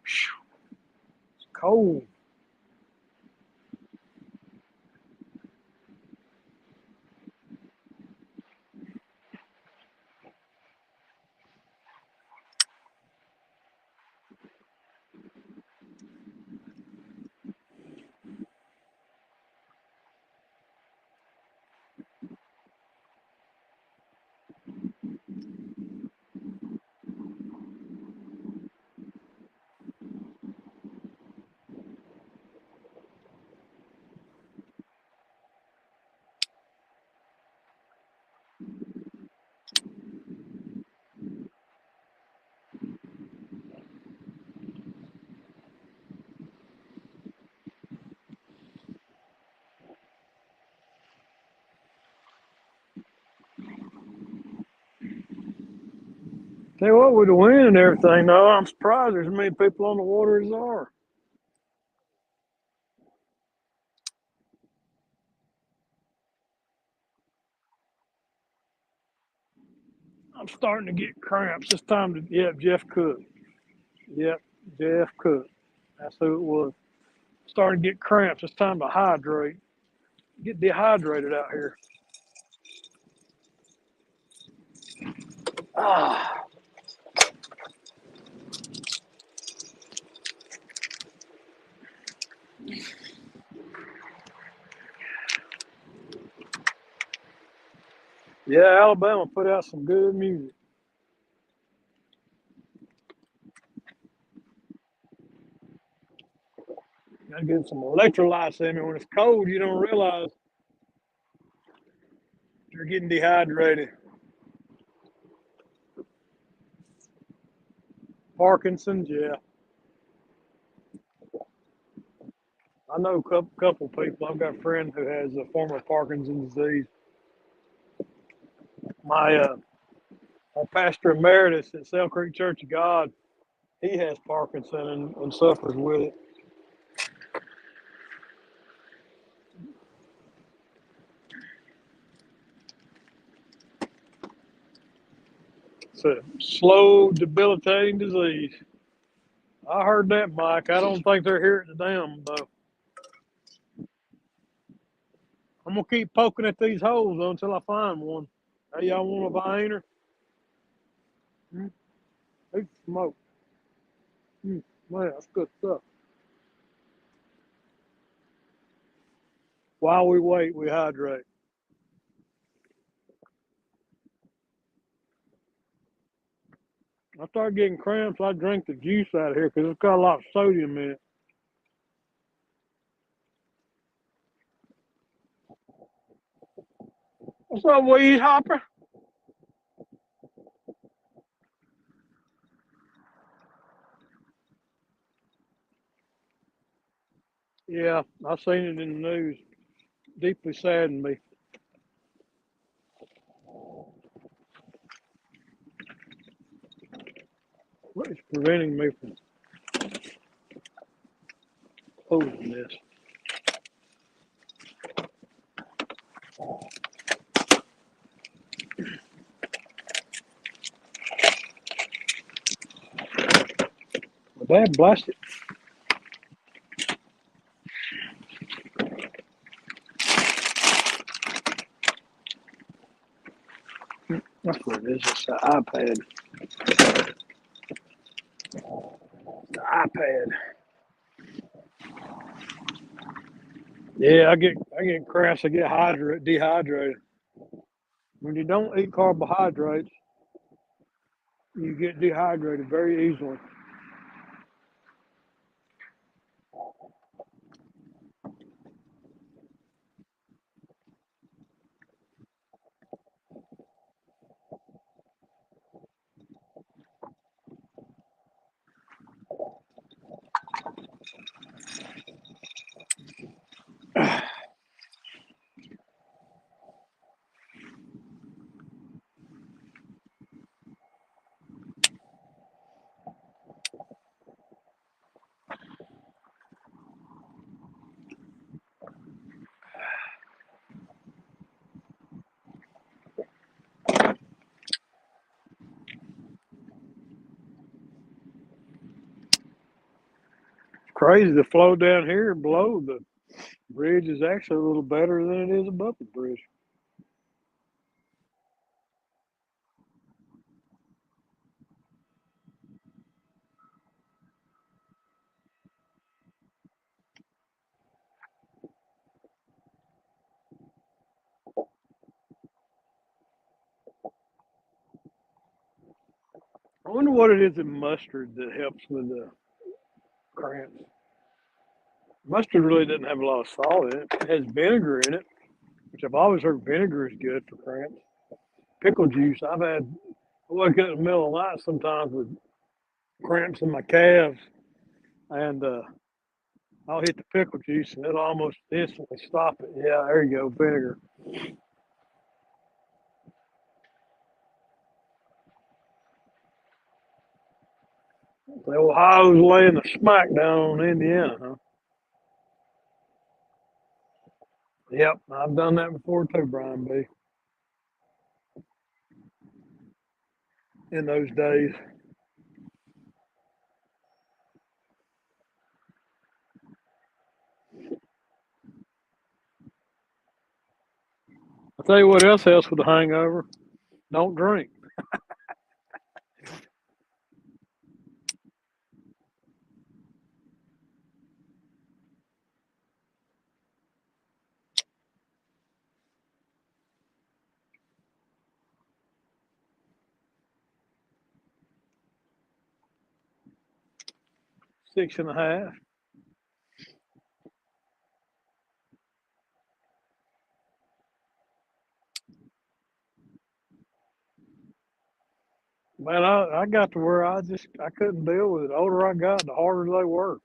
It's cold. Tell you what, with the wind and everything, though, I'm surprised there's as many people on the water as there are. I'm starting to get cramps. It's time to, yep, Jeff Cook. Yep, Jeff Cook. That's who it was. Starting to get cramps. It's time to hydrate. Get dehydrated out here. Ah. Yeah, Alabama put out some good music. I get some electrolytes in me. When it's cold, you don't realize you're getting dehydrated. Parkinson's, yeah. I know a couple people. I've got a friend who has a form of Parkinson's disease. My pastor emeritus at Sale Creek Church of God, he has Parkinson and suffers with it. It's a slow, debilitating disease. I heard that, Mike. I don't think they're here at the dam, though. I'm going to keep poking at these holes until I find one. Hey, y'all want a viner? Hey, smoke. Man, that's good stuff. While we wait, we hydrate. I start getting cramps. I drink the juice out of here because it's got a lot of sodium in it. What's up, Weed Hopper? Yeah, I seen it in the news. Deeply saddened me. What is preventing me from closing this? Well, Dad, blast it. That's what it is. It's the iPad. The iPad. Yeah, I get cramps. I get dehydrated. When you don't eat carbohydrates, you get dehydrated very easily. Crazy. The flow down here below the bridge is actually a little better than it is above the bridge. I wonder what it is in mustard that helps with the cramps. Mustard really doesn't have a lot of salt in it. It has vinegar in it, which I've always heard vinegar is good for cramps. Pickle juice. I wake up in the middle of the night sometimes with cramps in my calves, and I'll hit the pickle juice and it'll almost instantly stop it. Yeah, there you go, vinegar. The Ohio's laying the smackdown on Indiana, huh? Yep, I've done that before too, Brian B. In those days. I'll tell you what else helps with a hangover. Don't drink. Six and a half. Man, I got to where I couldn't deal with it. The older I got, the harder they were.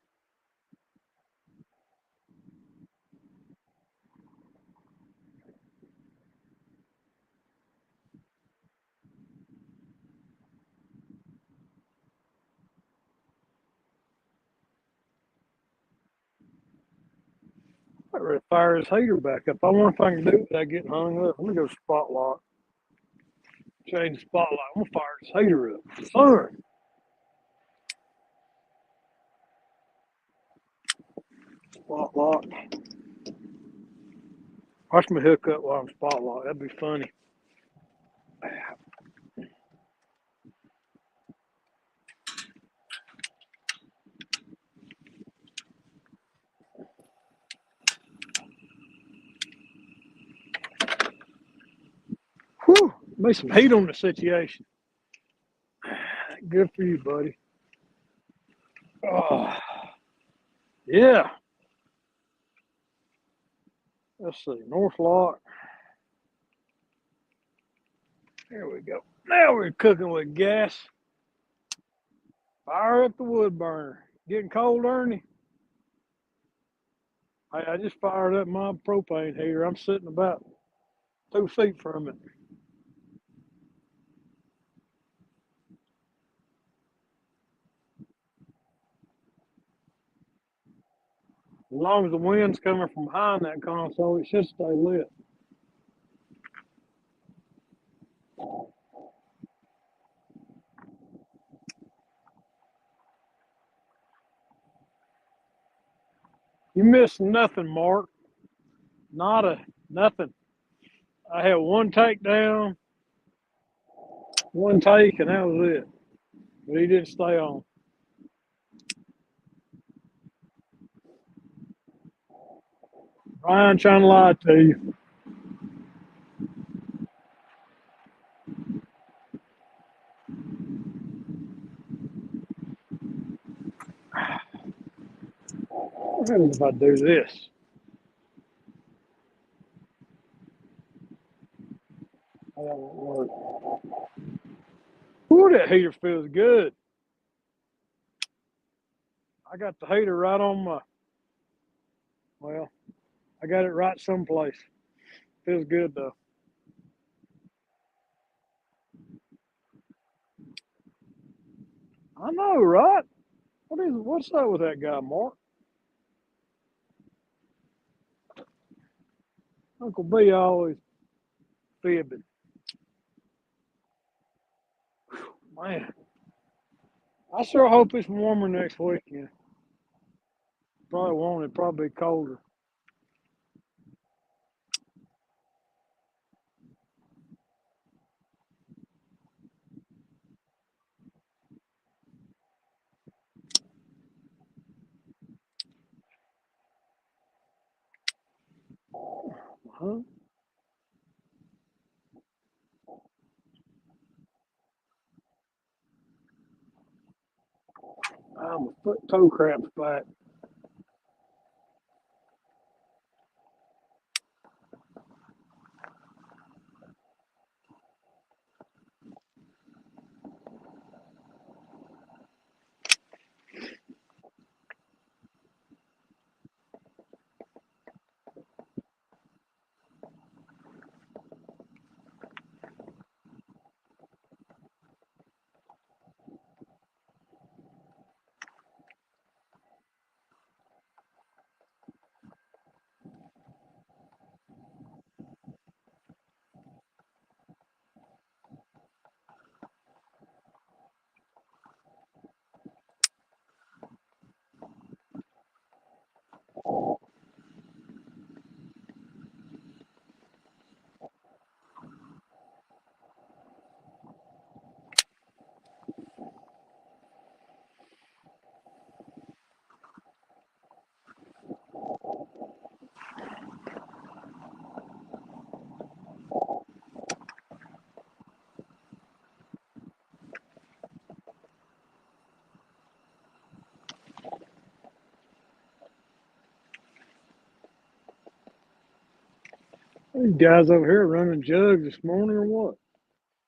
I ready to fire his heater back up. I wonder if I can do it without getting hung up. Let me go spotlight. Change the spotlight. I'm gonna fire his heater up. Son. Spotlight. Watch me hook up while I'm spotlight. That'd be funny. Whew. Be some heat on the situation. Good for you, buddy. Oh, yeah. Let's see. North Lock. There we go. Now we're cooking with gas. Fire up the wood burner. Getting cold, Ernie? I just fired up my propane heater. I'm sitting about 2 feet from it. As long as the wind's coming from behind that console, it should stay lit. You missed nothing, Mark. Nothing. I had one takedown, one take, and that was it. But he didn't stay on. Ryan trying to lie to you. What happens if I do this? That won't work. Ooh, that heater feels good. I got the heater right on my, well, I got it right someplace. Feels good though. I know, right? What's up with that guy, Mark? Uncle B always fibbing. Man, I sure hope it's warmer next weekend. Probably won't. It'll probably be colder. Huh? I'm a foot toe cramps back. These guys over here running jugs this morning or what?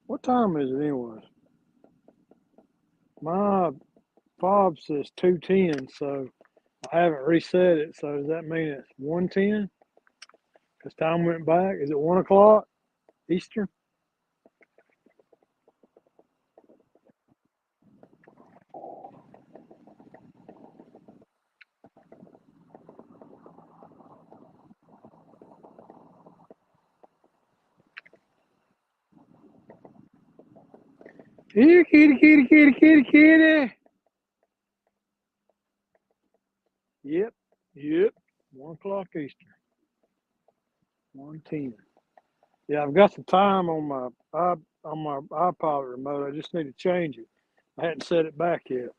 What time is it anyways? My fob says 2:10, so I haven't reset it. So does that mean it's 1:10? Because time went back. Is it 1 o'clock Eastern? Here, kitty, kitty, kitty, kitty, kitty. Yep, yep. 1 o'clock Eastern. 1:10. Yeah, I've got the time on my iPod remote. I just need to change it. I hadn't set it back yet.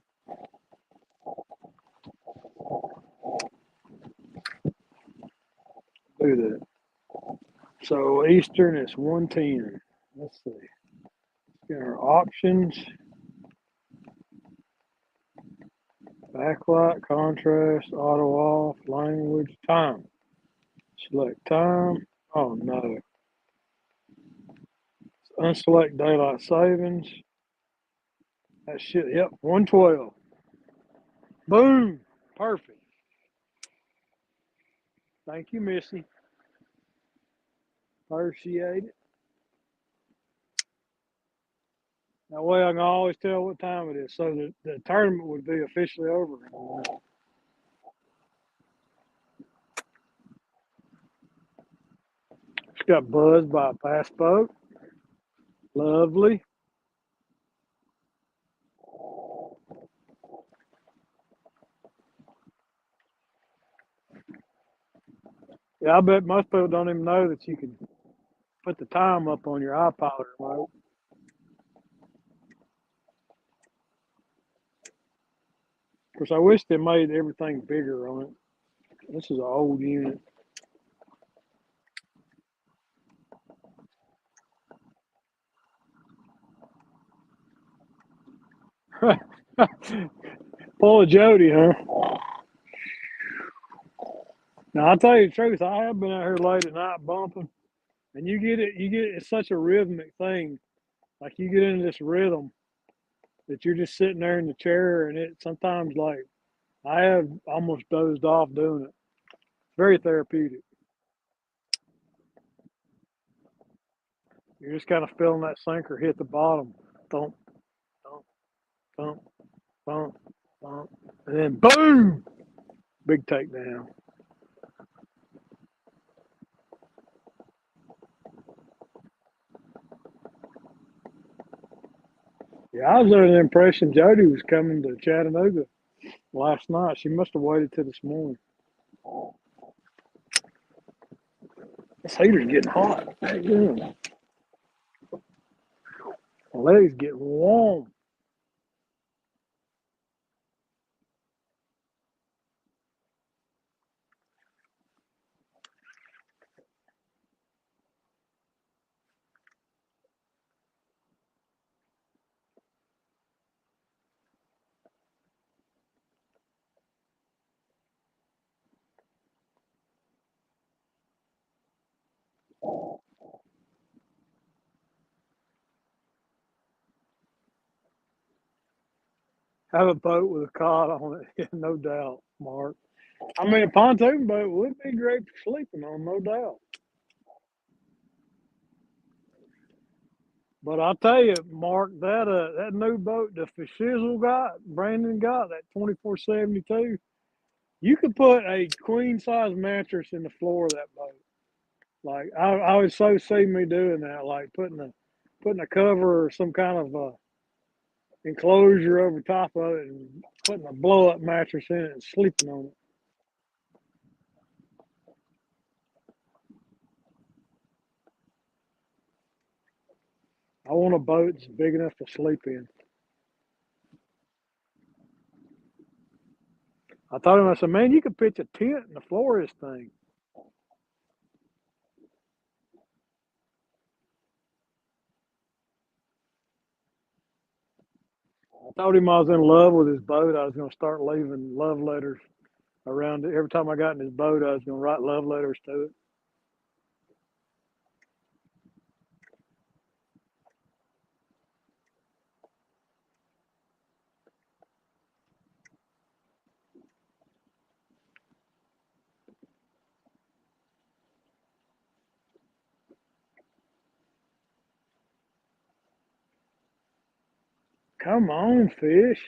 Do that. So Eastern is 1:10. Let's see. Get our options. Backlight, contrast, auto off, language, time. Select time. Oh no. Unselect daylight savings. That shit. Yep, 112. Boom. Perfect. Thank you, Missy. Appreciate it. That way I can always tell what time it is. So the tournament would be officially over. Just got buzzed by a fast boat. Lovely. Yeah, I bet most people don't even know that you can put the time up on your iPod remote. Of course, I wish they made everything bigger on it. This is an old unit. Pull a Jody, huh? Now I'll tell you the truth. I have been out here late at night bumping, and it's such a rhythmic thing. Like you get into this rhythm that you're just sitting there in the chair, and it sometimes like I have almost dozed off doing it. Very therapeutic. You're just kind of feeling that sinker hit the bottom, thump, thump, thump, thump, thump, and then boom, big takedown. Yeah, I was under the impression Jody was coming to Chattanooga last night. She must have waited till this morning. This heater's getting hot. Damn. My legs getting warm. Have a boat with a cot on it, no doubt, Mark. I mean, a pontoon boat would be great for sleeping on, no doubt. But I'll tell you, Mark, that new boat, the Brandon got that 2472. You could put a queen size mattress in the floor of that boat. Like I would so see me doing that, like putting a cover or some kind of enclosure over top of it and putting a blow up mattress in it and sleeping on it. I want a boat that's big enough to sleep in. I told him, I said, man, you could pitch a tent in the floor of this thing. I told him I was in love with his boat. I was going to start leaving love letters around it. Every time I got in his boat, I was going to write love letters to it. Come on, fish.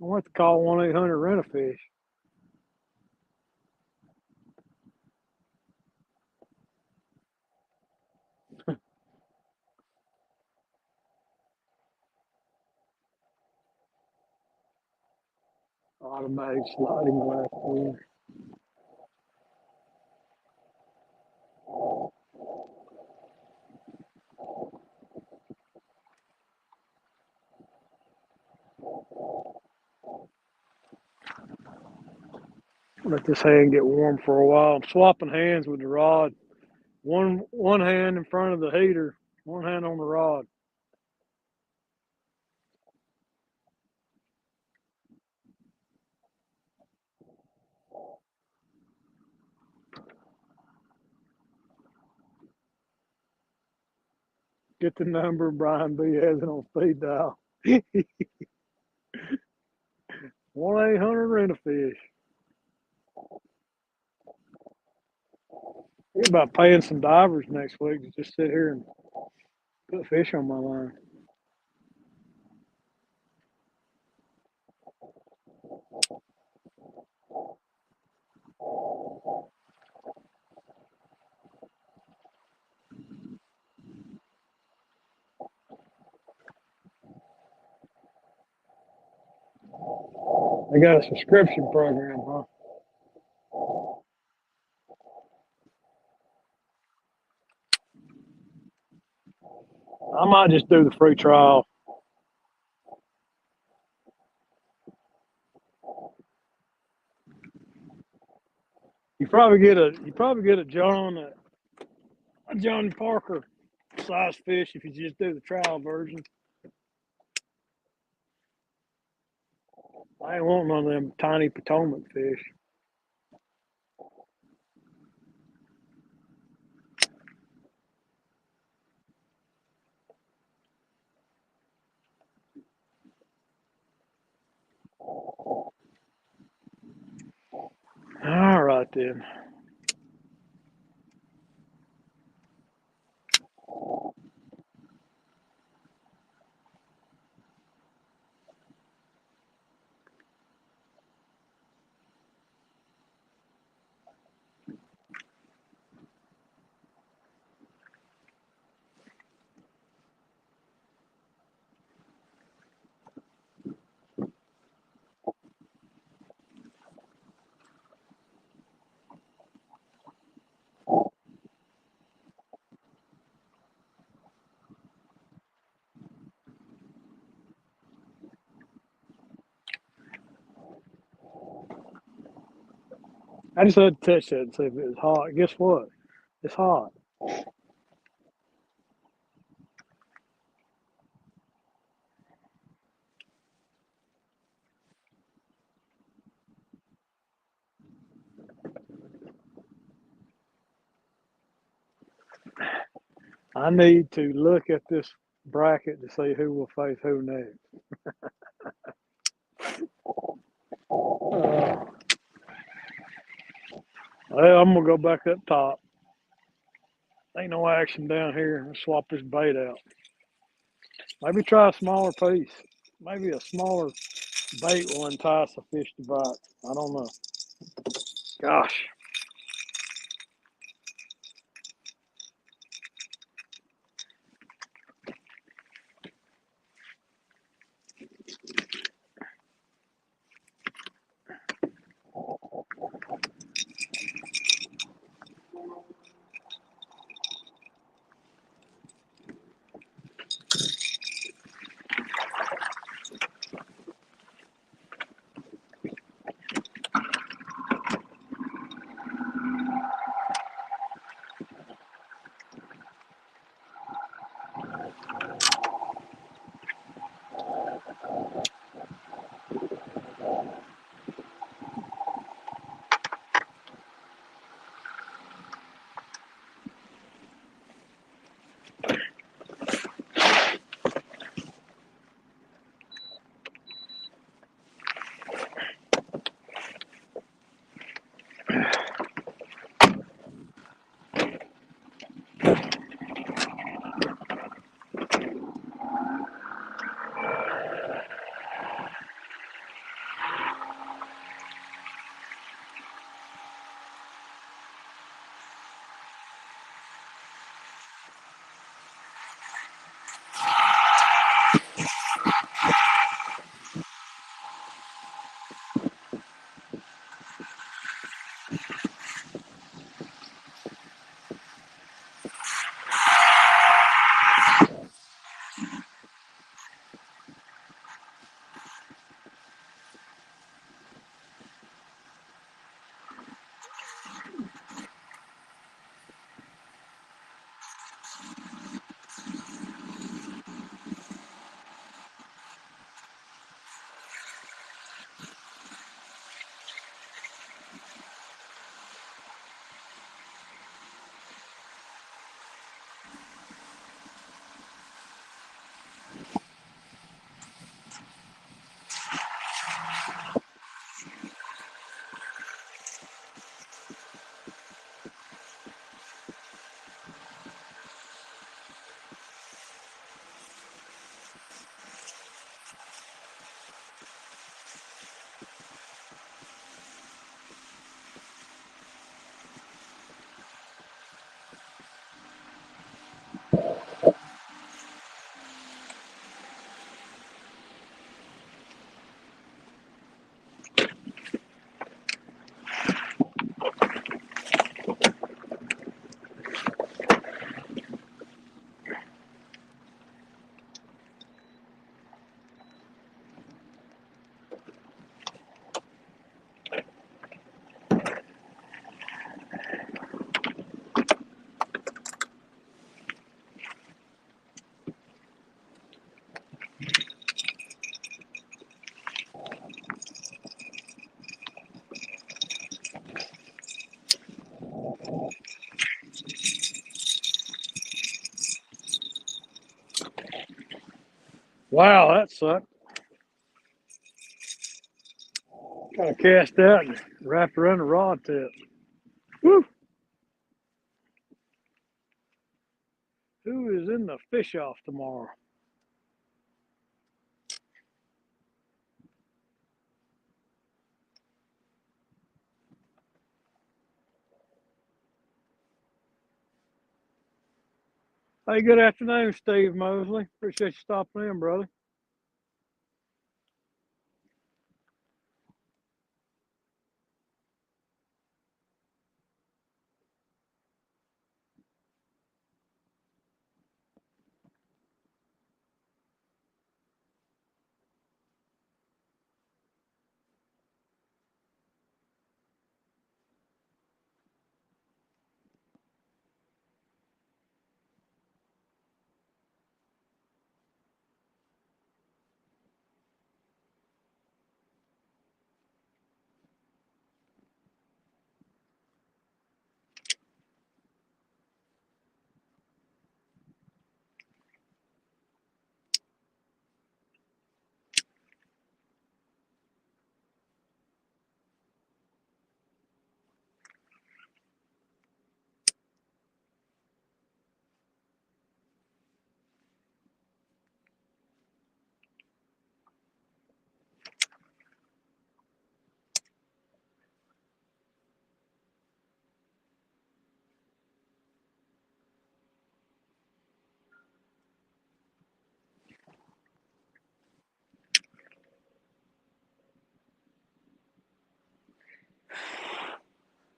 I want to call 1-800 Rent-A-Fish. Automatic sliding glass door. Let this hand get warm for a while. I'm swapping hands with the rod. One hand in front of the heater, one hand on the rod. Get the number. Brian B has it on speed dial. 1-800 Rent-A-Fish. Think about paying some divers next week to just sit here and put fish on my line. They got a subscription program, huh? I might just do the free trial. You probably get a Johnny Parker size fish if you just do the trial version. I ain't want none of them tiny Potomac fish. All right then. I just had to touch that and see if it was hot. Guess what? It's hot. I need to look at this bracket to see who will face who next. Well, I'm gonna go back up top. Ain't no action down here. Let's swap this bait out. Maybe try a smaller piece. Maybe a smaller bait will entice a fish to bite. I don't know. Gosh. Wow, that sucked. Kind of cast out and wrapped around the rod tip. Woo! Who is in the fish off tomorrow? Hey, good afternoon, Steve Mosley. Appreciate you stopping in, brother.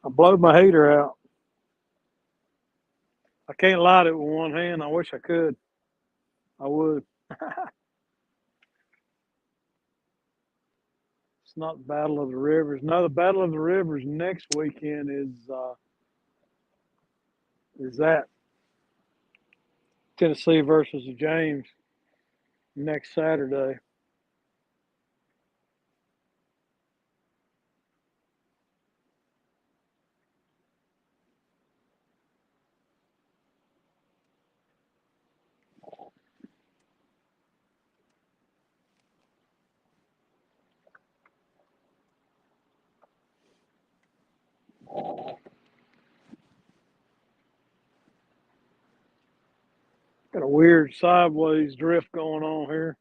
I blowed my heater out. I can't light it with one hand. I wish I could. I would. It's not the Battle of the Rivers. No, the Battle of the Rivers next weekend is that Tennessee versus the James next Saturday. Got a weird sideways drift going on here.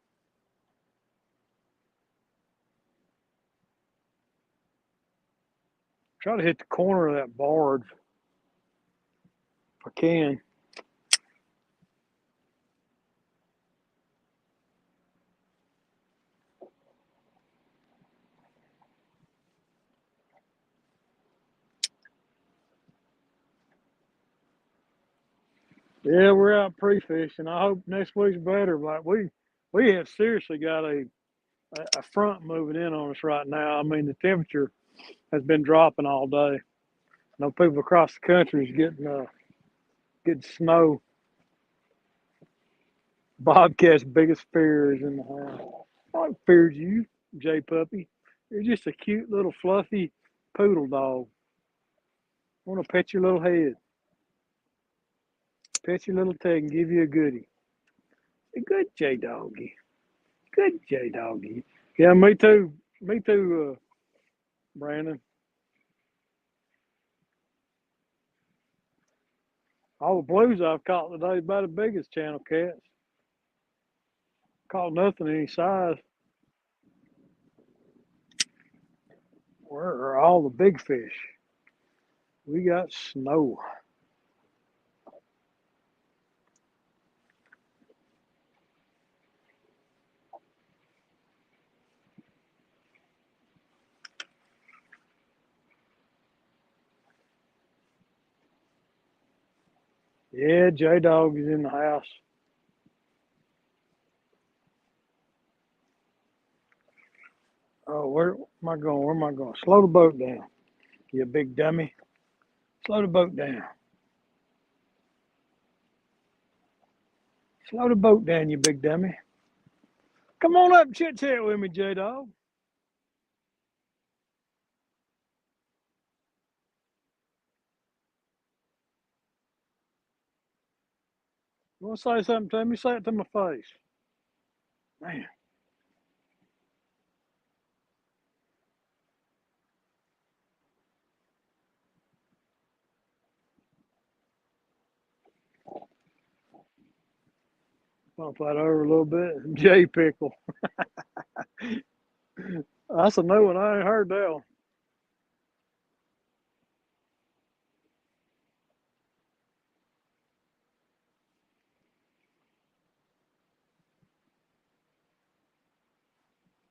Try to hit the corner of that board if I can. Yeah, we're out pre-fishing. I hope next week's better. Like we have seriously got a front moving in on us right now. I mean, the temperature has been dropping all day. I know people across the country is getting snow. Bobcat's biggest fear is in the house. I feared you, J Puppy. You're just a cute little fluffy poodle dog. I want to pet your little head, pet your little tail, and give you a goodie. A good J Doggy. Good J Doggy. Yeah, me too. Me too, Brandon. All the blues I've caught today about the biggest channel cats. Caught nothing any size. Where are all the big fish? We got snow. Yeah, J Dog is in the house. Oh, where am I going? Where am I going? Slow the boat down, you big dummy. Slow the boat down. Slow the boat down, you big dummy. Come on up and chit chat with me, J Dog. You want to say something to me? Say it to my face. Man. Bump that over a little bit. J pickle. That's a new one. I ain't heard that one.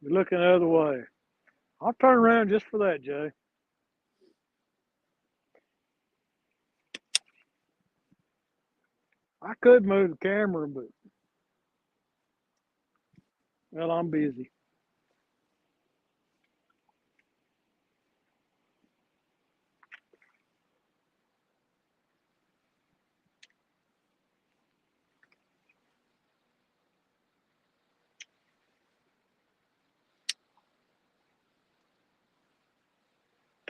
You're looking the other way. I'll turn around just for that, Jay. I could move the camera, but well, I'm busy.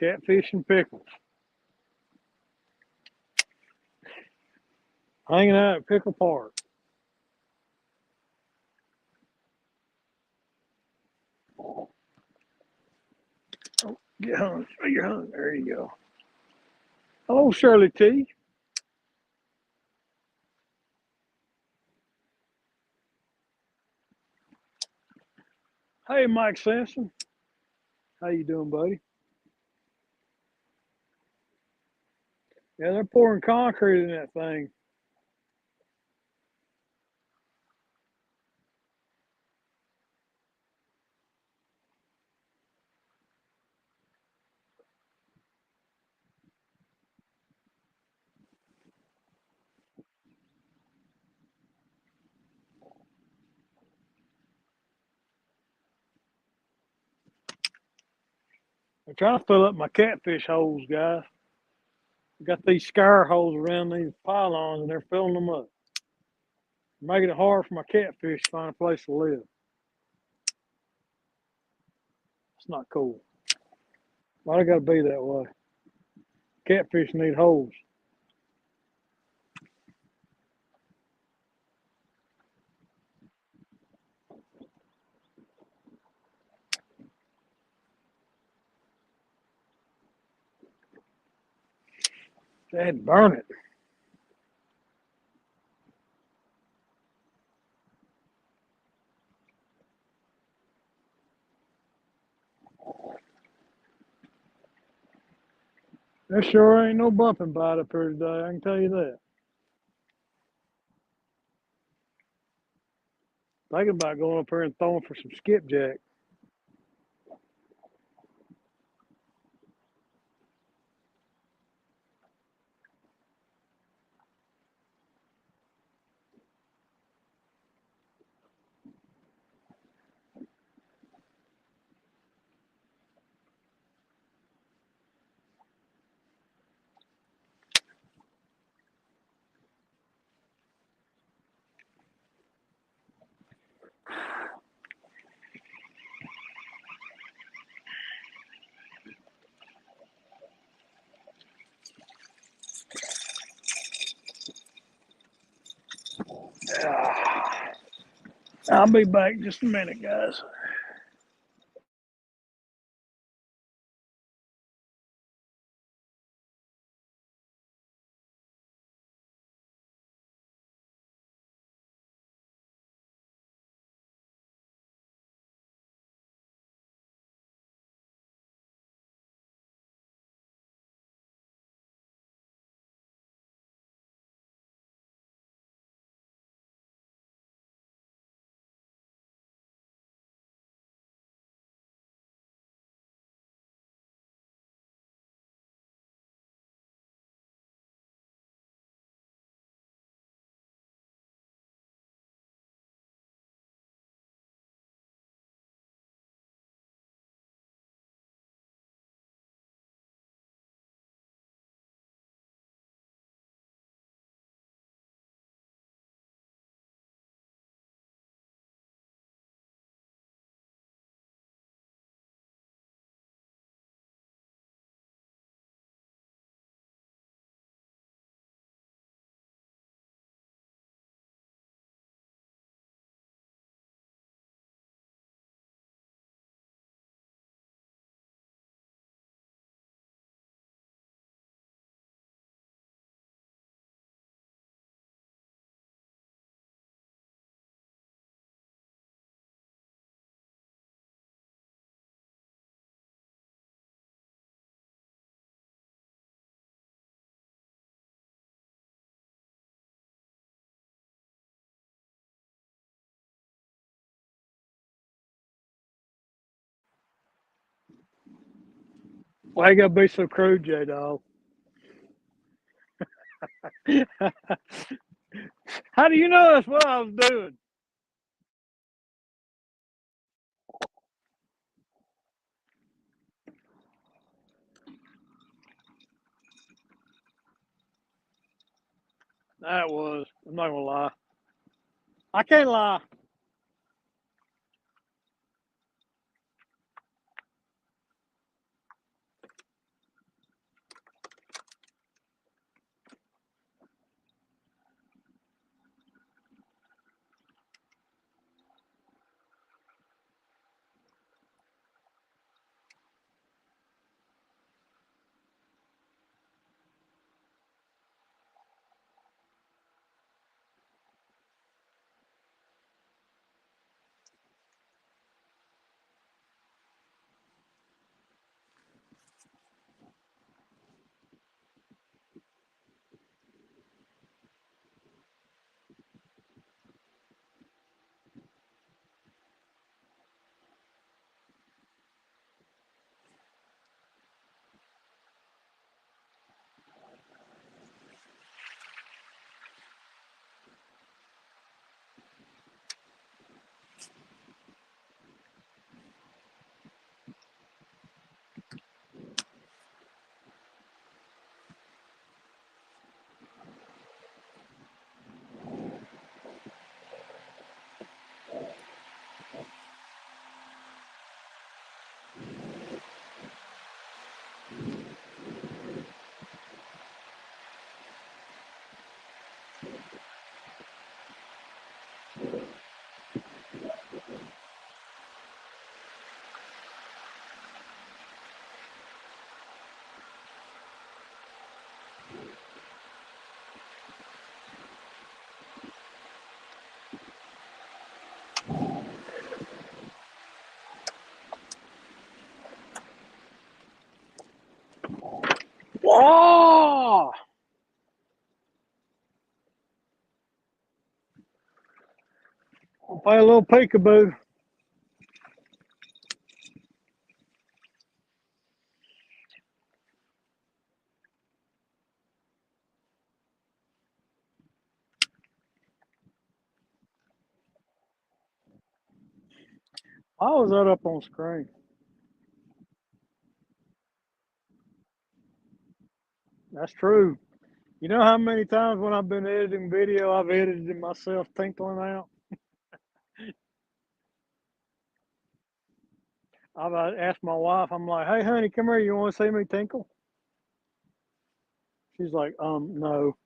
Catfish and pickles. Hanging out at Pickle Park. Oh, get hung. You're hung. There you go. Hello, Shirley T. Hey, Mike Sampson. How you doing, buddy? Yeah, they're pouring concrete in that thing. They're trying to fill up my catfish holes, guys. I got these scar holes around these pylons, and they're filling them up, making it hard for my catfish to find a place to live. It's not cool. Why they got to be that way? Catfish need holes. Dad, burn it. There sure ain't no bumping bite up here today, I can tell you that. Thinking about going up here and throwing for some skipjack. I'll be back in just a minute, guys. Why you gotta be so crude, J Dog? How do you know that's what I was doing? That was. I'm not gonna lie. I can't lie. Whoa! I'll play a little peekaboo. Why was that up on screen? That's true. You know how many times when I've been editing video, I've edited myself tinkling out? I've asked my wife, I'm like, hey, honey, come here. You want to see me tinkle? She's like, no.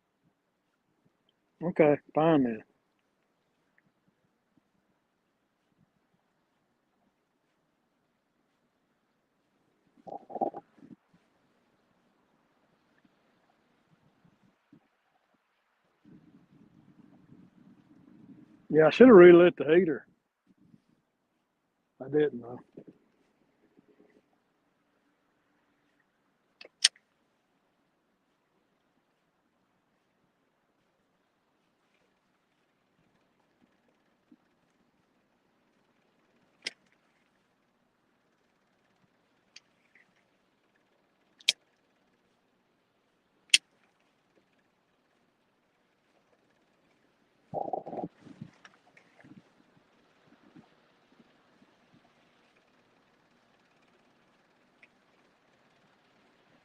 Okay, fine then. Yeah, I should have relit the heater. I didn't though.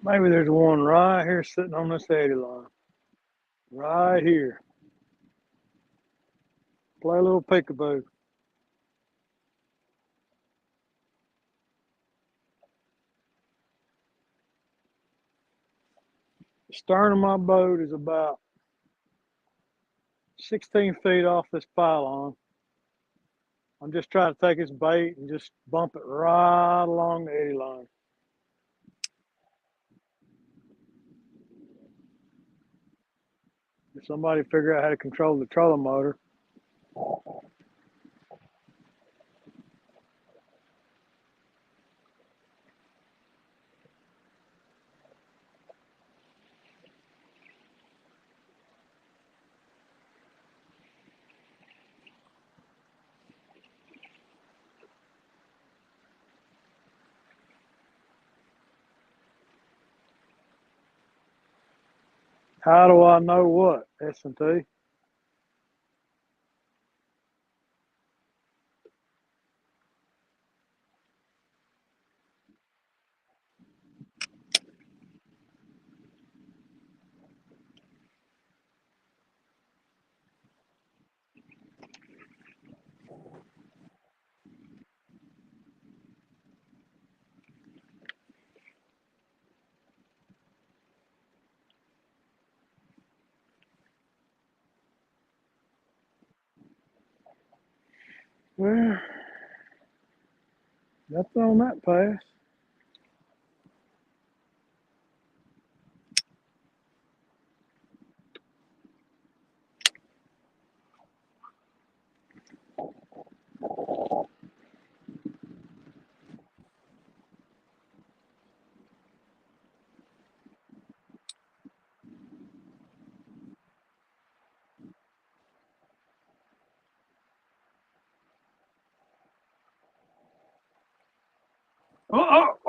Maybe there's one right here sitting on this eddy line. Right here. Play a little peekaboo. The stern of my boat is about 16 feet off this pylon. I'm just trying to take this bait and just bump it right along the eddy line. If somebody figure out how to control the trolling motor. How do I know what? S&T? Well, nothing on that pass.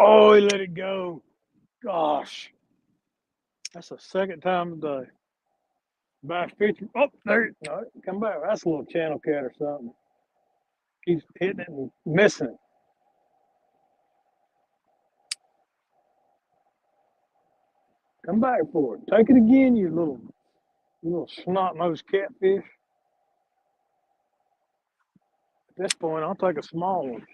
Oh, he let it go. Gosh, that's the second time today. Bass 50. Oh, there. No, come back. That's a little channel cat or something. Keeps hitting it and missing it. Come back for it. Take it again, you little snot-nosed catfish. At this point, I'll take a small one.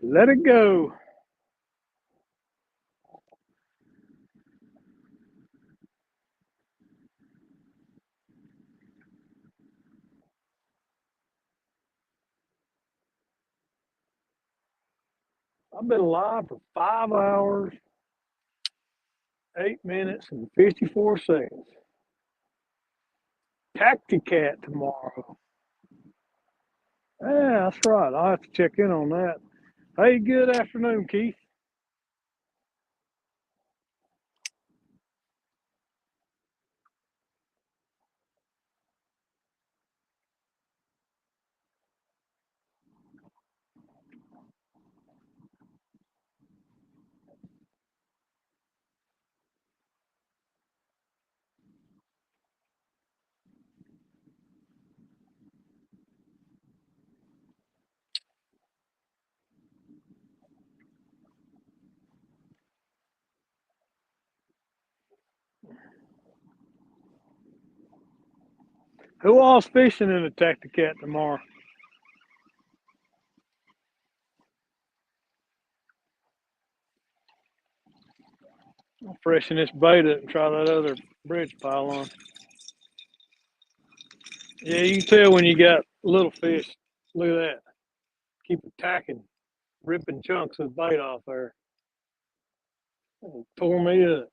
Let it go. I've been live for 5 hours, 8 minutes, and 54 seconds. Tacticat tomorrow. Yeah, that's right. I'll have to check in on that. Hey, good afternoon, Keith. Who all's fishing in the Tacticat tomorrow? I'll freshen this bait up and try that other bridge pile on. Yeah, you can tell when you got little fish. Look at that. Keep attacking, ripping chunks of bait off there. It'll tore me up.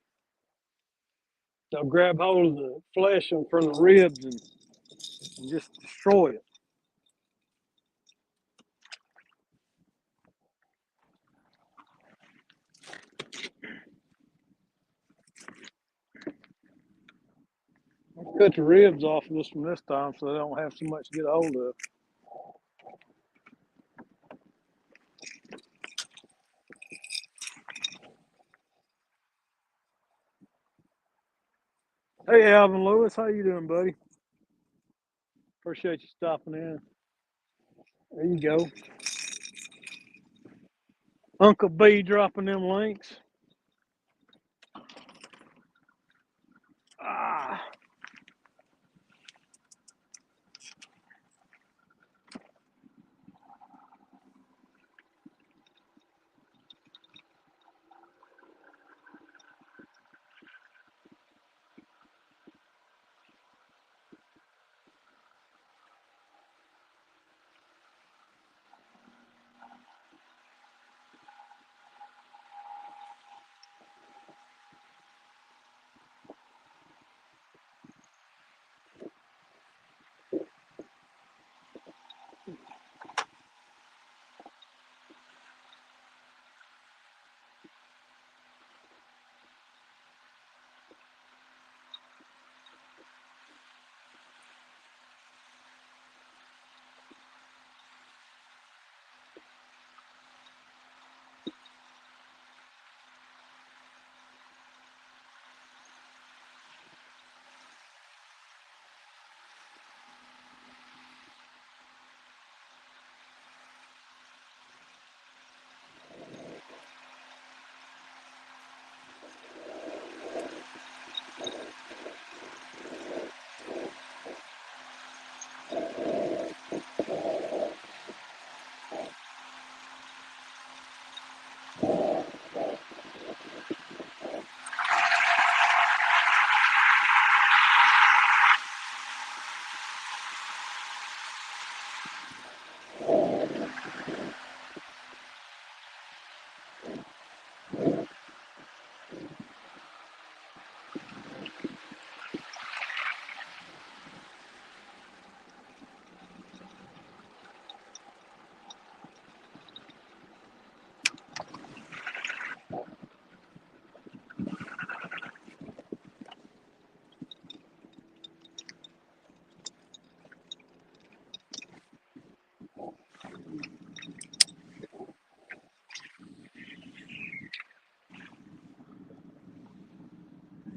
They'll grab hold of the flesh from the ribs and just destroy it. I'll cut the ribs off of this one this time so they don't have so much to get a hold of. Hey, Alvin Lewis, how you doing, buddy? Appreciate you stopping in. There you go. Uncle B dropping them links. Ah.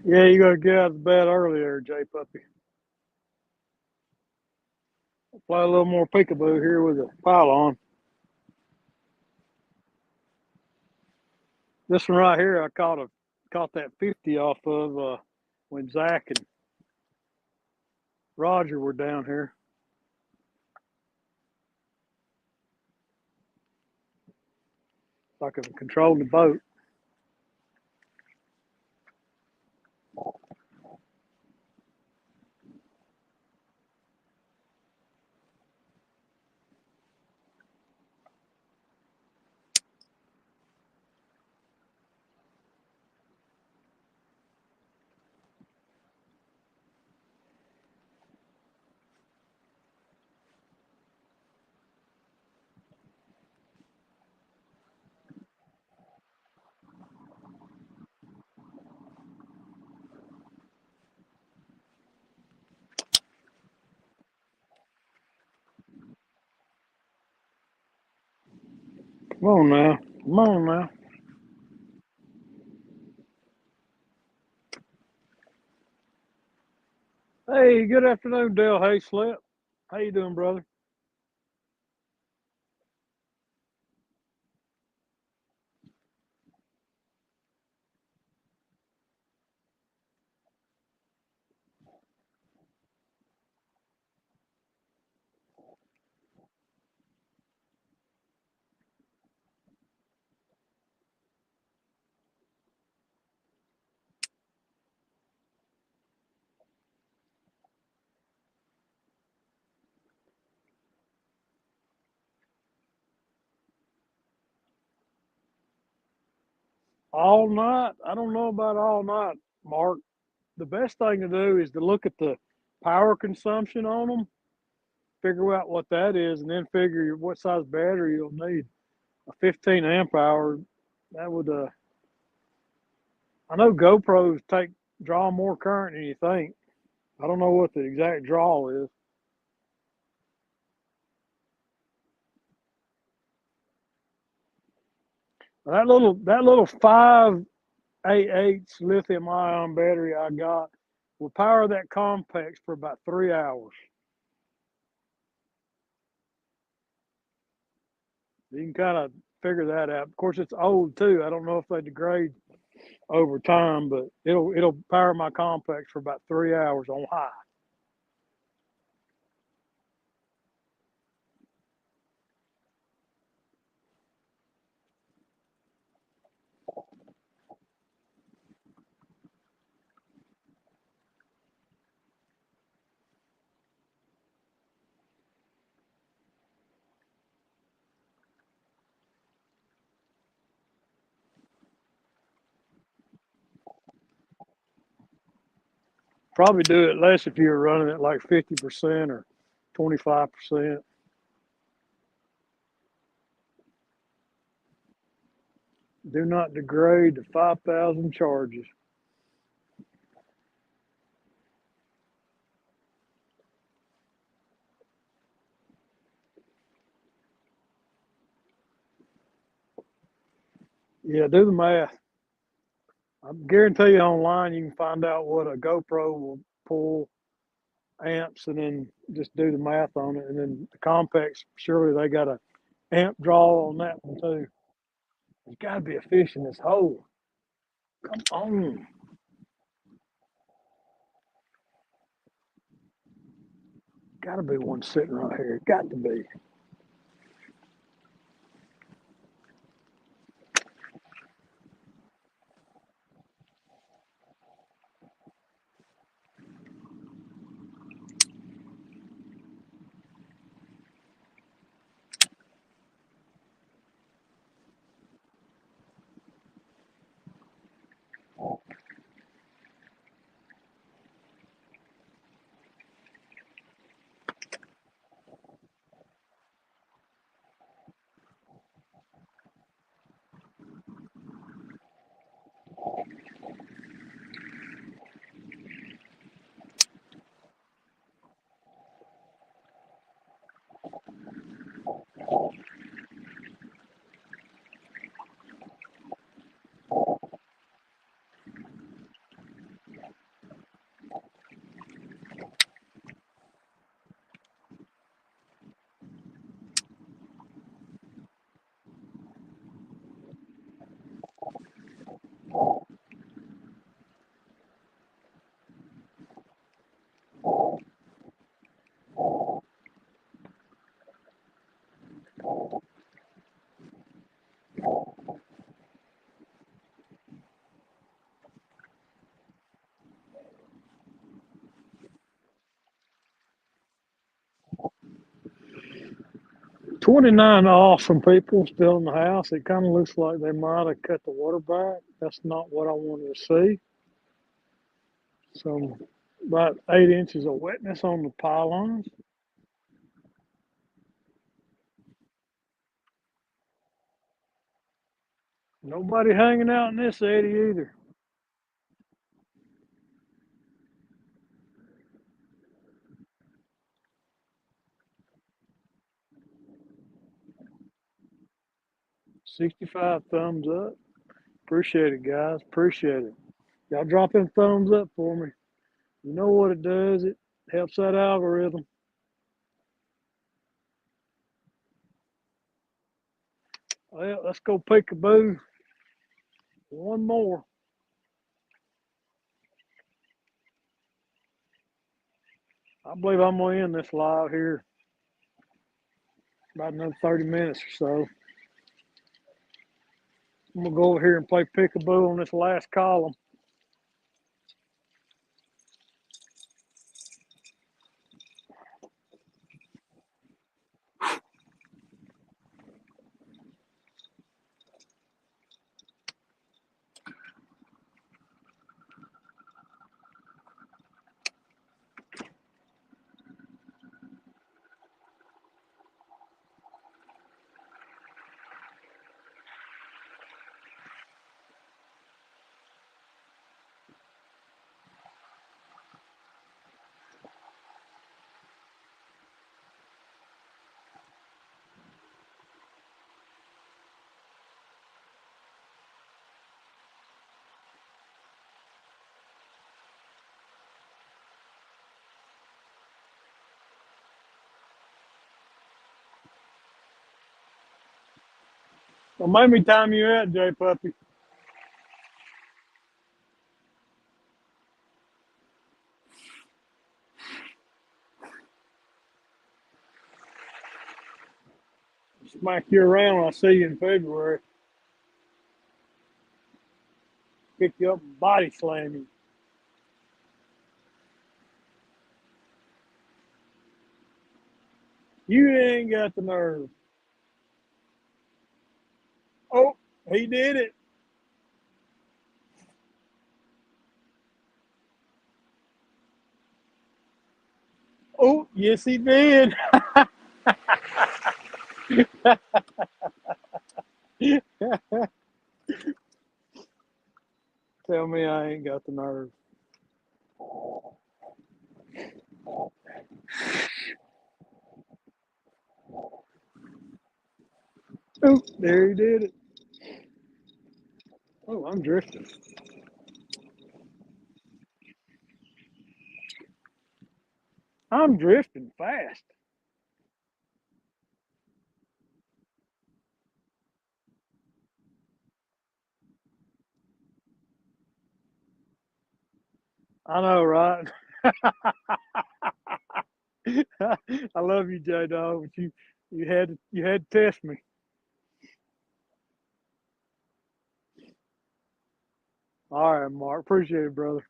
Yeah, you gotta get out of bed earlier, J Puppy. Play a little more peekaboo here with a pylon. This one right here, I caught that 50 off of when Zach and Roger were down here. Like I could control the boat. Come on now. Come on now. Hey, good afternoon, Dale Hayslip. How you doing, brother? All night? I don't know about all night, Mark. The best thing to do is to look at the power consumption on them, figure out what that is, and then figure what size battery you'll need. A 15 amp hour, that would, I know GoPros draw more current than you think. I don't know what the exact draw is. That little 5AA lithium ion battery I got will power that complex for about 3 hours. You can kind of figure that out. Of course, it's old too. I don't know if they degrade over time, but it'll power my complex for about 3 hours on high. Probably do it less if you're running it like 50% or 25%. Do not degrade to 5,000 charges. Yeah, do the math. I guarantee you online you can find out what a GoPro will pull amps and then just do the math on it. And then the complex, surely they got a amp draw on that one too. There's got to be a fish in this hole. Come on. Got to be one sitting right here. Got to be. 29 off from people still in the house. It kind of looks like they might have cut the water back. That's not what I wanted to see. So about 8 inches of wetness on the pylons. Nobody hanging out in this eddy either. $65 thumbs up. Appreciate it, guys. Appreciate it. Y'all drop them thumbs up for me. You know what it does. It helps that algorithm. Well, let's go peekaboo. One more. I believe I'm going to end this live here about another 30 minutes or so. I'm going to go over here and play peekaboo on this last column. Well, maybe time you out, J Puppy. Smack you around when I see you in February. Pick you up and body slam you. You ain't got the nerve. Oh, he did it. Oh, yes, he did. Tell me I ain't got the nerve. Oh, there he did it. Oh, I'm drifting. I'm drifting fast. I know, right? I love you, J Dog, but you had to test me. All right, Mark. Appreciate it, brother.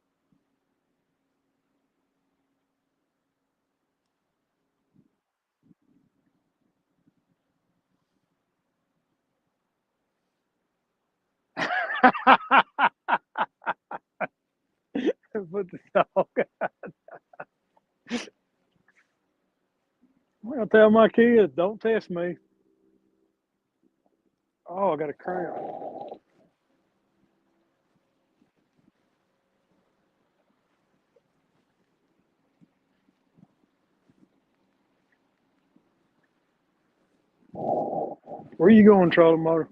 Put the dog. I'm gonna tell my kids, don't test me. Oh, I got a cramp. Where you going, trolling motor?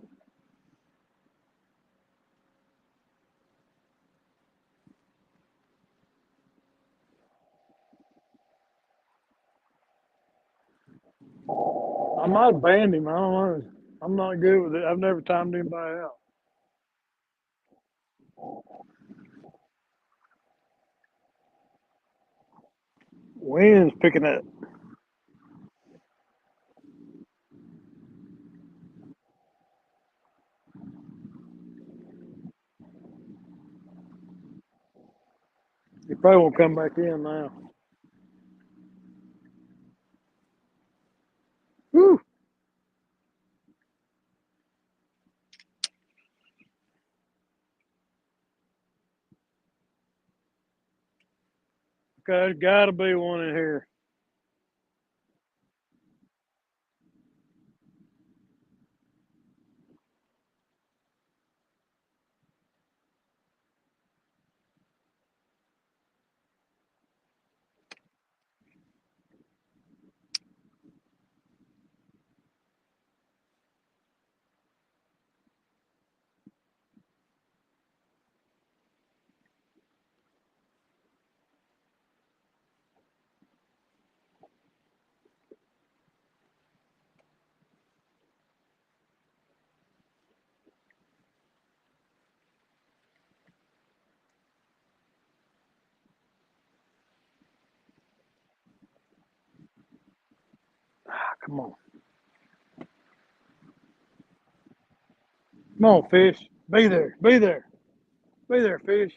I might have banned him. I don't know. I'm not good with it. I've never timed anybody out. Wind's picking up. He probably won't come back in now. Woo! there's got to be one in here. Come on. Come on, fish. Be there. Be there. Be there, fish.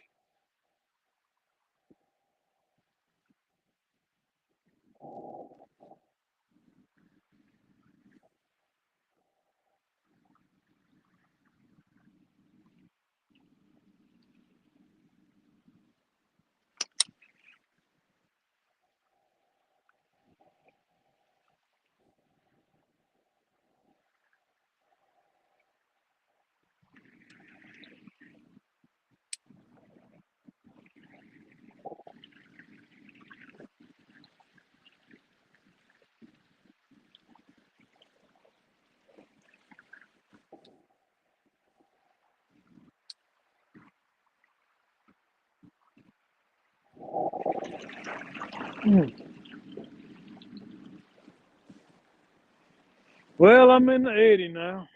Well, I'm in the eddy now.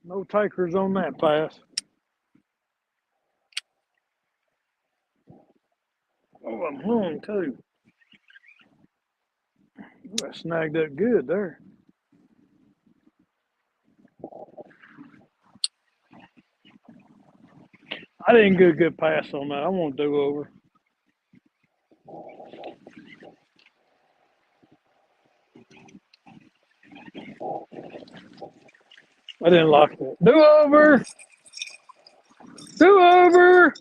No takers on that pass. Oh, I'm hung too. Ooh, I snagged up good there. I didn't get a good pass on that. I want to do over. I didn't like that. Do over. Do over.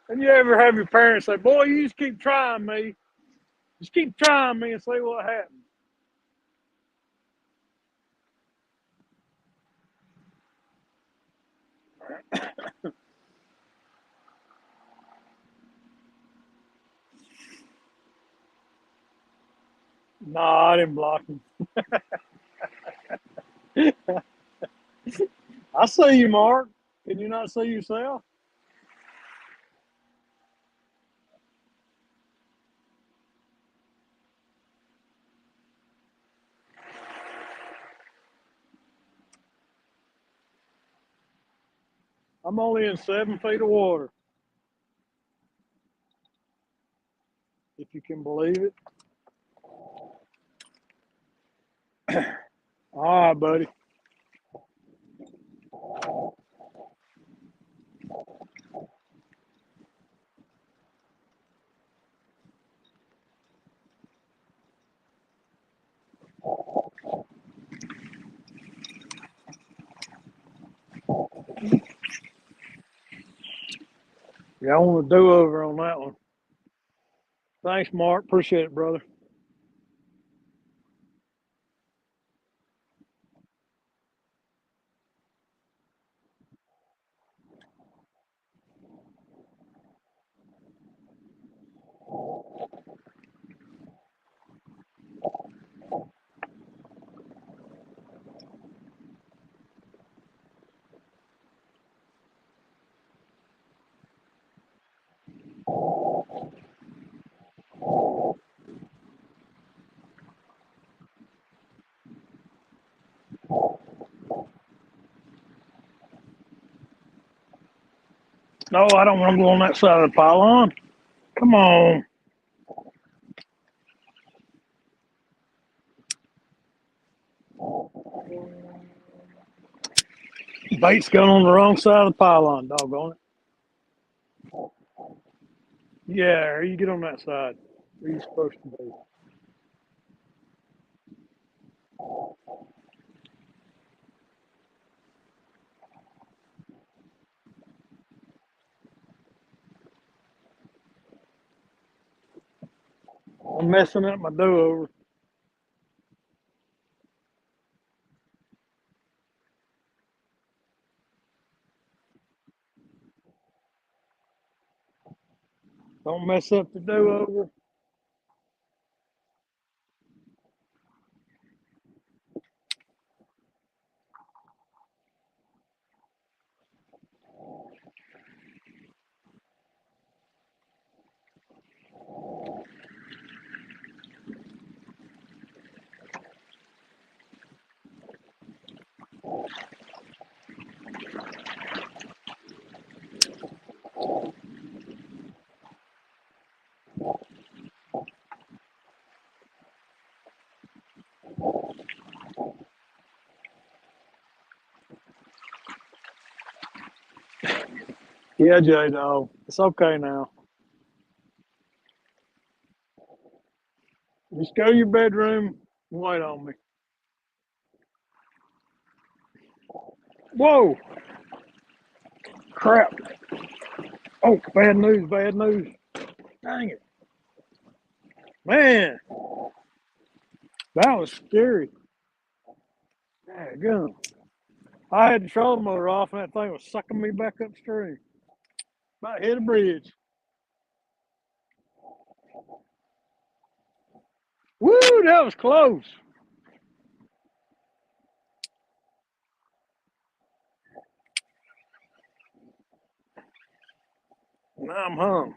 And you ever have your parents say, boy, you just keep trying me. Just keep trying me and see what happens. No, I didn't block him. I see you, Mark. Can you not see yourself? I'm only in 7 feet of water, if you can believe it. All right, buddy. Yeah, I want to do over on that one. Thanks, Mark. Appreciate it, brother. No, I don't want to go on that side of the pylon. Come on. Bait's going on the wrong side of the pylon, doggone it. Yeah, you get on that side. Where you supposed to be. I'm messing up my do-over. Don't mess up the do-over. Yeah, J-Dog. It's okay now. Just go to your bedroom and wait on me. Whoa! Crap. Oh, bad news, bad news. Dang it. Man, that was scary. Daggone. I had the trolling motor off and that thing was sucking me back upstream. About hit a bridge. Woo, that was close. Now I'm hung.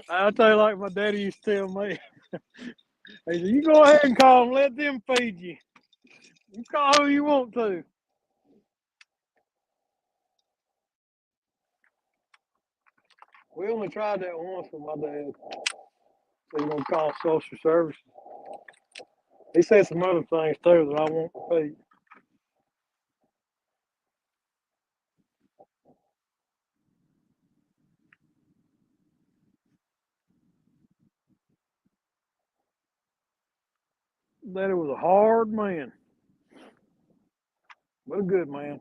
I'll tell you like my daddy used to tell me. He said, you go ahead and call them, let them feed you. You call who you want to. We only tried that once with my dad. So you're gonna call social services. He said some other things too that I won't repeat. Daddy was a hard man, but a good man.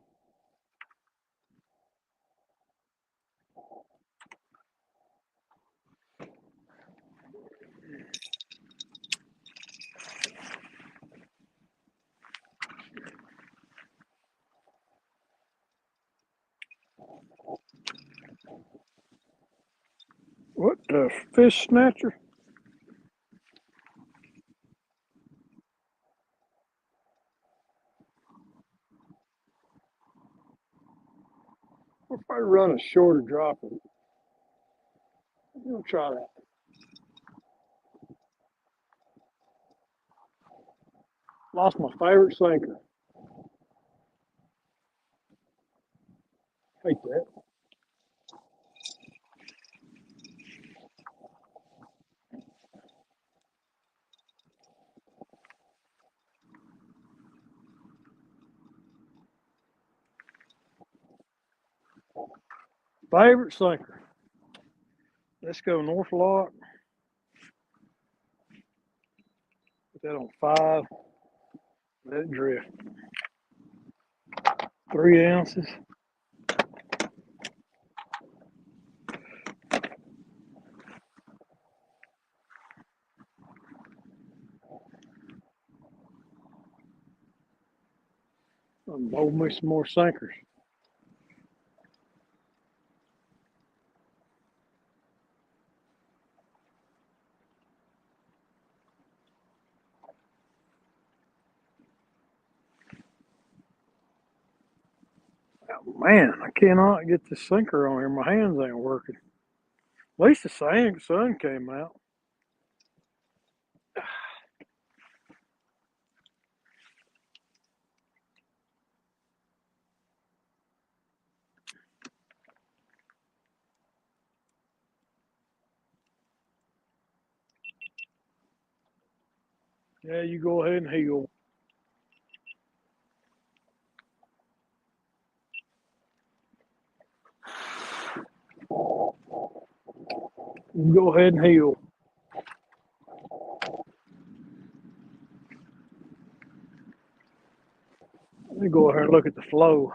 What the fish snatcher? What if I run a shorter dropper? We'll try that. Lost my favorite sinker. Hate that. Favorite sinker. Let's go North Lock. Put that on 5. Let it drift. 3 ounces. Bowl me some more sinkers. Oh, man, I cannot get this sinker on here. My hands ain't working. At least the sun came out. Yeah, you go ahead and heal. You go ahead and heal. Let me go ahead and look at the flow.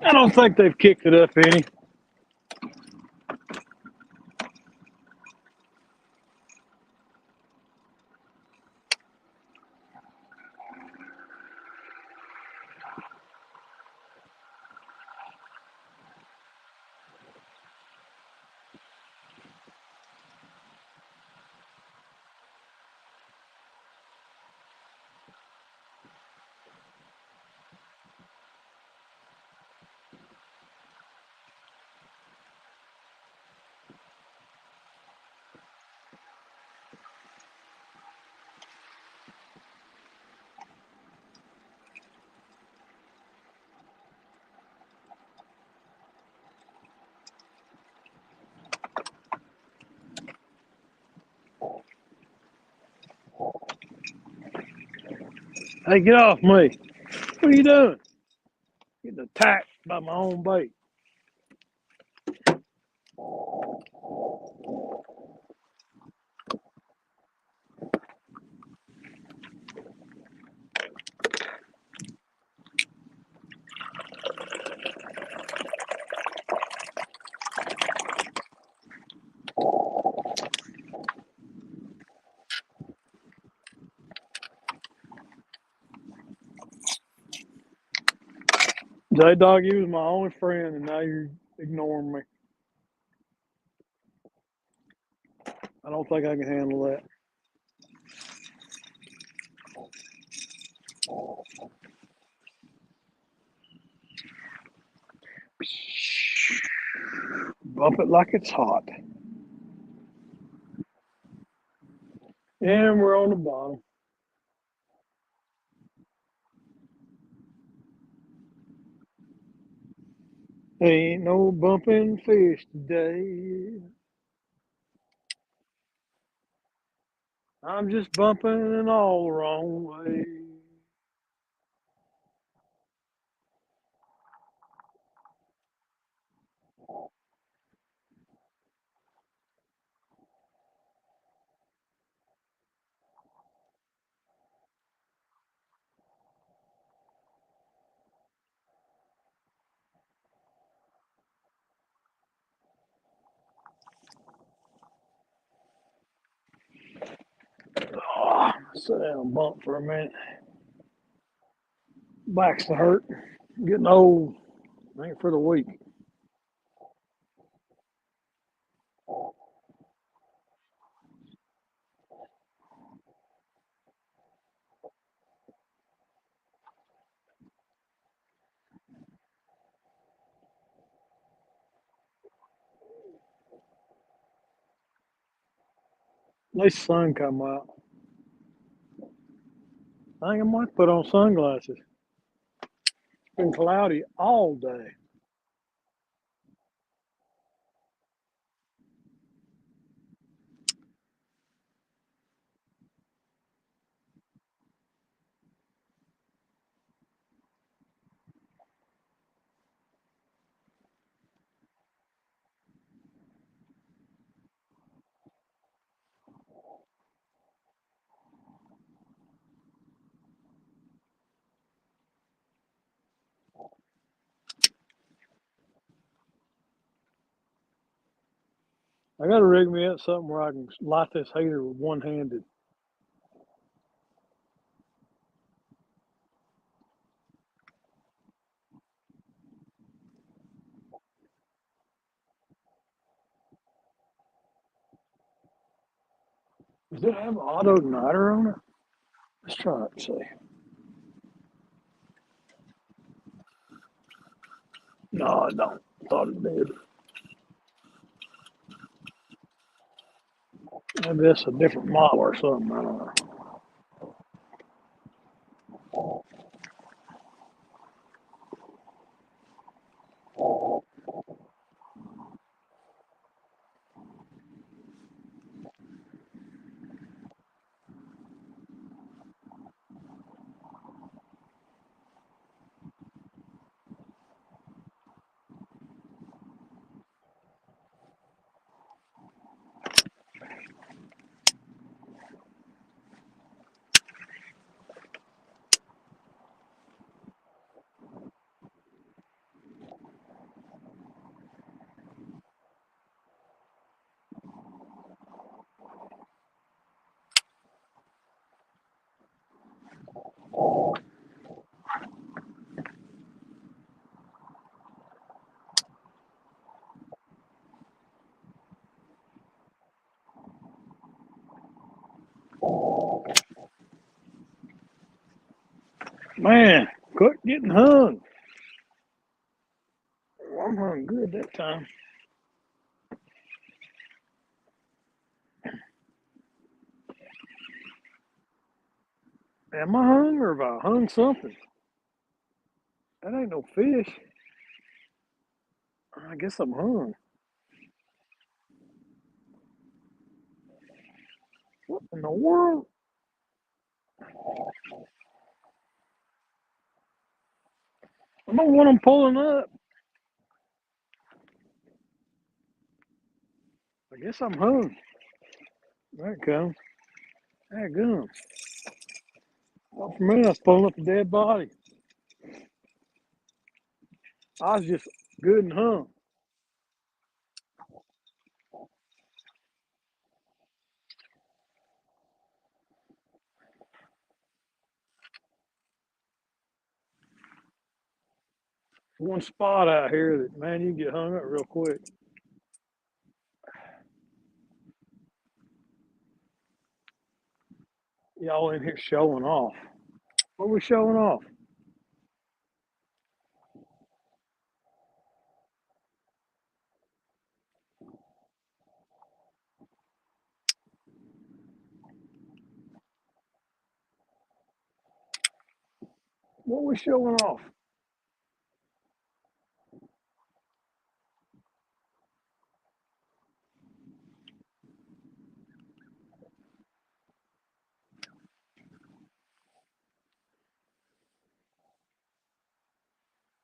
I don't think they've kicked it up any. Hey, get off me. What are you doing? Getting attacked by my own bait. J-Dog, you was my only friend, and now you're ignoring me. I don't think I can handle that. Bump it like it's hot. And we're on the bottom. Ain't no bumping fish today. I'm just bumping in all the wrong way. Oh, sit down and bump for a minute. Back's to hurt. Getting old. Ain't for the weak. At least the sun come out. I think I might put on sunglasses. It's been cloudy all day. I gotta rig me up something where I can light this heater with one handed. Does it have an auto igniter on it? Let's try it and see. No, I don't. Thought it did. Maybe that's a different model or something. I don't know. Man, quit getting hung. I'm hung good that time. Am I hung or have I hung something? That ain't no fish. I guess I'm hung. What in the world? I don't want them pulling up. I guess I'm hung. There it comes. There it comes. Not for me, I was pulling up a dead body. I was just good and hung. One spot out here that, man, you can get hung up real quick. Y'all in here showing off. What are we showing off? What are we showing off?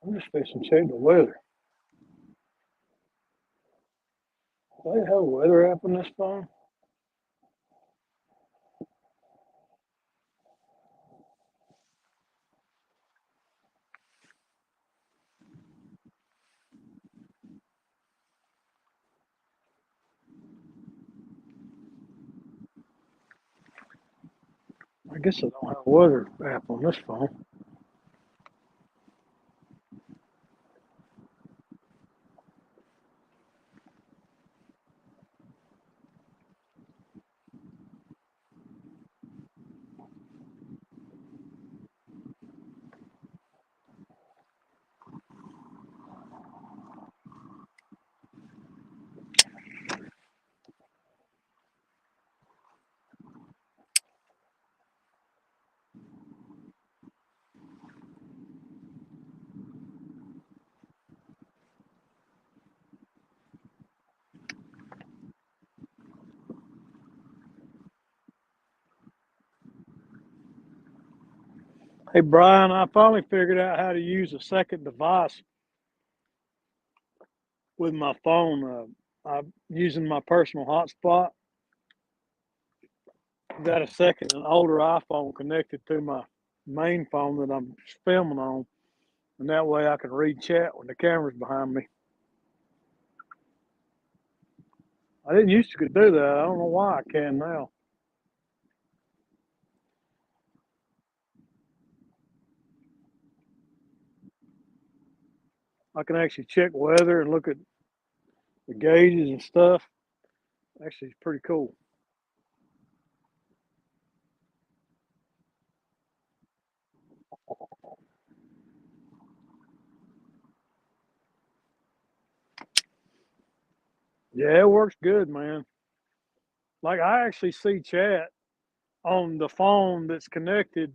I'm just fixing to check the weather. Do they have a weather app on this phone? I guess I don't have a weather app on this phone. Hey, Brian, I finally figured out how to use a second device with my phone. I'm using my personal hotspot. Got a second, an older iPhone connected to my main phone that I'm filming on, and that way I can read chat when the camera's behind me. I didn't used to could do that. I don't know why I can now. I can actually check weather and look at the gauges and stuff. Actually, it's pretty cool. Yeah, it works good, man. Like I actually see chat on the phone that's connected,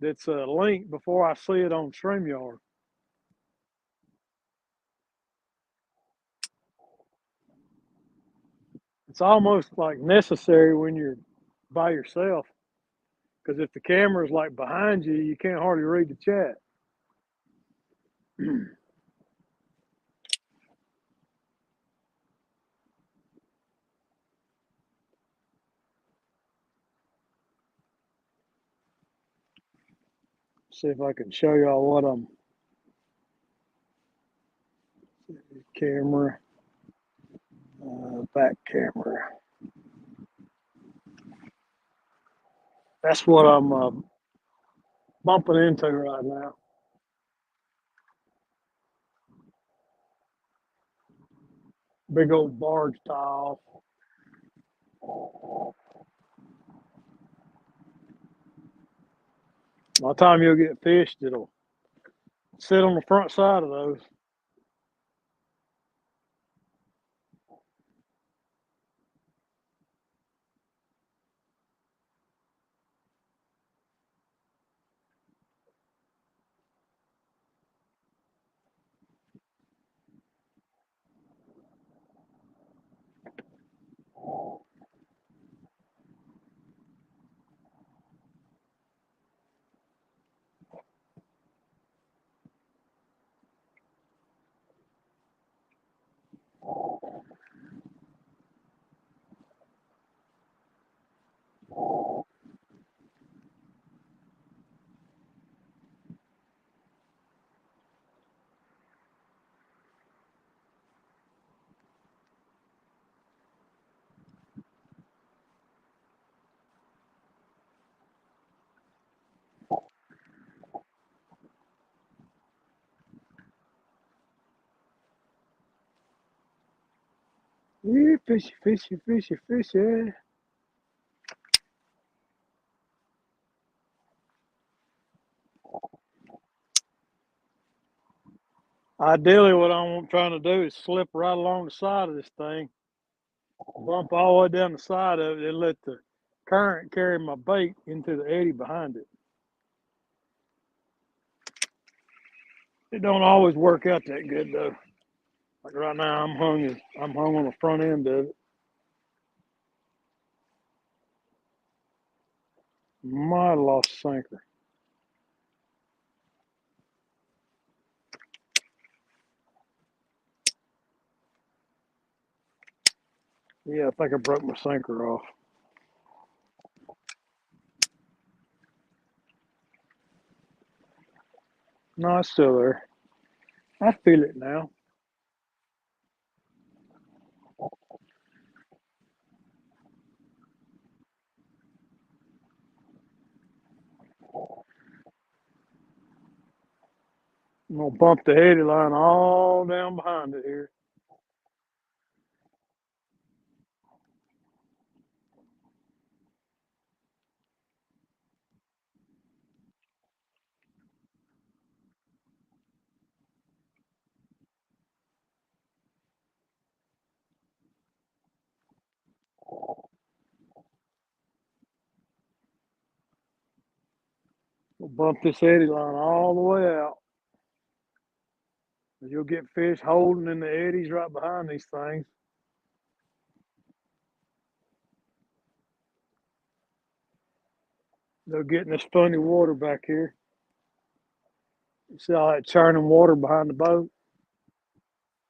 that's a link before I see it on StreamYard. It's almost like necessary when you're by yourself, because if the camera's like behind you, you can't hardly read the chat. See if I can show y'all what I'm. Camera, back camera. That's what I'm bumping into right now. Big old barge tile. By the time you'll get fished, it'll sit on the front side of those. Yeah, fishy, fishy, fishy, fishy. Ideally, what I'm trying to do is slip right along the side of this thing, bump all the way down the side of it, and let the current carry my bait into the eddy behind it. It don't always work out that good though. Like right now, I'm hung on the front end of it. Might have lost the sinker. Yeah, I think I broke my sinker off. No, it's still there. I feel it now. I'm gonna bump the eddy line all down behind it here. We'll bump this eddy line all the way out. You'll get fish holding in the eddies right behind these things. They'll get in this funny water back here. You see all that churning water behind the boat?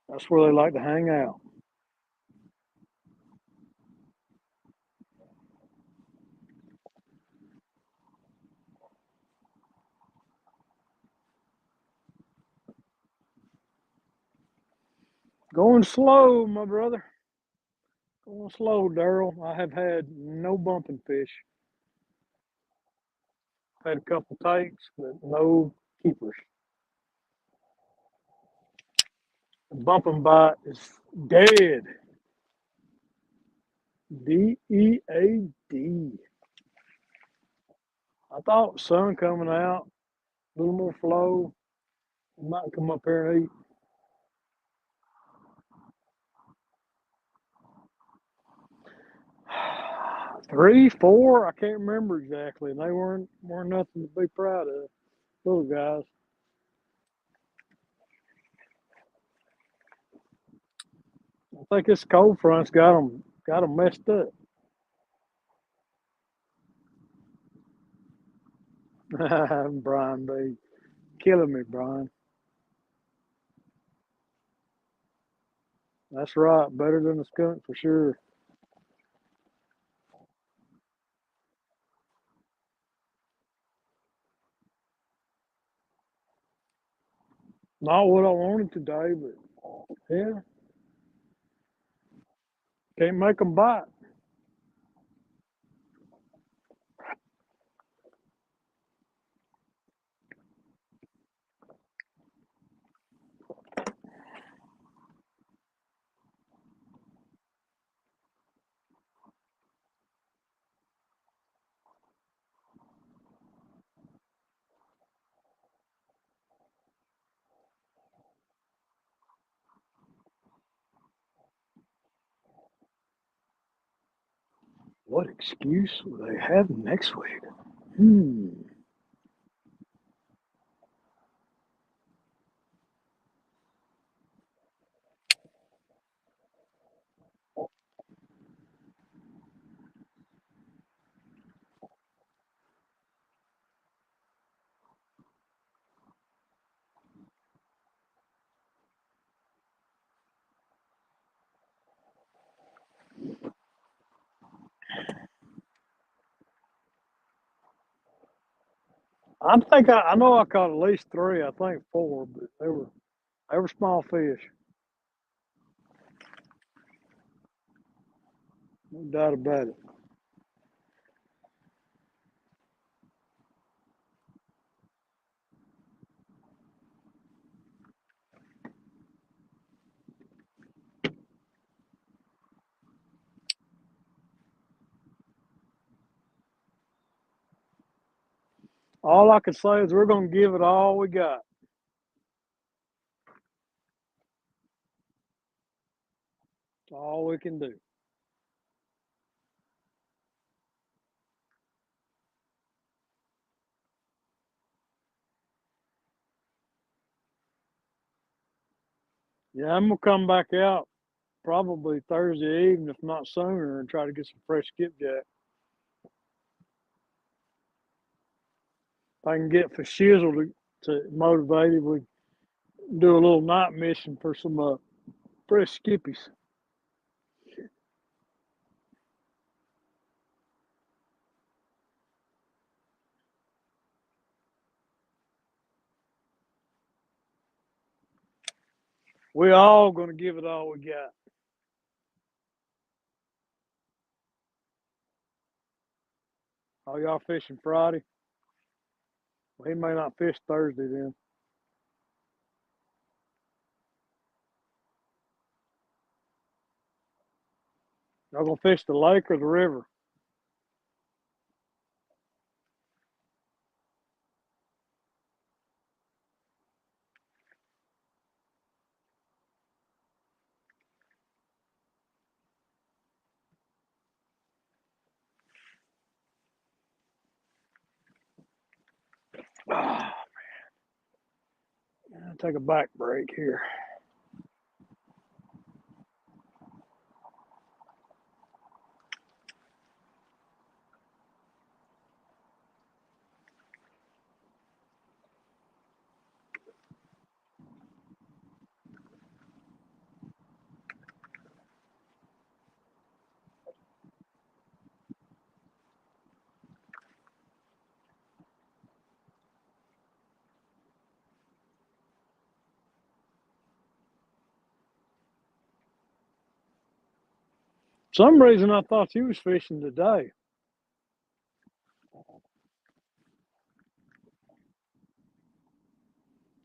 That's where they like to hang out. Going slow, my brother. Going slow, Daryl. I have had no bumping fish. Had a couple takes, but no keepers. The bumping bite is dead. DEAD. I thought sun coming out, a little more flow. It might come up here and eat. Three, four, I can't remember exactly. And they weren't nothing to be proud of. Little guys. I think this cold front's got them messed up. Brian B. Killing me, Brian. That's right. Better than the skunk for sure. Not what I wanted today, but yeah, can't make them bite. What excuse will they have next week? I know I caught at least 3. I think 4, but they were small fish. No doubt about it. All I can say is we're going to give it all we got. That's all we can do. Yeah, I'm going to come back out probably Thursday evening, if not sooner, and try to get some fresh skipjack. If I can get for Shizzle to motivate it, we do a little night mission for some fresh skippies. We all going to give it all we got. Oh, y'all fishing Friday? Well, he may not fish Thursday then. Y'all gonna fish the lake or the river? Oh, man. I'll take a back break here. Some reason I thought you was fishing today.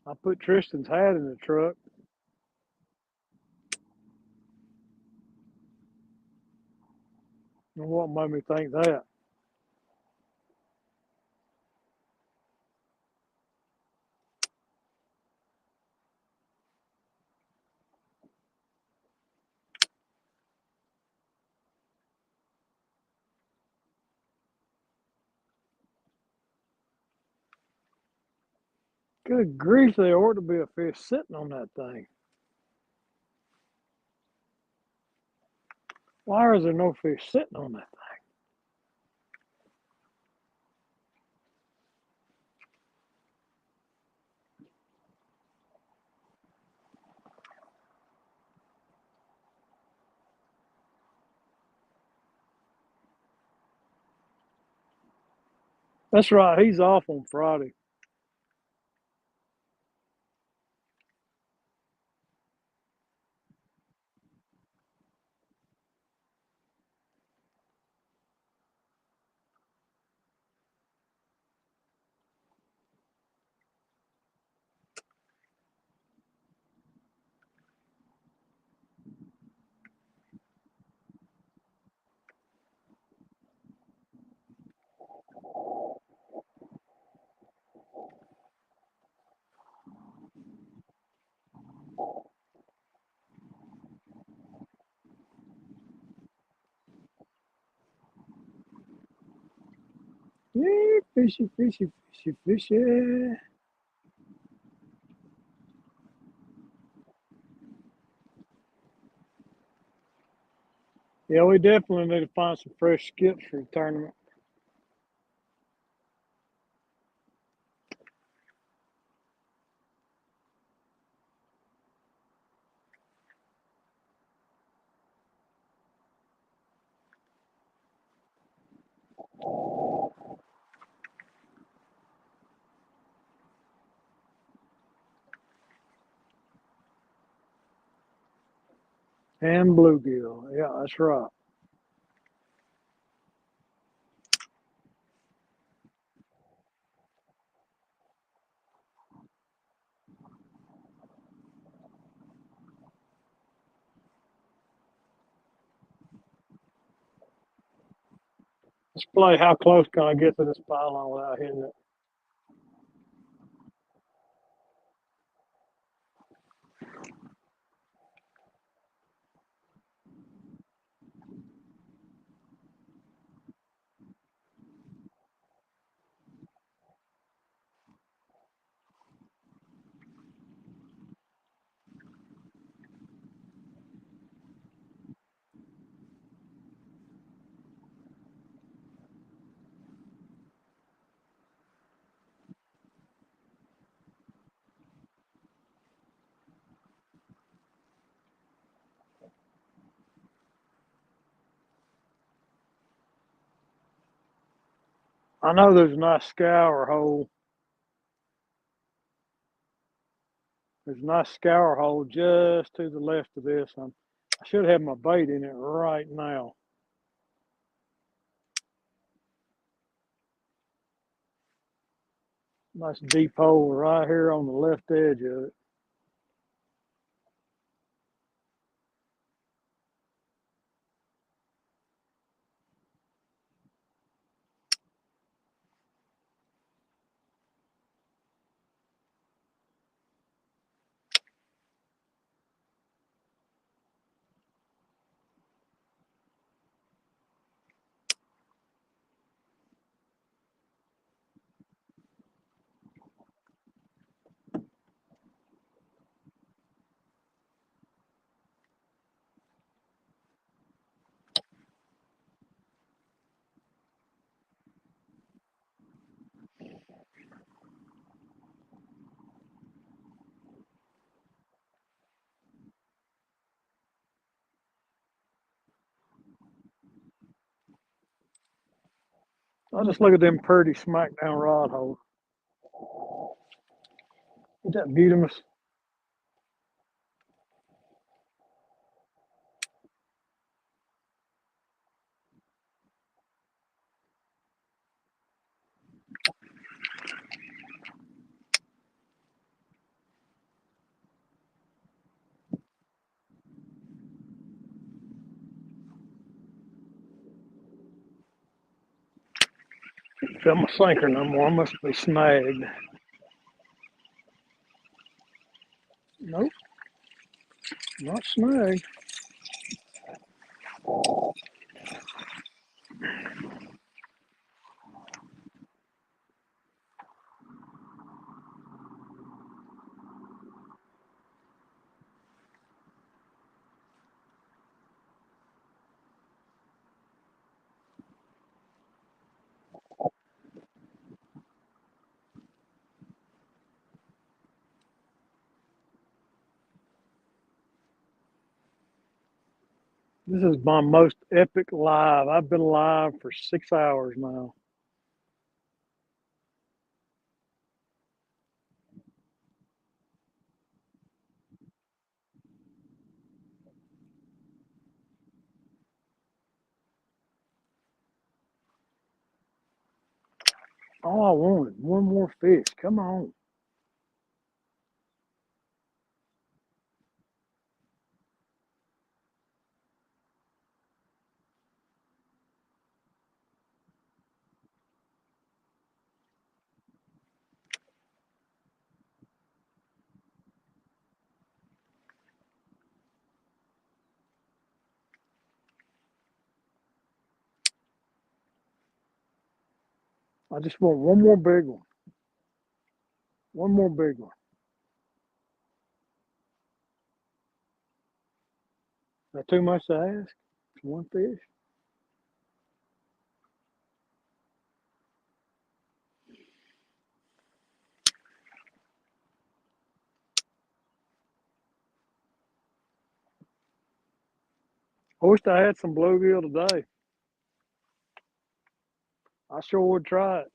I put Tristan's hat in the truck. And what made me think that? Good grief, there ought to be a fish sitting on that thing. Why is there no fish sitting on that thing? That's right, he's off on Friday. Yeah, fishy, fishy, fishy, fishy. Yeah, we definitely need to find some fresh skips for the tournament. And bluegill. Yeah, that's right. Let's play how close can I get to this pylon without hitting it. I know there's a nice scour hole. There's a nice scour hole just to the left of this. I should have my bait in it right now. Nice deep hole right here on the left edge of it. I just look at them pretty smackdown rod holes. Isn't that beautiful? Feel my sinker no more. I must be snagged. Nope, not snagged. This is my most epic live. I've been live for 6 hours now. All I wanted, one more fish. Come on. I just want one more big one. One more big one. Is that too much to ask? One fish? I wish I had some bluegill today. I sure would try it.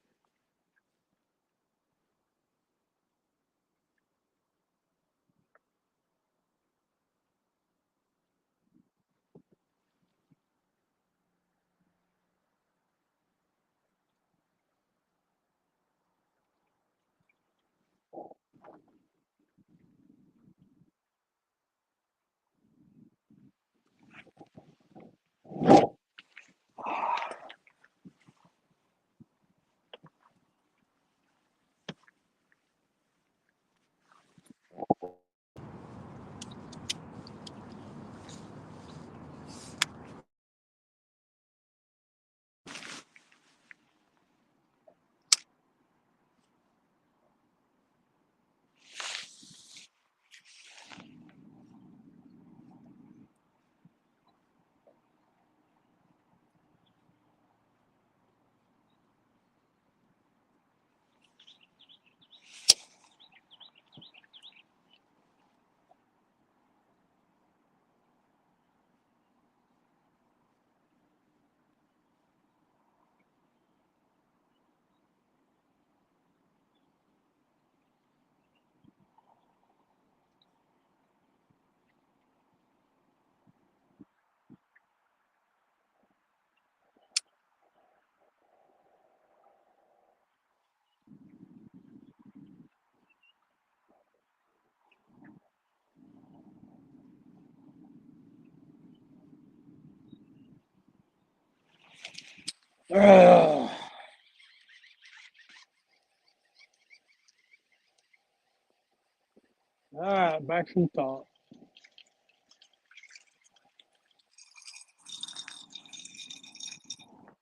All right, back from the top.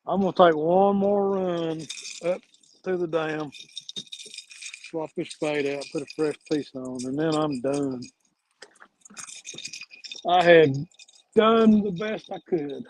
I'm gonna take one more run up to the dam, swap this bait out, put a fresh piece on, and then I'm done. I had done the best I could.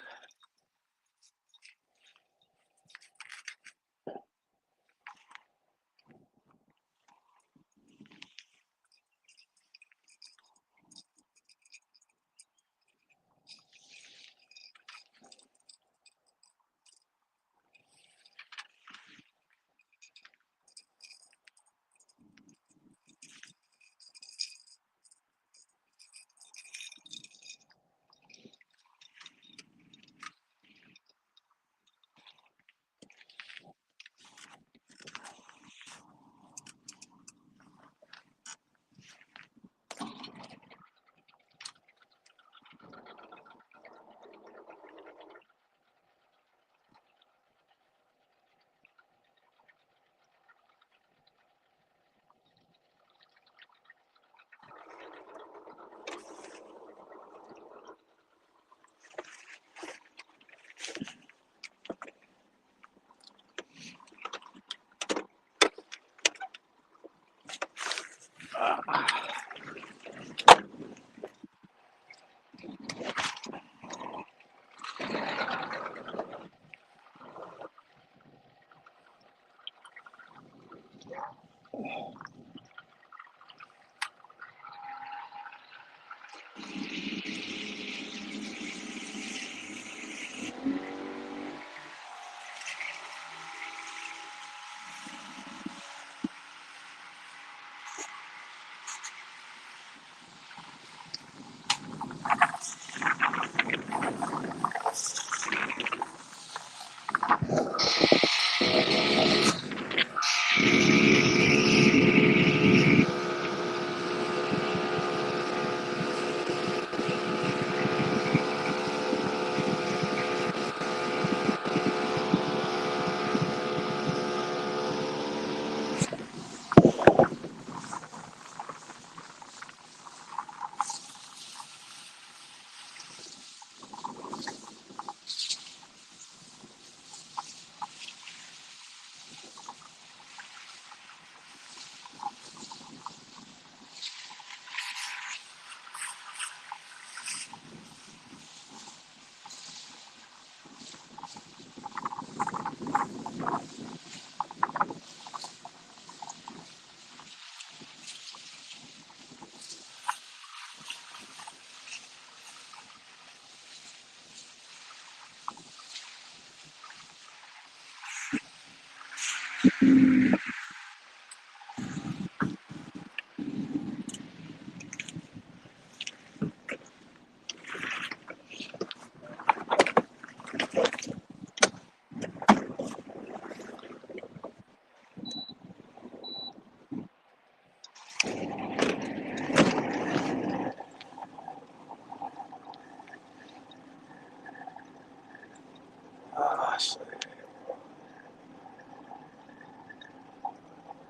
Ah,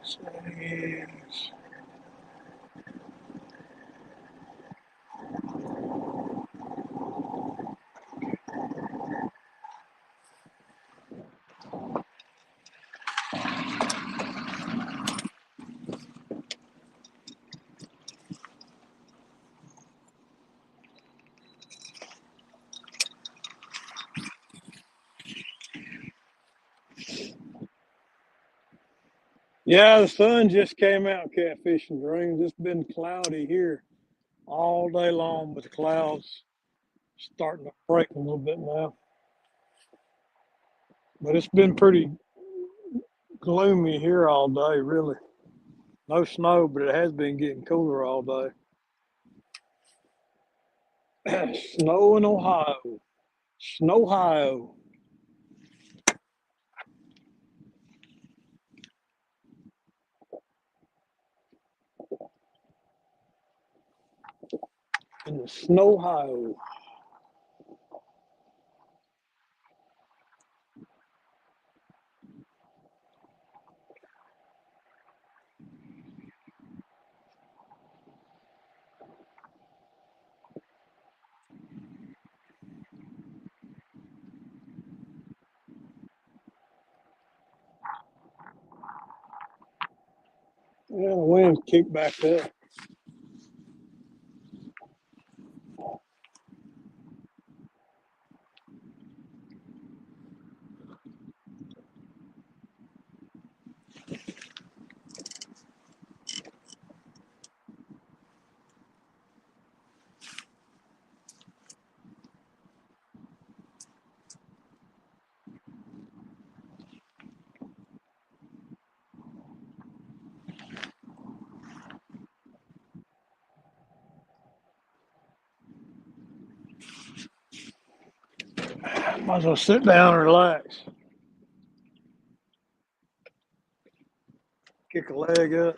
settings. Yeah, the sun just came out catfishing dreams. It's been cloudy here all day long, but the clouds starting to break a little bit now. But it's been pretty gloomy here all day, really. No snow, but it has been getting cooler all day. Snow in Ohio. Snowhio. In the Snowhio. Yeah, the wind kicked back up. Might as well sit down and relax. Kick a leg up.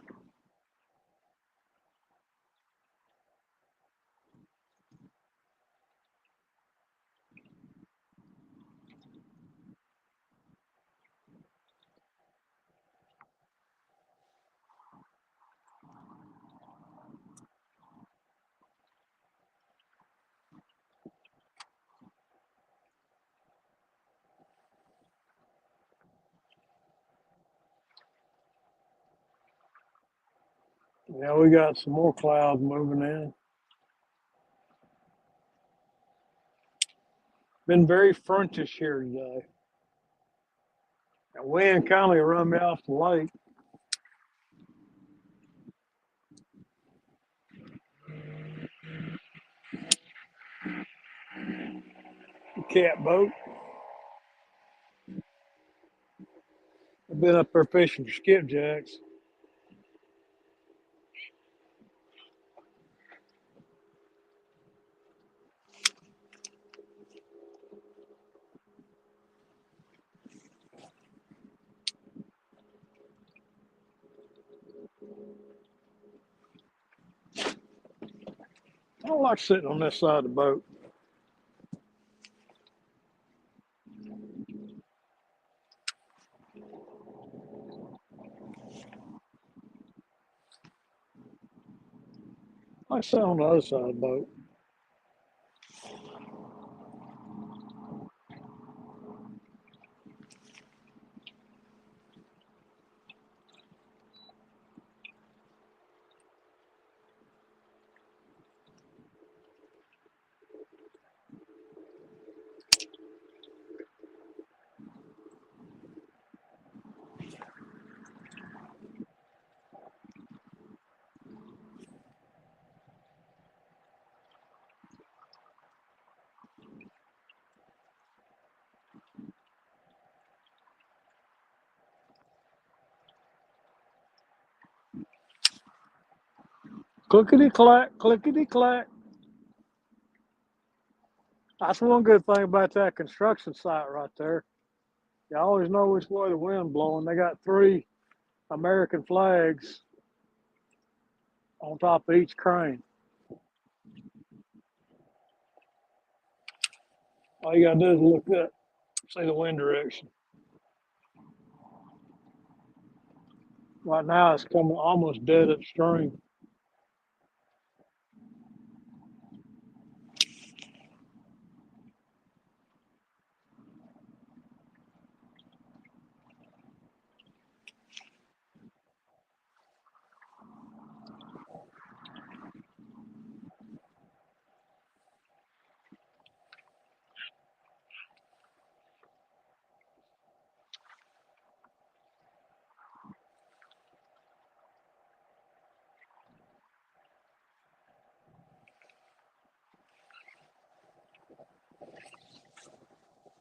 Now we got some more clouds moving in. Been very frontish here today. The wind kind of run me off the lake. The cat boat. I've been up there fishing for skipjacks. I don't like sitting on this side of the boat. I like sitting on the other side of the boat. Clickety clack, clickety clack. That's one good thing about that construction site right there. You always know which way the wind blowing. They got 3 American flags on top of each crane. All you gotta do is look up, see the wind direction. Right now it's coming almost dead upstream.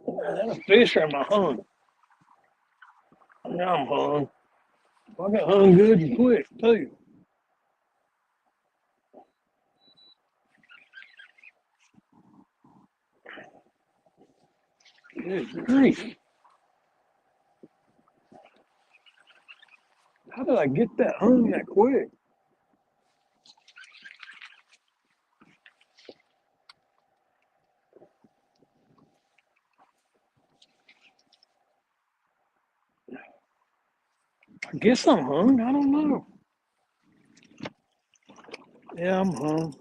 Man, that fish are my hung. Now I'm hung. I got hung good and quick too. Good grief. How did I get that hung that quick? I guess I'm hung. I don't know. Yeah, I'm hung.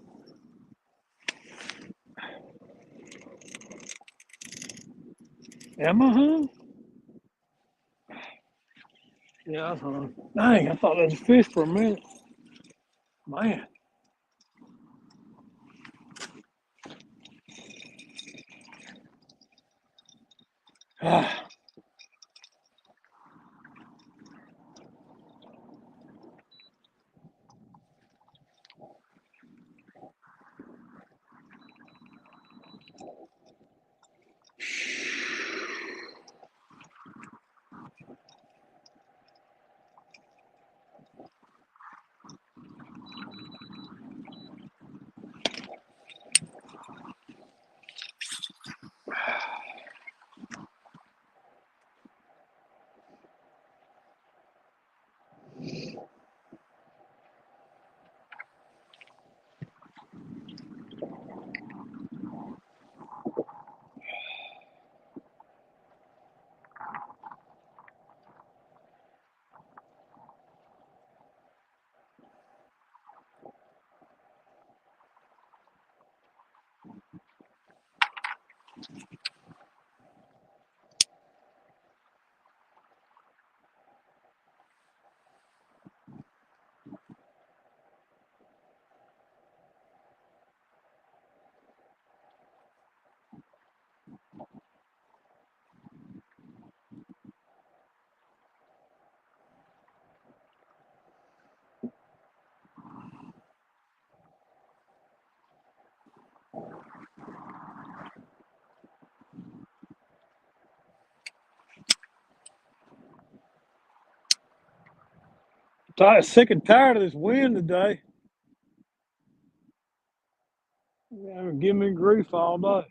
Am I hung? Yeah, I'm hung. Dang, I thought that was a fish for a minute. Man. Ah. Sick and tired of this wind today. Yeah, give me grief all day.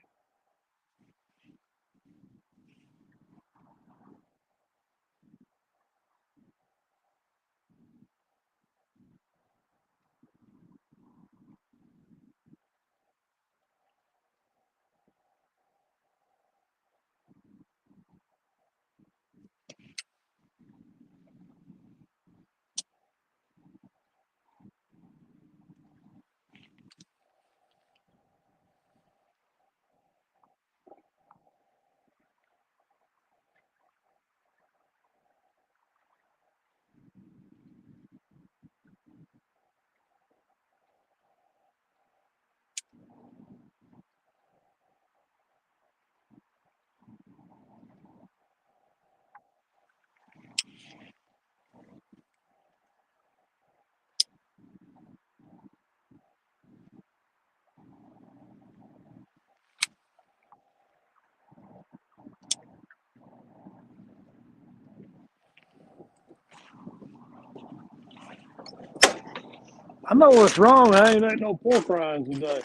I know what's wrong. I ain't ate no pork rinds today.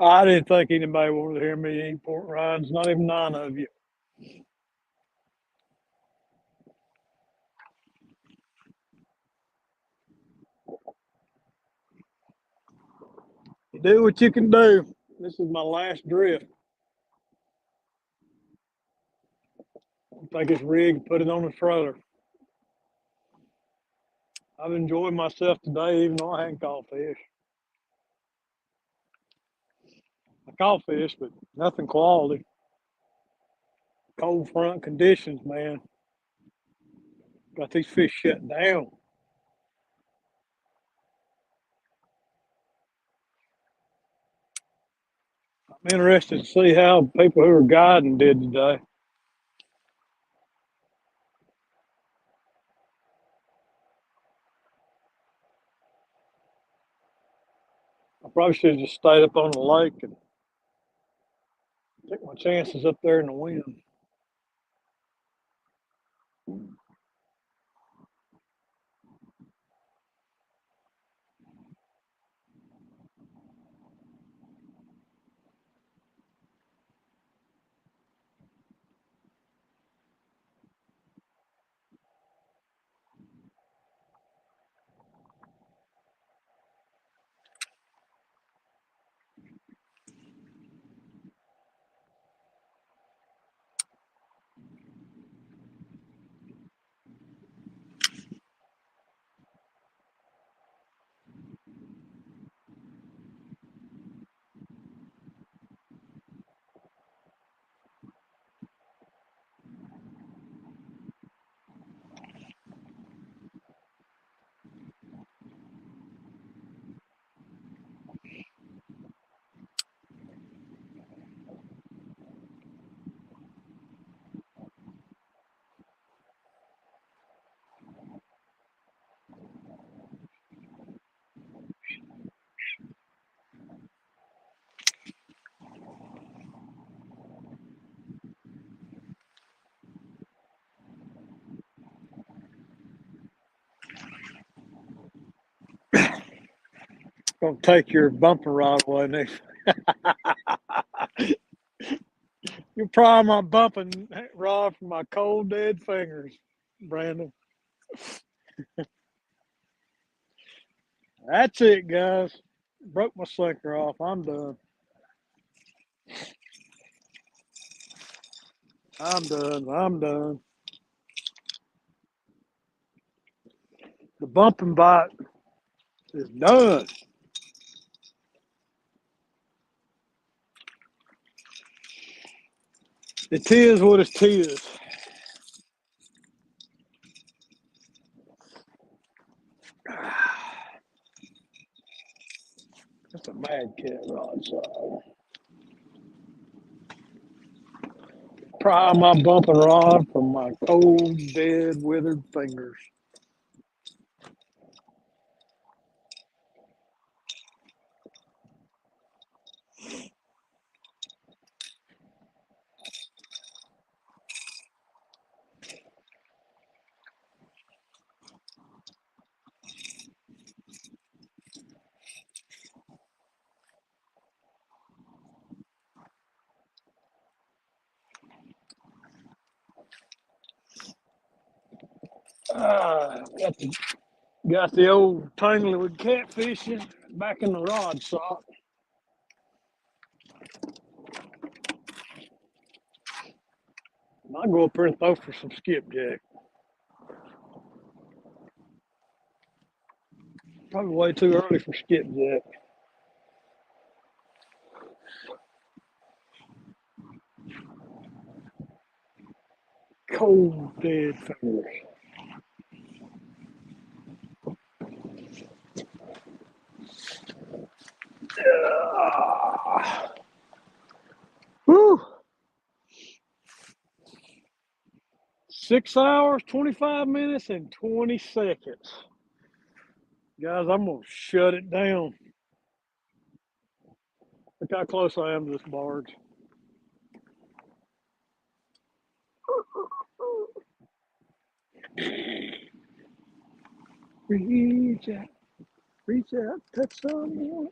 I didn't think anybody wanted to hear me eat pork rinds, not even 9 of you. You do what you can do. This is my last drift. Take this rig, put it on the trailer. I've enjoyed myself today, even though I hadn't caught fish. I caught fish, but nothing quality. Cold front conditions, man. Got these fish shut down. I'm interested to see how people who are guiding did today. I probably should have just stayed up on the lake and take my chances up there in the wind. Gonna take your bumper rod away next. You pry my bumping rod from my cold dead fingers, Brandon. That's it, guys. Broke my sinker off. I'm done. I'm done. I'm done. The bumping bite is done. It is what it is. That's a mad cat rod, so pry my bumping rod from my cold, dead, withered fingers. Got the old tangling with catfishing back in the rod sock. I'll go up there and throw for some skipjack. Probably way too early for skipjack. Cold dead fingers. Whew. 6 hours, 25 minutes, and 20 seconds. Guys, I'm going to shut it down. Look how close I am to this barge. Reach out, touch someone.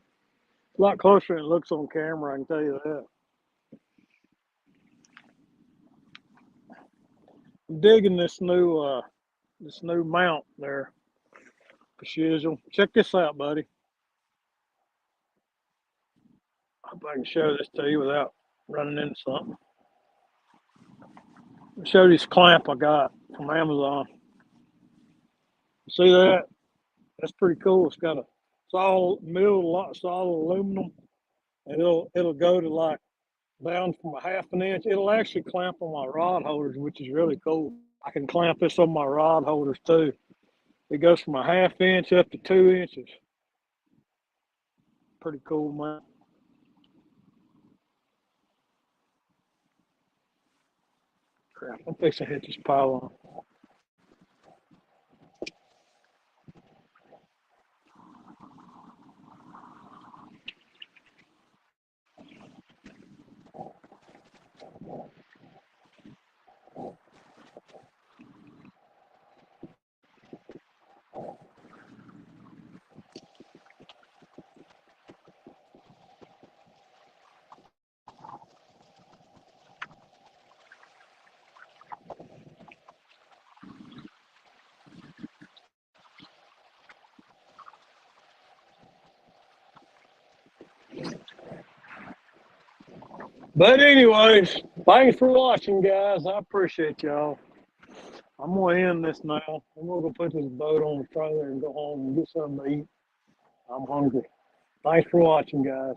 a lot closer than it looks on camera, I can tell you that. I'm digging this new mount there for Shizzle. Check this out, buddy. I hope I can show this to you without running into something. I'll show you this clamp I got from Amazon. See that? That's pretty cool. It's all milled, solid aluminum, and it'll go to like down from a half an inch. It'll actually clamp on my rod holders, which is really cool. I can clamp this on my rod holders too. It goes from a half inch up to 2 inches. Pretty cool, man. Crap, I'm fixing to hit this pylon. But anyways, thanks for watching, guys. I appreciate y'all. I'm gonna end this now. I'm gonna go put this boat on the trailer and go home and get something to eat. I'm hungry. Thanks for watching, guys.